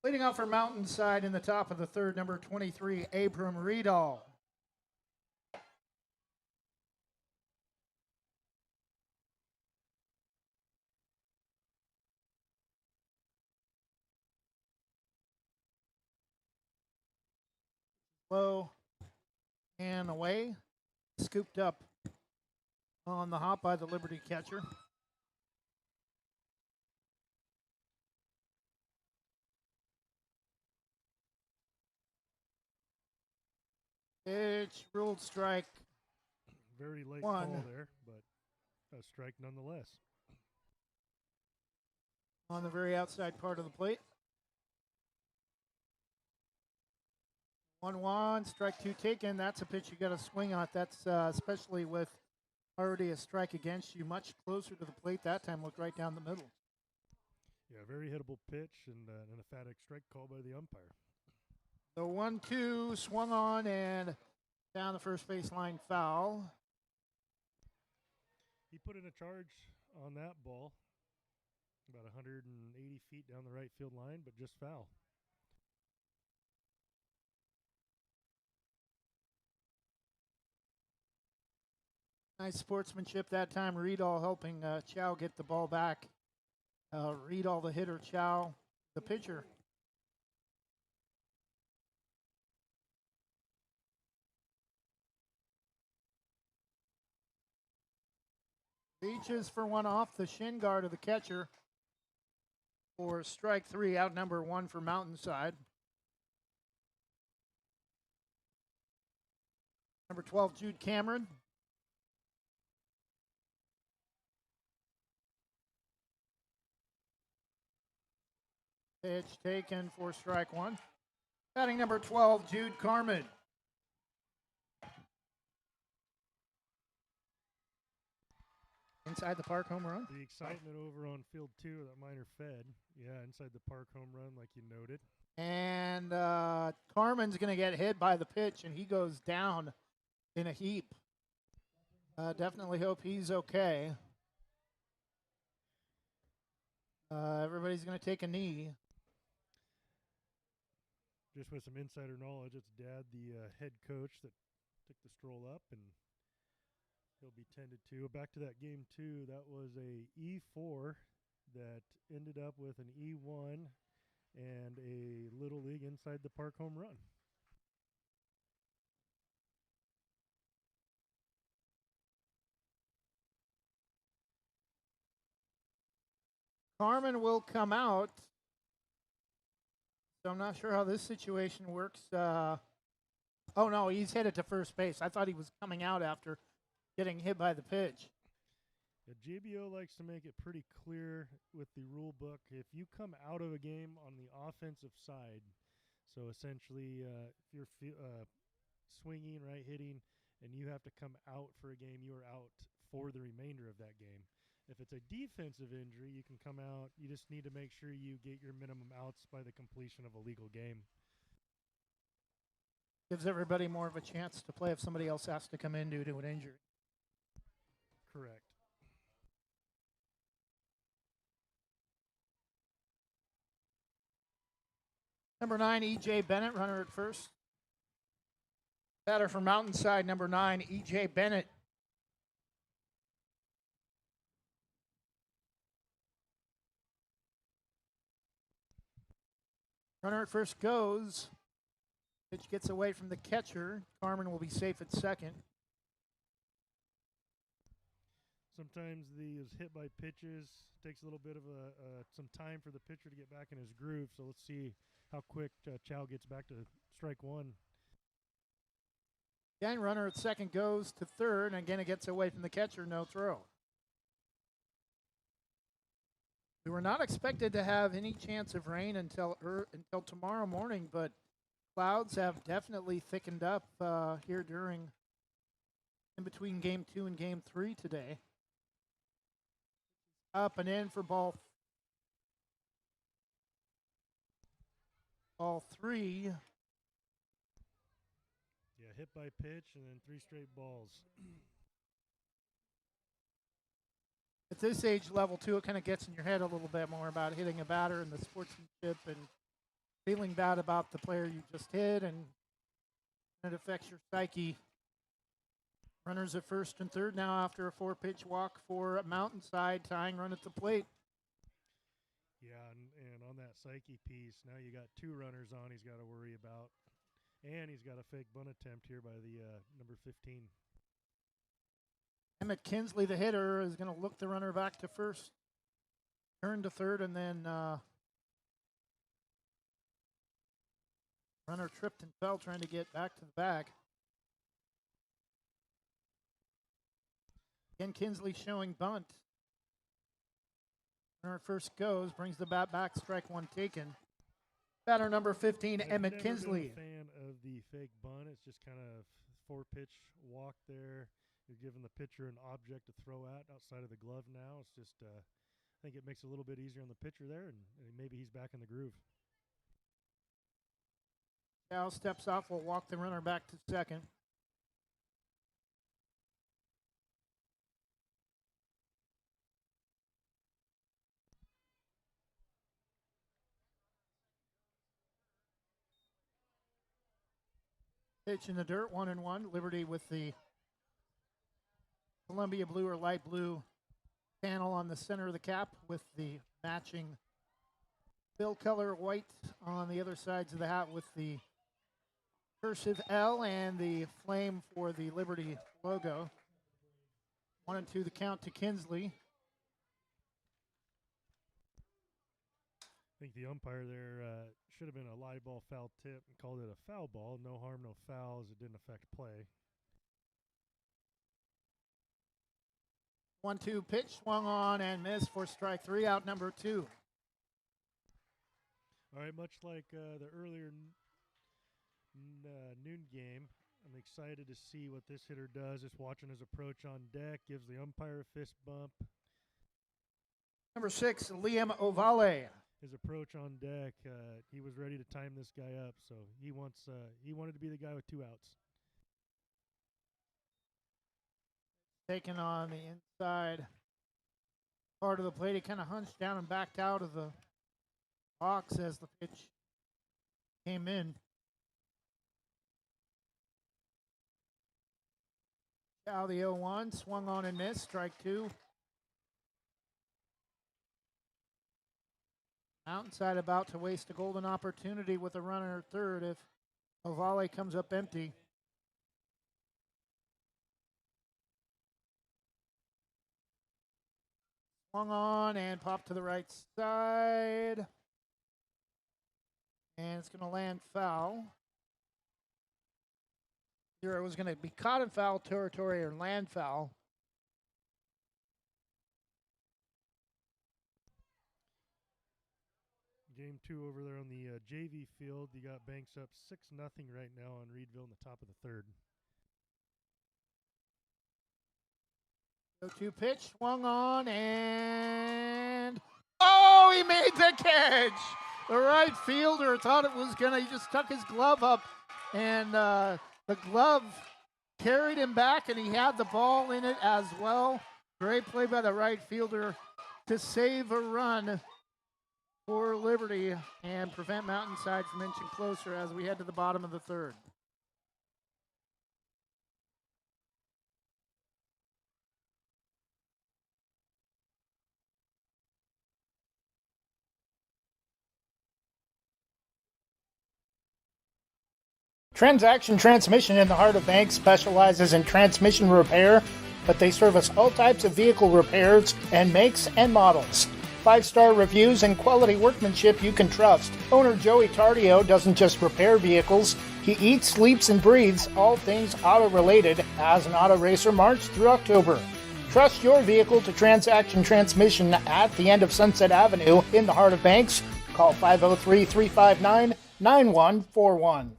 Leading off for Mountainside in the top of the third, number 23, Abram Riedel. Low and away. Scooped up on the hop by the Liberty catcher. Pitch, ruled strike. Very late One. call there, but a strike nonetheless. On the very outside part of the plate. 1-1, strike two taken. That's a pitch you got to swing on. That's especially with already a strike against you. Much closer to the plate that time. Looked right down the middle. Yeah, very hittable pitch and an emphatic strike call by the umpire. The 1-2 swung on and down the first baseline foul. He put in a charge on that ball, about 180 feet down the right field line, but just foul. Nice sportsmanship that time. Riedel helping Chow get the ball back. Riedel, the hitter, Chow, the pitcher. Reaches for one off the shin guard of the catcher for strike three, out number one for Mountainside. Number 12, Jude Cameron. Pitch taken for strike one. Batting number 12, Jude Carmen. Inside the park home run. The excitement over on field two that minor fed. Yeah, inside the park home run, like you noted. And Carmen's going to get hit by the pitch, and he goes down in a heap. Definitely hope he's okay. Everybody's going to take a knee. Just with some insider knowledge, it's Dad, the head coach, that took the stroll up, and he'll be tended to. Back to that game two, that was a E4 that ended up with an E1 and a Little League inside the park home run. Carmen will come out. So I'm not sure how this situation works. Oh, no, he's headed to first base. I thought he was coming out after getting hit by the pitch. The JBO likes to make it pretty clear with the rule book. If you come out of a game on the offensive side, so essentially if you're swinging, right, hitting, and you have to come out for a game, you are out for the remainder of that game. If it's a defensive injury, you can come out. You just need to make sure you get your minimum outs by the completion of a legal game. Gives everybody more of a chance to play if somebody else has to come in due to an injury. Correct. Number 9, E.J. Bennett, runner at first. Batter for Mountainside, number 9, E.J. Bennett. Runner at first goes. Pitch gets away from the catcher. Carmen will be safe at second. Sometimes these hit by pitches takes a little bit of some time for the pitcher to get back in his groove. So let's see how quick Chow gets back to strike one. Again, runner at second goes to third, and again it gets away from the catcher, no throw. We were not expected to have any chance of rain until tomorrow morning, but clouds have definitely thickened up here in between game 2 and game 3 today. Up and in for ball 3. Yeah, hit by pitch and then 3 straight balls. At this age level, too, it kind of gets in your head a little bit more about hitting a batter and the sportsmanship and feeling bad about the player you just hit, and it affects your psyche. Runners at first and third now after a 4-pitch walk for Mountainside, tying run at the plate. Yeah, and on that psyche piece, now you got 2 runners on he's got to worry about. And he's got a fake bunt attempt here by the number 15. Emmett Kinsley, the hitter, is going to look the runner back to first, turn to third, and then runner tripped and fell trying to get back to the bag. Again, Kinsley showing bunt. Runner first goes, brings the bat back, strike one taken. Batter number 15, Emmett Kinsley. I've never been a fan of the fake bunt. It's just kind of 4-pitch walk there. You're giving the pitcher an object to throw at outside of the glove now. It's just, I think it makes it a little bit easier on the pitcher there, and maybe he's back in the groove. Cal steps off, will walk the runner back to second. Pitch in the dirt, 1-1. Liberty with the Columbia blue or light blue panel on the center of the cap with the matching fill color white on the other sides of the hat with the cursive L and the flame for the Liberty logo. 1-2 the count to Kinsley. I think the umpire there should have been a live ball foul tip and called it a foul ball. No harm, no foul, as it didn't affect play. 1-2 pitch, swung on and missed for strike 3, out number 2. All right, much like the earlier noon game, I'm excited to see what this hitter does. Just watching his approach on deck, gives the umpire a fist bump. Number 6, Liam Ovale. His approach on deck, he was ready to time this guy up, so he wanted to be the guy with 2 outs. Taken on the inside part of the plate. He kind of hunched down and backed out of the box as the pitch came in. Now the 0-1, swung on and missed, strike 2. Mountainside about to waste a golden opportunity with a runner at third if Ovale comes up empty. Swung on and popped to the right side. And it's going to land foul. Either it was going to be caught in foul territory or land foul. Game 2 over there on the JV field. You got Banks up 6-0 right now on Reedville in the top of the third. 0-2 pitch, swung on, and oh, he made the catch. The right fielder thought it was gonna, he just stuck his glove up, and the glove carried him back, and he had the ball in it as well. Great play by the right fielder to save a run for Liberty and prevent Mountainside from inching closer as we head to the bottom of the third. Transaction Transmission in the heart of Banks specializes in transmission repair, but they service all types of vehicle repairs and makes and models. 5-star reviews and quality workmanship you can trust. Owner Joey Tardio doesn't just repair vehicles, He eats, sleeps, and breathes all things auto-related as an auto racer March through October. Trust your vehicle to Transaction Transmission at the end of Sunset Avenue in the heart of Banks. Call 503-359-9141.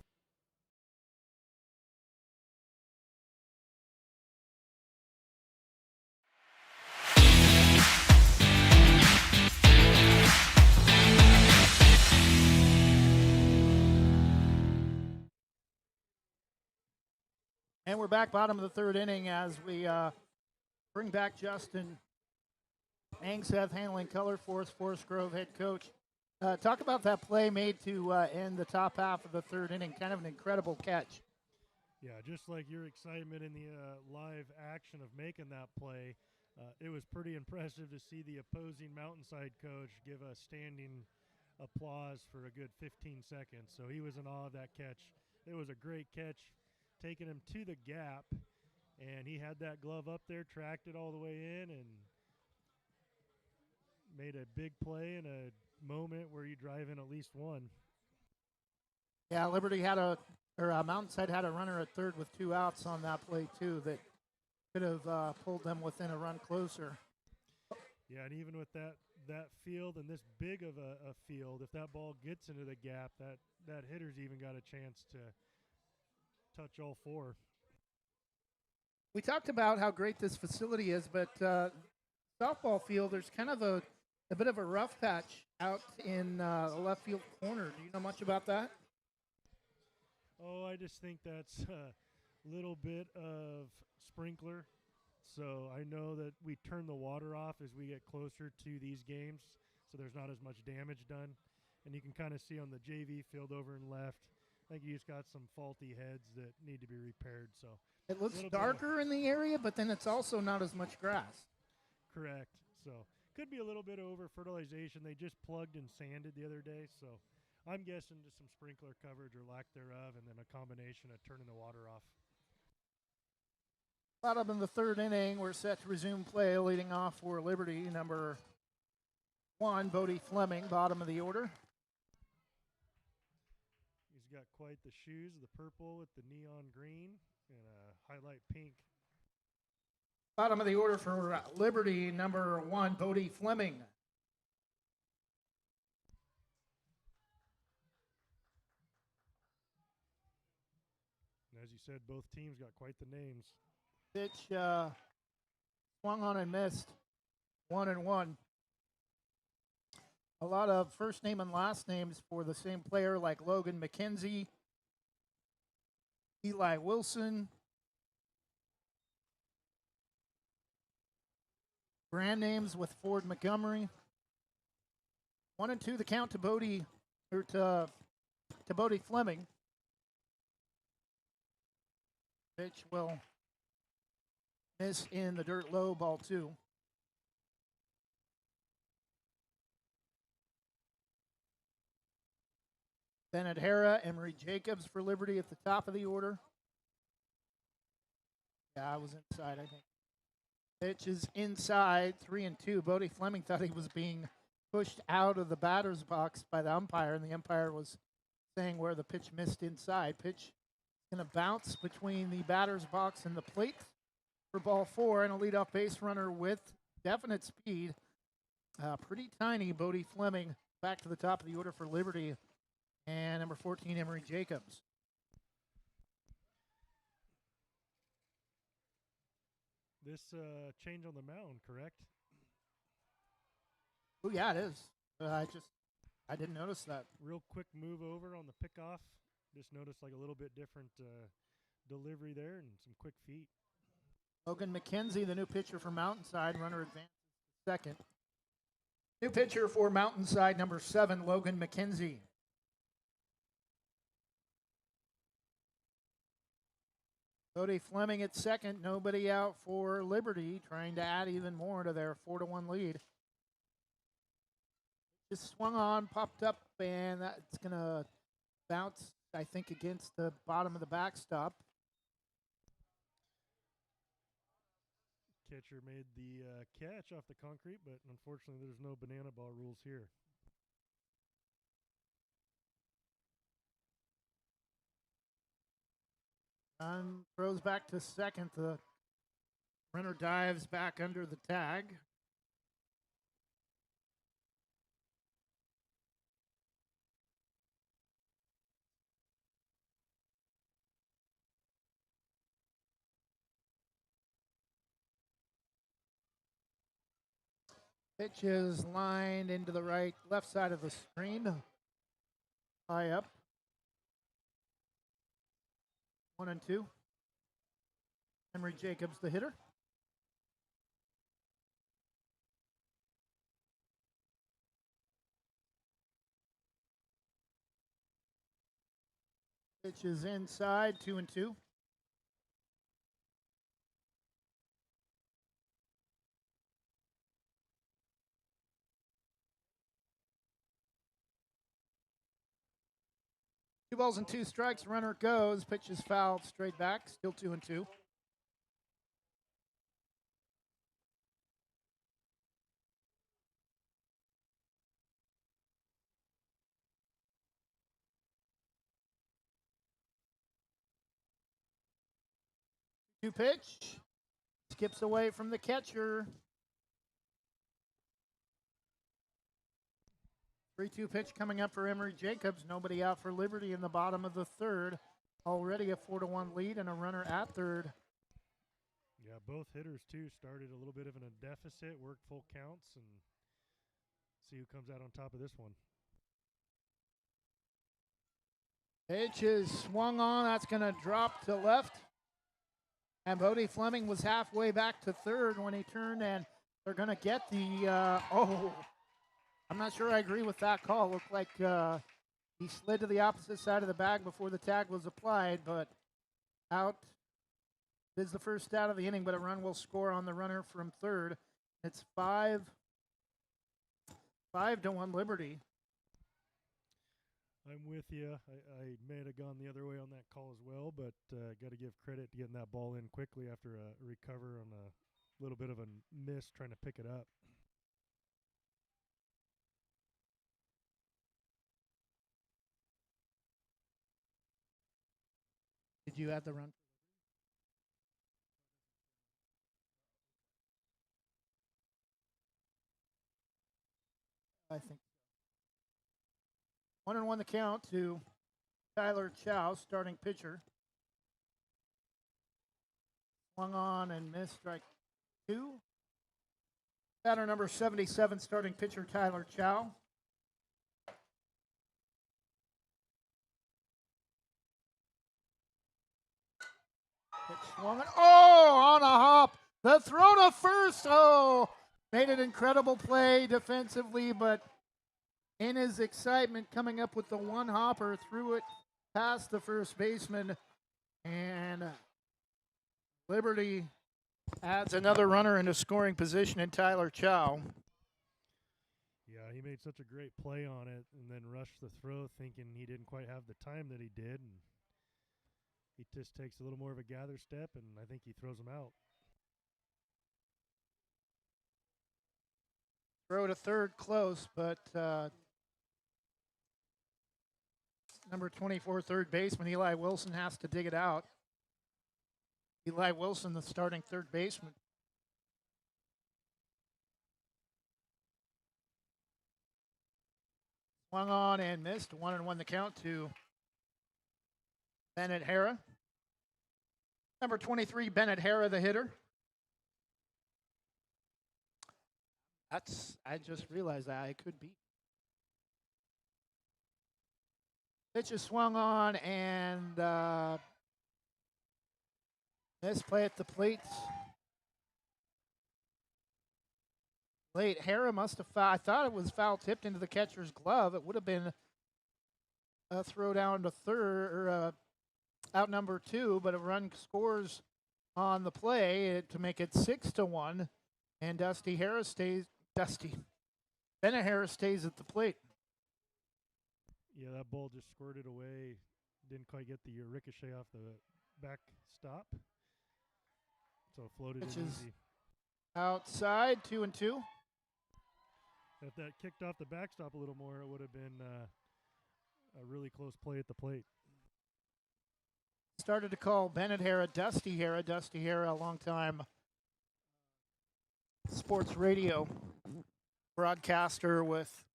And we're back bottom of the third inning as we bring back Justin Angseth handling color for us, Forest Grove head coach. Talk about that play made to end the top half of the third inning. Kind of an incredible catch. Yeah, just like your excitement in the live action of making that play, it was pretty impressive to see the opposing Mountainside coach give a standing applause for a good 15 seconds. So he was in awe of that catch. It was a great catch, taking him to the gap, and he had that glove up there, tracked it all the way in, and made a big play in a moment where you drive in at least one. Yeah, Mountainside had a runner at third with 2 outs on that play too that could have pulled them within a run closer. Yeah, and even with that field and this big of a field, if that ball gets into the gap, that hitter's even got a chance to touch all 4. We talked about how great this facility is, but softball field, there's kind of a bit of a rough patch out in the left field corner. Do you know much about that? Oh, I just think that's a little bit of sprinkler. So I know that we turn the water off as we get closer to these games, so there's not as much damage done. And you can kind of see on the JV field over in left, I think you just got some faulty heads that need to be repaired. So it looks darker in the area, but then it's also not as much grass. Correct. So could be a little bit of over fertilization. They just plugged and sanded the other day, so I'm guessing just some sprinkler coverage or lack thereof, and then a combination of turning the water off. Bottom of the third inning, we're set to resume play. Leading off for Liberty, number 1, Bodie Fleming, bottom of the order. He's got quite the shoes, the purple with the neon green and a highlight pink. Bottom of the order for Liberty, number 1, Bodie Fleming. And as you said, both teams got quite the names. Pitch swung on and missed, 1-1. A lot of first name and last names for the same player, like Logan McKenzie, Eli Wilson, brand names with Ford Montgomery. 1-2 the count to Bodie Fleming. Pitch will miss in the dirt low, ball 2. Bennett Hara, Emery Jacobs for Liberty at the top of the order. Yeah, I was inside, I think. Pitch is inside, 3-2. Bodie Fleming thought he was being pushed out of the batter's box by the umpire, and the umpire was saying where the pitch missed inside. Pitch going to bounce between the batter's box and the plate for ball 4, and a leadoff base runner with definite speed. Pretty tiny, Bodie Fleming back to the top of the order for Liberty. And number 14, Emery Jacobs. This change on the mound, correct? Oh, yeah, it is. I didn't notice that. Real quick move over on the pickoff. Just noticed like a little bit different delivery there and some quick feet. Logan McKenzie, the new pitcher for Mountainside, runner advances second. New pitcher for Mountainside, number 7, Logan McKenzie. Bodie Fleming at second, nobody out for Liberty, trying to add even more to their 4-1 lead. Just swung on, popped up, and that's going to bounce, I think, against the bottom of the backstop. Catcher made the catch off the concrete, but unfortunately there's no banana ball rules here. Throws back to second. The runner dives back under the tag. Pitch is lined into the left side of the screen. High up. 1-2. Emery Jacobs, the hitter. Pitch is inside, 2-2. Two balls and two strikes. Runner goes. Pitch is fouled straight back. Still 2-2. Two pitch. Skips away from the catcher. 3-2 pitch coming up for Emery Jacobs. Nobody out for Liberty in the bottom of the third. Already a 4-1 lead and a runner at third. Yeah, both hitters, too, started a little bit of a deficit, worked full counts, and see who comes out on top of this one. Pitch is swung on. That's going to drop to left. And Bodie Fleming was halfway back to third when he turned, and they're going to get the, I'm not sure I agree with that call. Looked like he slid to the opposite side of the bag before the tag was applied, but out. This is the first out of the inning, but a run will score on the runner from third. It's 5-1 Liberty. I'm with you. I may have gone the other way on that call as well, but got to give credit to getting that ball in quickly after a recover on a little bit of a miss trying to pick it up. Did you add the run? I think. 1-1 the count to Tyler Chow, starting pitcher. Swung on and missed, strike two. Batter number 77, starting pitcher Tyler Chow. Pitch swung on. Oh, on a hop. The throw to first. Oh, made an incredible play defensively, but in his excitement, coming up with the one hopper, threw it past the first baseman, and Liberty adds another runner into scoring position in Tyler Chow. Yeah, he made such a great play on it and then rushed the throw thinking he didn't quite have the time that he did, and he just takes a little more of a gather step, and I think he throws him out. Throw to third close, but number 24, third baseman Eli Wilson has to dig it out. Eli Wilson, the starting third baseman. Swung on and missed. 1-1 the count to Bennett Hara. Number 23, Bennett Hara, the hitter. I just realized that I could be. Pitch is swung on and misplay at the plate. Late. Hara must have fouled. I thought it was foul tipped into the catcher's glove. It would have been a throw down to third or out number two, but a run scores on the play to make it 6-1, and Bennett Harris stays at the plate. Yeah, that ball just squirted away. Didn't quite get the ricochet off the back stop. So it floated in easy. Outside, 2-2. If that kicked off the backstop a little more, it would have been a really close play at the plate. started to call Bennett Hara Dusty Hara. Dusty Hara, a long-time sports radio broadcaster with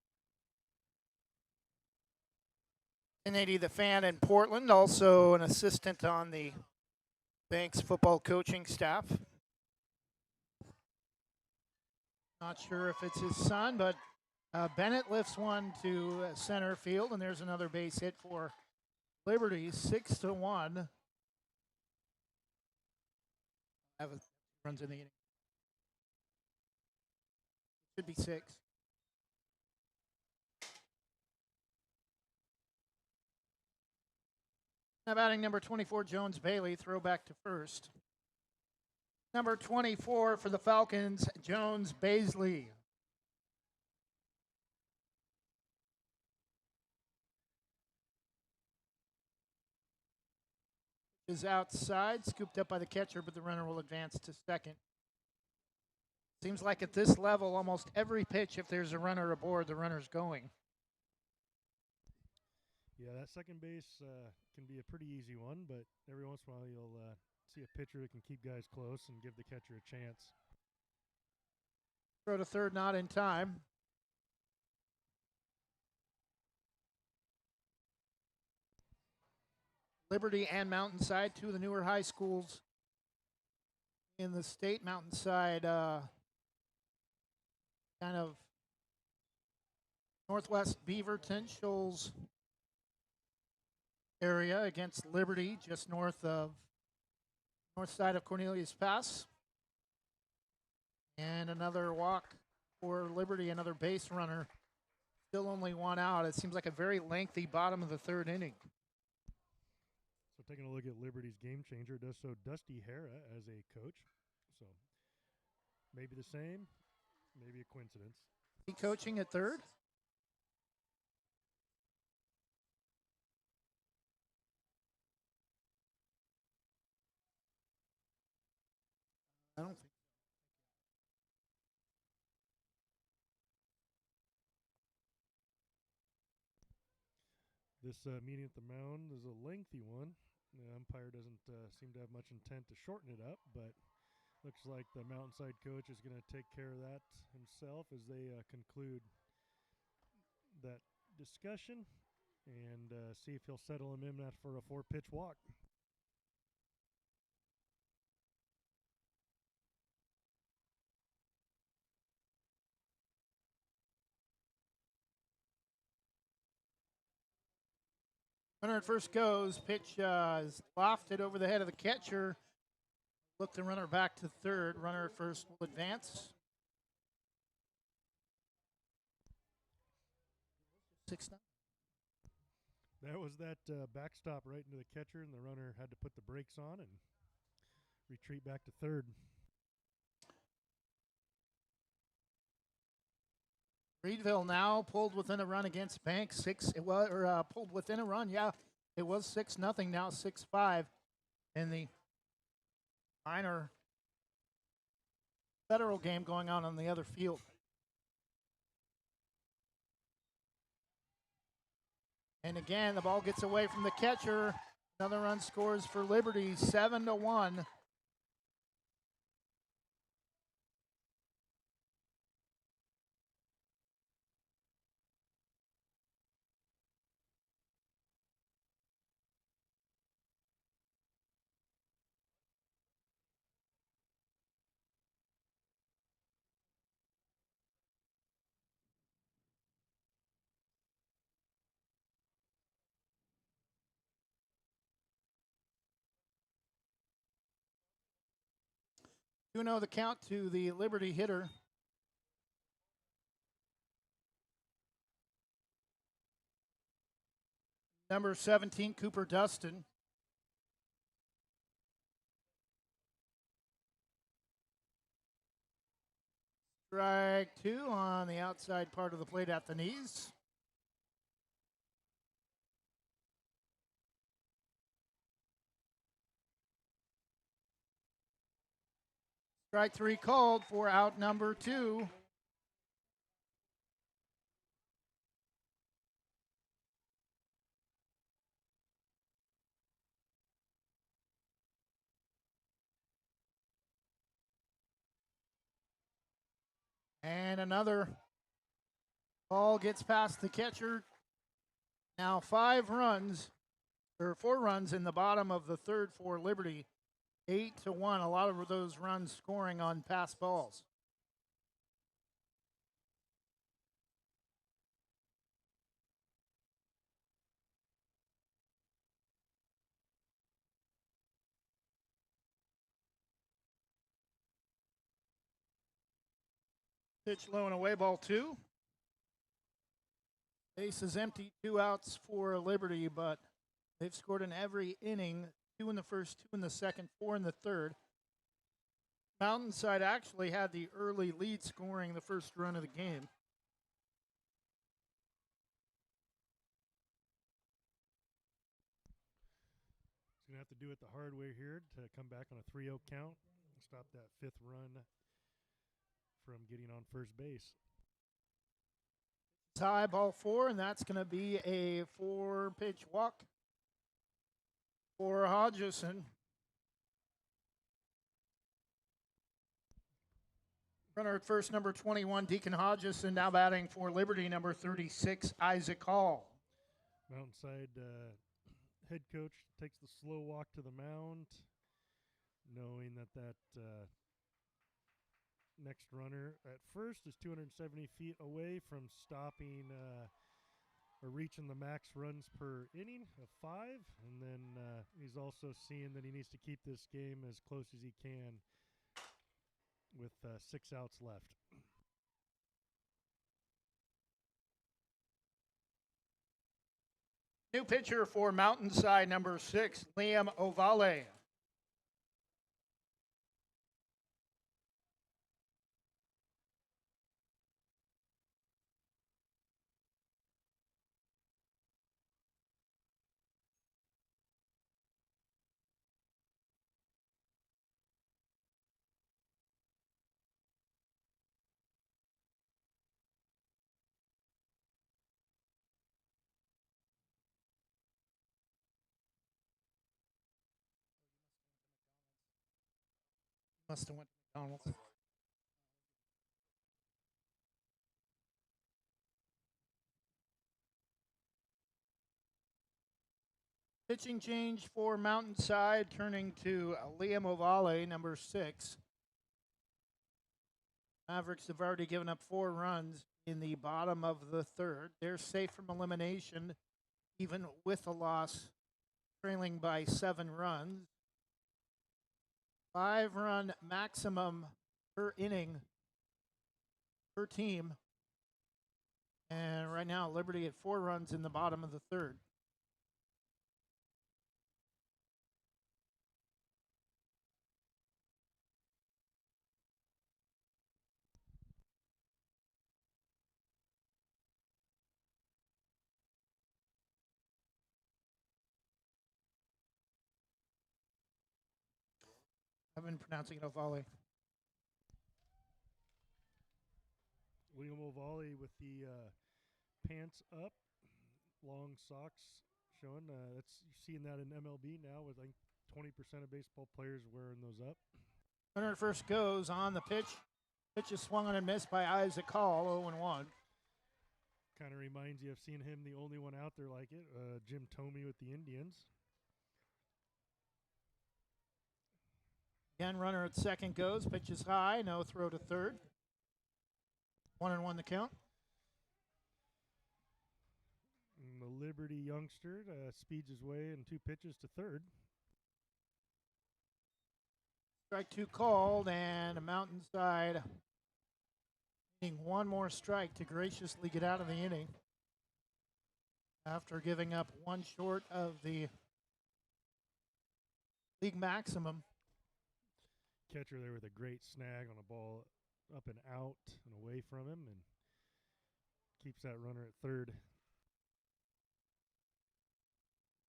1080 The Fan in Portland, also an assistant on the Banks football coaching staff. Not sure if it's his son, but Bennett lifts one to center field, and there's another base hit for Liberty, 6-1. Runs in the inning. Should be 6. Now batting number 24, Jones Bailey, throw back to first. Number 24 for the Falcons, Jones Baisley. Is outside, scooped up by the catcher, but the runner will advance to second. Seems like at this level, almost every pitch, if there's a runner aboard, the runner's going. Yeah, that second base can be a pretty easy one, but every once in a while you'll see a pitcher that can keep guys close and give the catcher a chance. Throw to third, not in time. Liberty and Mountainside, two of the newer high schools in the state. Mountainside, kind of northwest Beaverton, Shoals area against Liberty, just north side of Cornelius Pass. And another walk for Liberty, another base runner. Still only one out. It seems like a very lengthy bottom of the third inning. So taking a look at Liberty's game changer, it does so Dusty Hara as a coach. So maybe the same, maybe a coincidence. He coaching at third? I don't think. This meeting at the mound is a lengthy one. The umpire doesn't seem to have much intent to shorten it up, but looks like the Mountainside coach is going to take care of that himself as they conclude that discussion and see if he'll settle him in for a 4-pitch walk. Runner at first goes. Pitch is lofted over the head of the catcher. Look the runner back to third. Runner at first will advance. 6-0. That was that backstop right into the catcher, and the runner had to put the brakes on and retreat back to third. Reedville now pulled within a run against Banks. Pulled within a run. Yeah, it was 6-0. Now 6-5 in the minor federal game going on the other field. And again, the ball gets away from the catcher. Another run scores for Liberty, 7-1. You know the count to the Liberty hitter. Number 17, Cooper Dustin. Strike 2 on the outside part of the plate at the knees. Strike 3 called for out number 2. And another ball gets past the catcher. Now 4 runs in the bottom of the third for Liberty. 8-1. A lot of those runs scoring on pass balls. Pitch low and away, ball 2. Base is empty, 2 outs for Liberty, but they've scored in every inning. 2 in the first, 2 in the second, 4 in the third. Mountainside actually had the early lead, scoring the first run of the game. He's going to have to do it the hard way here to come back on a 3-0 count and stop that 5th run from getting on first base. It's high, ball 4, and that's going to be a 4-pitch walk for Hodgson. Runner at first, number 21, Deacon Hodgson, now batting for Liberty, number 36, Isaac Hall. Mountainside head coach takes the slow walk to the mound, knowing that next runner at first is 270 feet away from stopping or reaching the max runs per inning of 5. And then he's also seeing that he needs to keep this game as close as he can with 6 outs left. New pitcher for Mountainside, number 6, Liam Ovale. Must have went to McDonald's. Pitching change for Mountainside, turning to Liam Ovale, number 6. Mavericks have already given up 4 runs in the bottom of the third. They're safe from elimination, even with a loss, trailing by 7 runs. 5-run maximum per inning per team. And right now, Liberty at 4 runs in the bottom of the third. I've been pronouncing it Ovale. William Ovale with the pants up, long socks showing. That's you're seeing that in MLB now with like 20% of baseball players wearing those up. Runner at first goes on the pitch. Pitch is swung on and missed by Isaac Hall, 0-1. Kind of reminds you of seeing him, the only one out there like it, Jim Thome with the Indians. Again, runner at second goes. Pitch is high. No throw to third. 1-1 the count. And the Liberty youngster speeds his way in 2 pitches to third. Strike 2 called, and a Mountainside needing 1 more strike to graciously get out of the inning after giving up 1 short of the league maximum. Catcher there with a great snag on a ball up and out and away from him, and keeps that runner at third.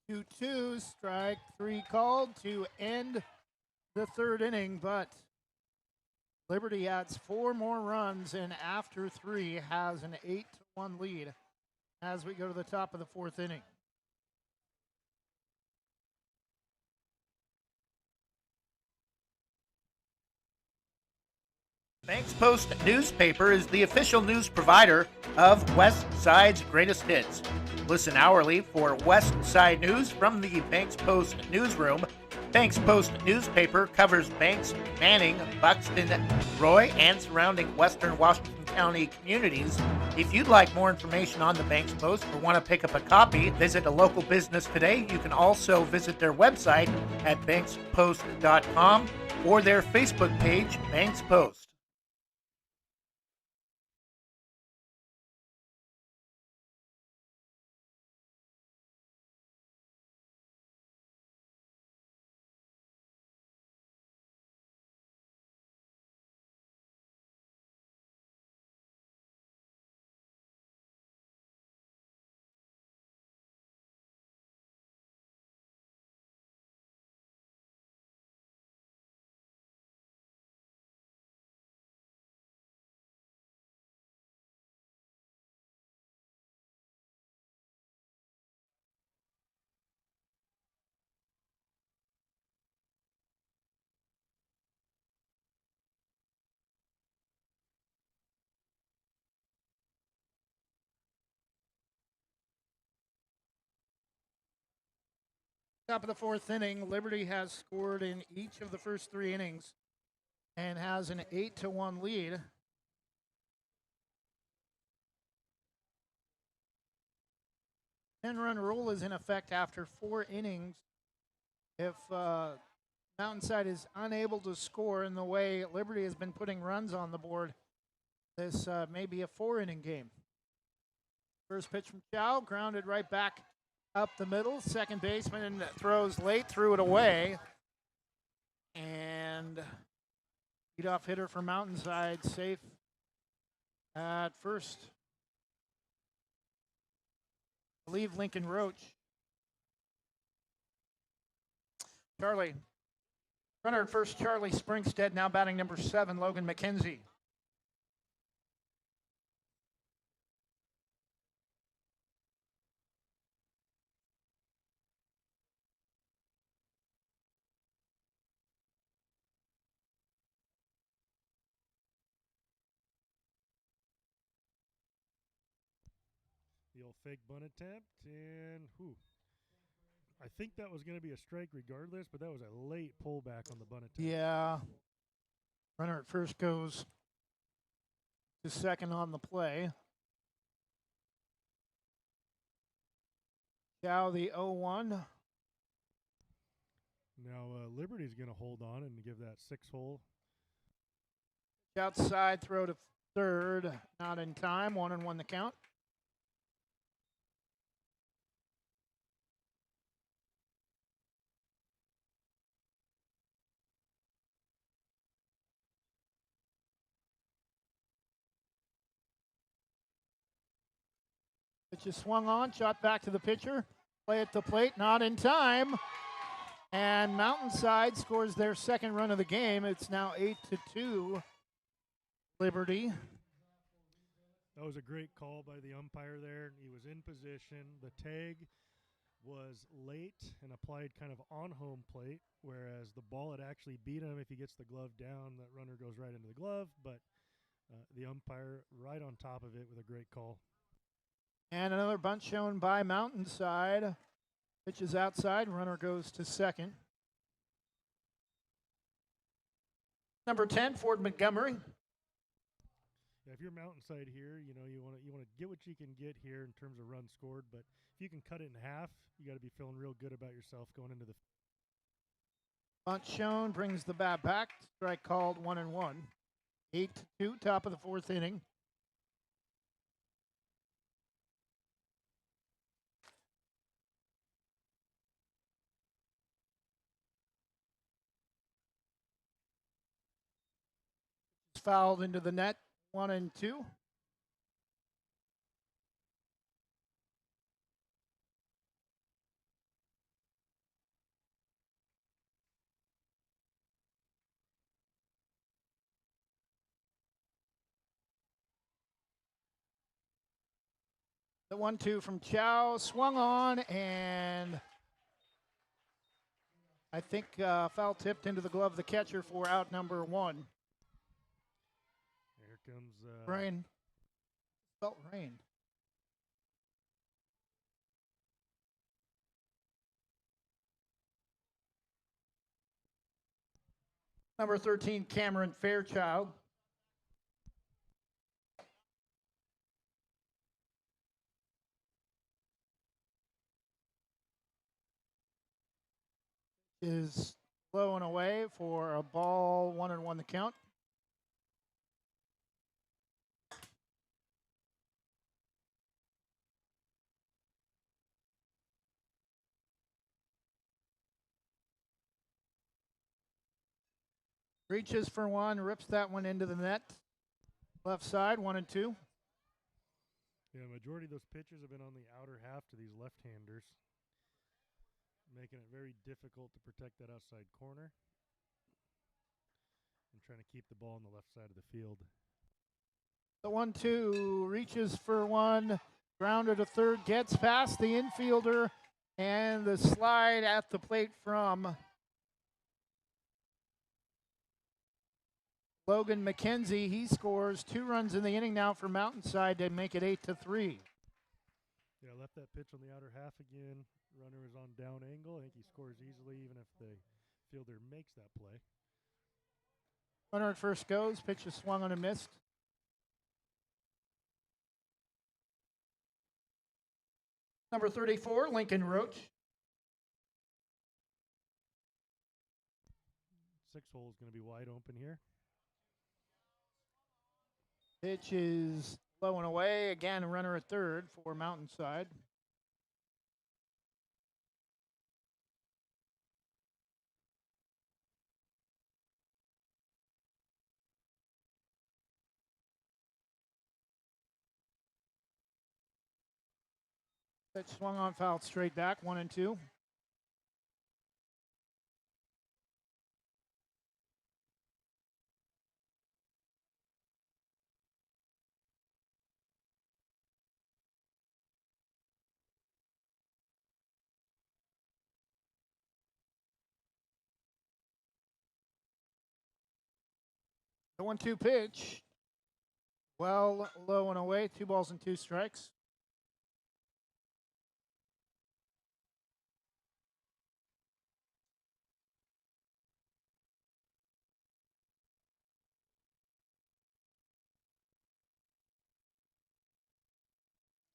2-2, strike 3 called to end the third inning, but Liberty adds 4 more runs and after 3 has an 8-1 lead as we go to the top of the 4th inning. Banks Post newspaper is the official news provider of Westside's greatest hits. Listen hourly for Westside news from the Banks Post newsroom. Banks Post newspaper covers Banks, Manning, Buxton, Roy, and surrounding western Washington County communities. If you'd like more information on the Banks Post or want to pick up a copy, visit a local business today. You can also visit their website at bankspost.com or their Facebook page, Banks Post. Top of the fourth inning, Liberty has scored in each of the first 3 innings and has an 8-1 lead. Ten-run rule is in effect after 4 innings. If Mountainside is unable to score in the way Liberty has been putting runs on the board, this may be a 4-inning game. First pitch from Chow, grounded right back up the middle. Second baseman throws late, threw it away. And leadoff hitter for Mountainside safe at first. I believe Lincoln Roach. Charlie. Runner at first, Charlie Springstead, now batting number 7, Logan McKenzie. The old fake bunt attempt, and I think that was going to be a strike regardless, but that was a late pullback on the bunt attempt. Yeah. Runner at first goes to second on the play. Chow the 0-1. Now Liberty's going to hold on and give that 6-hole. Outside throw to third, not in time. 1-1 the count. Pitch is swung on, shot back to the pitcher. Play at the plate, not in time. And Mountainside scores their second run of the game. It's now 8-2 Liberty. That was a great call by the umpire there. He was in position. The tag was late and applied kind of on home plate, whereas the ball had actually beat him. If he gets the glove down, that runner goes right into the glove. But the umpire right on top of it with a great call. And another bunt shown by Mountainside. Pitch is outside. Runner goes to second. Number 10, Ford Montgomery. Yeah, if you're Mountainside here, you want to get what you can get here in terms of runs scored. But if you can cut it in half, you got to be feeling real good about yourself going into the. Bunt shown, brings the bat back. Strike called, 1-1. 8-2, top of the fourth inning. Fouled into the net, 1-2. The 1-2 from Chow, swung on, and I think foul tipped into the glove of the catcher for out number 1. comes Rain. Felt rain. Number 13, Cameron Fairchild. Is low and away for a ball, 1-1 the count. Reaches for one, rips that one into the net. Left side, 1-2. Yeah, majority of those pitches have been on the outer half to these left-handers, making it very difficult to protect that outside corner and trying to keep the ball on the left side of the field. The 1-2 reaches for one, grounded to third, gets past the infielder, and the slide at the plate from Logan McKenzie. He scores 2 runs in the inning now for Mountainside to make it 8-3. Yeah, left that pitch on the outer half again. Runner is on down angle. I think he scores easily even if the fielder makes that play. Runner at first goes, pitch is swung on and missed. Number 34, Lincoln Roach. 6 hole is going to be wide open here. Pitch is low and away. Again, runner at third for Mountainside. Pitch swung on, fouled straight back, 1-2. The 1-2 pitch. Well, low and away. 2 balls and 2 strikes.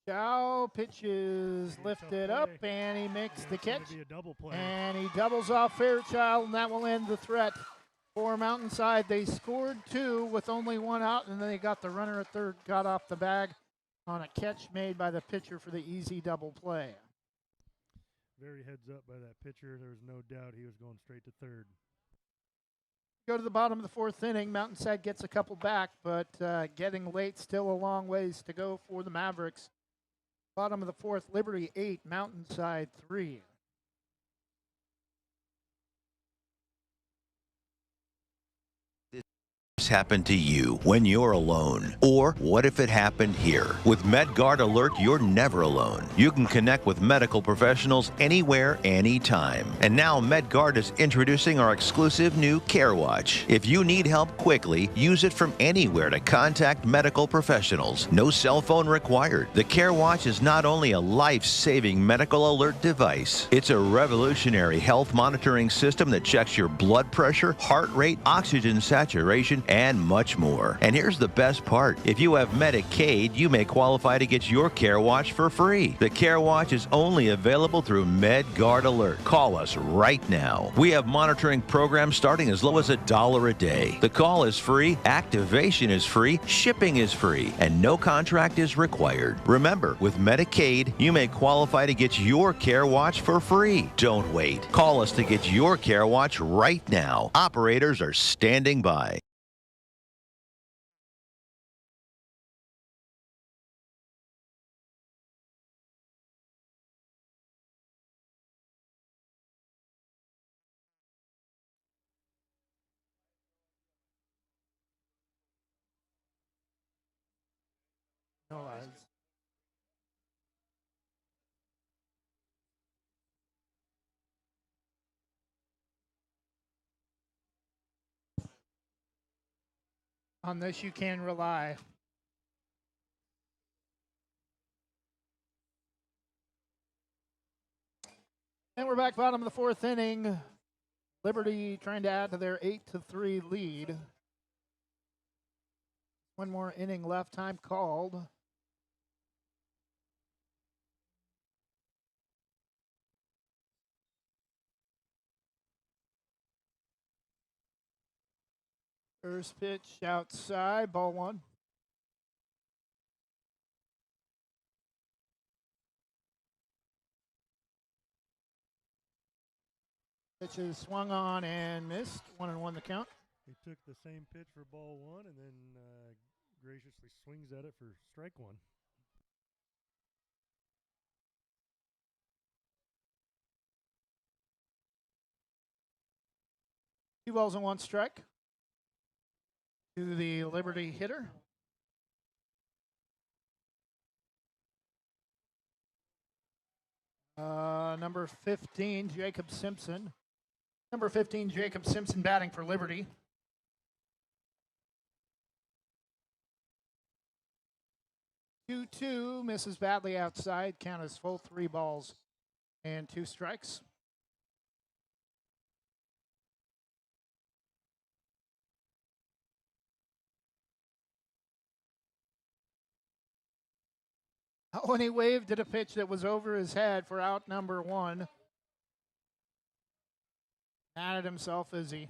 Chow pitches lifted up, and he makes the catch. Be a double play. And he doubles off Fairchild, and that will end the threat for Mountainside. They scored 2 with only 1 out, and then they got the runner at third, got off the bag on a catch made by the pitcher for the easy double play. Very heads up by that pitcher. There was no doubt he was going straight to third. Go to the bottom of the 4th inning. Mountainside gets a couple back, but getting late, still a long ways to go for the Mavericks. Bottom of the 4th, Liberty 8, Mountainside 3. Happen to you when you're alone? Or what if it happened here? With MedGuard Alert, you're never alone. You can connect with medical professionals anywhere, anytime. And now MedGuard is introducing our exclusive new Care Watch. If you need help quickly, use it from anywhere to contact medical professionals. No cell phone required. The Care Watch is not only a life-saving medical alert device, it's a revolutionary health monitoring system that checks your blood pressure, heart rate, oxygen saturation, and much more. And here's the best part. If you have Medicaid, you may qualify to get your Care Watch for free. The Care Watch is only available through MedGuard Alert. Call us right now. We have monitoring programs starting as low as $1 a day. The call is free, activation is free, shipping is free, and no contract is required. Remember, with Medicaid, you may qualify to get your Care Watch for free. Don't wait. Call us to get your Care Watch right now. Operators are standing by. No odds. On this, you can rely. And we're back bottom of the fourth inning. Liberty trying to add to their 8-3 lead. One more inning left, time called. First pitch outside, ball one. Pitch is swung on and missed. 1-1 the count. He took the same pitch for ball one and then graciously swings at it for strike one. Two balls and one strike to the Liberty hitter. Number 15, Jacob Simpson. Number 15, Jacob Simpson batting for Liberty. Two misses badly outside. Count is full, 3 balls and 2 strikes. Oh, and he waved at a pitch that was over his head for out number 1. Mad at himself as he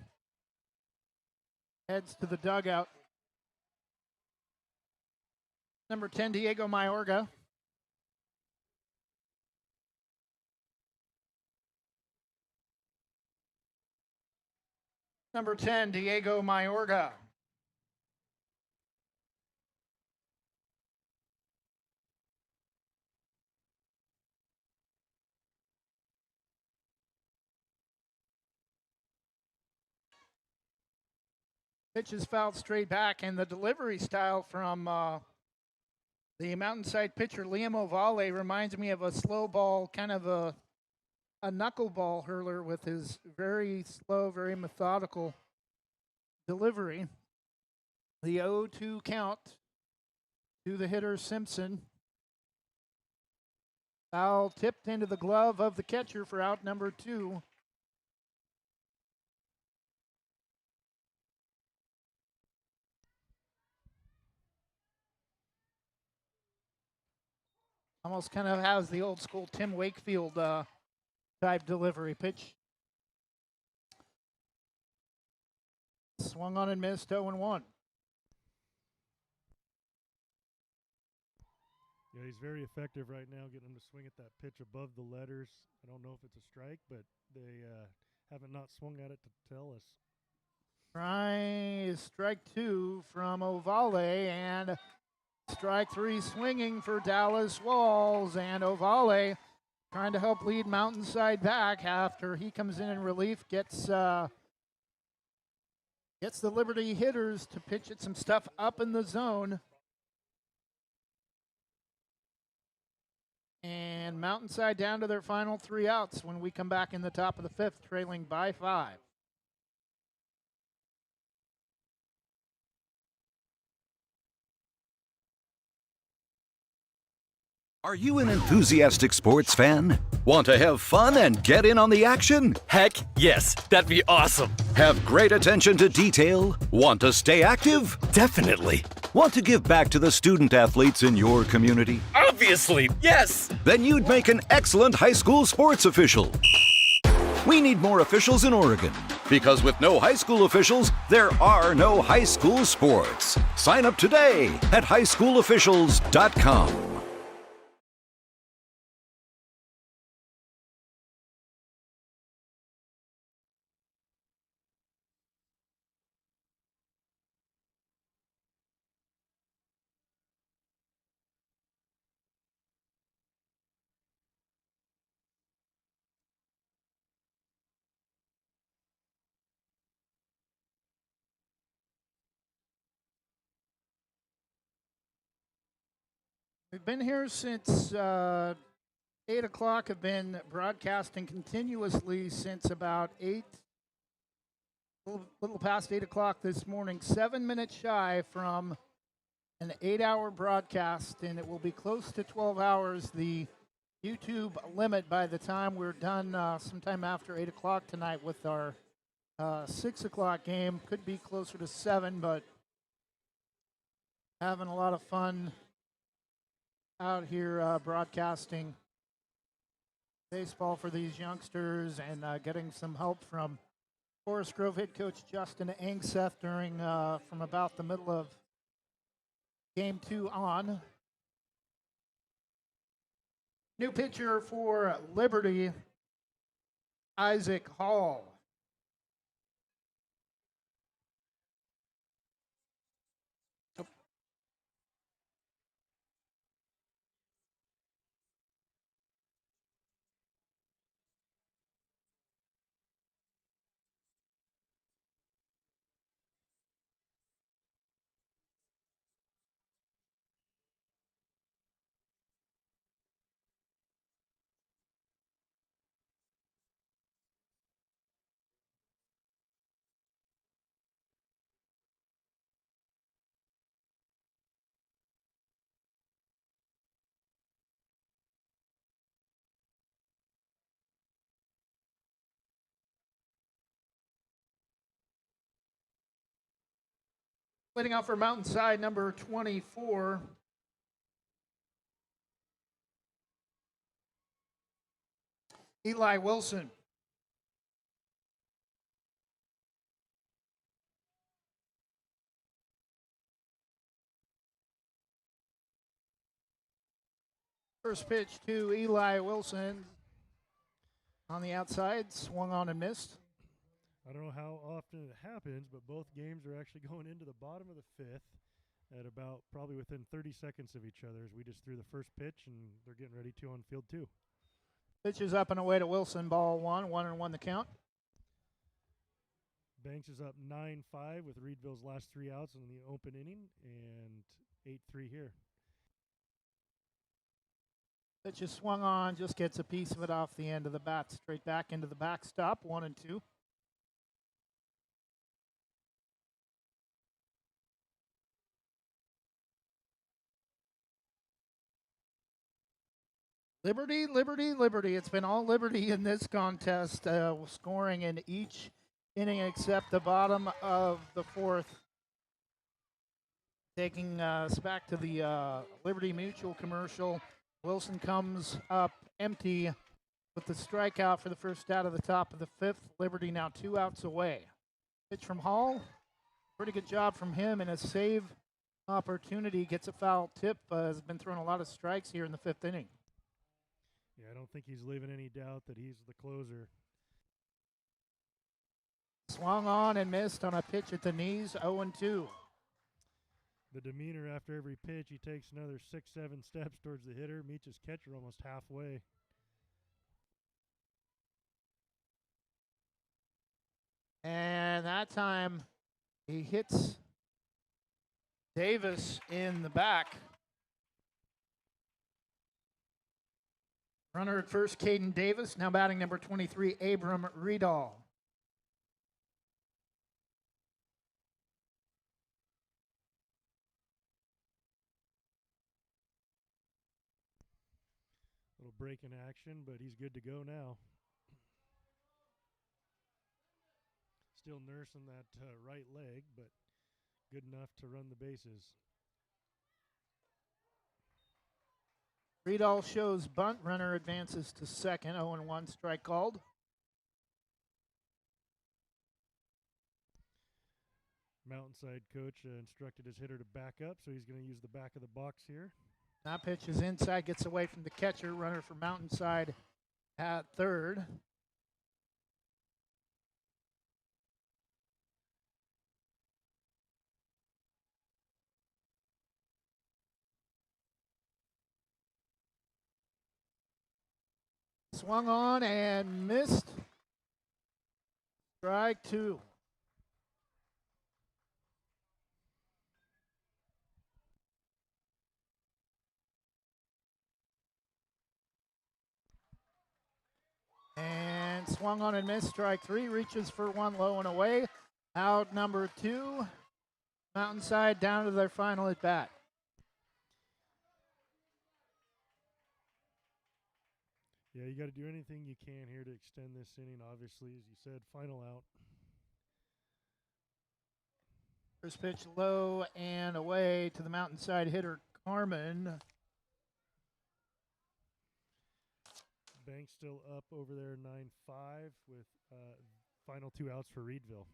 heads to the dugout. Number 10, Diego Mayorga. Number 10, Diego Mayorga. Pitch is fouled straight back, and the delivery style from the Mountainside pitcher, Liam Ovale, reminds me of a slow ball, kind of a knuckleball hurler with his very slow, very methodical delivery. The 0-2 count to the hitter, Simpson. Foul tipped into the glove of the catcher for out number 2. Almost kind of has the old school Tim Wakefield type delivery pitch. Swung on and missed, 0-1. Yeah, he's very effective right now, getting him to swing at that pitch above the letters. I don't know if it's a strike, but they haven't not swung at it to tell us. Try strike 2 from Ovale, and strike 3 swinging for Dallas Walls, and Ovale trying to help lead Mountainside back after he comes in relief, gets the Liberty hitters to pitch it some stuff up in the zone. And Mountainside down to their final 3 outs when we come back in the top of the 5th, trailing by 5. Are you an enthusiastic sports fan? Want to have fun and get in on the action? Heck, yes, that'd be awesome. Have great attention to detail? Want to stay active? Definitely. Want to give back to the student athletes in your community? Obviously, yes. Then you'd make an excellent high school sports official. We need more officials in Oregon, because with no high school officials, there are no high school sports. Sign up today at highschoolofficials.com. We've been here since 8 o'clock, have been broadcasting continuously since about little past 8 o'clock this morning, 7 minutes shy from an 8-hour broadcast, and it will be close to 12 hours, the YouTube limit, by the time we're done sometime after 8 o'clock tonight with our 6 o'clock game. Could be closer to 7, but having a lot of fun out here broadcasting baseball for these youngsters and getting some help from Forest Grove head coach Justin Angseth during from about the middle of game 2 on. New pitcher for Liberty, Isaac Hall. Leading out for Mountainside, number 24, Eli Wilson. First pitch to Eli Wilson on the outside, swung on and missed. I don't know how often it happens, but both games are actually going into the bottom of the 5th at about probably within 30 seconds of each other as we just threw the first pitch and they're getting ready to on field 2. Pitch is up and away to Wilson, ball 1-1 the count. Banks is up 9-5 with Reedville's last 3 outs in the open inning and 8-3 here. Pitch is swung on, just gets a piece of it off the end of the bat, straight back into the backstop, 1-2. Liberty, Liberty, Liberty. It's been all Liberty in this contest, scoring in each inning except the bottom of the 4th. Taking us back to the Liberty Mutual commercial. Wilson comes up empty with the strikeout for the first out of the top of the 5th. Liberty now 2 outs away. Pitch from Hall. Pretty good job from him, and a save opportunity. Gets a foul tip. Has been throwing a lot of strikes here in the 5th inning. Yeah, I don't think he's leaving any doubt that he's the closer. Swung on and missed on a pitch at the knees, 0-2. The demeanor after every pitch, he takes another 6-7 steps towards the hitter, meets his catcher almost halfway. And that time he hits Davis in the back. Runner at first, Caden Davis. Now batting number 23, Abram Riedel. Little break in action, but he's good to go now. Still nursing that right leg, but good enough to run the bases. Riedel shows bunt. Runner advances to second. 0-1, strike called. Mountainside coach instructed his hitter to back up, so he's going to use the back of the box here. That pitch is inside, gets away from the catcher. Runner for Mountainside at third. Swung on and missed. Strike 2. And swung on and missed. Strike 3. Reaches for one, low and away. Out number 2. Mountainside down to their final at bat. Yeah, you got to do anything you can here to extend this inning. Obviously, as you said, final out. First pitch low and away to the Mountainside hitter, Carmen. Banks still up over there 9-5 with final 2 outs for Reedville.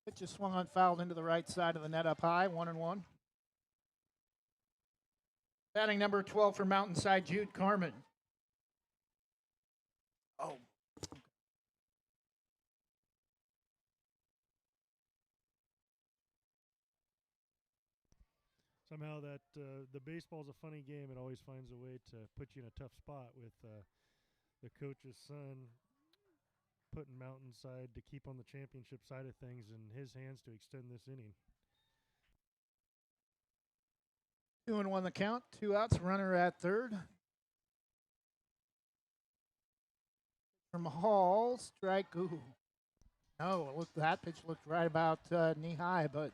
Pitch is swung on, fouled into the right side of the net up high, 1-1. Batting number 12 for Mountainside, Jude Carmen. Oh. Somehow that the baseball's a funny game. It always finds a way to put you in a tough spot with the coach's son putting Mountainside to keep on the championship side of things in his hands to extend this inning. 2-1 the count, 2 outs, runner at third. From Hall, strike. Ooh. No, that pitch looked right about knee high, but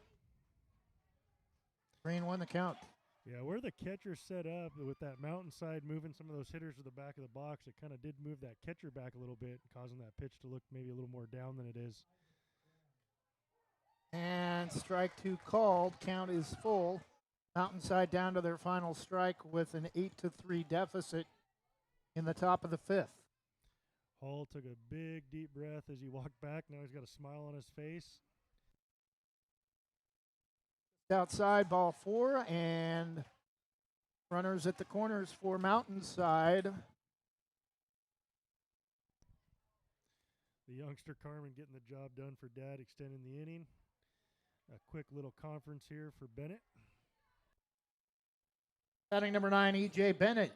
3-1 the count. Yeah, where the catcher set up with that Mountainside moving some of those hitters to the back of the box, it kind of did move that catcher back a little bit, causing that pitch to look maybe a little more down than it is. And strike 2 called. Count is full. Mountainside down to their final strike with an 8-3 deficit in the top of the 5th. Hall took a big, deep breath as he walked back. Now he's got a smile on his face. Outside, ball 4, and runners at the corners for Mountainside. The youngster Carmen getting the job done for Dad, extending the inning. A quick little conference here for Bennett. Batting number 9, E.J. Bennett.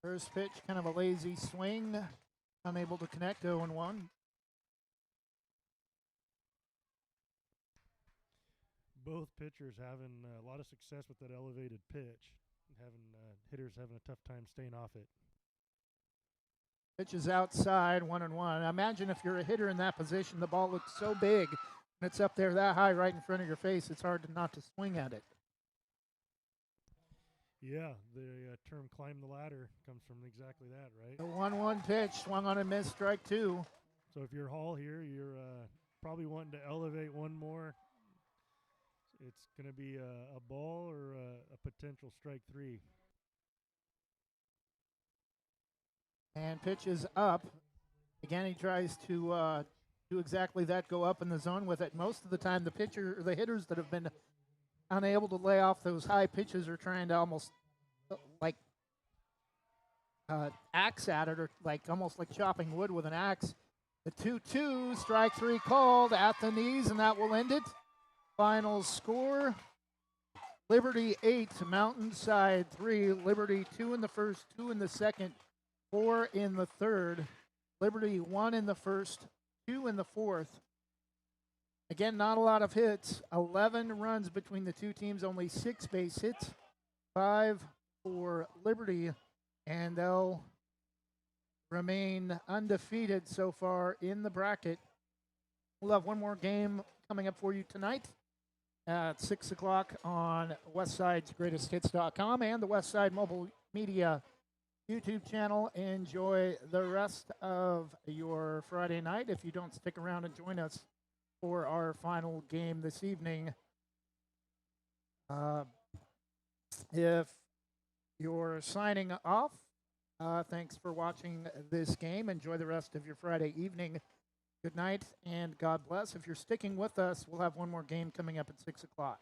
First pitch, kind of a lazy swing. Unable to connect, 0-1. Both pitchers having a lot of success with that elevated pitch. Hitters having a tough time staying off it. Pitch is outside, 1-1. Imagine if you're a hitter in that position, the ball looks so big, and it's up there that high right in front of your face, it's hard not to swing at it. Yeah, the term climb the ladder comes from exactly that, right? The 1-1 pitch, swung on and missed, strike 2. So if you're Hall here, you're probably wanting to elevate one more. It's going to be a ball or a potential strike 3. And pitch is up. Again, he tries to do exactly that, go up in the zone with it. Most of the time, the hitters that have been unable to lay off those high pitches are trying to almost like axe at it, or almost like chopping wood with an axe. The 2-2, strike 3 called at the knees, and that will end it. Final score, Liberty 8, Mountainside 3. Liberty 2 in the first, 2 in the second, 4 in the third. Liberty 1 in the first, 2 in the fourth. Again, not a lot of hits. 11 runs between the two teams, only 6 base hits, 5 for Liberty, and they'll remain undefeated so far in the bracket. We'll have one more game coming up for you tonight at 6 o'clock on Westside's GreatestHits.com and the Westside Mobile Media YouTube channel. Enjoy the rest of your Friday night. If you don't stick around and join us for our final game this evening, if you're signing off, thanks for watching this game. Enjoy the rest of your Friday evening. Good night and God bless. If you're sticking with us, we'll have one more game coming up at 6 o'clock.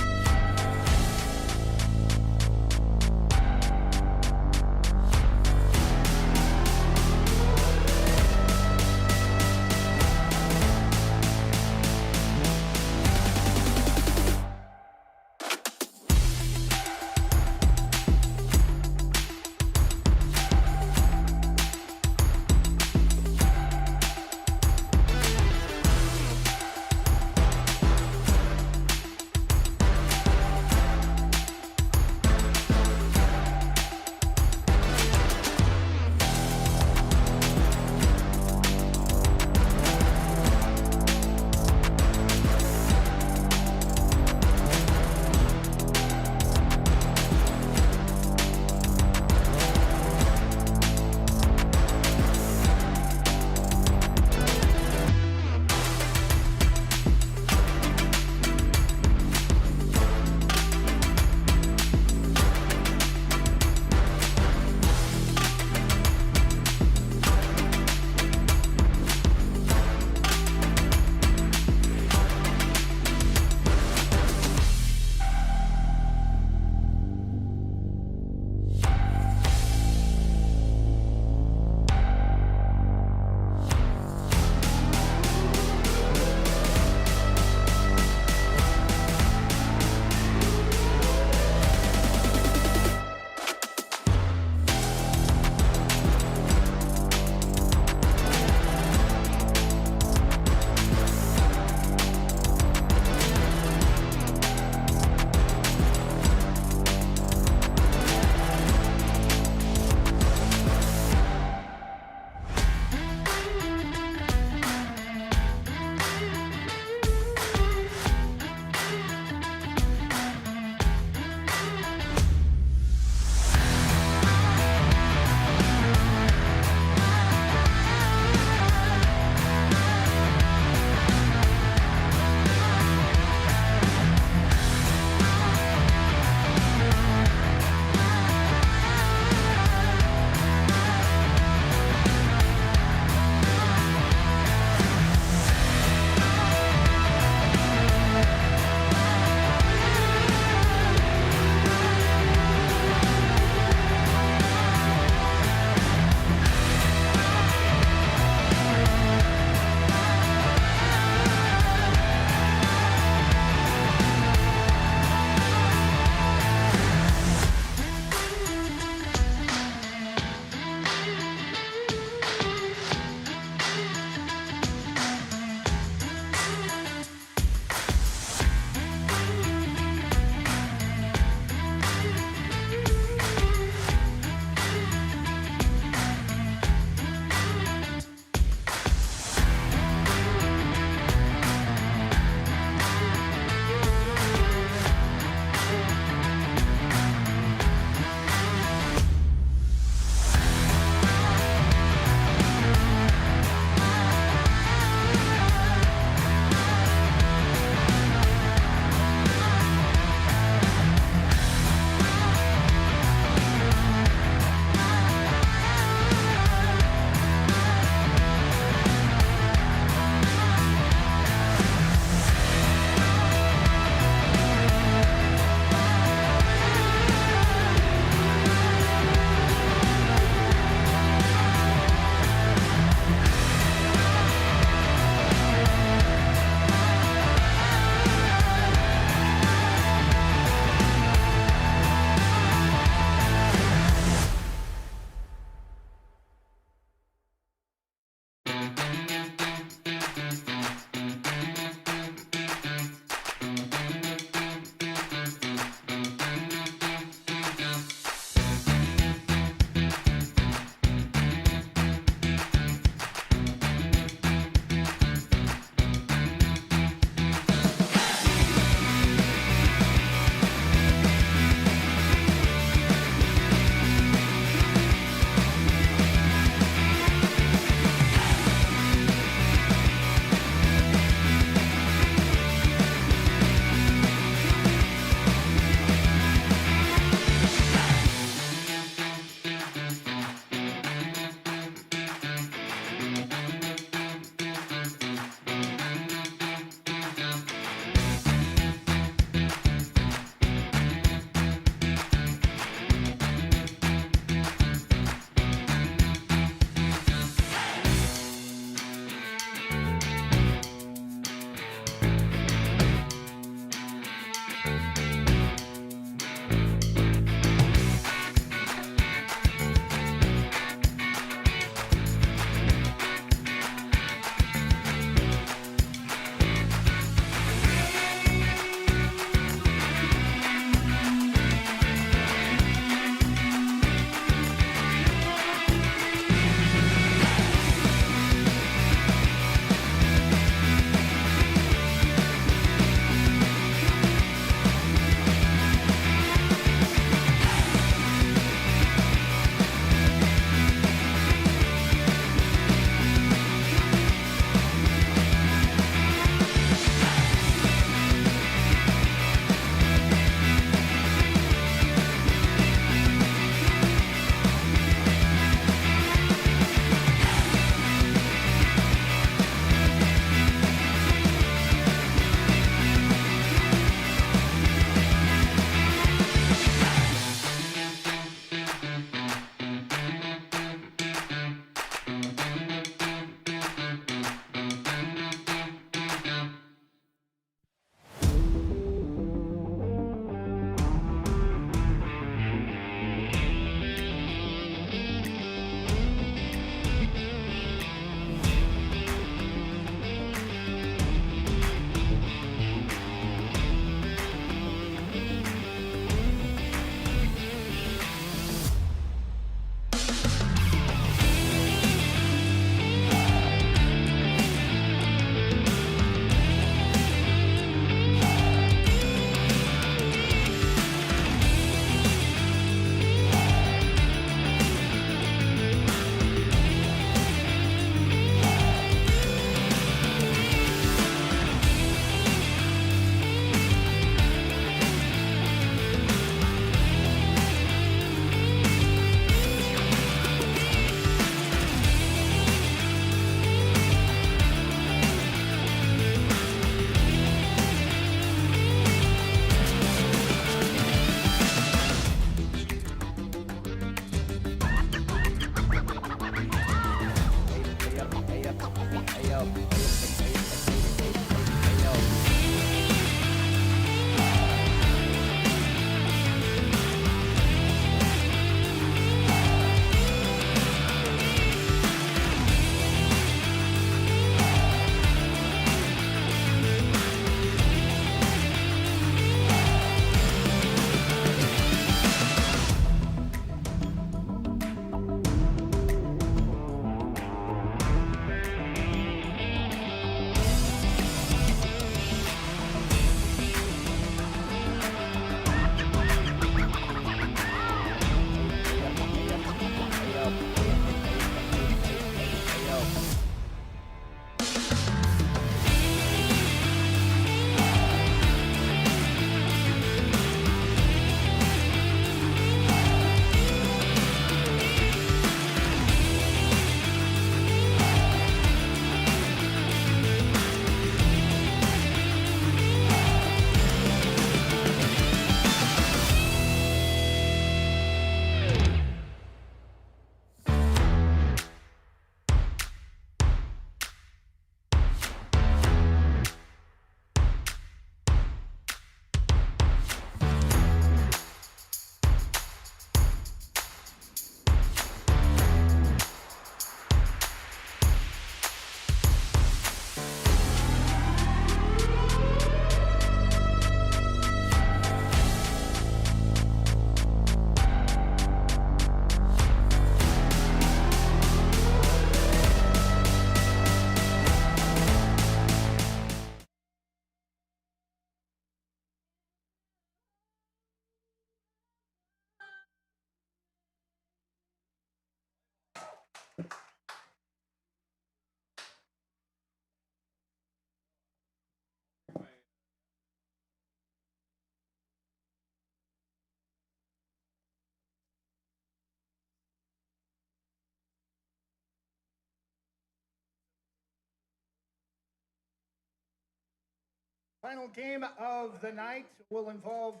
Final game of the night will involve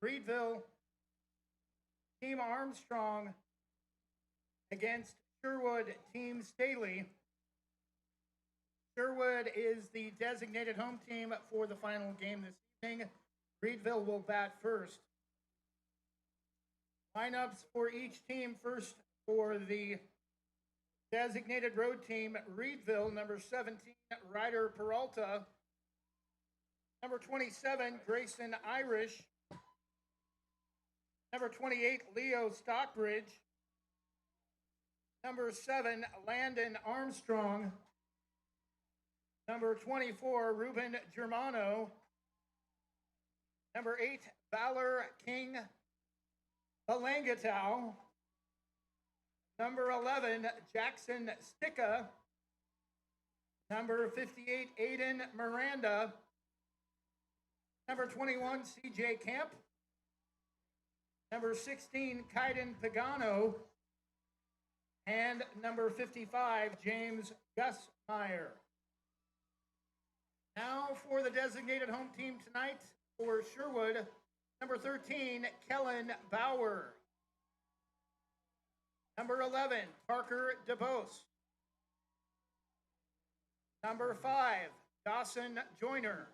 Reedville Team Armstrong against Sherwood Team Staley. Sherwood is the designated home team for the final game this evening. Reedville will bat first. Lineups for each team: first for the designated road team, Reedville, number 17, Ryder Peralta. Number 27, Grayson Irish. Number 28, Leo Stockbridge. Number 7, Landon Armstrong. Number 24, Ruben Germano. Number 8, Valor King Balangatow. Number 11, Jackson Sticka. Number 58, Aiden Miranda. Number 21, CJ Camp. Number 16, Kaiden Pagano. And number 55, James Gusmeyer. Now for the designated home team tonight for Sherwood, number 13, Kellen Bauer. Number 11, Parker DeBose. Number 5, Dawson Joyner.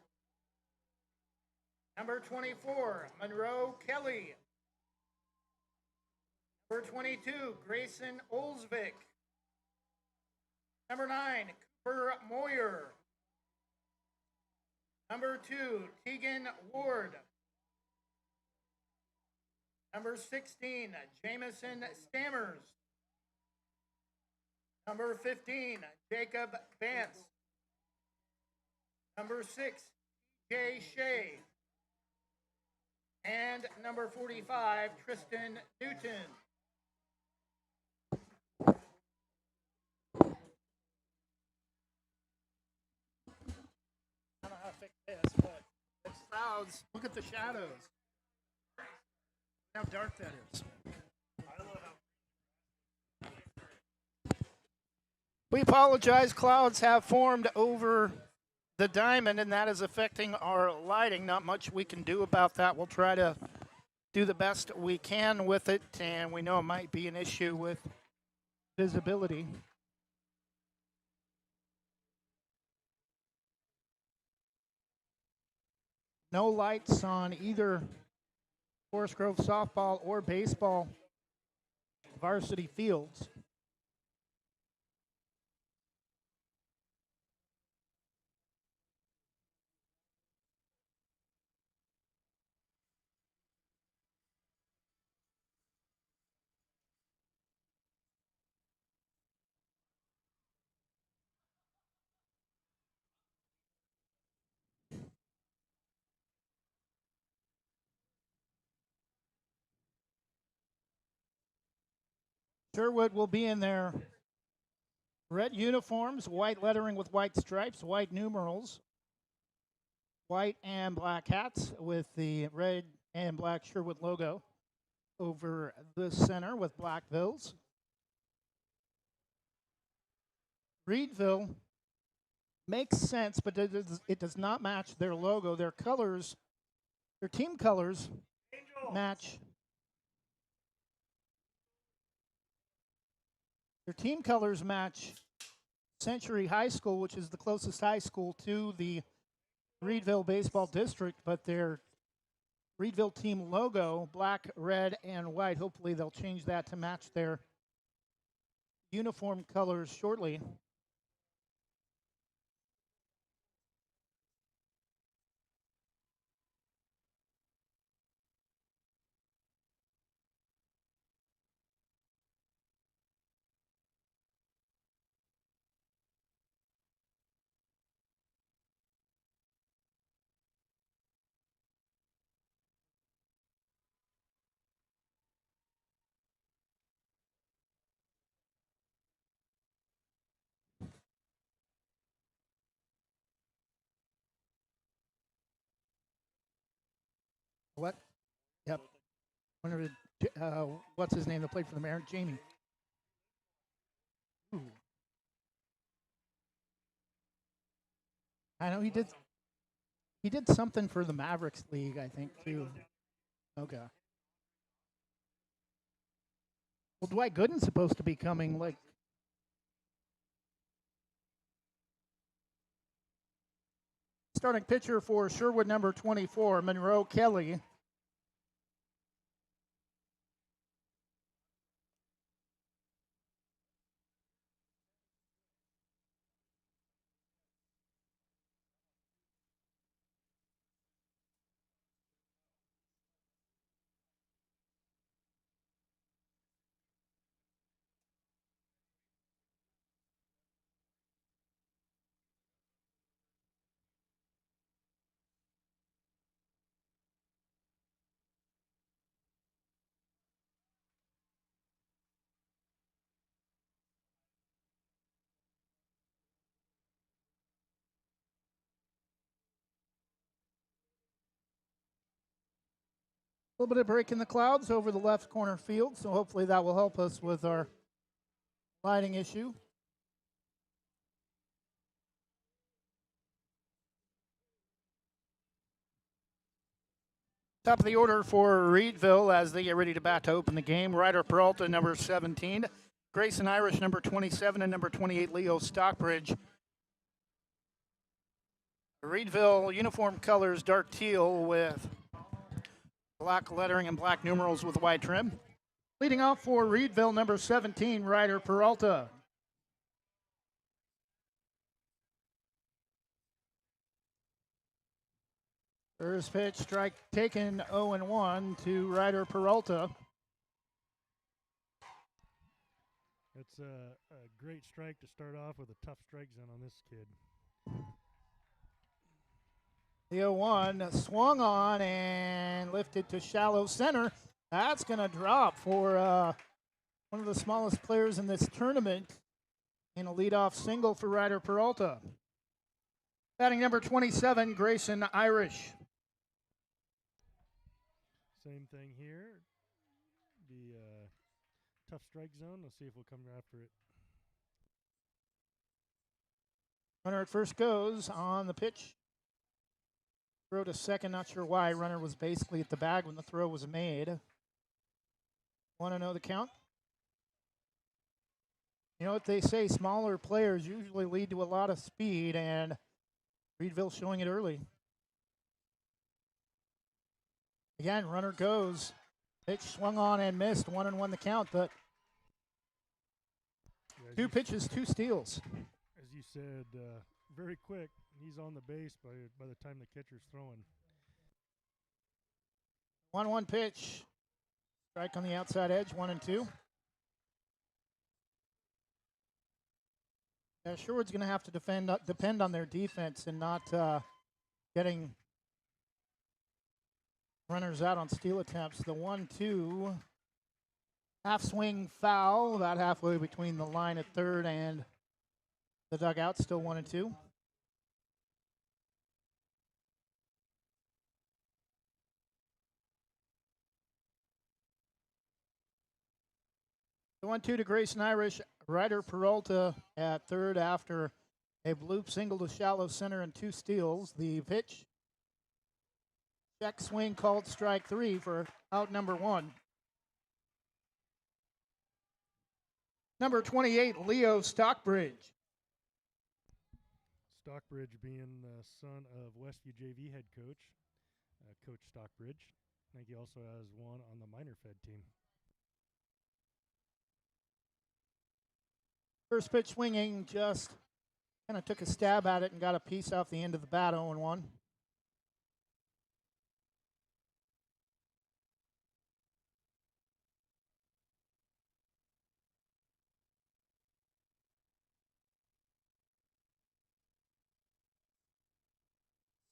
Number 24, Monroe Kelly. Number 22, Grayson Olsvik. Number 9, Cooper Moyer. Number 2, Tegan Ward. Number 16, Jamison Stammers. Number 15, Jacob Vance. Number 6, Jay Shea. And number 45, Tristan Newton. I don't know how to fix this, but it's clouds. Look at the shadows. How dark that is. We apologize. Clouds have formed over the diamond, and that is affecting our lighting. Not much we can do about that. We'll try to do the best we can with it, and we know it might be an issue with visibility. No lights on either Forest Grove softball or baseball varsity fields. Sherwood will be in their red uniforms, white lettering with white stripes, white numerals, white and black hats with the red and black Sherwood logo over the center with black bills. Reedville makes sense, but it does not match their logo. Their colors, their team colors match. Their team colors match Century High School, which is the closest high school to the Reedville Baseball District, but their Reedville team logo, black, red, and white. Hopefully they'll change that to match their uniform colors shortly. What? Yep. Whenever, what's his name that played for the Mariners? Jamie. Ooh. I know he did. He did something for the Mavericks League, I think, too. Okay. Well, Dwight Gooden's supposed to be coming. Like, starting pitcher for Sherwood, number 24, Monroe Kelly. A little bit of break in the clouds over the left corner field, so hopefully that will help us with our lighting issue. Top of the order for Reedville as they get ready to bat to open the game. Ryder Peralta, number 17. Grayson Irish, number 27, and number 28, Leo Stockbridge. Reedville uniform colors dark teal with black lettering and black numerals with white trim. Leading off for Reedville, number 17, Ryder Peralta. First pitch, strike taken, 0-1 to Ryder Peralta. That's a great strike to start off with a tough strike zone on this kid. The 0-1 swung on and lifted to shallow center. That's going to drop for one of the smallest players in this tournament in a leadoff single for Ryder Peralta. Batting number 27, Grayson Irish. Same thing here. The tough strike zone. Let's see if we'll come after it. Runner at first goes on the pitch. Throw to second, not sure why. Runner was basically at the bag when the throw was made. Want to know the count? You know what they say, smaller players usually lead to a lot of speed, and Reedville showing it early. Again, runner goes. Pitch swung on and missed. 1-1 the count, but two pitches, two steals. As you said, very quick. He's on the base by the time the catcher's throwing. 1-1 pitch. Strike on the outside edge, 1-2. Yeah, Sherwood's going to have to depend on their defense and not getting runners out on steal attempts. The 1-2 half swing foul, about halfway between the line at third and the dugout, still 1-2. The 1-2 to Grayson Irish. Ryder Peralta at third after a bloop single to shallow center and two steals. The pitch. Check swing called strike three for out number one. Number 28, Leo Stockbridge. Stockbridge being the son of Westview JV head coach, Coach Stockbridge. I think he also has one on the minor fed team. First pitch swinging, just kind of took a stab at it and got a piece off the end of the bat, 0-1.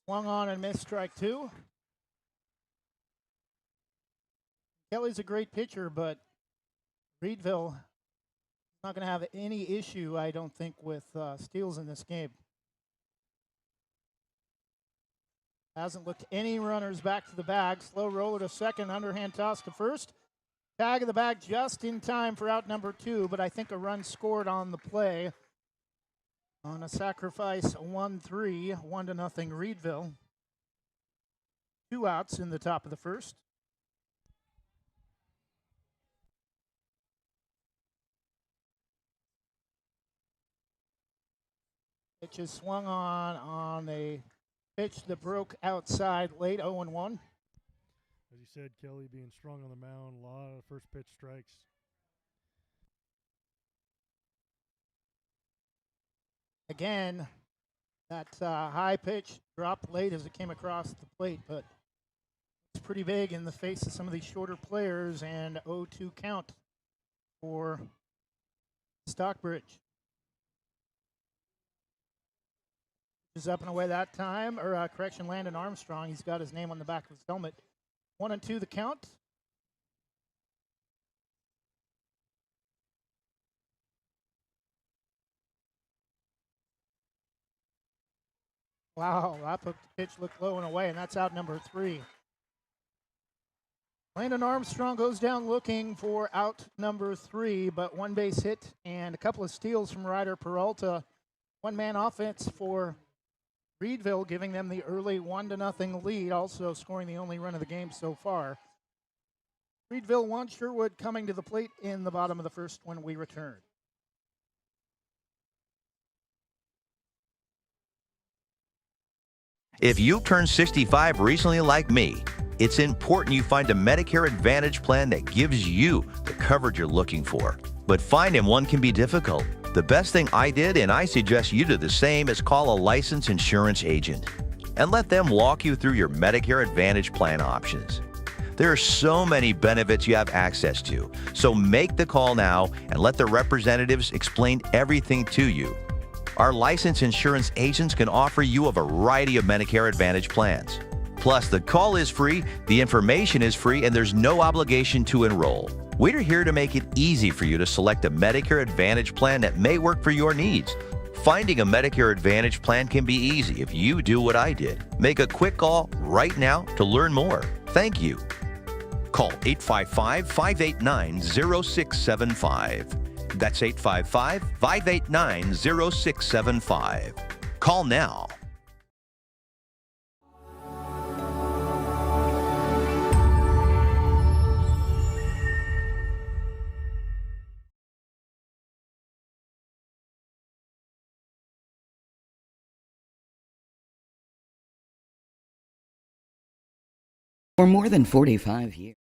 Swung on and missed, strike two. Kelly's a great pitcher, but Reedville not going to have any issue, I don't think, with steals in this game. Hasn't looked any runners back to the bag. Slow roller to second, underhand toss to first. Tag of the bag just in time for out number two, but I think a run scored on the play. On a sacrifice, 1-3, 1-0 Reedville. 2 outs in the top of the first. Pitch is swung on a pitch that broke outside late, 0-1. As you said, Kelly being strong on the mound, a lot of first pitch strikes. Again, that high pitch dropped late as it came across the plate, but it's pretty big in the face of some of these shorter players, and 0-2 count for Stockbridge. Is up and away that time, or correction, Landon Armstrong. He's got his name on the back of his helmet. 1-2 the count. Wow, that pitch looked low and away, and that's out number 3. Landon Armstrong goes down looking for out number 3, but 1 base hit and a couple of steals from Ryder Peralta. 1-man offense for Reedville, giving them the early 1-0 lead, also scoring the only run of the game so far. Reedville 1, Sherwood coming to the plate in the bottom of the first when we return. If you turned 65 recently like me, it's important you find a Medicare Advantage plan that gives you the coverage you're looking for. But finding one can be difficult. The best thing I did, and I suggest you do the same, is call a licensed insurance agent and let them walk you through your Medicare Advantage plan options. There are so many benefits you have access to, so make the call now and let the representatives explain everything to you. Our licensed insurance agents can offer you a variety of Medicare Advantage plans. Plus, the call is free, the information is free, and there's no obligation to enroll. We're here to make it easy for you to select a Medicare Advantage plan that may work for your needs. Finding a Medicare Advantage plan can be easy if you do what I did. Make a quick call right now to learn more. Thank you. Call 855-589-0675. That's 855-589-0675. Call now. For more than 45 years.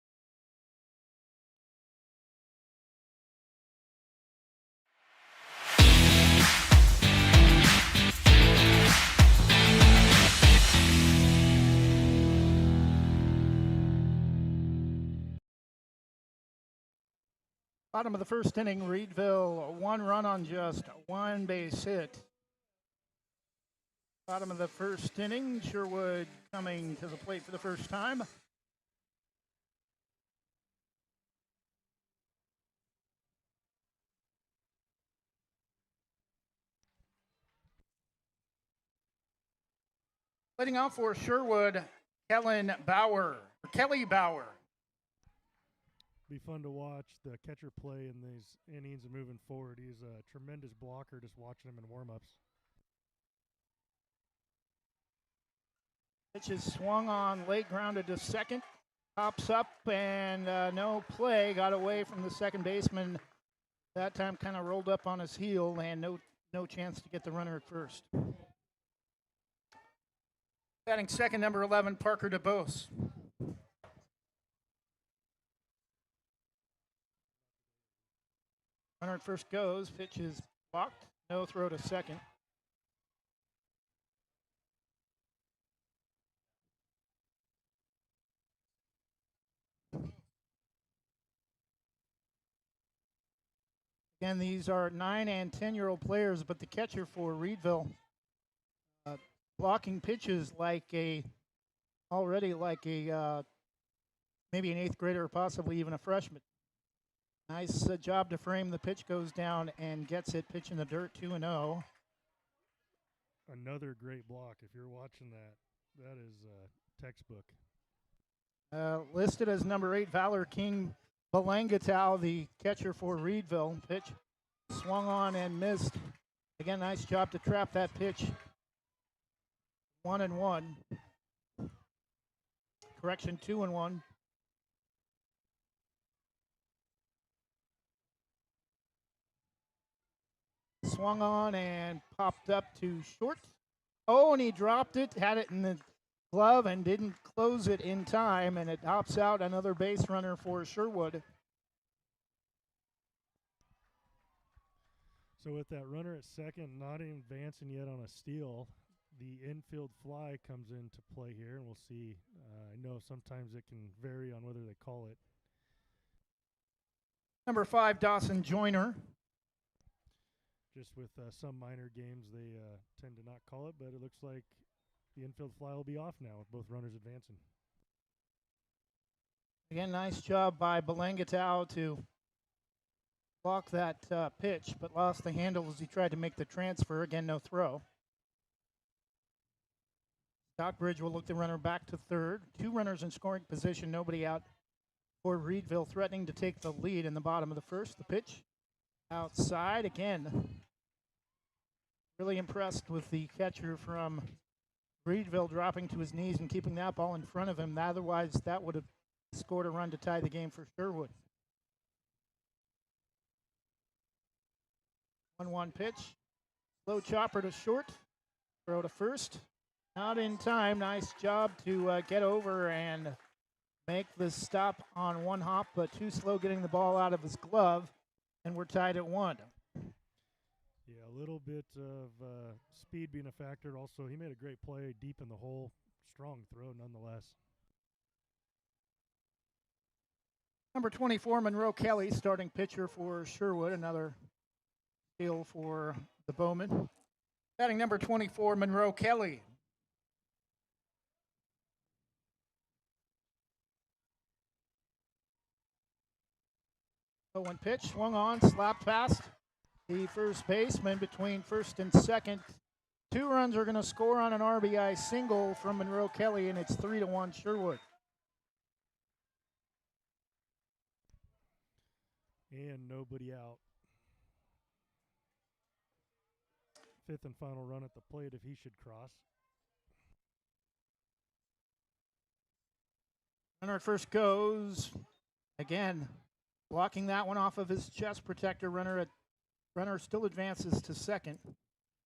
Bottom of the first inning, Reedville 1 run on just 1 base hit. Bottom of the first inning, Sherwood coming to the plate for the first time. Leading off for Sherwood, Kelly Bauer. Be fun to watch the catcher play in these innings and moving forward. He's a tremendous blocker, just watching him in warm-ups. Pitch is swung on, late grounded to second. Pops up and no play. Got away from the second baseman. That time kind of rolled up on his heel and no chance to get the runner at first. Batting second, number 11, Parker DeBose. Runner at first goes. Pitch is blocked. No throw to second. Again, these are 9 and 10-year-old players, but the catcher for Reedville blocking pitches like maybe an 8th grader or possibly even a freshman. Nice job to frame. The pitch goes down and gets it. Pitch in the dirt, 2-0. Another great block. If you're watching that, that is textbook. Listed as number 8, Valor King Balangatau, the catcher for Reedville. Pitch swung on and missed Again, nice job to trap that pitch. 1-1. Correction, 2-1. Swung on and popped up to short. Oh, and he dropped it, had it in the glove and didn't close it in time, and it hops out. Another base runner for Sherwood. So with that runner at second not advancing yet on a steal, the infield fly comes into play here, and we'll see. I know sometimes it can vary on whether they call it. Number 5, Dawson Joyner. Just with some minor games, they tend to not call it, but it looks like the infield fly will be off now with both runners advancing. Again, nice job by Belangatau to block that pitch, but lost the handle as he tried to make the transfer. Again, no throw. Stockbridge will look the runner back to third. 2 runners in scoring position, nobody out for Reedville, threatening to take the lead in the bottom of the first. The pitch outside again. Really impressed with the catcher from Reedville dropping to his knees and keeping that ball in front of him. Otherwise, that would have scored a run to tie the game for Sherwood. 1-1 pitch. Slow chopper to short. Throw to first. Not in time. Nice job to get over and make the stop on one hop, but too slow getting the ball out of his glove, and we're tied at 1. Yeah, a little bit of speed being a factor. Also, he made a great play deep in the hole. Strong throw nonetheless. Number 24, Monroe Kelly, starting pitcher for Sherwood. Another steal for the Bowmen. Batting number 24, Monroe Kelly. One pitch, swung on, slapped past the first baseman between first and second. 2 runs are going to score on an RBI single from Monroe Kelly, and it's 3-1 Sherwood. And nobody out. 5th and final run at the plate if he should cross. Runner at first goes again. Blocking that one off of his chest protector. Runner still advances to second.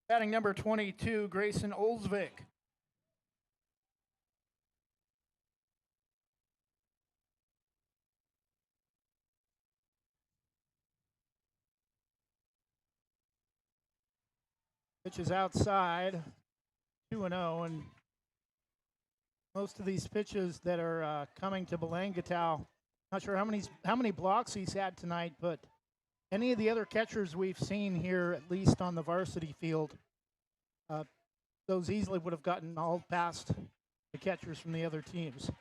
Batting number 22, Grayson Olsvik. Pitch is outside, 2-0, and most of these pitches that are coming to Belangatau, not sure how many blocks he's had tonight, but any of the other catchers we've seen here, at least on the varsity field, those easily would have gotten all past the catchers from the other teams.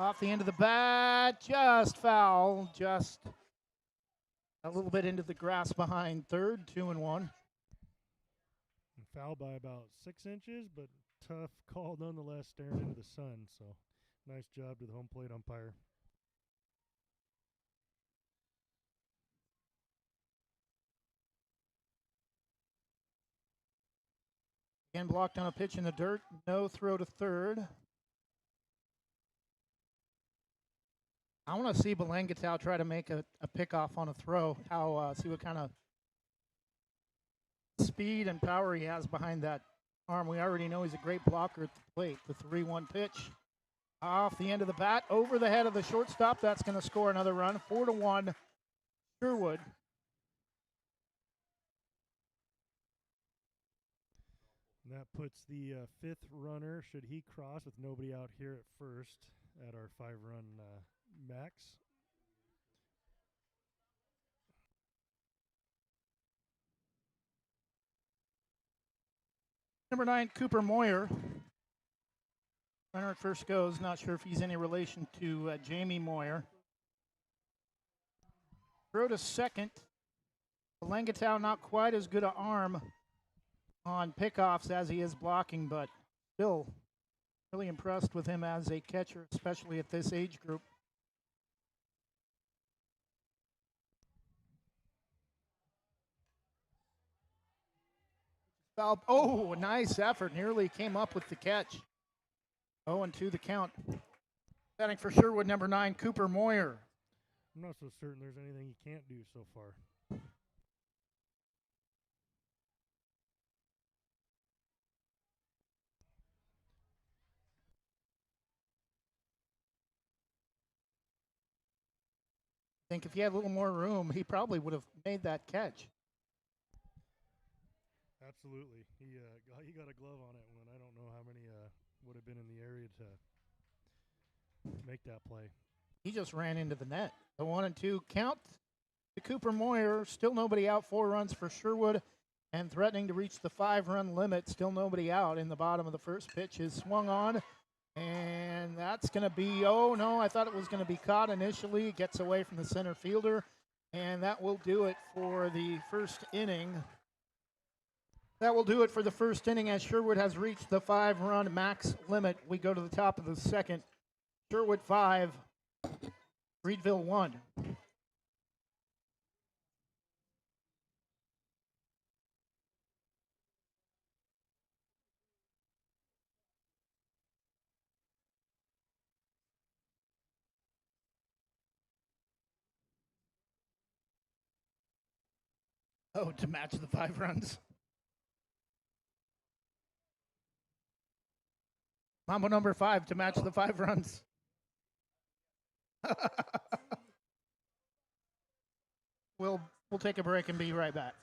Off the end of the bat, just foul, just a little bit into the grass behind third, 2-1. Foul by about 6 inches, but tough call nonetheless, staring into the sun. So nice job to the home plate umpire. Again, blocked on a pitch in the dirt. No throw to third. I want to see Belangatau try to make a pickoff on a throw. See what kind of speed and power he has behind that arm. We already know he's a great blocker at the plate. The 3-1 pitch off the end of the bat, over the head of the shortstop. That's going to score another run. 4-1 Sherwood. And that puts the 5th runner, should he cross with nobody out here at first, at our 5-run max. Number 9, Cooper Moyer. Runner at first goes. Not sure if he's any relation to Jamie Moyer. Throw to second. Belangatau not quite as good an arm on pickoffs as he is blocking, but still really impressed with him as a catcher, especially at this age group. Oh, nice effort. Nearly came up with the catch. 0-2 the count. Setting for Sherwood, number 9, Cooper Moyer. I'm not so certain there's anything he can't do so far. I think if he had a little more room, he probably would have made that catch. Absolutely. He got a glove on it when I don't know how many would have been in the area to make that play. He just ran into the net. The 1-2 count to Cooper Moyer. Still nobody out. 4 runs for Sherwood and threatening to reach the 5-run limit. Still nobody out in the bottom of the first pitch is swung on. And that's going to be, oh no, I thought it was going to be caught initially. Gets away from the center fielder. And that will do it for the first inning. That will do it for the first inning as Sherwood has reached the 5-run max limit. We go to the top of the second. Sherwood 5, Reedville 1. Oh, to match the 5 runs. Mambo number 5 to match the 5 runs. We'll take a break and be right back.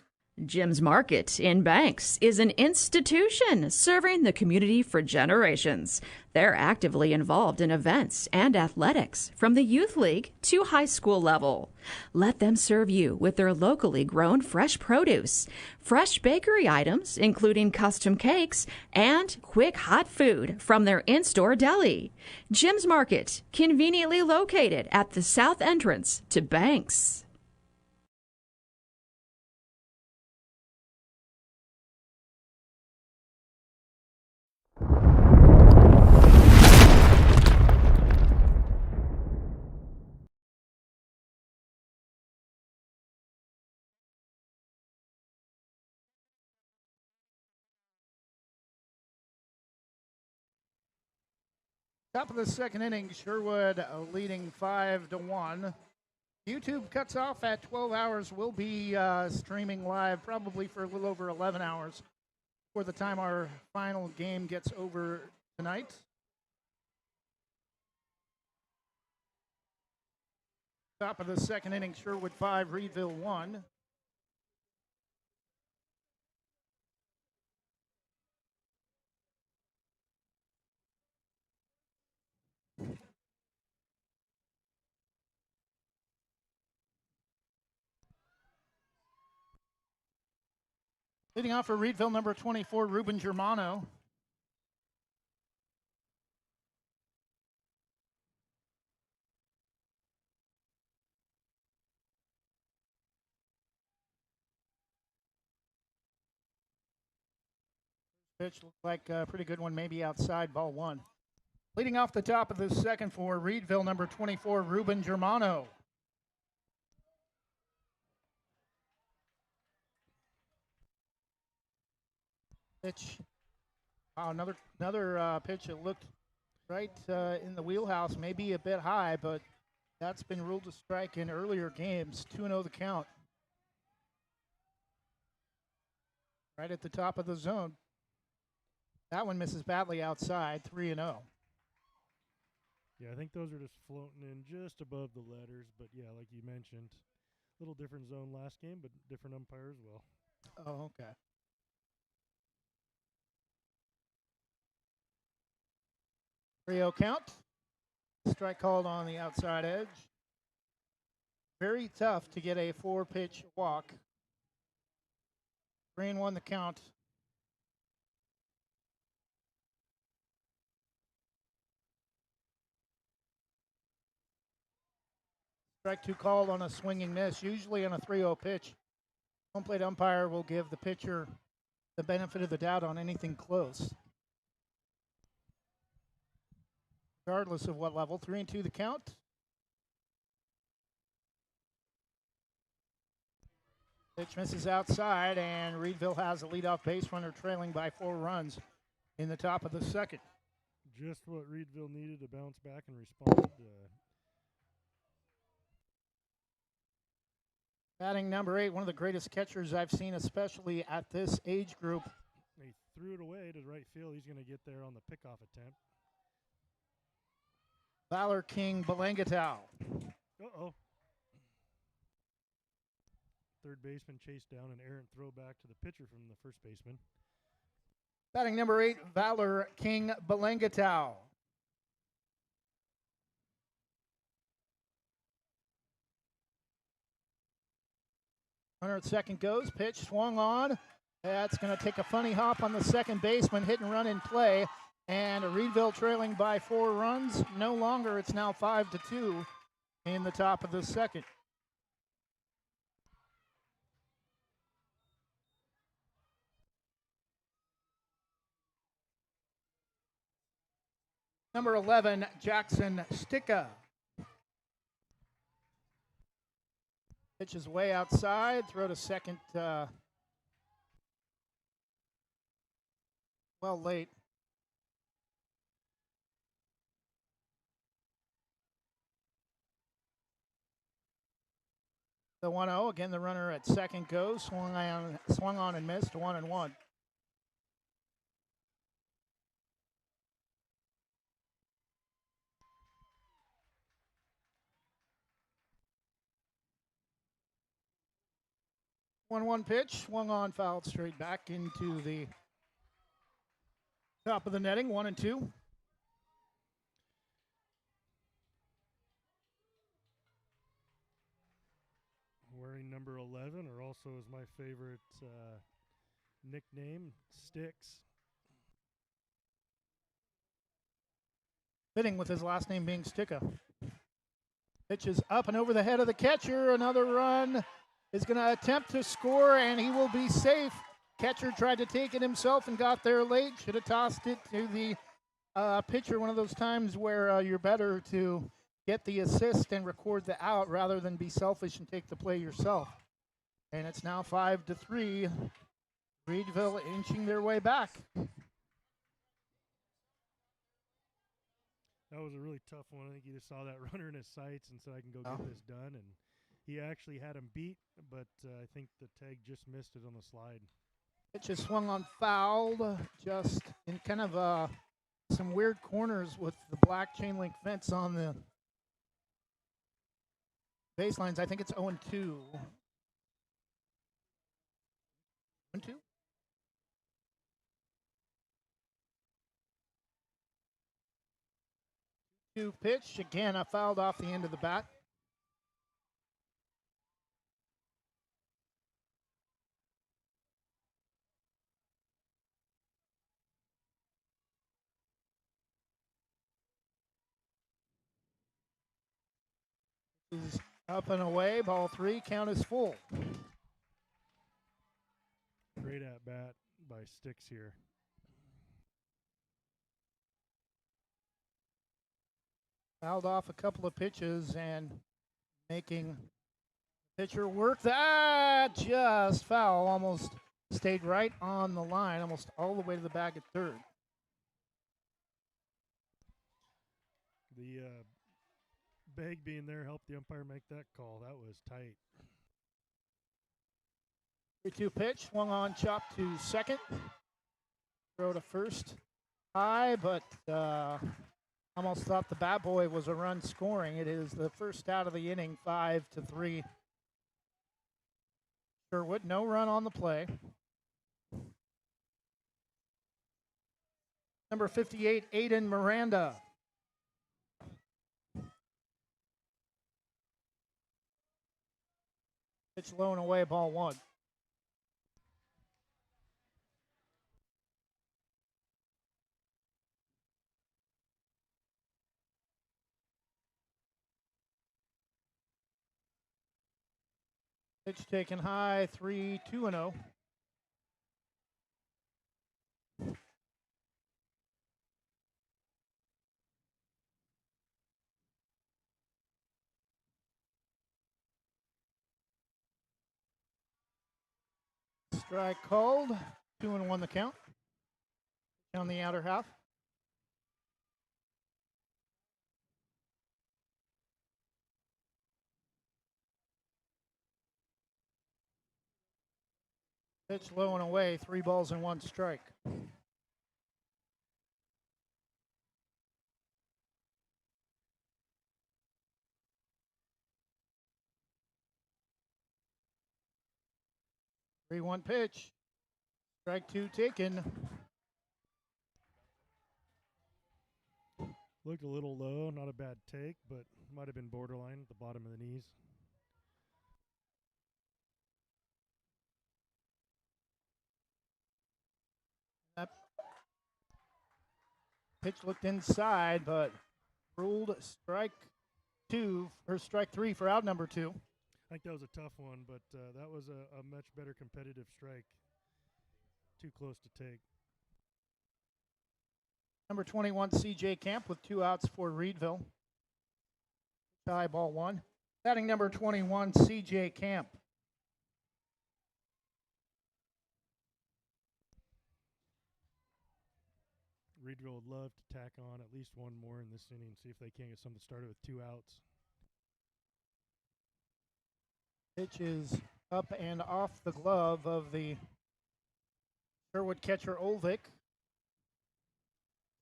Jim's Market in Banks is an institution serving the community for generations. They're actively involved in events and athletics from the youth league to high school level. Let them serve you with their locally grown fresh produce, fresh bakery items, including custom cakes, and quick hot food from their in-store deli. Jim's Market, conveniently located at the south entrance to Banks. Top of the second inning, Sherwood leading 5-1. YouTube cuts off at 12 hours. We'll be streaming live probably for a little over 11 hours for the time our final game gets over tonight. Top of the second inning, Sherwood 5, Reedville 1. Leading off for Reedville, number 24, Ruben Germano. Pitch looked like a pretty good one, maybe outside, ball 1. Leading off the top of the second for Reedville, number 24, Ruben Germano. Pitch. Wow, another pitch that looked right in the wheelhouse, maybe a bit high, but that's been ruled a strike in earlier games. 2-0 the count. Right at the top of the zone. That one misses badly outside, 3-0. Yeah, I think those are just floating in just above the letters. But, yeah, like you mentioned, a little different zone last game, but different umpire as well. Oh, okay. Three-0 count. Strike called on the outside edge. Very tough to get a 4-pitch walk. 3-1 the count. Strike 2 called on a swinging miss. Usually on a 3-0 pitch, home plate umpire will give the pitcher the benefit of the doubt on anything close. Regardless of what level, 3-2 the count. Pitch misses outside, and Reedville has a leadoff base runner trailing by 4 runs in the top of the second. Just what Reedville needed to bounce back and respond. Batting number 8, one of the greatest catchers I've seen, especially at this age group. He threw it away to right field. He's going to get there on the pickoff attempt. Valor King Belangatau. Uh-oh. Third baseman chased down an errant throw back to the pitcher from the first baseman. Batting number 8, Valor King Belangatau. Runner at second goes, pitch swung on. That's going to take a funny hop on the second baseman, hit and run in play. And Reedville trailing by 4 runs. No longer, it's now 5-2 in the top of the second. Number 11, Jackson Sticka. Pitch is way outside, throw to second, well late. The 1-0, again the runner at second goes, swung on and missed, 1-1. One pitch, swung on, fouled straight back into the top of the netting, 1-2. Wearing number 11, or also is my favorite nickname, Sticks. Fitting with his last name being Sticka. Pitch is up and over the head of the catcher. Another run is going to attempt to score, and he will be safe. Catcher tried to take it himself and got there late. Should have tossed it to the pitcher. One of those times where you're better to get the assist and record the out rather than be selfish and take the play yourself. And it's now 5-3. Reedville inching their way back. That was a really tough one. I think he just saw that runner in his sights and said, I can go get this done. And he actually had him beat, but I think the tag just missed it on the slide. Pitch is swung on, fouled, just in kind of some weird corners with the black chain link fence on the baselines. I think it's 0-2. 1-2? Two pitch, again, fouled off the end of the bat. Is up and away, ball 3, count is full. Great at bat by Sticks here. Fouled off a couple of pitches and making pitcher work. That just foul, almost stayed right on the line, almost all the way to the bag at third. The bag being there helped the umpire make that call. That was tight. 3-2 pitch, swung on, chopped to second. Throw to first, high, but almost thought the bat boy was a run scoring. It is the first out of the inning, 5-3. Sherwood, no run on the play. Number 58, Aiden Miranda. Pitch low and away, ball 1. Pitch taken high, 3-2-0. Strike called. 2-1 the count. On the outer half. Pitch low and away. 3 balls and 1 strike. Three one pitch. Strike 2 taken. Looked a little low, not a bad take, but might have been borderline at the bottom of the knees. That pitch looked inside, but ruled strike 2 or strike 3 for out number 2. I think that was a tough one, but that was a much better competitive strike. Too close to take. Number 21, C.J. Camp with 2 outs for Reedville. High ball 1. Batting number 21, C.J. Camp. Reedville would love to tack on at least one more in this inning, see if they can get something started with 2 outs. Pitch is up and off the glove of the Sherwood catcher, Olvik.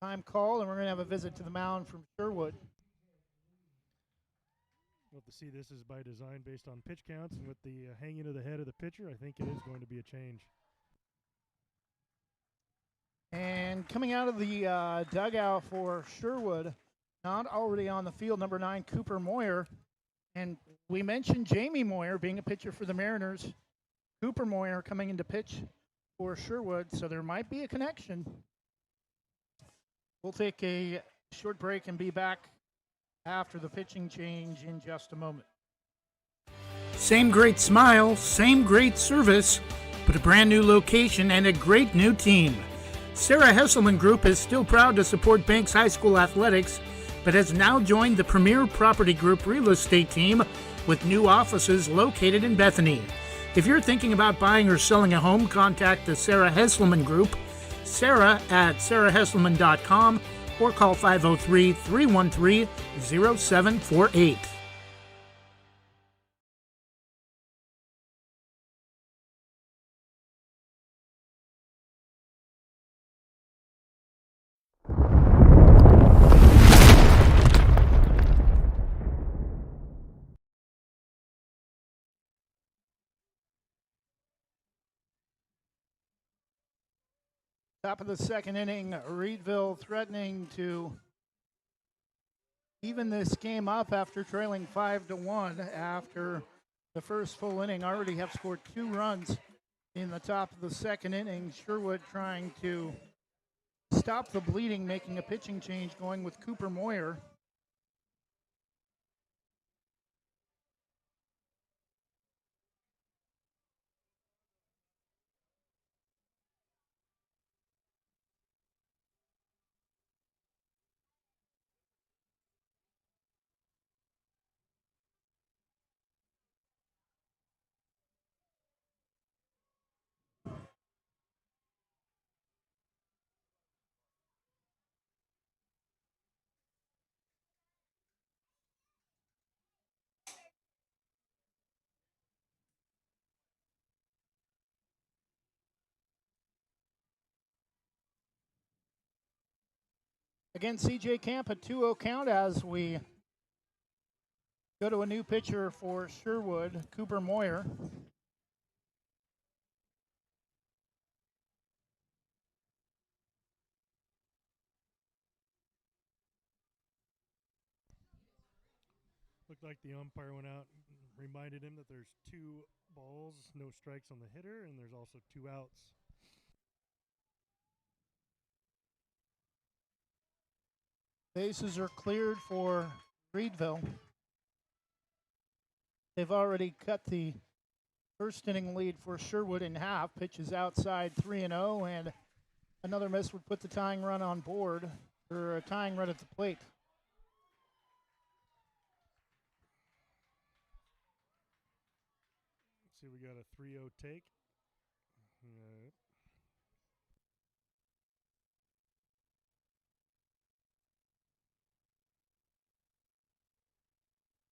Time call, and we're going to have a visit to the mound from Sherwood. We'll have to see this is by design based on pitch counts, and with the hanging of the head of the pitcher, I think it is going to be a change. And coming out of the dugout for Sherwood, not already on the field, number 9, Cooper Moyer. And we mentioned Jamie Moyer being a pitcher for the Mariners. Cooper Moyer coming into pitch for Sherwood, so there might be a connection. We'll take a short break and be back after the pitching change in just a moment. Same great smile, same great service, but a brand new location and a great new team. Sarah Hesselman Group is still proud to support Banks High School athletics, but has now joined the Premier Property Group real estate team with new offices located in Bethany. If you're thinking about buying or selling a home, contact the Sarah Hesselman Group, Sarah at sarahhesselman.com, or call 503-313-0748. Top of the second inning, Reedville threatening to even this game up after trailing 5-1 after the first full inning. Already have scored 2 runs in the top of the second inning. Sherwood trying to stop the bleeding, making a pitching change, going with Cooper Moyer. Again, C.J. Camp, a 2-0 count as we go to a new pitcher for Sherwood, Cooper Moyer. Looked like the umpire went out and reminded him that there's 2 balls, no strikes on the hitter, and there's also 2 outs. Bases are cleared for Reedville. They've already cut the first inning lead for Sherwood in half. Pitches outside 3-0, and another miss would put the tying run on board, or a tying run at the plate. Let's see, we got a 3-0 take.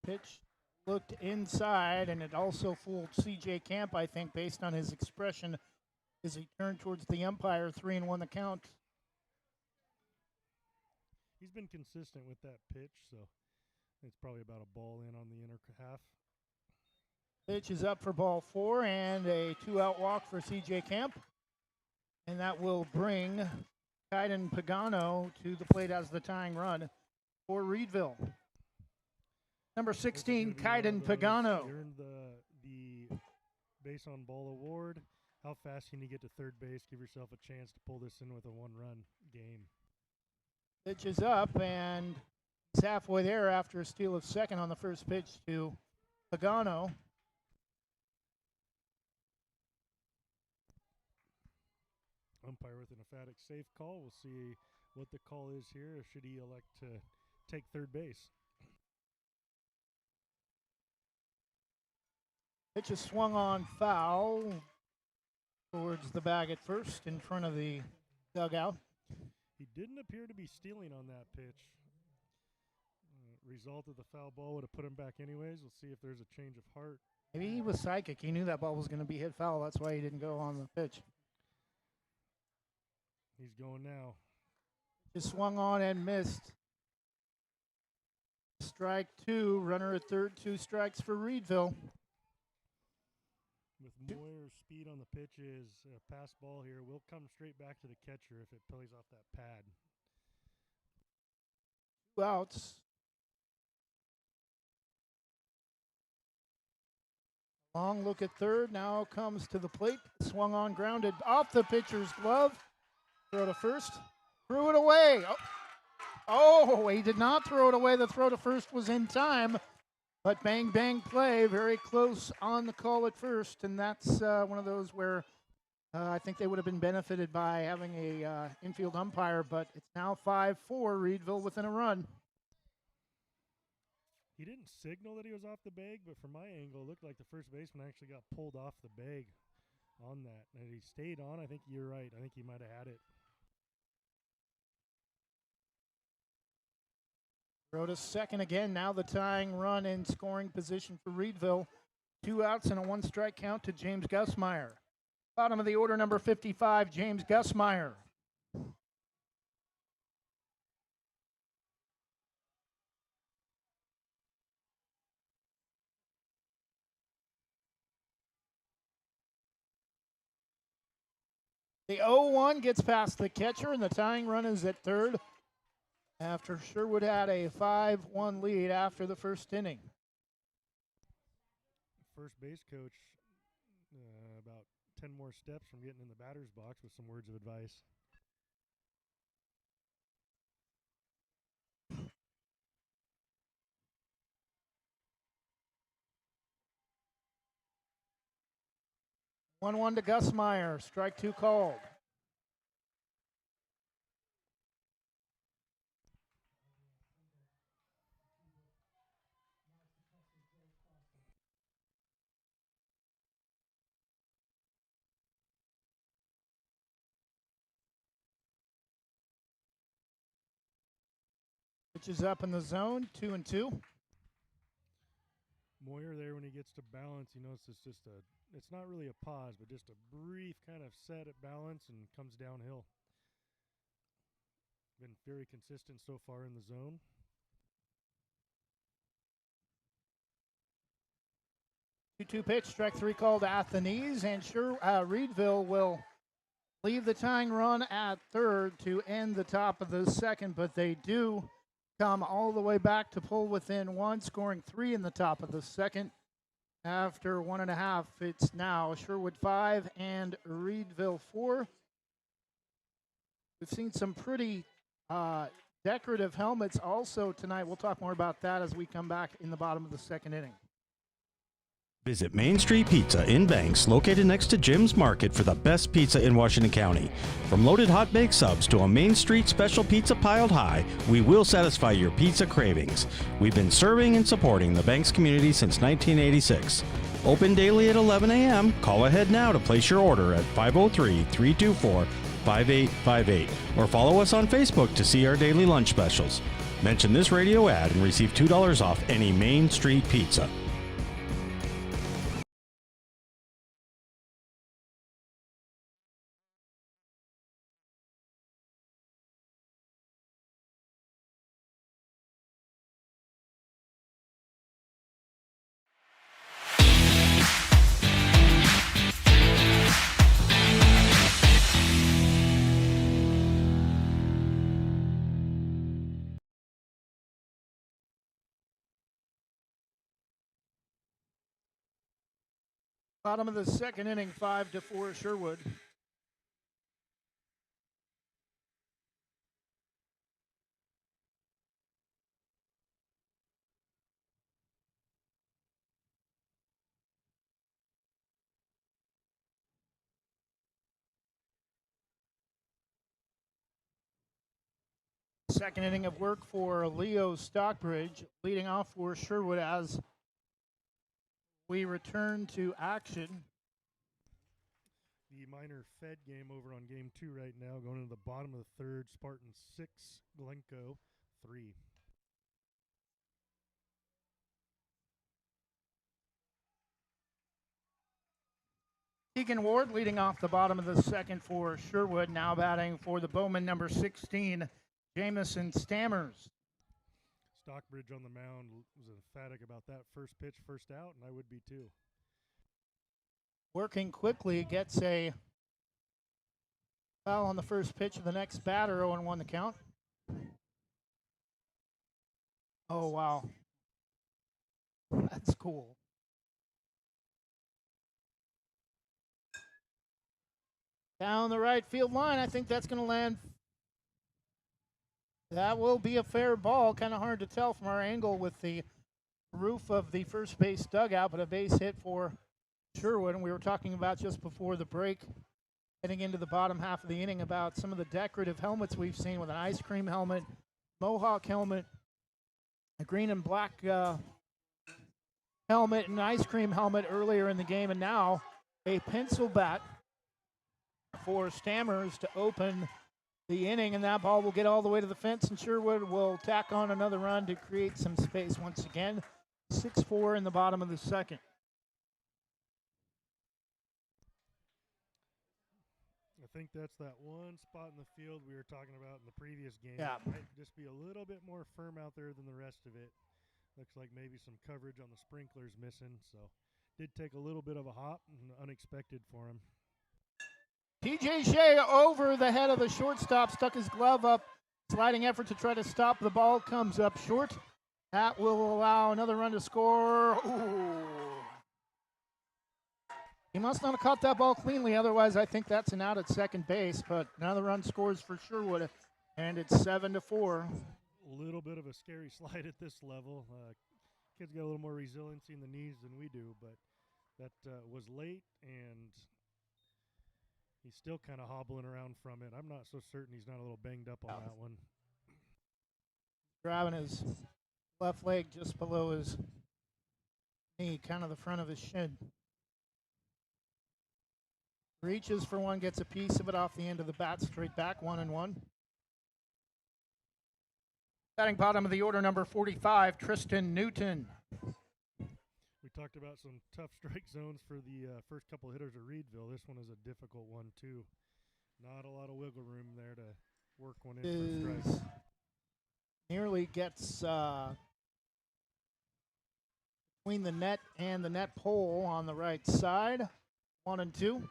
Pitch looked inside, and it also fooled C.J. Camp, I think, based on his expression as he turned towards the umpire. 3-1 the count. He's been consistent with that pitch, so it's probably about a ball in on the inner half. Pitch is up for ball 4 and a 2-out walk for C.J. Camp. And that will bring Kaiden Pagano to the plate as the tying run for Reedville. Number 16, Kaiden Pagano. He earned the base on ball award. How fast can you get to third base? Give yourself a chance to pull this in with a one-run game. Pitch is up, and he's halfway there after a steal of second on the first pitch to Pagano. Umpire with an emphatic safe call. We'll see what the call is here, or should he elect to take third base. Pitch is swung on foul towards the bag at first in front of the dugout. He didn't appear to be stealing on that pitch. Result of the foul ball would have put him back anyways. We'll see if there's a change of heart. Maybe he was psychic. He knew that ball was going to be hit foul. That's why he didn't go on the pitch. He's going now. Just swung on and missed. Strike 2. Runner at third. 2 strikes for Reedville. With Moyer's speed on the pitches, pass ball here will come straight back to the catcher if it plays off that pad. 2 outs. Long look at third. Now comes to the plate. Swung on, grounded off the pitcher's glove. Throw to first. Threw it away. Oh, he did not throw it away. The throw to first was in time. But bang, bang play, very close on the call at first, and that's one of those where I think they would have been benefited by having a infield umpire, but it's now 5-4, Reedville within a run. He didn't signal that he was off the bag, but from my angle, it looked like the first baseman actually got pulled off the bag on that. And he stayed on. I think you're right. I think he might have had it. Throw to second again. Now the tying run in scoring position for Reedville. 2 outs and a 1-strike count to James Gussmeyer. Bottom of the order, number 55, James Gussmeyer. The 0-1 gets past the catcher, and the tying run is at third after Sherwood had a 5-1 lead after the first inning. First base coach about 10 more steps from getting in the batter's box with some words of advice. One to Gussmeyer. Strike 2 called. Pitch is up in the zone, 2-2. Moyer there, when he gets to balance, you notice it's not really a pause, but just a brief kind of set at balance and comes downhill. Been very consistent so far in the zone. Two pitch, strike 3 called to Athens, and Reedville will leave the tying run at third to end the top of the second, but they do come all the way back to pull within 1, scoring 3 in the top of the second. After 1.5, it's now Sherwood 5 and Reedville 4. We've seen some pretty decorative helmets also tonight. We'll talk more about that as we come back in the bottom of the second inning. Visit Main Street Pizza in Banks, located next to Jim's Market, for the best pizza in Washington County. From loaded hot baked subs to a Main Street special pizza piled high, we will satisfy your pizza cravings. We've been serving and supporting the Banks community since 1986. Open daily at 11 a.m. Call ahead now to place your order at 503-324-5858 or follow us on Facebook to see our daily lunch specials. Mention this radio ad and receive $2 off any Main Street pizza. Bottom of the second inning, 5-4 Sherwood. Second inning of work for Leo Stockbridge, leading off for Sherwood as we return to action. The minor Fed game over on game 2 right now, going into the bottom of the third. Spartans 6, Glencoe 3. Keegan Ward leading off the bottom of the second for Sherwood, now batting for the Bowman number 16, Jamison Stammers. Stockbridge on the mound was emphatic about that first pitch, first out, and I would be too. Working quickly, gets a foul on the first pitch of the next batter, 0-1 the count. Oh, wow. That's cool. Down the right field line, I think that's going to land. That will be a fair ball. Kind of hard to tell from our angle with the roof of the first base dugout, but a base hit for Sherwood. And we were talking about just before the break, heading into the bottom half of the inning, about some of the decorative helmets we've seen with an ice cream helmet, mohawk helmet, a green and black helmet, and an ice cream helmet earlier in the game, and now a pencil bat for Stammers to open the inning, and that ball will get all the way to the fence, and Sherwood will tack on another run to create some space once again. 6-4 in the bottom of the second. I think that's that one spot in the field we were talking about in the previous game. Yeah. Might just be a little bit more firm out there than the rest of it. Looks like maybe some coverage on the sprinklers missing, so did take a little bit of a hop and unexpected for him. TJ Shea over the head of the shortstop, stuck his glove up. Sliding effort to try to stop. The ball comes up short. That will allow another run to score. Ooh. He must not have caught that ball cleanly. Otherwise, I think that's an out at second base. But another run scores for Sherwood, and it's 7-4. A little bit of a scary slide at this level. Kids got a little more resiliency in the knees than we do, but that was late, and he's still kind of hobbling around from it. I'm not so certain he's not a little banged up on that one. Grabbing his left leg just below his knee, kind of the front of his shin. Reaches for one, gets a piece of it off the end of the bat, straight back, 1-1. Batting bottom of the order, number 45, Tristan Newton. We talked about some tough strike zones for the first couple of hitters of Reedville. This one is a difficult one, too. Not a lot of wiggle room there to work one in for a strike. Nearly gets between the net and the net pole on the right side. 1-2.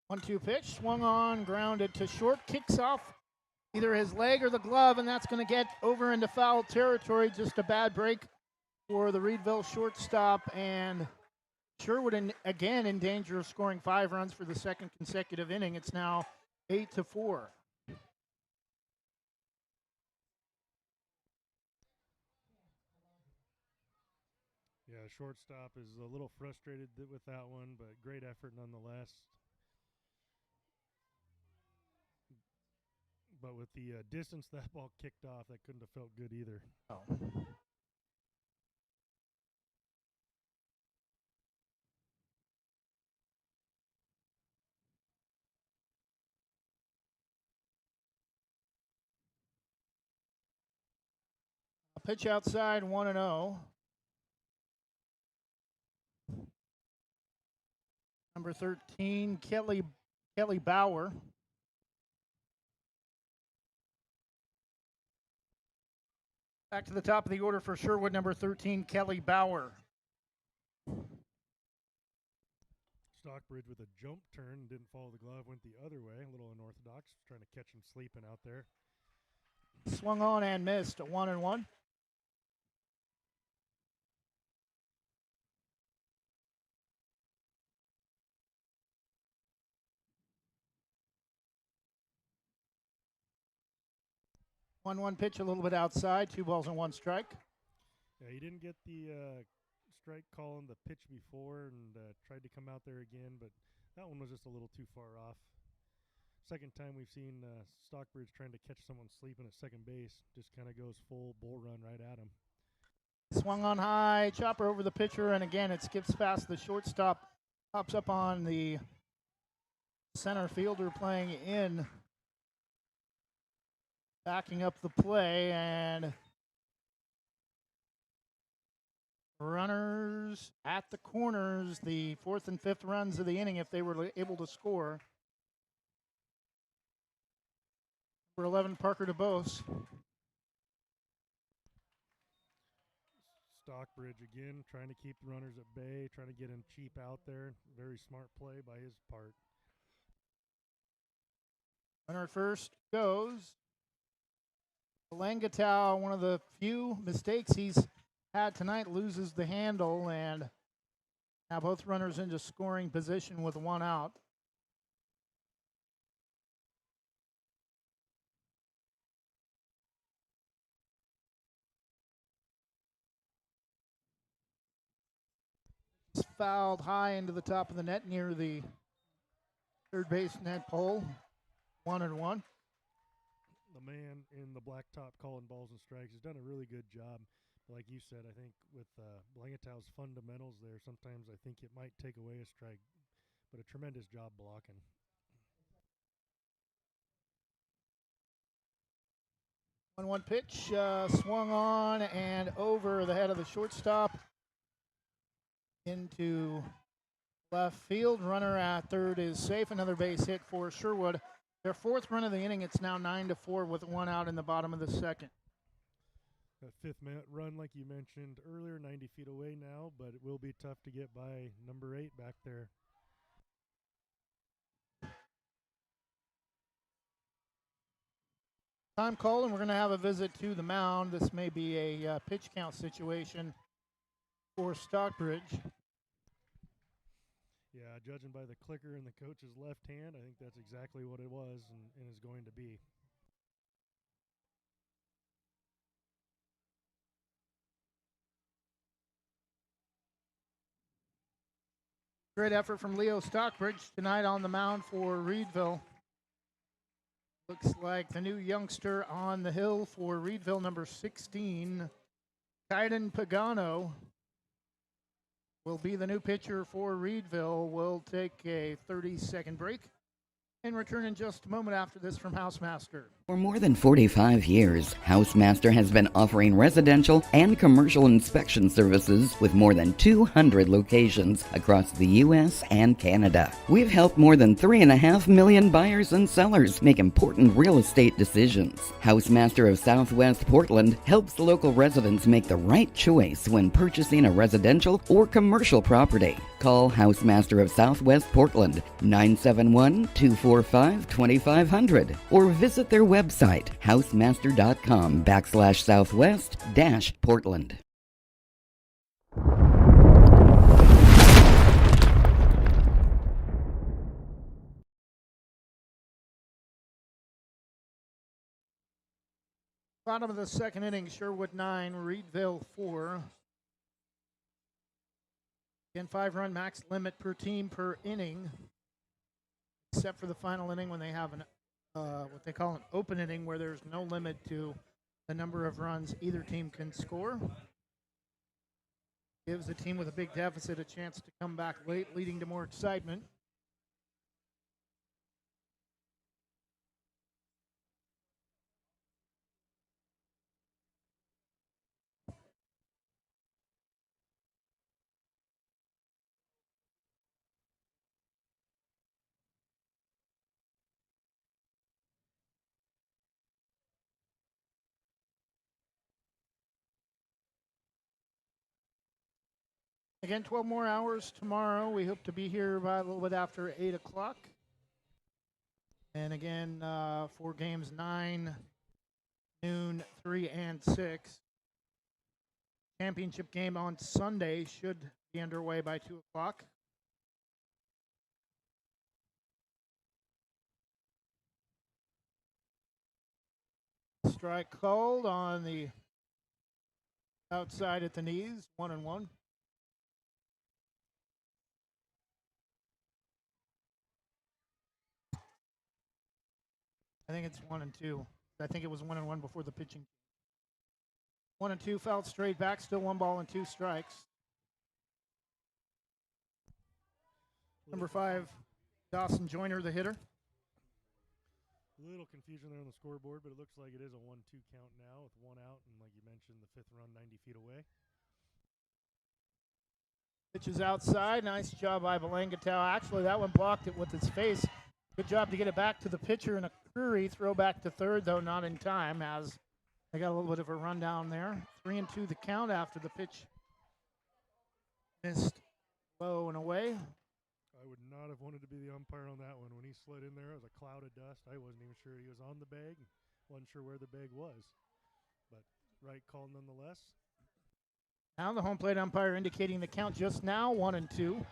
One-two pitch, swung on, grounded to short, kicks off either his leg or the glove, and that's going to get over into foul territory. Just a bad break for the Reedville shortstop, and Sherwood again in danger of scoring 5 runs for the second consecutive inning. It's now 8-4. Yeah, shortstop is a little frustrated with that one, but great effort nonetheless. but with the distance that ball kicked off, that couldn't have felt good either. Oh. A pitch outside, 1-0. Number 13, Kelly Bauer. Back to the top of the order for Sherwood, number 13, Kelly Bauer. Stockbridge with a jump turn, didn't follow the glove, went the other way, a little unorthodox, trying to catch him sleeping out there. Swung on and missed, 1-1. One pitch, a little bit outside, 2 balls and 1 strike. Yeah, he didn't get the strike call on the pitch before and tried to come out there again, but that one was just a little too far off. Second time we've seen Stockbridge trying to catch someone sleeping at second base, just kind of goes full bull run right at him. Swung on high, chopper over the pitcher, and again it skips past the shortstop, pops up on the center fielder playing in, backing up the play, and runners at the corners, the 4th and 5th runs of the inning if they were able to score. Number 11, Parker DeBose. Stockbridge again, trying to keep the runners at bay, trying to get him cheap out there. Very smart play by his part. Runner at first goes. Langatow, one of the few mistakes he's had tonight, loses the handle, and now both runners into scoring position with 1 out. It's fouled high into the top of the net near the third base net pole. 1-1. The man in the black top calling balls and strikes has done a really good job. Like you said, I think with Langatow's fundamentals there, sometimes I think it might take away a strike, but a tremendous job blocking. 1-1 pitch, swung on and over the head of the shortstop into left field. Runner at third is safe. Another base hit for Sherwood. Their 4th run of the inning. It's now 9-4 with 1 out in the bottom of the 2nd. That 5th run, like you mentioned earlier, 90 feet away now, but it will be tough to get by number 8 back there. Time call, and we're going to have a visit to the mound. This may be a pitch count situation for Stockbridge. Yeah, judging by the clicker in the coach's left hand, I think that's exactly what it was and is going to be. Great effort from Leo Stockbridge tonight on the mound for Reedville. Looks like the new youngster on the hill for Reedville, number 16, Kaiden Pagano, will be the new pitcher for Reedville. We'll take a 30-second break and return in just a moment after this from Housemaster. For more than 45 years, Housemaster has been offering residential and commercial inspection services with more than 200 locations across the U.S. and Canada. We've helped more than 3.5 million buyers and sellers make important real estate decisions. Housemaster of Southwest Portland helps local residents make the right choice when purchasing a residential or commercial property. Call Housemaster of Southwest Portland, 971-245-2500, or visit their website, housemaster.com/southwest-Portland. Bottom of the 2nd inning, Sherwood 9, Reedville 4. Again, 5-run max limit per team per inning, except for the final inning when they have what they call an open inning, where there's no limit to the number of runs either team can score. Gives the team with a big deficit a chance to come back late, leading to more excitement. Again, 12 more hours tomorrow. We hope to be here by a little bit after 8 o'clock. And again, for games 9, noon, 3, and 6. Championship game on Sunday should be underway by 2 o'clock. Strike called on the outside at the knees, 1-1. I think it's 1-2. I think it was 1-1 before the pitching. 1-2, fouled straight back, still 1 ball and 2 strikes. Number 5, Dawson Joyner, the hitter. A little confusion there on the scoreboard, but it looks like it is a 1-2 count now with 1 out, and like you mentioned, the 5th run 90 feet away. Pitch is outside. Nice job by Belangatow. Actually, that one blocked it with its face. Good job to get it back to the pitcher, and a Curry throw back to third, though not in time, as they got a little bit of a rundown there. 3-2 the count after the pitch missed low and away. I would not have wanted to be the umpire on that one. When he slid in there, it was a cloud of dust. I wasn't even sure he was on the bag. Wasn't sure where the bag was. But right call nonetheless. Now the home plate umpire indicating the count just now, 1-2.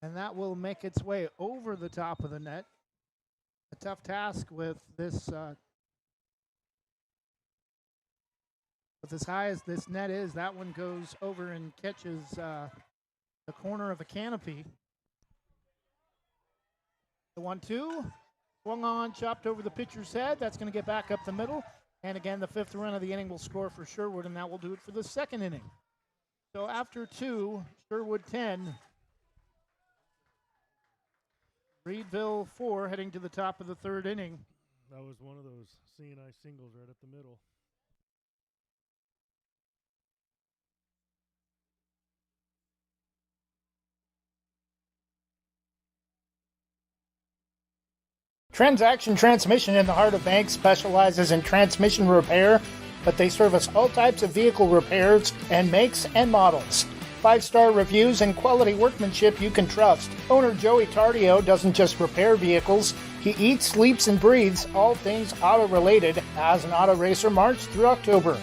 And that will make its way over the top of the net. A tough task with this, with as high as this net is. That one goes over and catches the corner of the canopy. The 1-2, swung on, chopped over the pitcher's head. That's going to get back up the middle. And again, the 5th run of the inning will score for Sherwood, and that will do it for the 2nd inning. So after 2, Sherwood 10, Reedville 4, heading to the top of the 3rd inning. That was one of those C&I singles right up the middle. Transaction Transmission in the heart of Banks specializes in transmission repair, but they service all types of vehicle repairs and makes and models. 5-star reviews and quality workmanship you can trust. Owner Joey Tardio doesn't just repair vehicles, he eats, sleeps, and breathes all things auto-related as an auto racer March through October.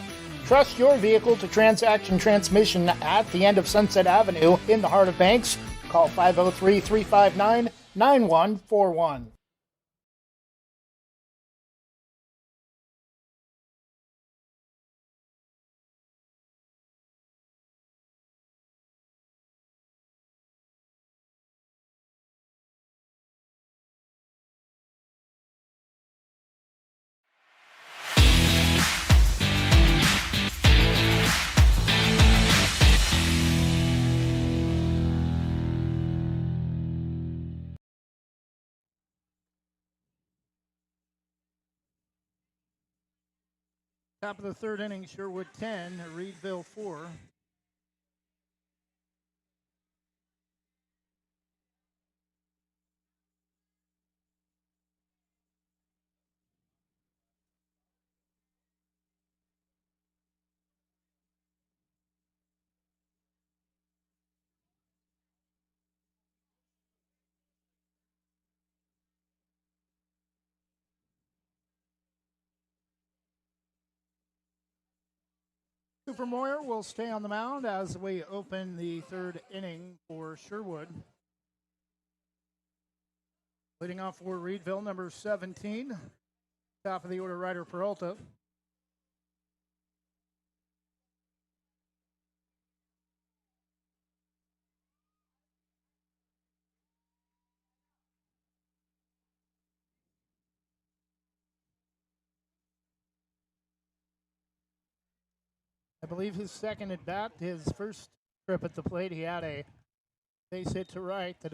Trust your vehicle to Transaction Transmission at the end of Sunset Avenue in the heart of Banks. Call 503-359-9141. Top of the 3rd inning, Sherwood 10, Reedville 4. Cooper Moyer will stay on the mound as we open the 3rd inning for Sherwood. Leading off for Reedville, number 17, top of the order, Ryder Peralta. believe his second at bat, his first trip at the plate, he had a base hit to right that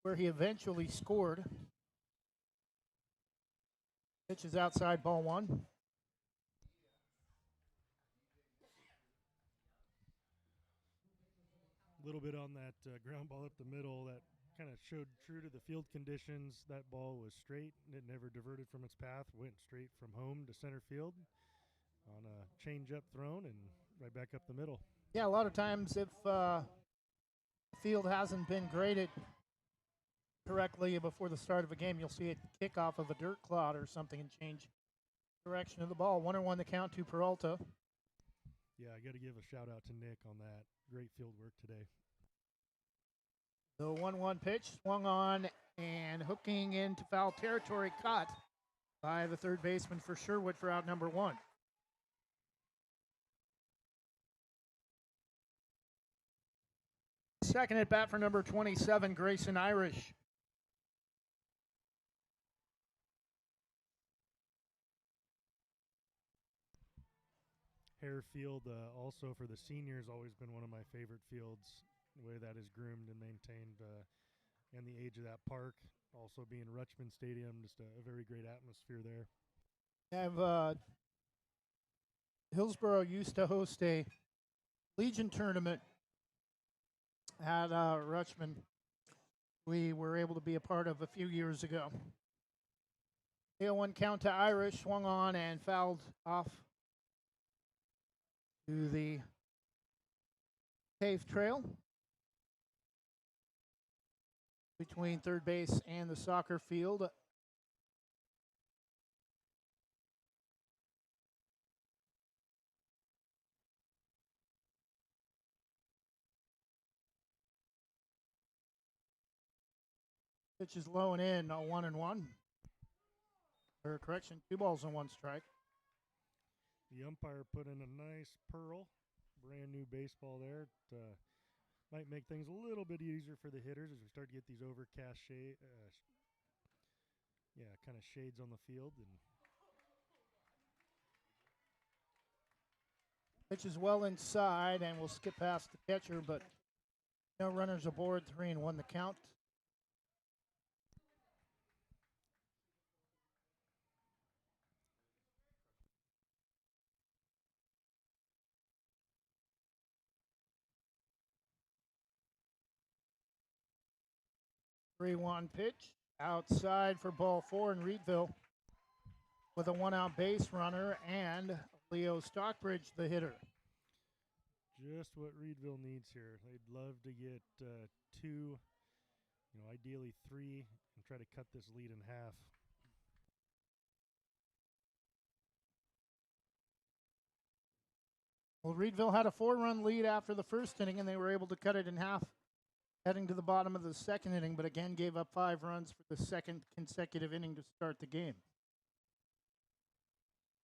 where he eventually scored. Pitch is outside, ball one. A little bit on that ground ball up the middle that kind of showed true to the field conditions. That ball was straight. It never diverted from its path. Went straight from home to center field on a change-up thrown and right back up the middle. Yeah, a lot of times if the field hasn't been graded correctly before the start of a game, you'll see it kick off of a dirt clod or something and change direction of the ball. 1-1 the count to Peralta. Yeah, I got to give a shout out to Nick on that. Great field work today. The 1-1 pitch swung on and hooking into foul territory, caught by the third baseman for Sherwood for out number one. Second at bat for number 27, Grayson Irish. Hare Field, also for the seniors, always been one of my favorite fields. The way that is groomed and maintained, and the age of that park. Also being Rutschman Stadium, just a very great atmosphere there. Hillsborough used to host a Legion tournament at Rutschman. We were able to be a part of a few years ago. 0-1 count to Irish, swung on and fouled off to the paved trail between third base and the soccer field. Pitch is low and in, 1-1. Or correction, 2 balls and 1 strike. The umpire put in a nice pearl, brand new baseball there. It might make things a little bit easier for the hitters as we start to get these overcast kind of shades on the field. And pitch is well inside, and we'll skip past the catcher, but no runners aboard. 3-1 the count. Three-one pitch outside for ball 4 in Reedville with a 1-out base runner and Leo Stockbridge, the hitter. just what Reedville needs here. They'd love to get 2, ideally 3, and try to cut this lead in half. Well, Reedville had a 4-run lead after the first inning, and they were able to cut it in half heading to the bottom of the second inning, but again gave up 5 runs for the second consecutive inning to start the game.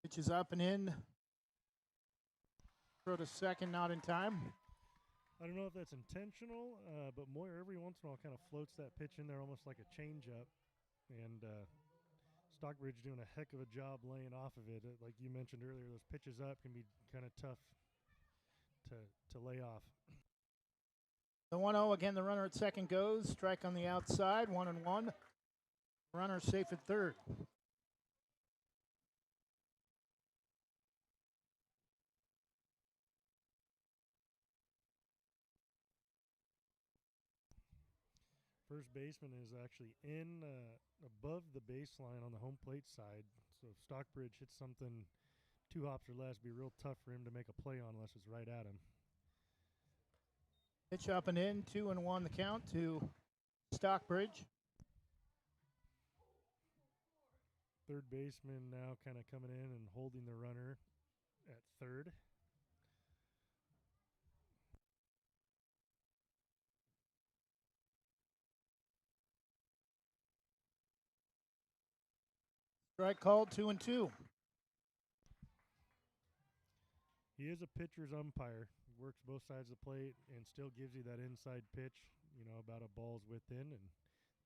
Pitch is up and in. Throw to second, not in time. I don't know if that's intentional, but Moyer every once in a while kind of floats that pitch in there almost like a changeup. And Stockbridge doing a heck of a job laying off of it. Like you mentioned earlier, those pitches up can be kind of tough to lay off. The 1-0, again, the runner at second goes. Strike on the outside, 1-1. Runner safe at third. First baseman is actually in above the baseline on the home plate side. So if Stockbridge hits something 2 hops or less, it'd be real tough for him to make a play on unless it's right at him. Pitch up and in, 2-1 the count to Stockbridge. Third baseman now kind of coming in and holding the runner at third. Strike called, 2-2. He is a pitcher's umpire. He works both sides of the plate and still gives you that inside pitch, about a ball's width in, and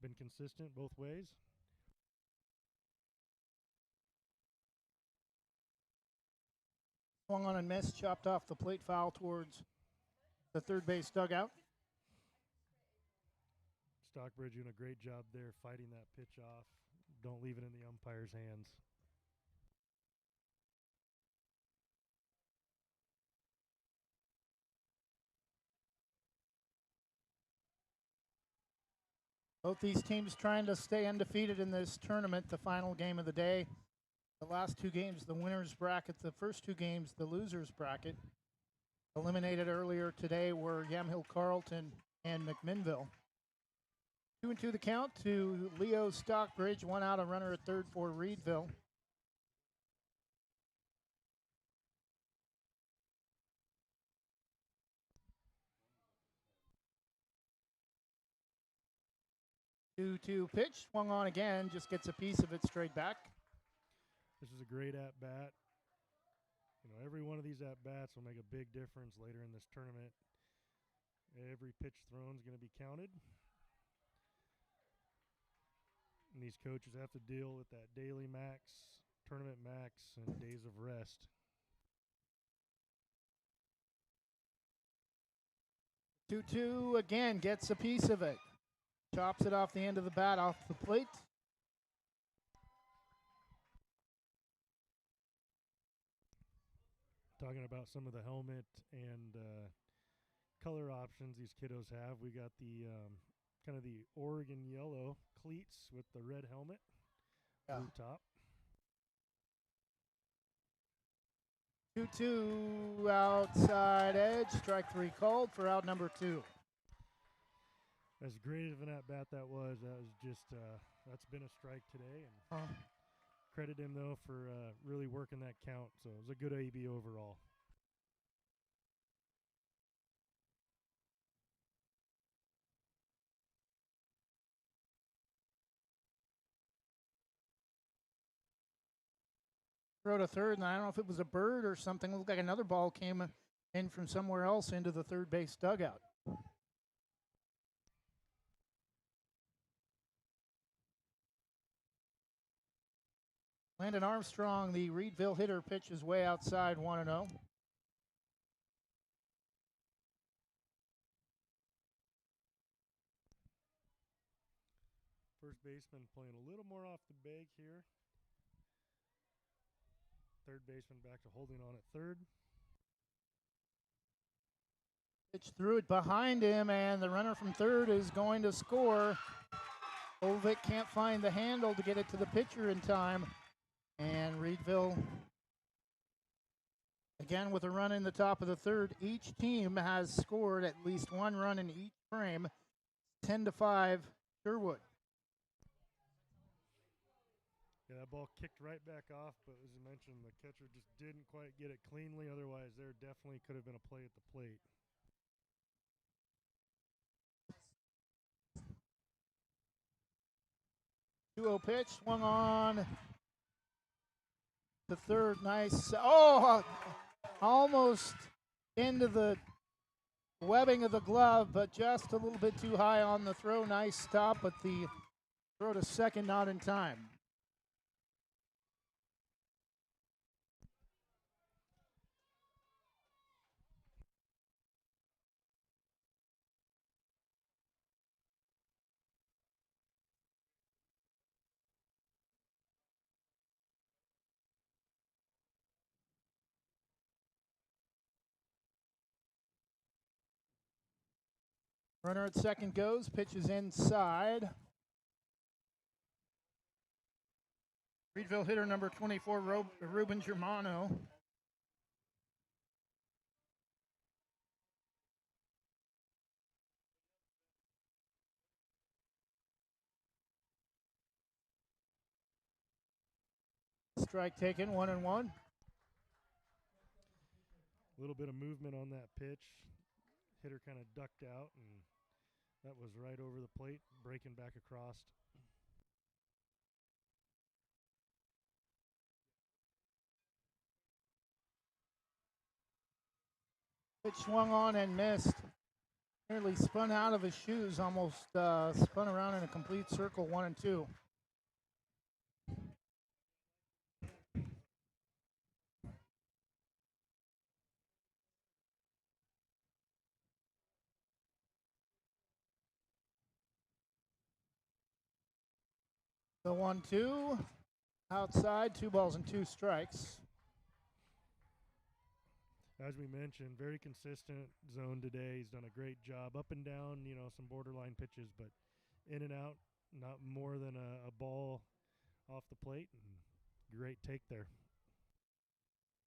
been consistent both ways. Swung on and missed, chopped off the plate, foul towards the third base dugout. Stockbridge doing a great job there fighting that pitch off. Don't leave it in the umpire's hands. Both these teams trying to stay undefeated in this tournament, the final game of the day. The last two games, the winner's bracket. The first two games, the loser's bracket. Eliminated earlier today were Yamhill Carlton and McMinnville. 2-2 the count to Leo Stockbridge. One out, a runner at third for Reedville. Two-two pitch, swung on again, just gets a piece of it straight back. This is a great at-bat. You know, every one of these at-bats will make a big difference later in this tournament. Every pitch thrown is going to be counted. And these coaches have to deal with that daily max, tournament max, and days of rest. 2-2 again, gets a piece of it. Chops it off the end of the bat, off the plate. Talking about some of the helmet and color options these kiddos have. We got the kind of the Oregon yellow cleats with the red helmet, blue top. 2-2 outside edge, strike three called for out number two. As great of an at-bat that was just, that's been a strike today. And credit him, though, for really working that count. So it was a good AB overall. Throw to third, and I don't know if it was a bird or something. It looked like another ball came in from somewhere else into the third base dugout. Landon Armstrong, the Reedville hitter, pitches way outside, 1-0. First baseman playing a little more off the bag here. Third baseman back to holding on at third. Pitch threw it behind him, and the runner from third is going to score. Olvik can't find the handle to get it to the pitcher in time. And Reedville, again with a run in the top of the third. Each team has scored at least one run in each frame. 10-5, Sherwood. Yeah, that ball kicked right back off, but as you mentioned, the catcher just didn't quite get it cleanly. Otherwise, there definitely could have been a play at the plate. Two-0 pitch, swung on the third. Nice. Oh, almost into the webbing of the glove, but just a little bit too high on the throw. Nice stop, but the throw to second not in time. Runner at second goes, pitches inside. Reedville hitter number 24, Ruben Germano. Strike taken, 1-1. A little bit of movement on that pitch. Hitter kind of ducked out, and that was right over the plate, breaking back across. Pitch swung on and missed. Nearly spun out of his shoes, almost spun around in a complete circle, 1-2. The 1-2 outside, 2 balls and 2 strikes. As we mentioned, very consistent zone today. He's done a great job. Up and down, some borderline pitches, but in and out, not more than a ball off the plate. And great take there.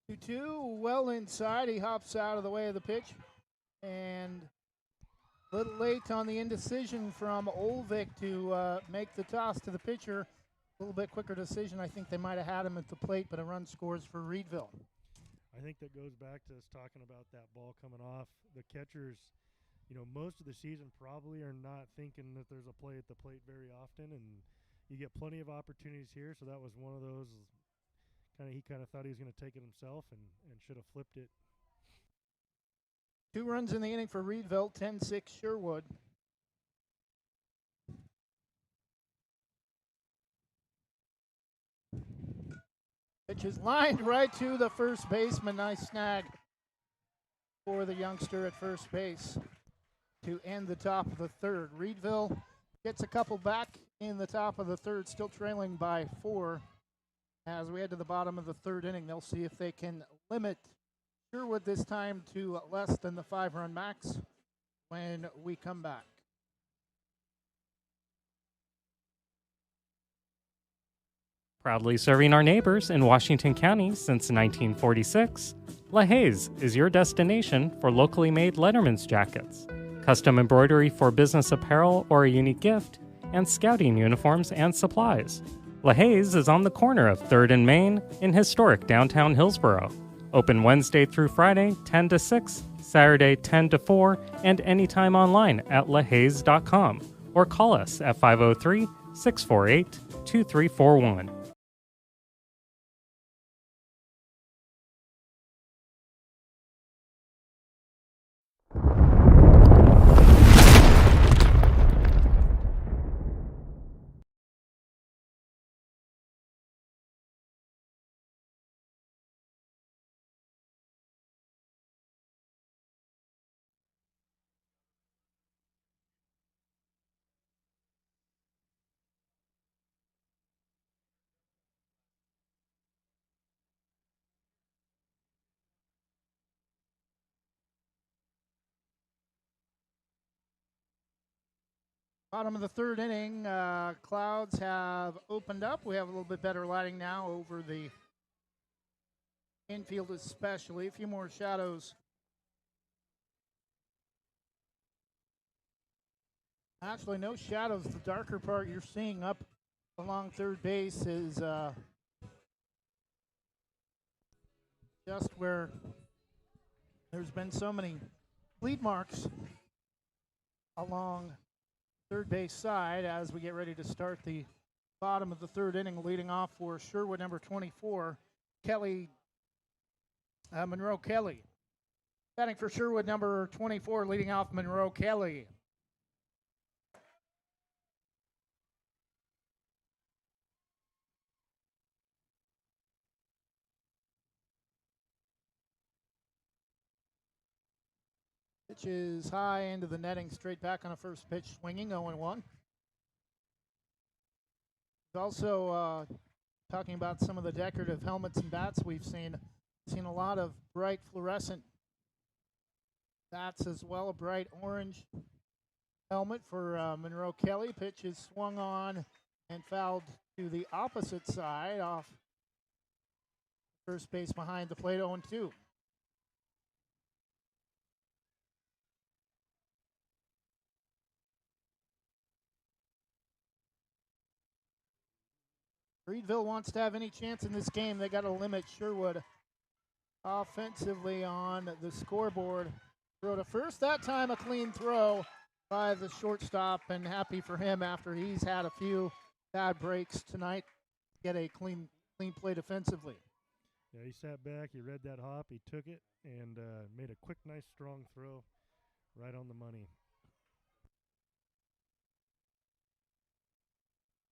2-2, well inside. He hops out of the way of the pitch. And a little late on the indecision from Olvik to make the toss to the pitcher. A little bit quicker decision. I think they might have had him at the plate, but a run scores for Reedville. I think that goes back to us talking about that ball coming off. The catchers, most of the season probably are not thinking that there's a play at the plate very often, and you get plenty of opportunities here. So that was one of those. He kind of thought he was going to take it himself and should have flipped it. 2 runs in the inning for Reedville, 10-6 Sherwood. Pitch is lined right to the first baseman. Nice snag for the youngster at first base to end the top of the third. Reedville gets a couple back in the top of the third, still trailing by 4. As we head to the bottom of the third inning, they'll see if they can limit Sherwood this time to less than the 5-run max when we come back. Proudly serving our neighbors in Washington County since 1946, LaHaye's is your destination for locally made Letterman's jackets, custom embroidery for business apparel or a unique gift, and scouting uniforms and supplies. LaHaye's is on the corner of 3rd and Main in historic downtown Hillsboro. Open Wednesday through Friday, 10 to 6, Saturday, 10 to 4, and anytime online at lahayes.com or call us at 503-648-2341. Bottom of the third inning, clouds have opened up. We have a little bit better lighting now over the infield especially. A few more shadows. Actually, no shadows. The darker part you're seeing up along third base is just where there's been so many lead marks along third base side as we get ready to start the bottom of the third inning. Leading off for Sherwood, number 24, Monroe Kelly. Batting for Sherwood, number 24, leading off Monroe Kelly. Pitch is high into the netting, straight back on a first pitch, swinging, 0-1. Also talking about some of the decorative helmets and bats we've seen. Seen a lot of bright fluorescent bats as well. A bright orange helmet for Monroe Kelly. Pitch is swung on and fouled to the opposite side off first base behind the plate, 0-2. Reedville wants to have any chance in this game. They got to limit Sherwood offensively on the scoreboard. Throw to first. That time a clean throw by the shortstop, and happy for him after he's had a few bad breaks tonight. Get a clean play defensively. Yeah, he sat back, he read that hop, he took it, and made a quick, nice, strong throw right on the money.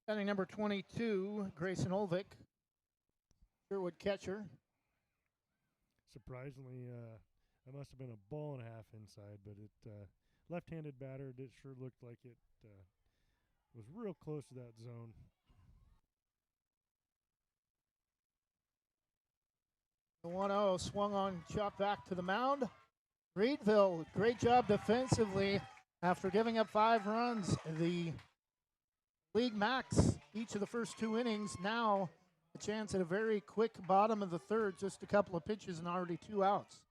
Batting number 22, Grayson Olvik, Sherwood catcher. Surprisingly, that must have been a ball and a half inside, but it left-handed batter. It sure looked like it was real close to that zone. The 1-0 swung on, chopped back to the mound. Reedville, great job defensively after giving up 5 runs. The league max each of the first 2 innings. Now a chance at a very quick bottom of the third, just a couple of pitches and already 2 outs.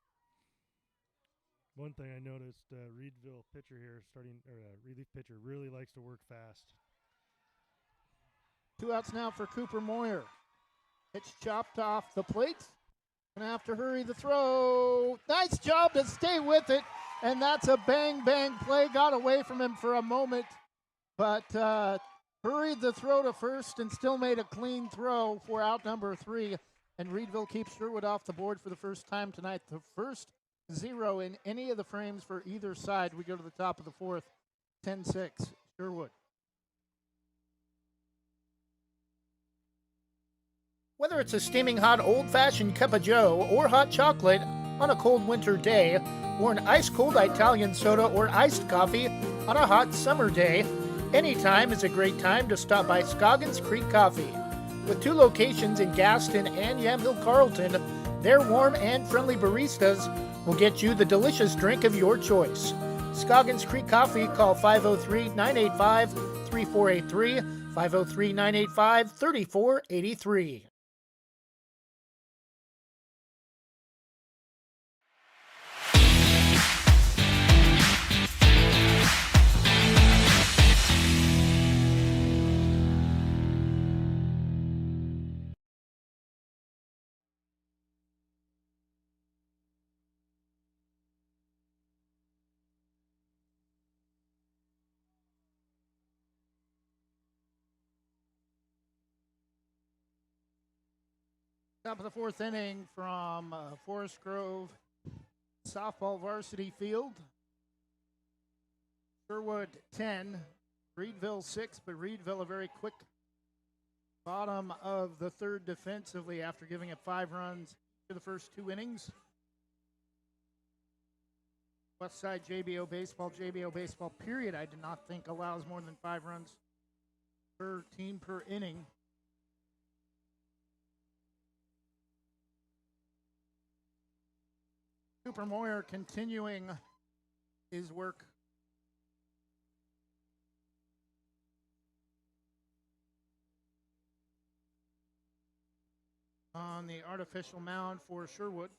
One thing I noticed, Reedville pitcher here, relief pitcher, really likes to work fast. 2 outs now for Cooper Moyer. Pitch chopped off the plate. Gonna have to hurry the throw. Nice job to stay with it. And that's a bang, bang play. Got away from him for a moment, but hurried the throw to first and still made a clean throw for out number 3. And Reedville keeps Sherwood off the board for the first time tonight. The first 0 in any of the frames for either side. We go to the top of the 4th, 10-6, Sherwood. Whether it's a steaming hot old-fashioned cup of joe or hot chocolate on a cold winter day, or an ice-cold Italian soda or iced coffee on a hot summer day, any time is a great time to stop by Scoggins Creek Coffee. With 2 locations in Gaston and Yamhill Carlton, their warm and friendly baristas will get you the delicious drink of your choice. Scoggins Creek Coffee, call 503-985-3483, 503-985-3483. Top of the 4th inning from Forest Grove softball varsity field. Sherwood 10, Reedville 6, but Reedville a very quick bottom of the 3rd defensively after giving up 5 runs to the first 2 innings. Westside JBO baseball period, I do not think allows more than 5 runs per team per inning. Cooper Moyer continuing his work on the artificial mound for Sherwood.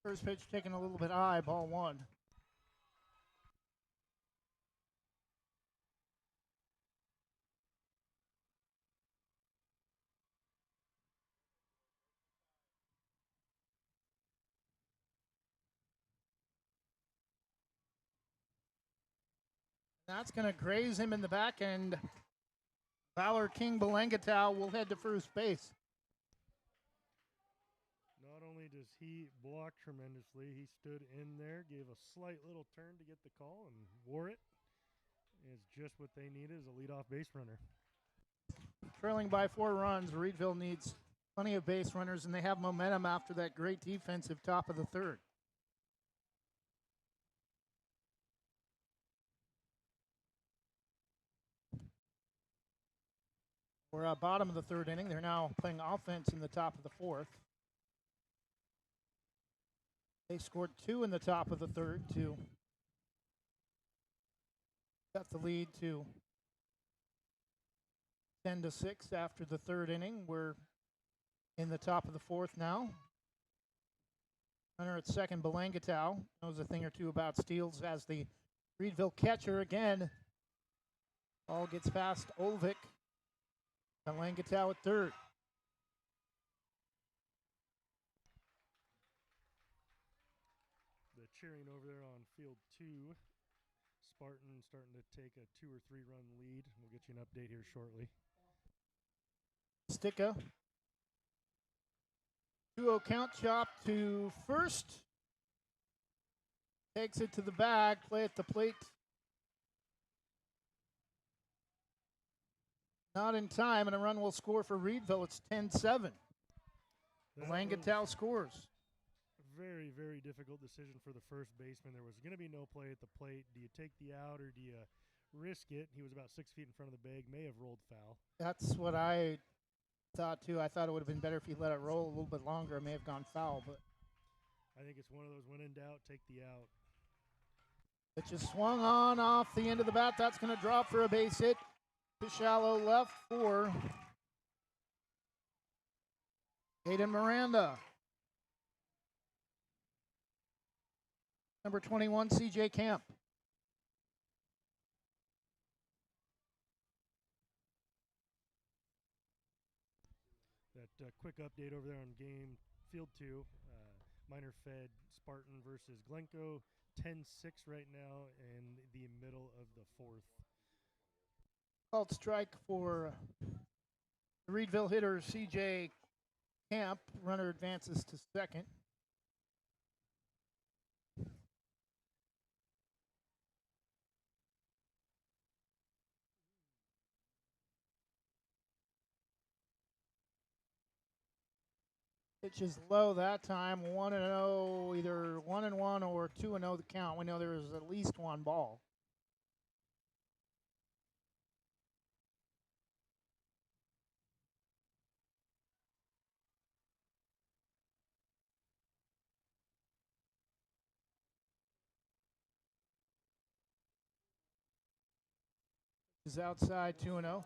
First pitch taken a little bit high, ball 1. That's going to graze him in the back, and Valor King Belangatow will head to first base. Not only does he block tremendously, he stood in there, gave a slight little turn to get the call, and wore it. It's just what they needed as a leadoff base runner. Trailing by 4 runs, Reedville needs plenty of base runners, and they have momentum after that great defensive top of the 3rd. We're at bottom of the 3rd inning. They're now playing offense in the top of the 4th. They scored 2 in the top of the 3rd to cut the lead to 10-6 after the 3rd inning. We're in the top of the 4th now. Runner at second, Belangatow knows a thing or two about steals as the Reedville catcher again. Ball gets past Olvik. Belangatow at third. The cheering over there on field 2. Spartan starting to take a 2 or 3 run lead. We'll get you an update here shortly. Sticka 2-0 count, chop to first. Takes it to the bag, play at the plate. Not in time, and a run will score for Reedville. It's 10-7. Langatau scores. Very, very difficult decision for the first baseman. There was going to be no play at the plate. Do you take the out or do you risk it? He was about 6 feet in front of the bag, may have rolled foul. That's what I thought, too. I thought it would have been better if he let it roll a little bit longer. It may have gone foul, but I think it's one of those when in doubt, take the out. it just swung on off the end of the bat. That's going to drop for a base hit to shallow left for Hayden Miranda. Number 21, CJ Camp. That quick update over there on game field 2. Minor Fed Spartan versus Glencoe. 10-6 right now in the middle of the 4th. Called strike for the Reedville hitter, CJ Camp. Runner advances to second. Pitch is low that time. 1-0, either 1-1 or 2-0 the count. We know there is at least one ball. Is outside 2-0.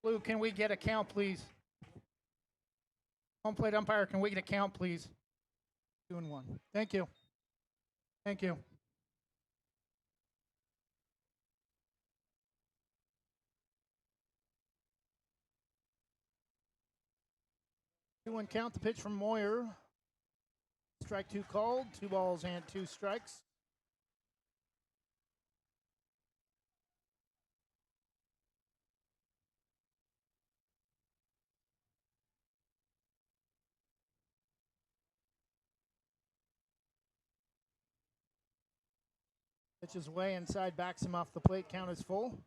Blue, can we get a count, please? Home plate umpire, can we get a count, please? 2-1. Thank you. Thank you. Two-one count. The pitch from Moyer. Strike 2 called. 2 balls and 2 strikes. Pitch is way inside, backs him off the plate. Count is full.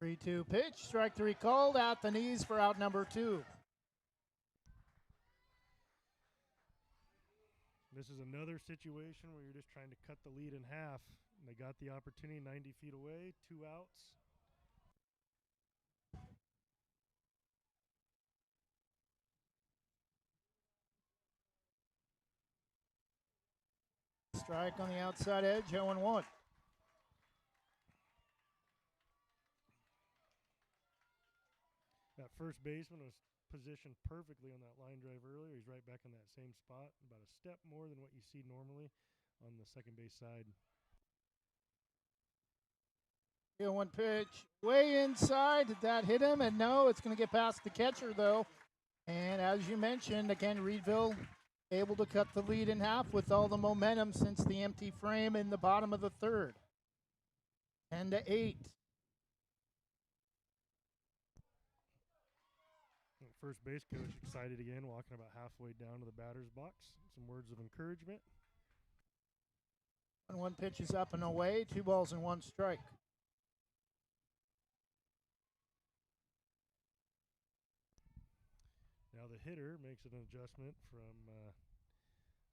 Three-two pitch. Strike 3 called at the knees for out number 2. This is another situation where you're just trying to cut the lead in half. And they got the opportunity 90 feet away, 2 outs. Strike on the outside edge, 0-1. That first baseman was positioned perfectly on that line drive earlier. He's right back in that same spot, about a step more than what you see normally on the second base side. 0-1 pitch, way inside. Did that hit him? And no, it's going to get past the catcher, though. And as you mentioned, again, Reedville able to cut the lead in half with all the momentum since the empty frame in the bottom of the 3rd. 10-8. First base coach excited again, walking about halfway down to the batter's box. Some words of encouragement. 1-1 pitch is up and away. 2 balls and 1 strike. Now the hitter makes an adjustment from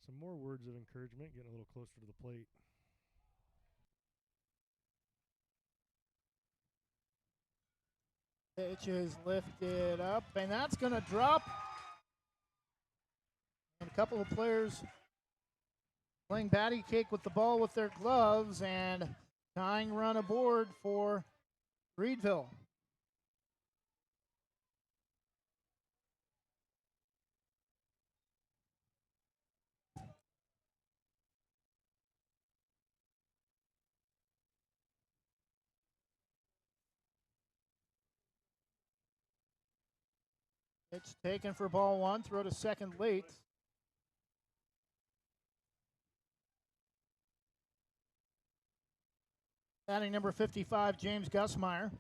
some more words of encouragement, getting a little closer to the plate. Pitch is lifted up, and that's going to drop. And a couple of players playing batty cake with the ball with their gloves, and tying run aboard for Reedville. Pitch taken for ball 1, throw to second late. Batting number 55, James Gussmeyer.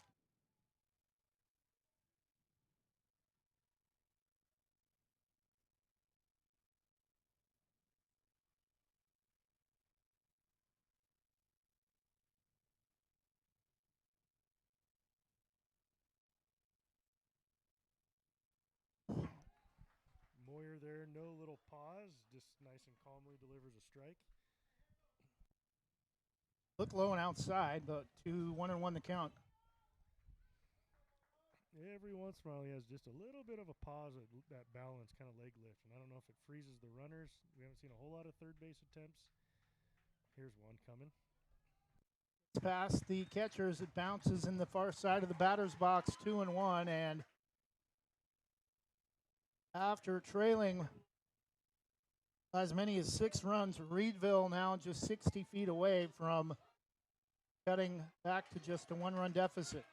Moyer there, no little pause, just nice and calmly delivers a strike. Look low and outside, but 2-1-1 the count. Every once in a while he has just a little bit of a pause at that balance kind of leg lift, and I don't know if it freezes the runners. We haven't seen a whole lot of third base attempts. Here's one coming. It's past the catchers. It bounces in the far side of the batter's box, 2-1, and after trailing as many as 6 runs, Reedville now just 60 feet away from cutting back to just a 1-run deficit.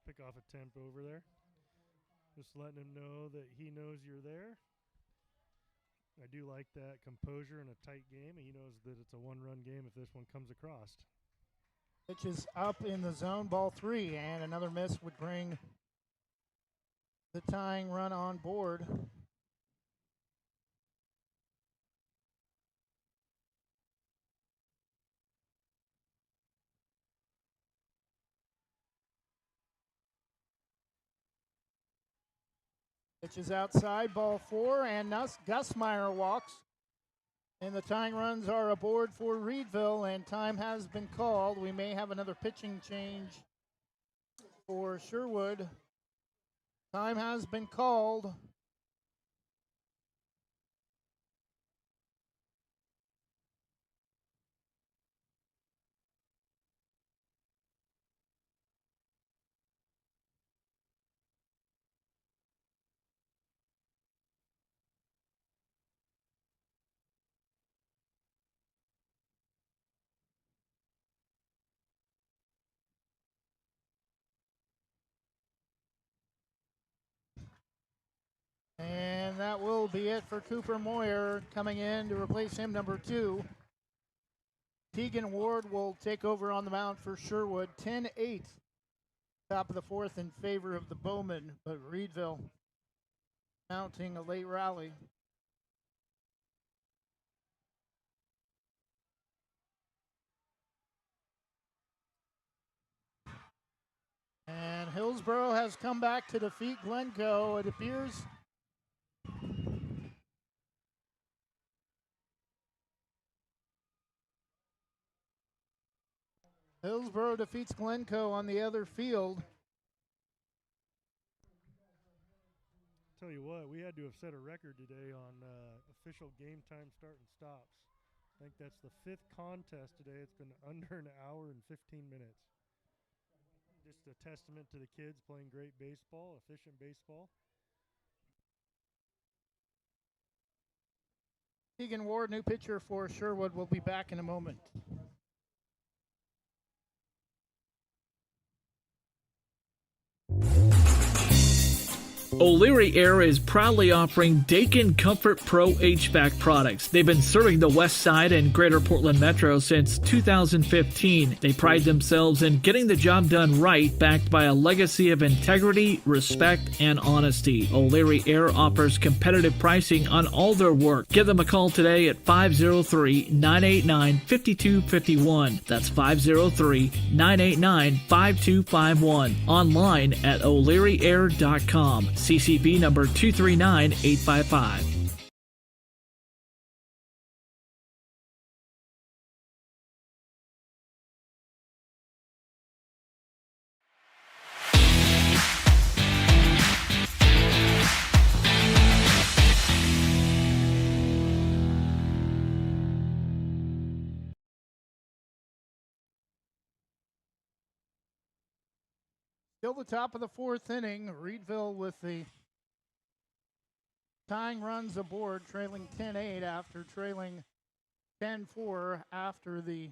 Pick-off attempt over there. Just letting him know that he knows you're there. I do like that composure in a tight game. He knows that it's a 1-run game if this one comes across. Pitch is up in the zone, ball 3, and another miss would bring the tying run on board. Pitch is outside, ball 4, and Gussmeyer walks. And the tying runs are aboard for Reedville, and time has been called. We may have another pitching change for Sherwood. Time has been called. And that will be it for Cooper Moyer. Coming in to replace him, number 2. Tegan Ward will take over on the mound for Sherwood. 10-8, top of the 4th in favor of the Bowmen, but Reedville mounting a late rally. And Hillsborough has come back to defeat Glencoe. It appears Hillsborough defeats Glencoe on the other field. Tell you what, we had to have set a record today on official game time start and stops. I think that's the 5th contest today. It's been under an hour and 15 minutes. Just a testament to the kids playing great baseball, efficient baseball. Tegan Ward, new pitcher for Sherwood, will be back in a moment. O'Leary Air is proudly offering Dakin Comfort Pro HVAC products. They've been serving the Westside and Greater Portland Metro since 2015. They pride themselves in getting the job done right, backed by a legacy of integrity, respect, and honesty. O'Leary Air offers competitive pricing on all their work. Give them a call today at 503-989-5251. That's 503-989-5251. Online at o'learyair.com. CCB number 239855. Still the top of the 4th inning. Reedville with the tying runs aboard, trailing 10-8 after trailing 10-4 after the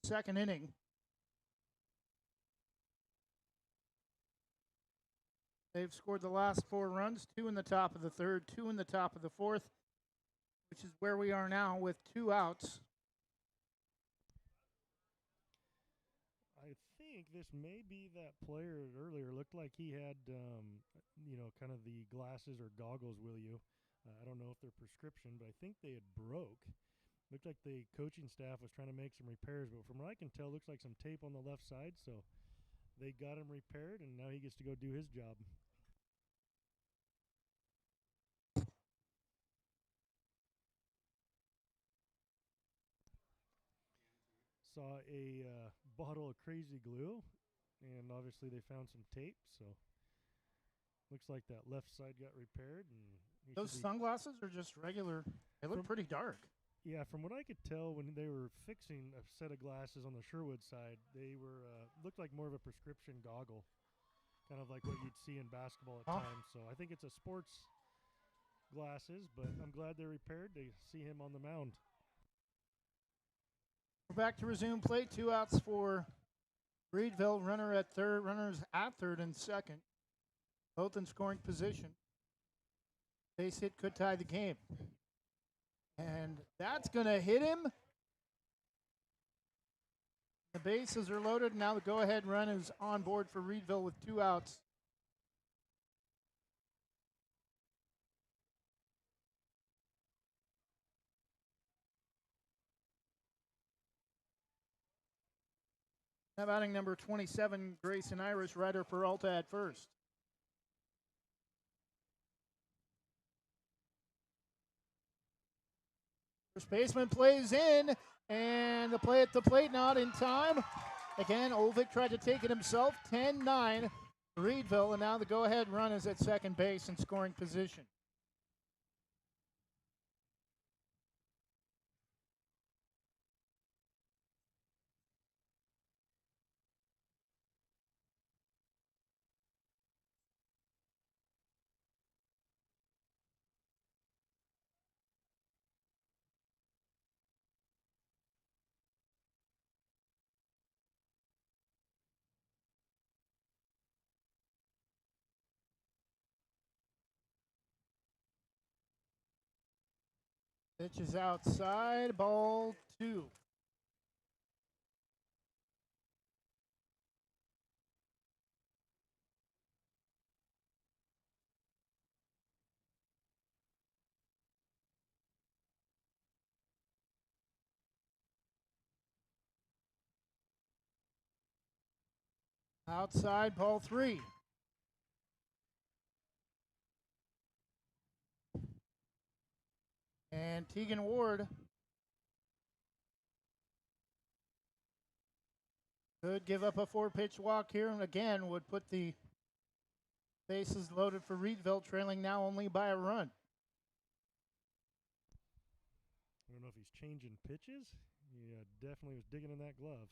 2nd inning. They've scored the last 4 runs, 2 in the top of the third, 2 in the top of the fourth, which is where we are now with 2 outs. I think this may be that player earlier. Looked like he had, kind of the glasses or goggles, will you? I don't know if they're prescription, but I think they had broke. Looked like the coaching staff was trying to make some repairs, but from what I can tell, looks like some tape on the left side, so they got him repaired, and now he gets to go do his job. Saw a bottle of crazy glue, and obviously they found some tape, so looks like that left side got repaired. And those sunglasses are just regular. They look pretty dark. Yeah, from what I could tell when they were fixing a set of glasses on the Sherwood side, they were looked like more of a prescription goggle, kind of like what you'd see in basketball at times. So I think it's a sports glasses, but I'm glad they're repaired. They see him on the mound. We're back to resume play. 2 outs for Reedville. Runners at third and second, both in scoring position. Base hit could tie the game. And that's going to hit him. The bases are loaded. Now the go-ahead run is on board for Reedville with 2 outs. Now batting number 27, Grayson Irish, Ryder Peralta at first. First baseman plays in, and the play at the plate not in time. Again, Olvik tried to take it himself. 10-9, Reedville, and now the go-ahead run is at second base in scoring position. Pitch is outside, ball 2. Outside, ball 3. And Tegan Ward could give up a 4-pitch walk here, and again would put the bases loaded for Reedville, trailing now only by a run. I don't know if he's changing pitches. He definitely was digging in that glove.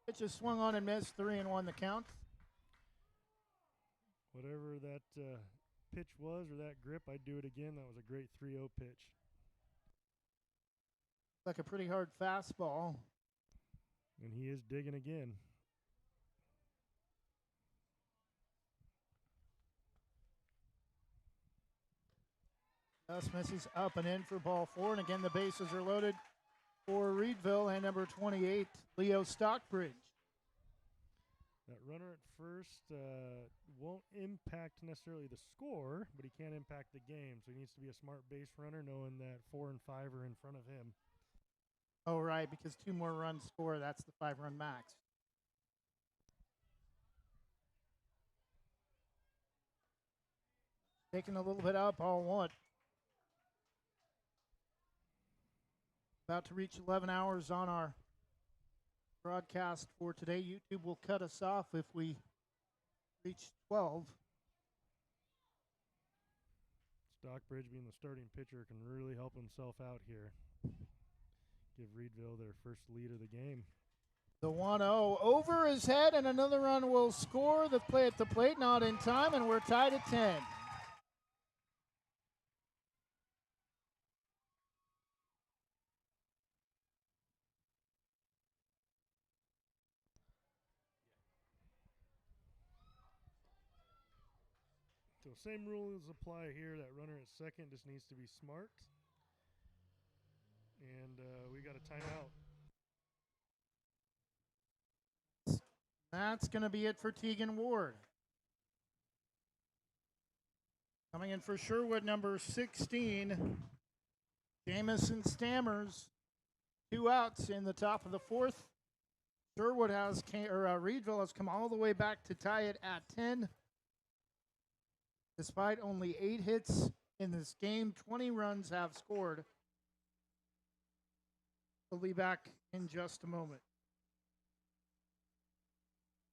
Pitch is swung on and missed, 3-1 the count. Whatever that pitch was or that grip, I'd do it again. That was a great 3-0 pitch. Like a pretty hard fastball. And he is digging again. Just misses up and in for ball 4, and again the bases are loaded for Reedville and number 28, Leo Stockbridge. That runner at first won't impact necessarily the score, but he can impact the game. So he needs to be a smart base runner, knowing that 4 and 5 are in front of him. Oh, right, because 2 more runs score, that's the 5-run max. Taking a little bit up, ball 1. About to reach 11 hours on our broadcast for today. YouTube will cut us off if we reach 12. Stockbridge, being the starting pitcher, can really help himself out here. Give Reedville their first lead of the game. The 1-0 over his head, and another run will score. The play at the plate not in time, and we're tied at 10. same rules apply here. That runner at second just needs to be smart. And we got a timeout. That's going to be it for Tegan Ward. Coming in for Sherwood, number 16, Jamison Stammers. 2 outs in the top of the fourth. Sherwood Reedville has come all the way back to tie it at 10. Despite only 8 hits in this game, 20 runs have scored. We'll be back in just a moment.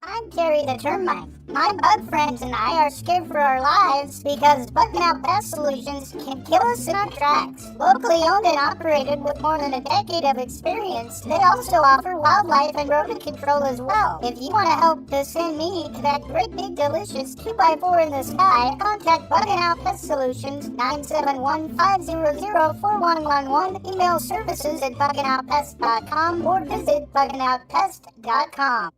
I'm Terry the Termite. My bug friends and I are scared for our lives because bugging out pest solutions can kill us in our tracks. Locally owned and operated with more than a decade of experience, they also offer wildlife and rodent control as well. If you want to help to send me to that great big delicious 2x4 in the sky, contact Bugging Out Pest Solutions 971-500-4111, email services at buggingoutpest.com or visit buggingoutpest.com.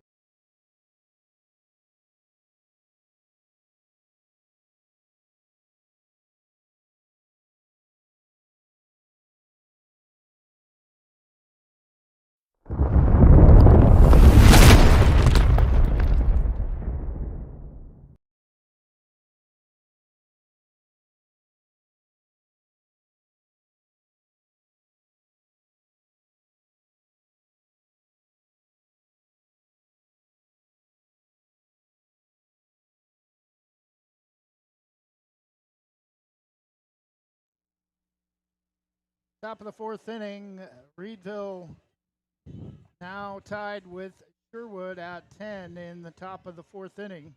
Top of the fourth inning, Reedville now tied with Sherwood at 10 in the top of the fourth inning.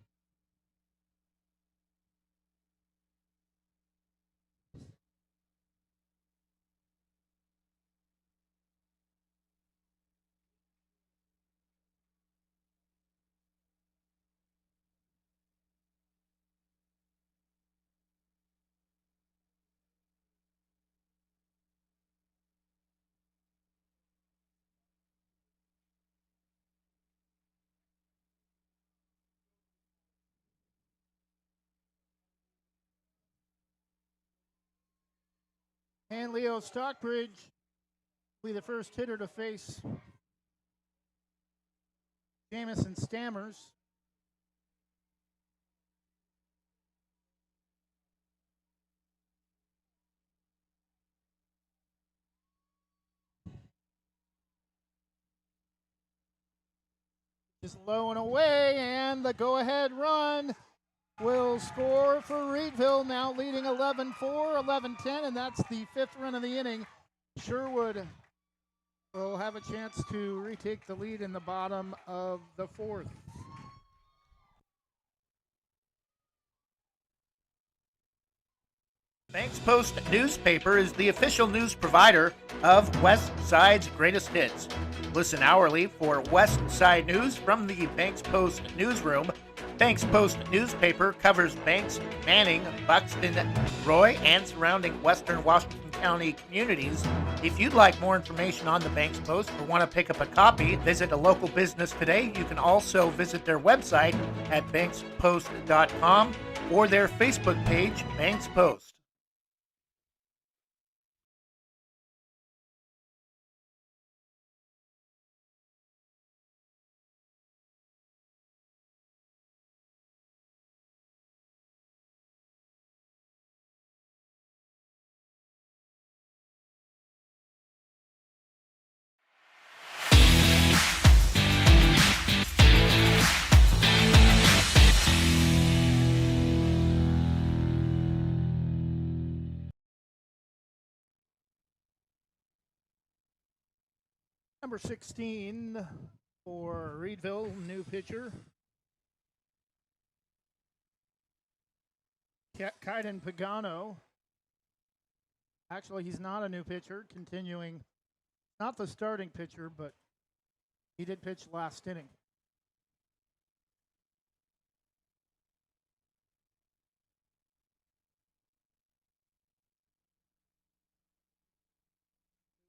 And Leo Stockbridge will be the first hitter to face Jamison Stammers. Just low and away, and the go-ahead run will score for Reedville, now leading 11-4, 11-10, and that's the 5th run of the inning. Sherwood will have a chance to retake the lead in the bottom of the 4th. Banks Post newspaper is the official news provider of Westside's greatest hits. Listen hourly for Westside news from the Banks Post newsroom. Banks Post newspaper covers Banks, Manning, Buxton, Roy, and surrounding western Washington County communities. If you'd like more information on the Banks Post or want to pick up a copy, visit a local business today. You can also visit their website at bankspost.com or their Facebook page, Banks Post. Number 16 for Reedville, new pitcher. Kaiden Pagano. Actually, he's not a new pitcher, continuing, not the starting pitcher, but he did pitch last inning.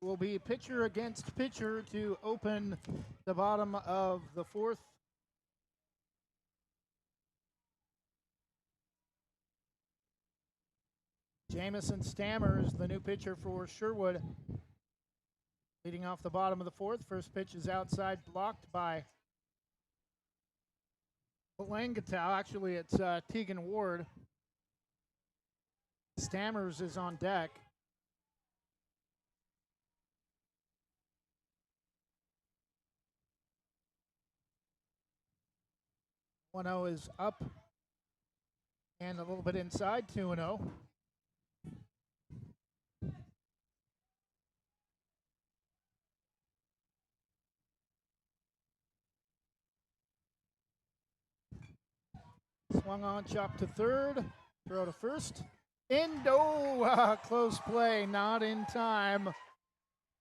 Will be pitcher against pitcher to open the bottom of the 4th. Jamison Stammers, the new pitcher for Sherwood, leading off the bottom of the fourth. First pitch is outside, blocked by Langatow. Actually, it's Tegan Ward. Stammers is on deck. 1-0 is up and a little bit inside, 2-0. Swung on, chopped to third, throw to first. Close play, not in time.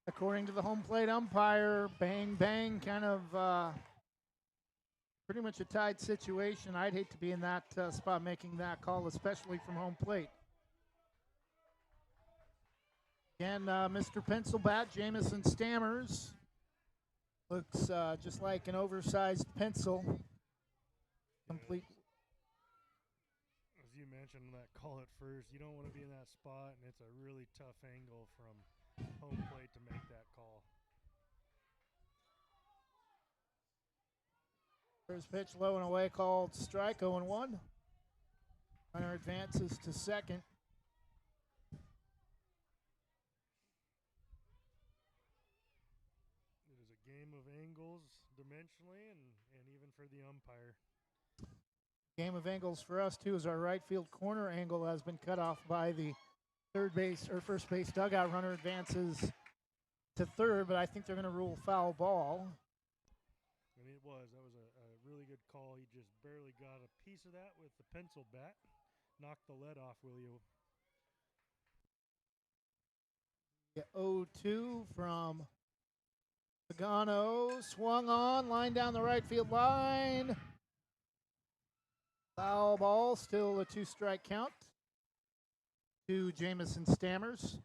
According to the home plate umpire, bang, bang, kind of pretty much a tied situation. I'd hate to be in that spot making that call, especially from home plate. Again, Mr. Pencil Bat, Jamison Stammers. Looks just like an oversized pencil. Complete. As you mentioned that call at first, you don't want to be in that spot, and it's a really tough angle from home plate to make that call. First pitch low and away called strike, 0-1. Runner advances to second. It is a game of angles dimensionally and even for the umpire. Game of angles for us, too, as our right field corner angle has been cut off by the third base or first base dugout. Runner advances to third, but I think they're going to rule foul ball. I mean, that was a really good call. He just barely got a piece of that with the pencil bat. Knocked the lead off, will you? Yeah, 0-2 from Pagano. Swung on, line down the right field line. Foul ball, still a 2-strike count to Jamison Stammers.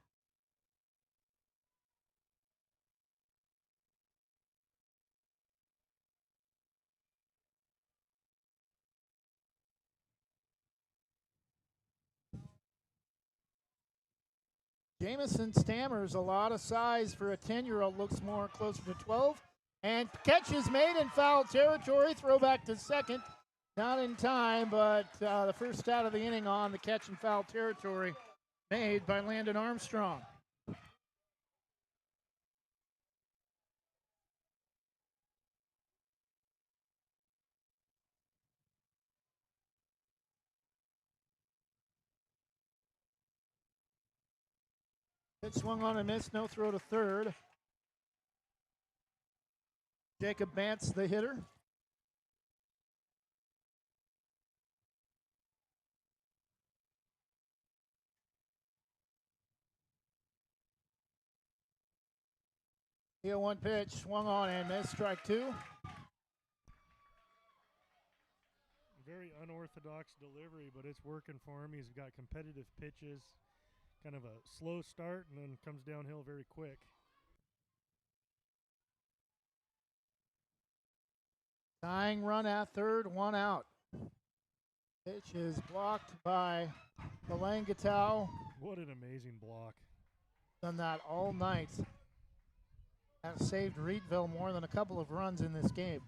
Jamison Stammers, a lot of size for a 10-year-old, looks more closer to 12. And catch is made in foul territory. Throw back to second. Not in time, but the first out of the inning on the catch in foul territory made by Landon Armstrong. Pitch swung on and missed, no throw to third. Jacob Bantz, the hitter. The 0-1 pitch, swung on and missed, strike two. Very unorthodox delivery, but it's working for him. He's got competitive pitches, kind of a slow start, and then comes downhill very quick. Tying run at third, 1 out. Pitch is blocked by Langatow. What an amazing block. Done that all night. That saved Reedville more than a couple of runs in this game.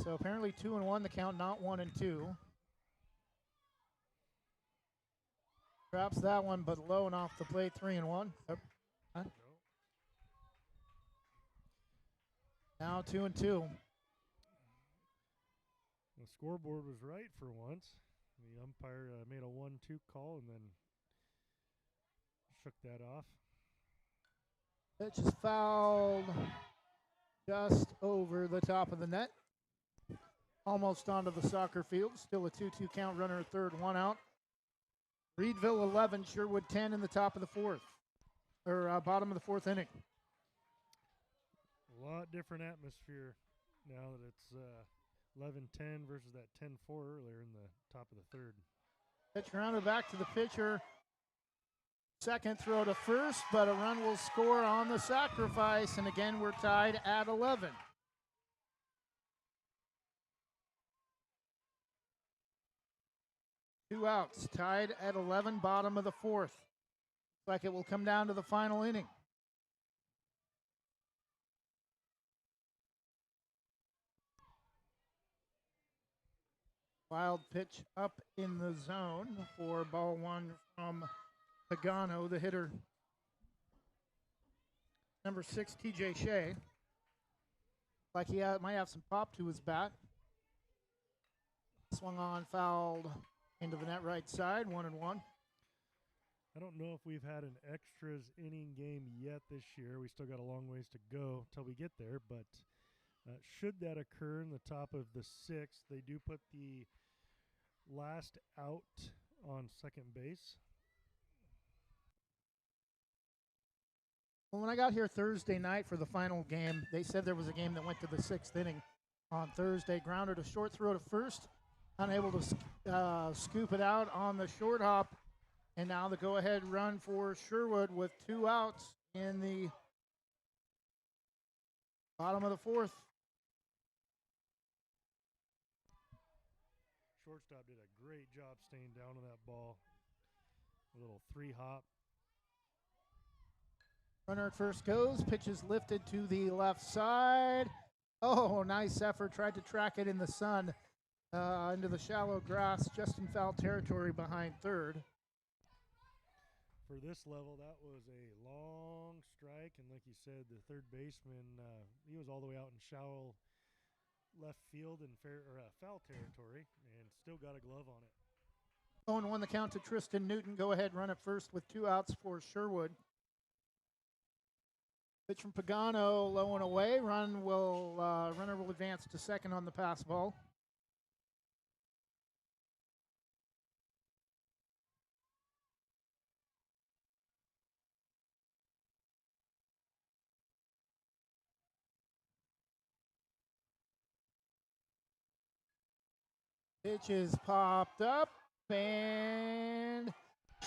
So apparently 2-1 the count, not 1-2. Drops that one, but low and off the plate, 3-1. Huh? Now 2-2. The scoreboard was right for once. The umpire made a 1-2 call and then shook that off. Pitch is fouled just over the top of the net. Almost onto the soccer field. Still a 2-2 count, runner at third, 1 out. Reedville 11, Sherwood 10 in the top of the fourth, or bottom of the fourth inning. A lot different atmosphere now that it's 11-10 versus that 10-4 earlier in the top of the third. Pitch rounded back to the pitcher. Second throw to first, but a run will score on the sacrifice, and again we're tied at 11. 2 outs, tied at 11, bottom of the fourth. Looks like it will come down to the final inning. Wild pitch up in the zone for ball one from Pagano, the hitter. Number 6, TJ Shea. Like he might have some pop to his bat. Swung on, fouled into the net right side, 1-1. I don't know if we've had an extras inning game yet this year. We still got a long ways to go till we get there, but should that occur in the top of the sixth, they do put the last out on second base. Well, when I got here Thursday night for the final game, they said there was a game that went to the sixth inning on Thursday. Grounded a short throw to first, unable to scoop it out on the short hop. And now the go-ahead run for Sherwood with 2 outs in the bottom of the fourth. Shortstop did a great job staying down on that ball. A little 3-hop. Runner at first goes, pitch is lifted to the left side. Oh, nice effort. Tried to track it in the sun into the shallow grass, just in foul territory behind third. For this level, that was a long strike, and like you said, the third baseman, he was all the way out in shallow left field and foul territory, and still got a glove on it. 0-1 the count to Tristan Newton. Go ahead, run at first with 2 outs for Sherwood. Pitch from Pagano, low and away. Runner will advance to second on the pass ball. Pitch is popped up, and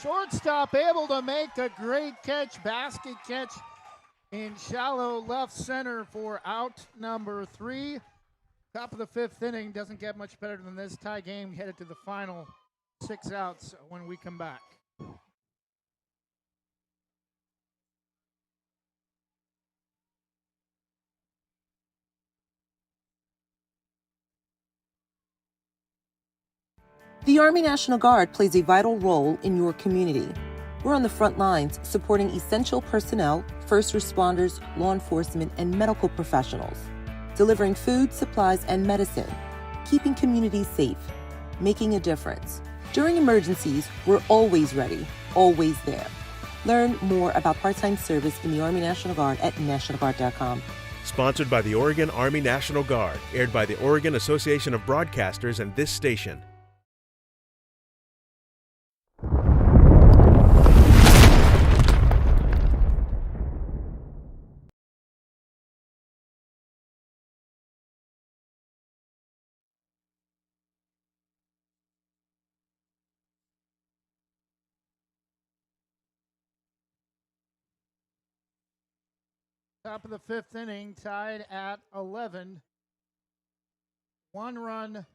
shortstop able to make a great catch, basket catch in shallow left center for out number 3. Top of the 5th inning. Doesn't get much better than this. Tie game headed to the final 6 outs when we come back. The Army National Guard plays a vital role in your community. We're on the front lines supporting essential personnel, first responders, law enforcement, and medical professionals, delivering food, supplies, and medicine, keeping communities safe, making a difference. During emergencies, we're always ready, always there. Learn more about part-time service in the Army National Guard at nationalguard.com. Sponsored by the Oregon Army National Guard, aired by the Oregon Association of Broadcasters and this station. Top of the 5th inning, tied at 11. 1 run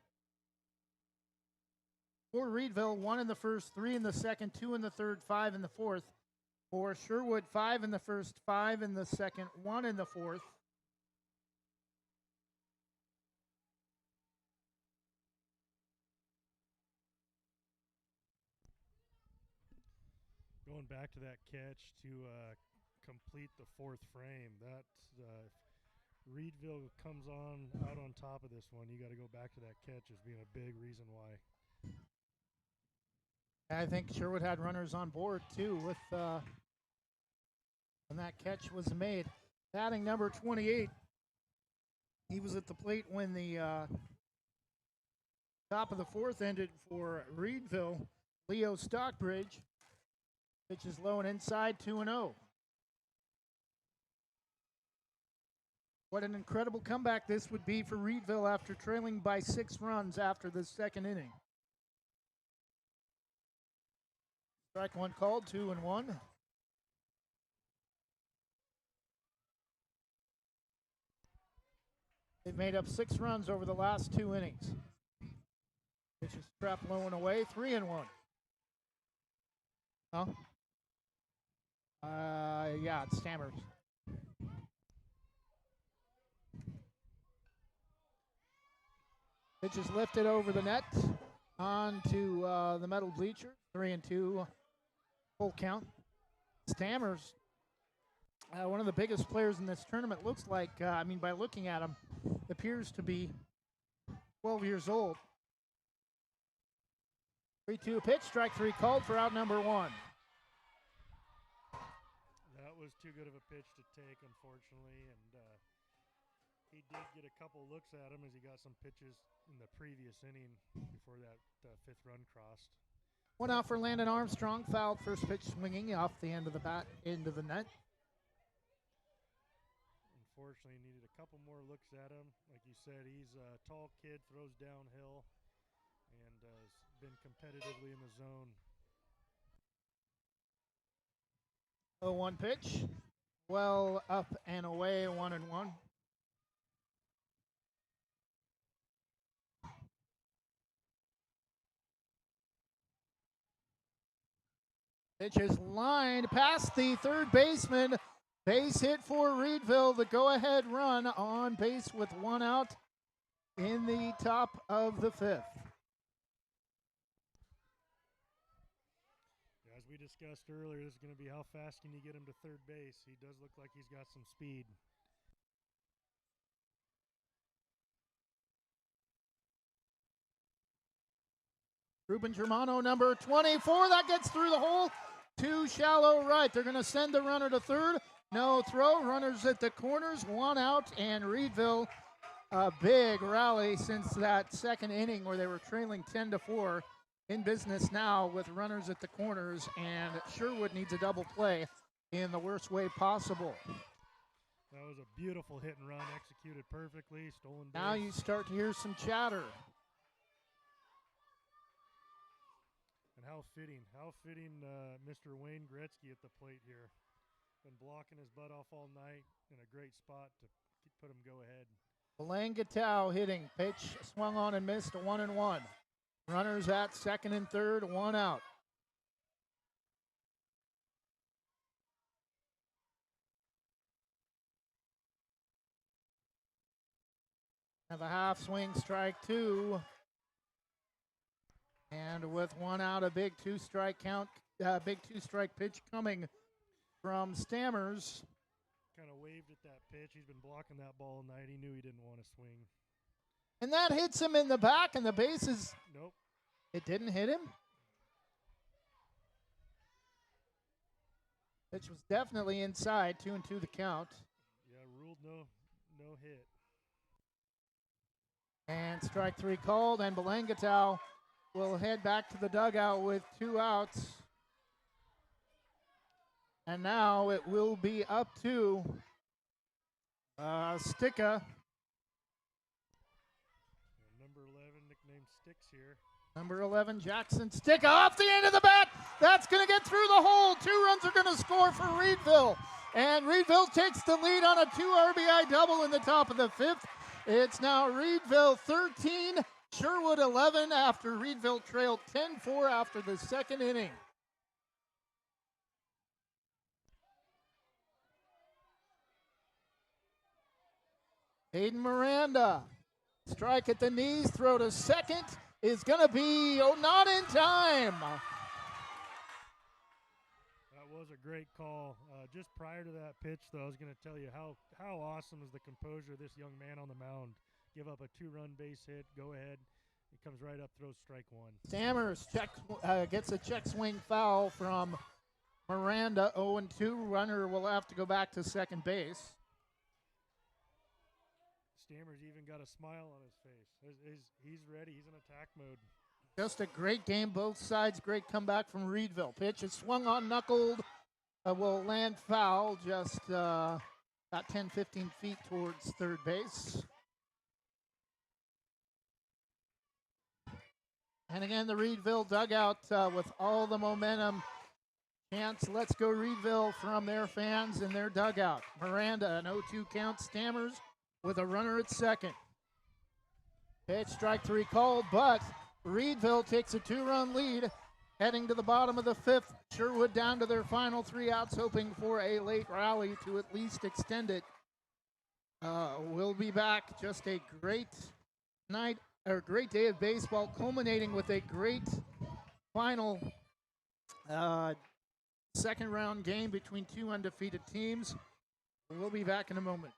for Reedville, 1 in the first, 3 in the second, 2 in the third, 5 in the fourth. For Sherwood, 5 in the first, 5 in the second, 1 in the fourth. Going back to that catch to complete the 4th frame, that Reedville comes out on top of this one. You got to go back to that catch as being a big reason why. I think Sherwood had runners on board too with when that catch was made. Batting number 28. He was at the plate when the top of the 4th ended for Reedville. Leo Stockbridge. Pitch is low and inside, 2-0. What an incredible comeback this would be for Reedville after trailing by 6 runs after the 2nd inning. Strike 1 called, 2-1. They've made up 6 runs over the last 2 innings. Pitch is Trap low and away, 3-1. Huh? Yeah, it's Stammers. Pitch is lifted over the net onto the metal bleacher. 3-2, full count. Stammers, one of the biggest players in this tournament, looks like, by looking at him, appears to be 12 years old. 3-2 pitch, strike three called for out number one. That was too good of a pitch to take, unfortunately, and he did get a couple looks at him as he got some pitches in the previous inning before that fifth run crossed. One out for Landon Armstrong, fouled first pitch swinging off the end of the bat into the net. Unfortunately, needed a couple more looks at him. Like you said, he's a tall kid, throws downhill, and has been competitively in the zone. 0-1 pitch, well up and away, 1-1. Pitch is lined past the third baseman. Base hit for Reedville. The go-ahead run on base with one out in the top of the fifth. As we discussed earlier, this is going to be how fast can you get him to third base. He does look like he's got some speed. Ruben Germano, number 24, that gets through the hole to shallow right. They're going to send the runner to third. No throw, runners at the corners, one out, and Reedville, a big rally since that second inning where they were trailing 10-4. In business now with runners at the corners, and Sherwood needs a double play in the worst way possible. That was a beautiful hit and run, executed perfectly, stolen base. Now you start to hear some chatter. And how fitting Mr. Wayne Gretzky at the plate here. Been blocking his butt off all night in a great spot to put him go ahead. Belangatau hitting, pitch swung on and missed, 1-1. Runners at second and third, one out. Have a half swing, strike two. And with one out, a big two-strike count, big two-strike pitch coming from Stammers. Kind of waved at that pitch. He's been blocking that ball all night. He knew he didn't want to swing. And that hits him in the back, and the bases. Nope. It didn't hit him. Pitch was definitely inside, 2-2 the count. Yeah, ruled no hit. And strike three called, and Belangatau will head back to the dugout with two outs. And now it will be up to Sticka. Number 11, nicknamed Sticks here. Number 11, Jackson Sticka off the end of the bat. That's going to get through the hole. 2 runs are going to score for Reedville. And Reedville takes the lead on a 2 RBI double in the top of the fifth. It's now Reedville 13, Sherwood 11 after Reedville trailed 10-4 after the second inning. Hayden Miranda, strike at the knees, throw to second is going to be not in time. That was a great call. Just prior to that pitch, though, I was going to tell you how awesome is the composure of this young man on the mound. Give up a 2-run base hit, go ahead. He comes right up, throws strike one. Stammers gets a check swing foul from Miranda, 0-2. Runner will have to go back to second base. Stammers even got a smile on his face. He's ready. He's in attack mode. Just a great game, both sides. Great comeback from Reedville. Pitch is swung on, knuckled. Will land foul just about 10, 15 feet towards third base. And again, the Reedville dugout with all the momentum. Chance, let's go Reedville from their fans in their dugout. Miranda, an 0-2 count. Stammers, with a runner at second. Pitch, strike three called, but Reedville takes a 2-run lead. Heading to the bottom of the 5th, Sherwood down to their final 3 outs, hoping for a late rally to at least extend it. We'll be back. Just a great night, or great day of baseball, culminating with a great final second round game between 2 undefeated teams. We'll be back in a moment.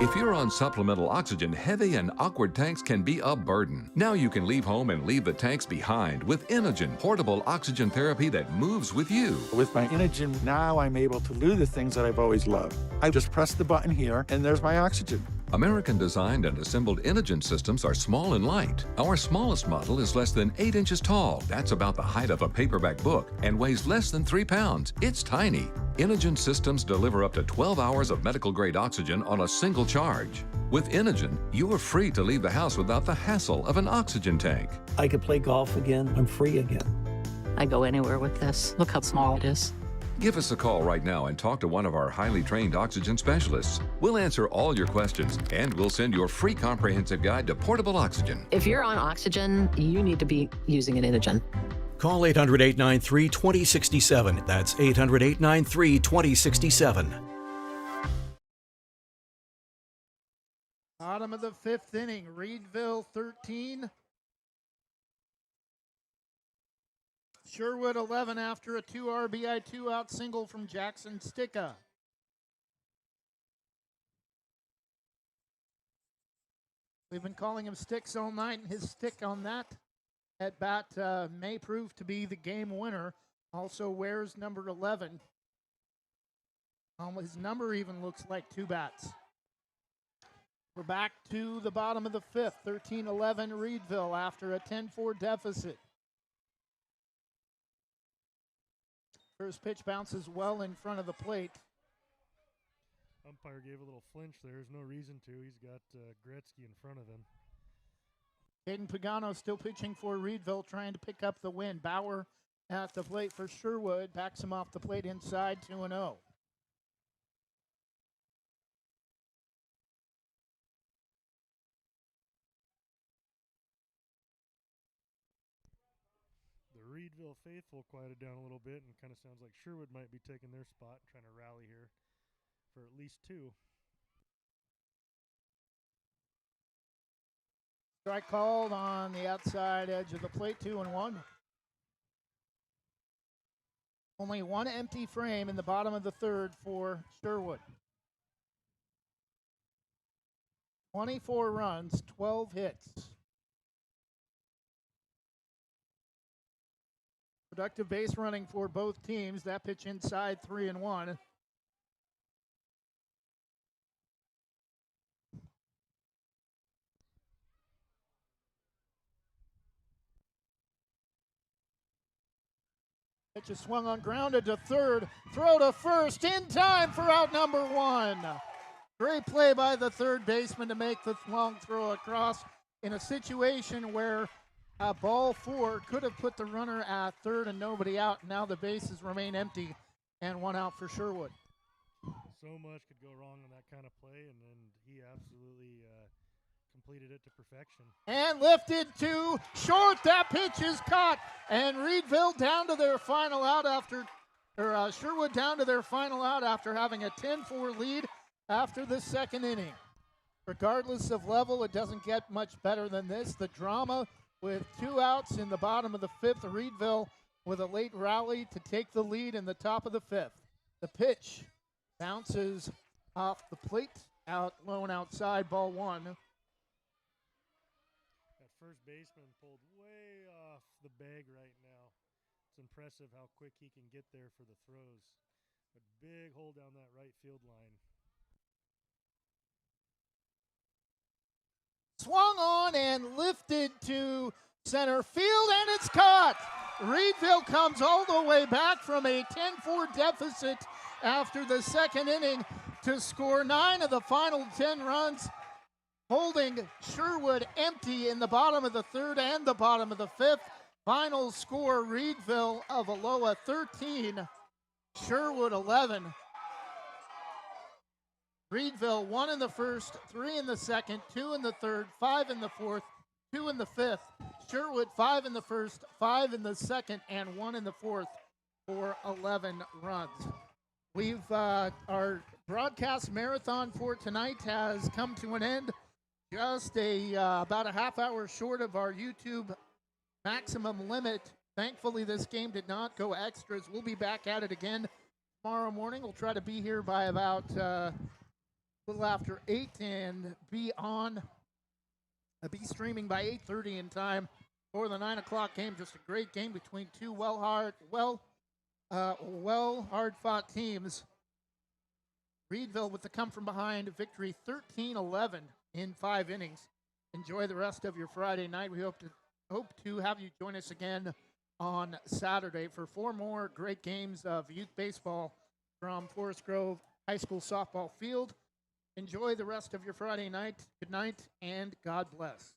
If you're on supplemental oxygen, heavy and awkward tanks can be a burden. Now you can leave home and leave the tanks behind with Inogen, portable oxygen therapy that moves with you. With my Inogen, now I'm able to do the things that I've always loved. I just press the button here, and there's my oxygen. American-designed and assembled Inogen systems are small and light. Our smallest model is less than 8 inches tall. That's about the height of a paperback book and weighs less than 3 pounds. It's tiny. Inogen systems deliver up to 12 hours of medical-grade oxygen on a single charge. With Inogen, you are free to leave the house without the hassle of an oxygen tank. I could play golf again. I'm free again. I go anywhere with this. Look how small it is. Give us a call right now and talk to one of our highly trained oxygen specialists. We'll answer all your questions, and we'll send your free comprehensive guide to portable oxygen. If you're on oxygen, you need to be using an Inogen. Call 800-893-2067. That's 800-893-2067. Bottom of the 5th inning, Reedville 13. Sherwood 11 after a 2 RBI 2-out single from Jackson Sticka. We've been calling him Sticks all night, and his stick on that at bat may prove to be the game winner. Also wears number 11. His number even looks like 2 bats. We're back to the bottom of the 5th, 13-11 Reedville after a 10-4 deficit. First pitch bounces well in front of the plate. Umpire gave a little flinch there. There's no reason to. He's got Gretzky in front of him. Caden Pagano still pitching for Reedville, trying to pick up the win. Bauer at the plate for Sherwood. Backs him off the plate inside, 2-0. Reedville faithful quieted down a little bit, and kind of sounds like Sherwood might be taking their spot, trying to rally here for at least 2. Strike called on the outside edge of the plate, 2-1. Only one empty frame in the bottom of the 3rd for Sherwood. 24 runs, 12 hits. Productive base running for both teams. That pitch inside, 3-1. Pitch is swung on, grounded to third. Throw to first in time for out number 1. Great play by the third baseman to make the long throw across in a situation where ball 4 could have put the runner at third and nobody out. Now the bases remain empty and 1 out for Sherwood. So much could go wrong on that kind of play, and then he absolutely completed it to perfection. And lifted to short. That pitch is caught, and Reedville down to their final out after, Sherwood down to their final out after having a 10-4 lead after the 2nd inning. Regardless of level, it doesn't get much better than this. The drama with 2 outs in the bottom of the 5th, Reedville with a late rally to take the lead in the top of the 5th. The pitch bounces off the plate, out lone outside, ball 1. That first baseman pulled way off the bag right now. It's impressive how quick he can get there for the throws. A big hole down that right field line. Swung on and lifted to center field, and it's caught. Reedville comes all the way back from a 10-4 deficit after the 2nd inning to score 9 of the final 10 runs, holding Sherwood empty in the bottom of the 3rd and the bottom of the 5th. Final score, Reedville of Aloha 13, Sherwood 11. Reedville 1 in the 1st, 3 in the 2nd, 2 in the 3rd, 5 in the 4th, 2 in the 5th. Sherwood 5 in the 1st, 5 in the 2nd, and 1 in the 4th for 11 runs. Our broadcast marathon for tonight has come to an end. Just about a half hour short of our YouTube maximum limit. Thankfully, this game did not go extras. We'll be back at it again tomorrow morning. We'll try to be here by about a little after 8 and be streaming by 8:30 in time for the 9 o'clock game. Just a great game between two hard-fought teams. Reedville with the come-from-behind victory 13-11 in 5 innings. Enjoy the rest of your Friday night. We hope to have you join us again on Saturday for 4 more great games of youth baseball from Forest Grove High School softball field. Enjoy the rest of your Friday night. Good night, and God bless.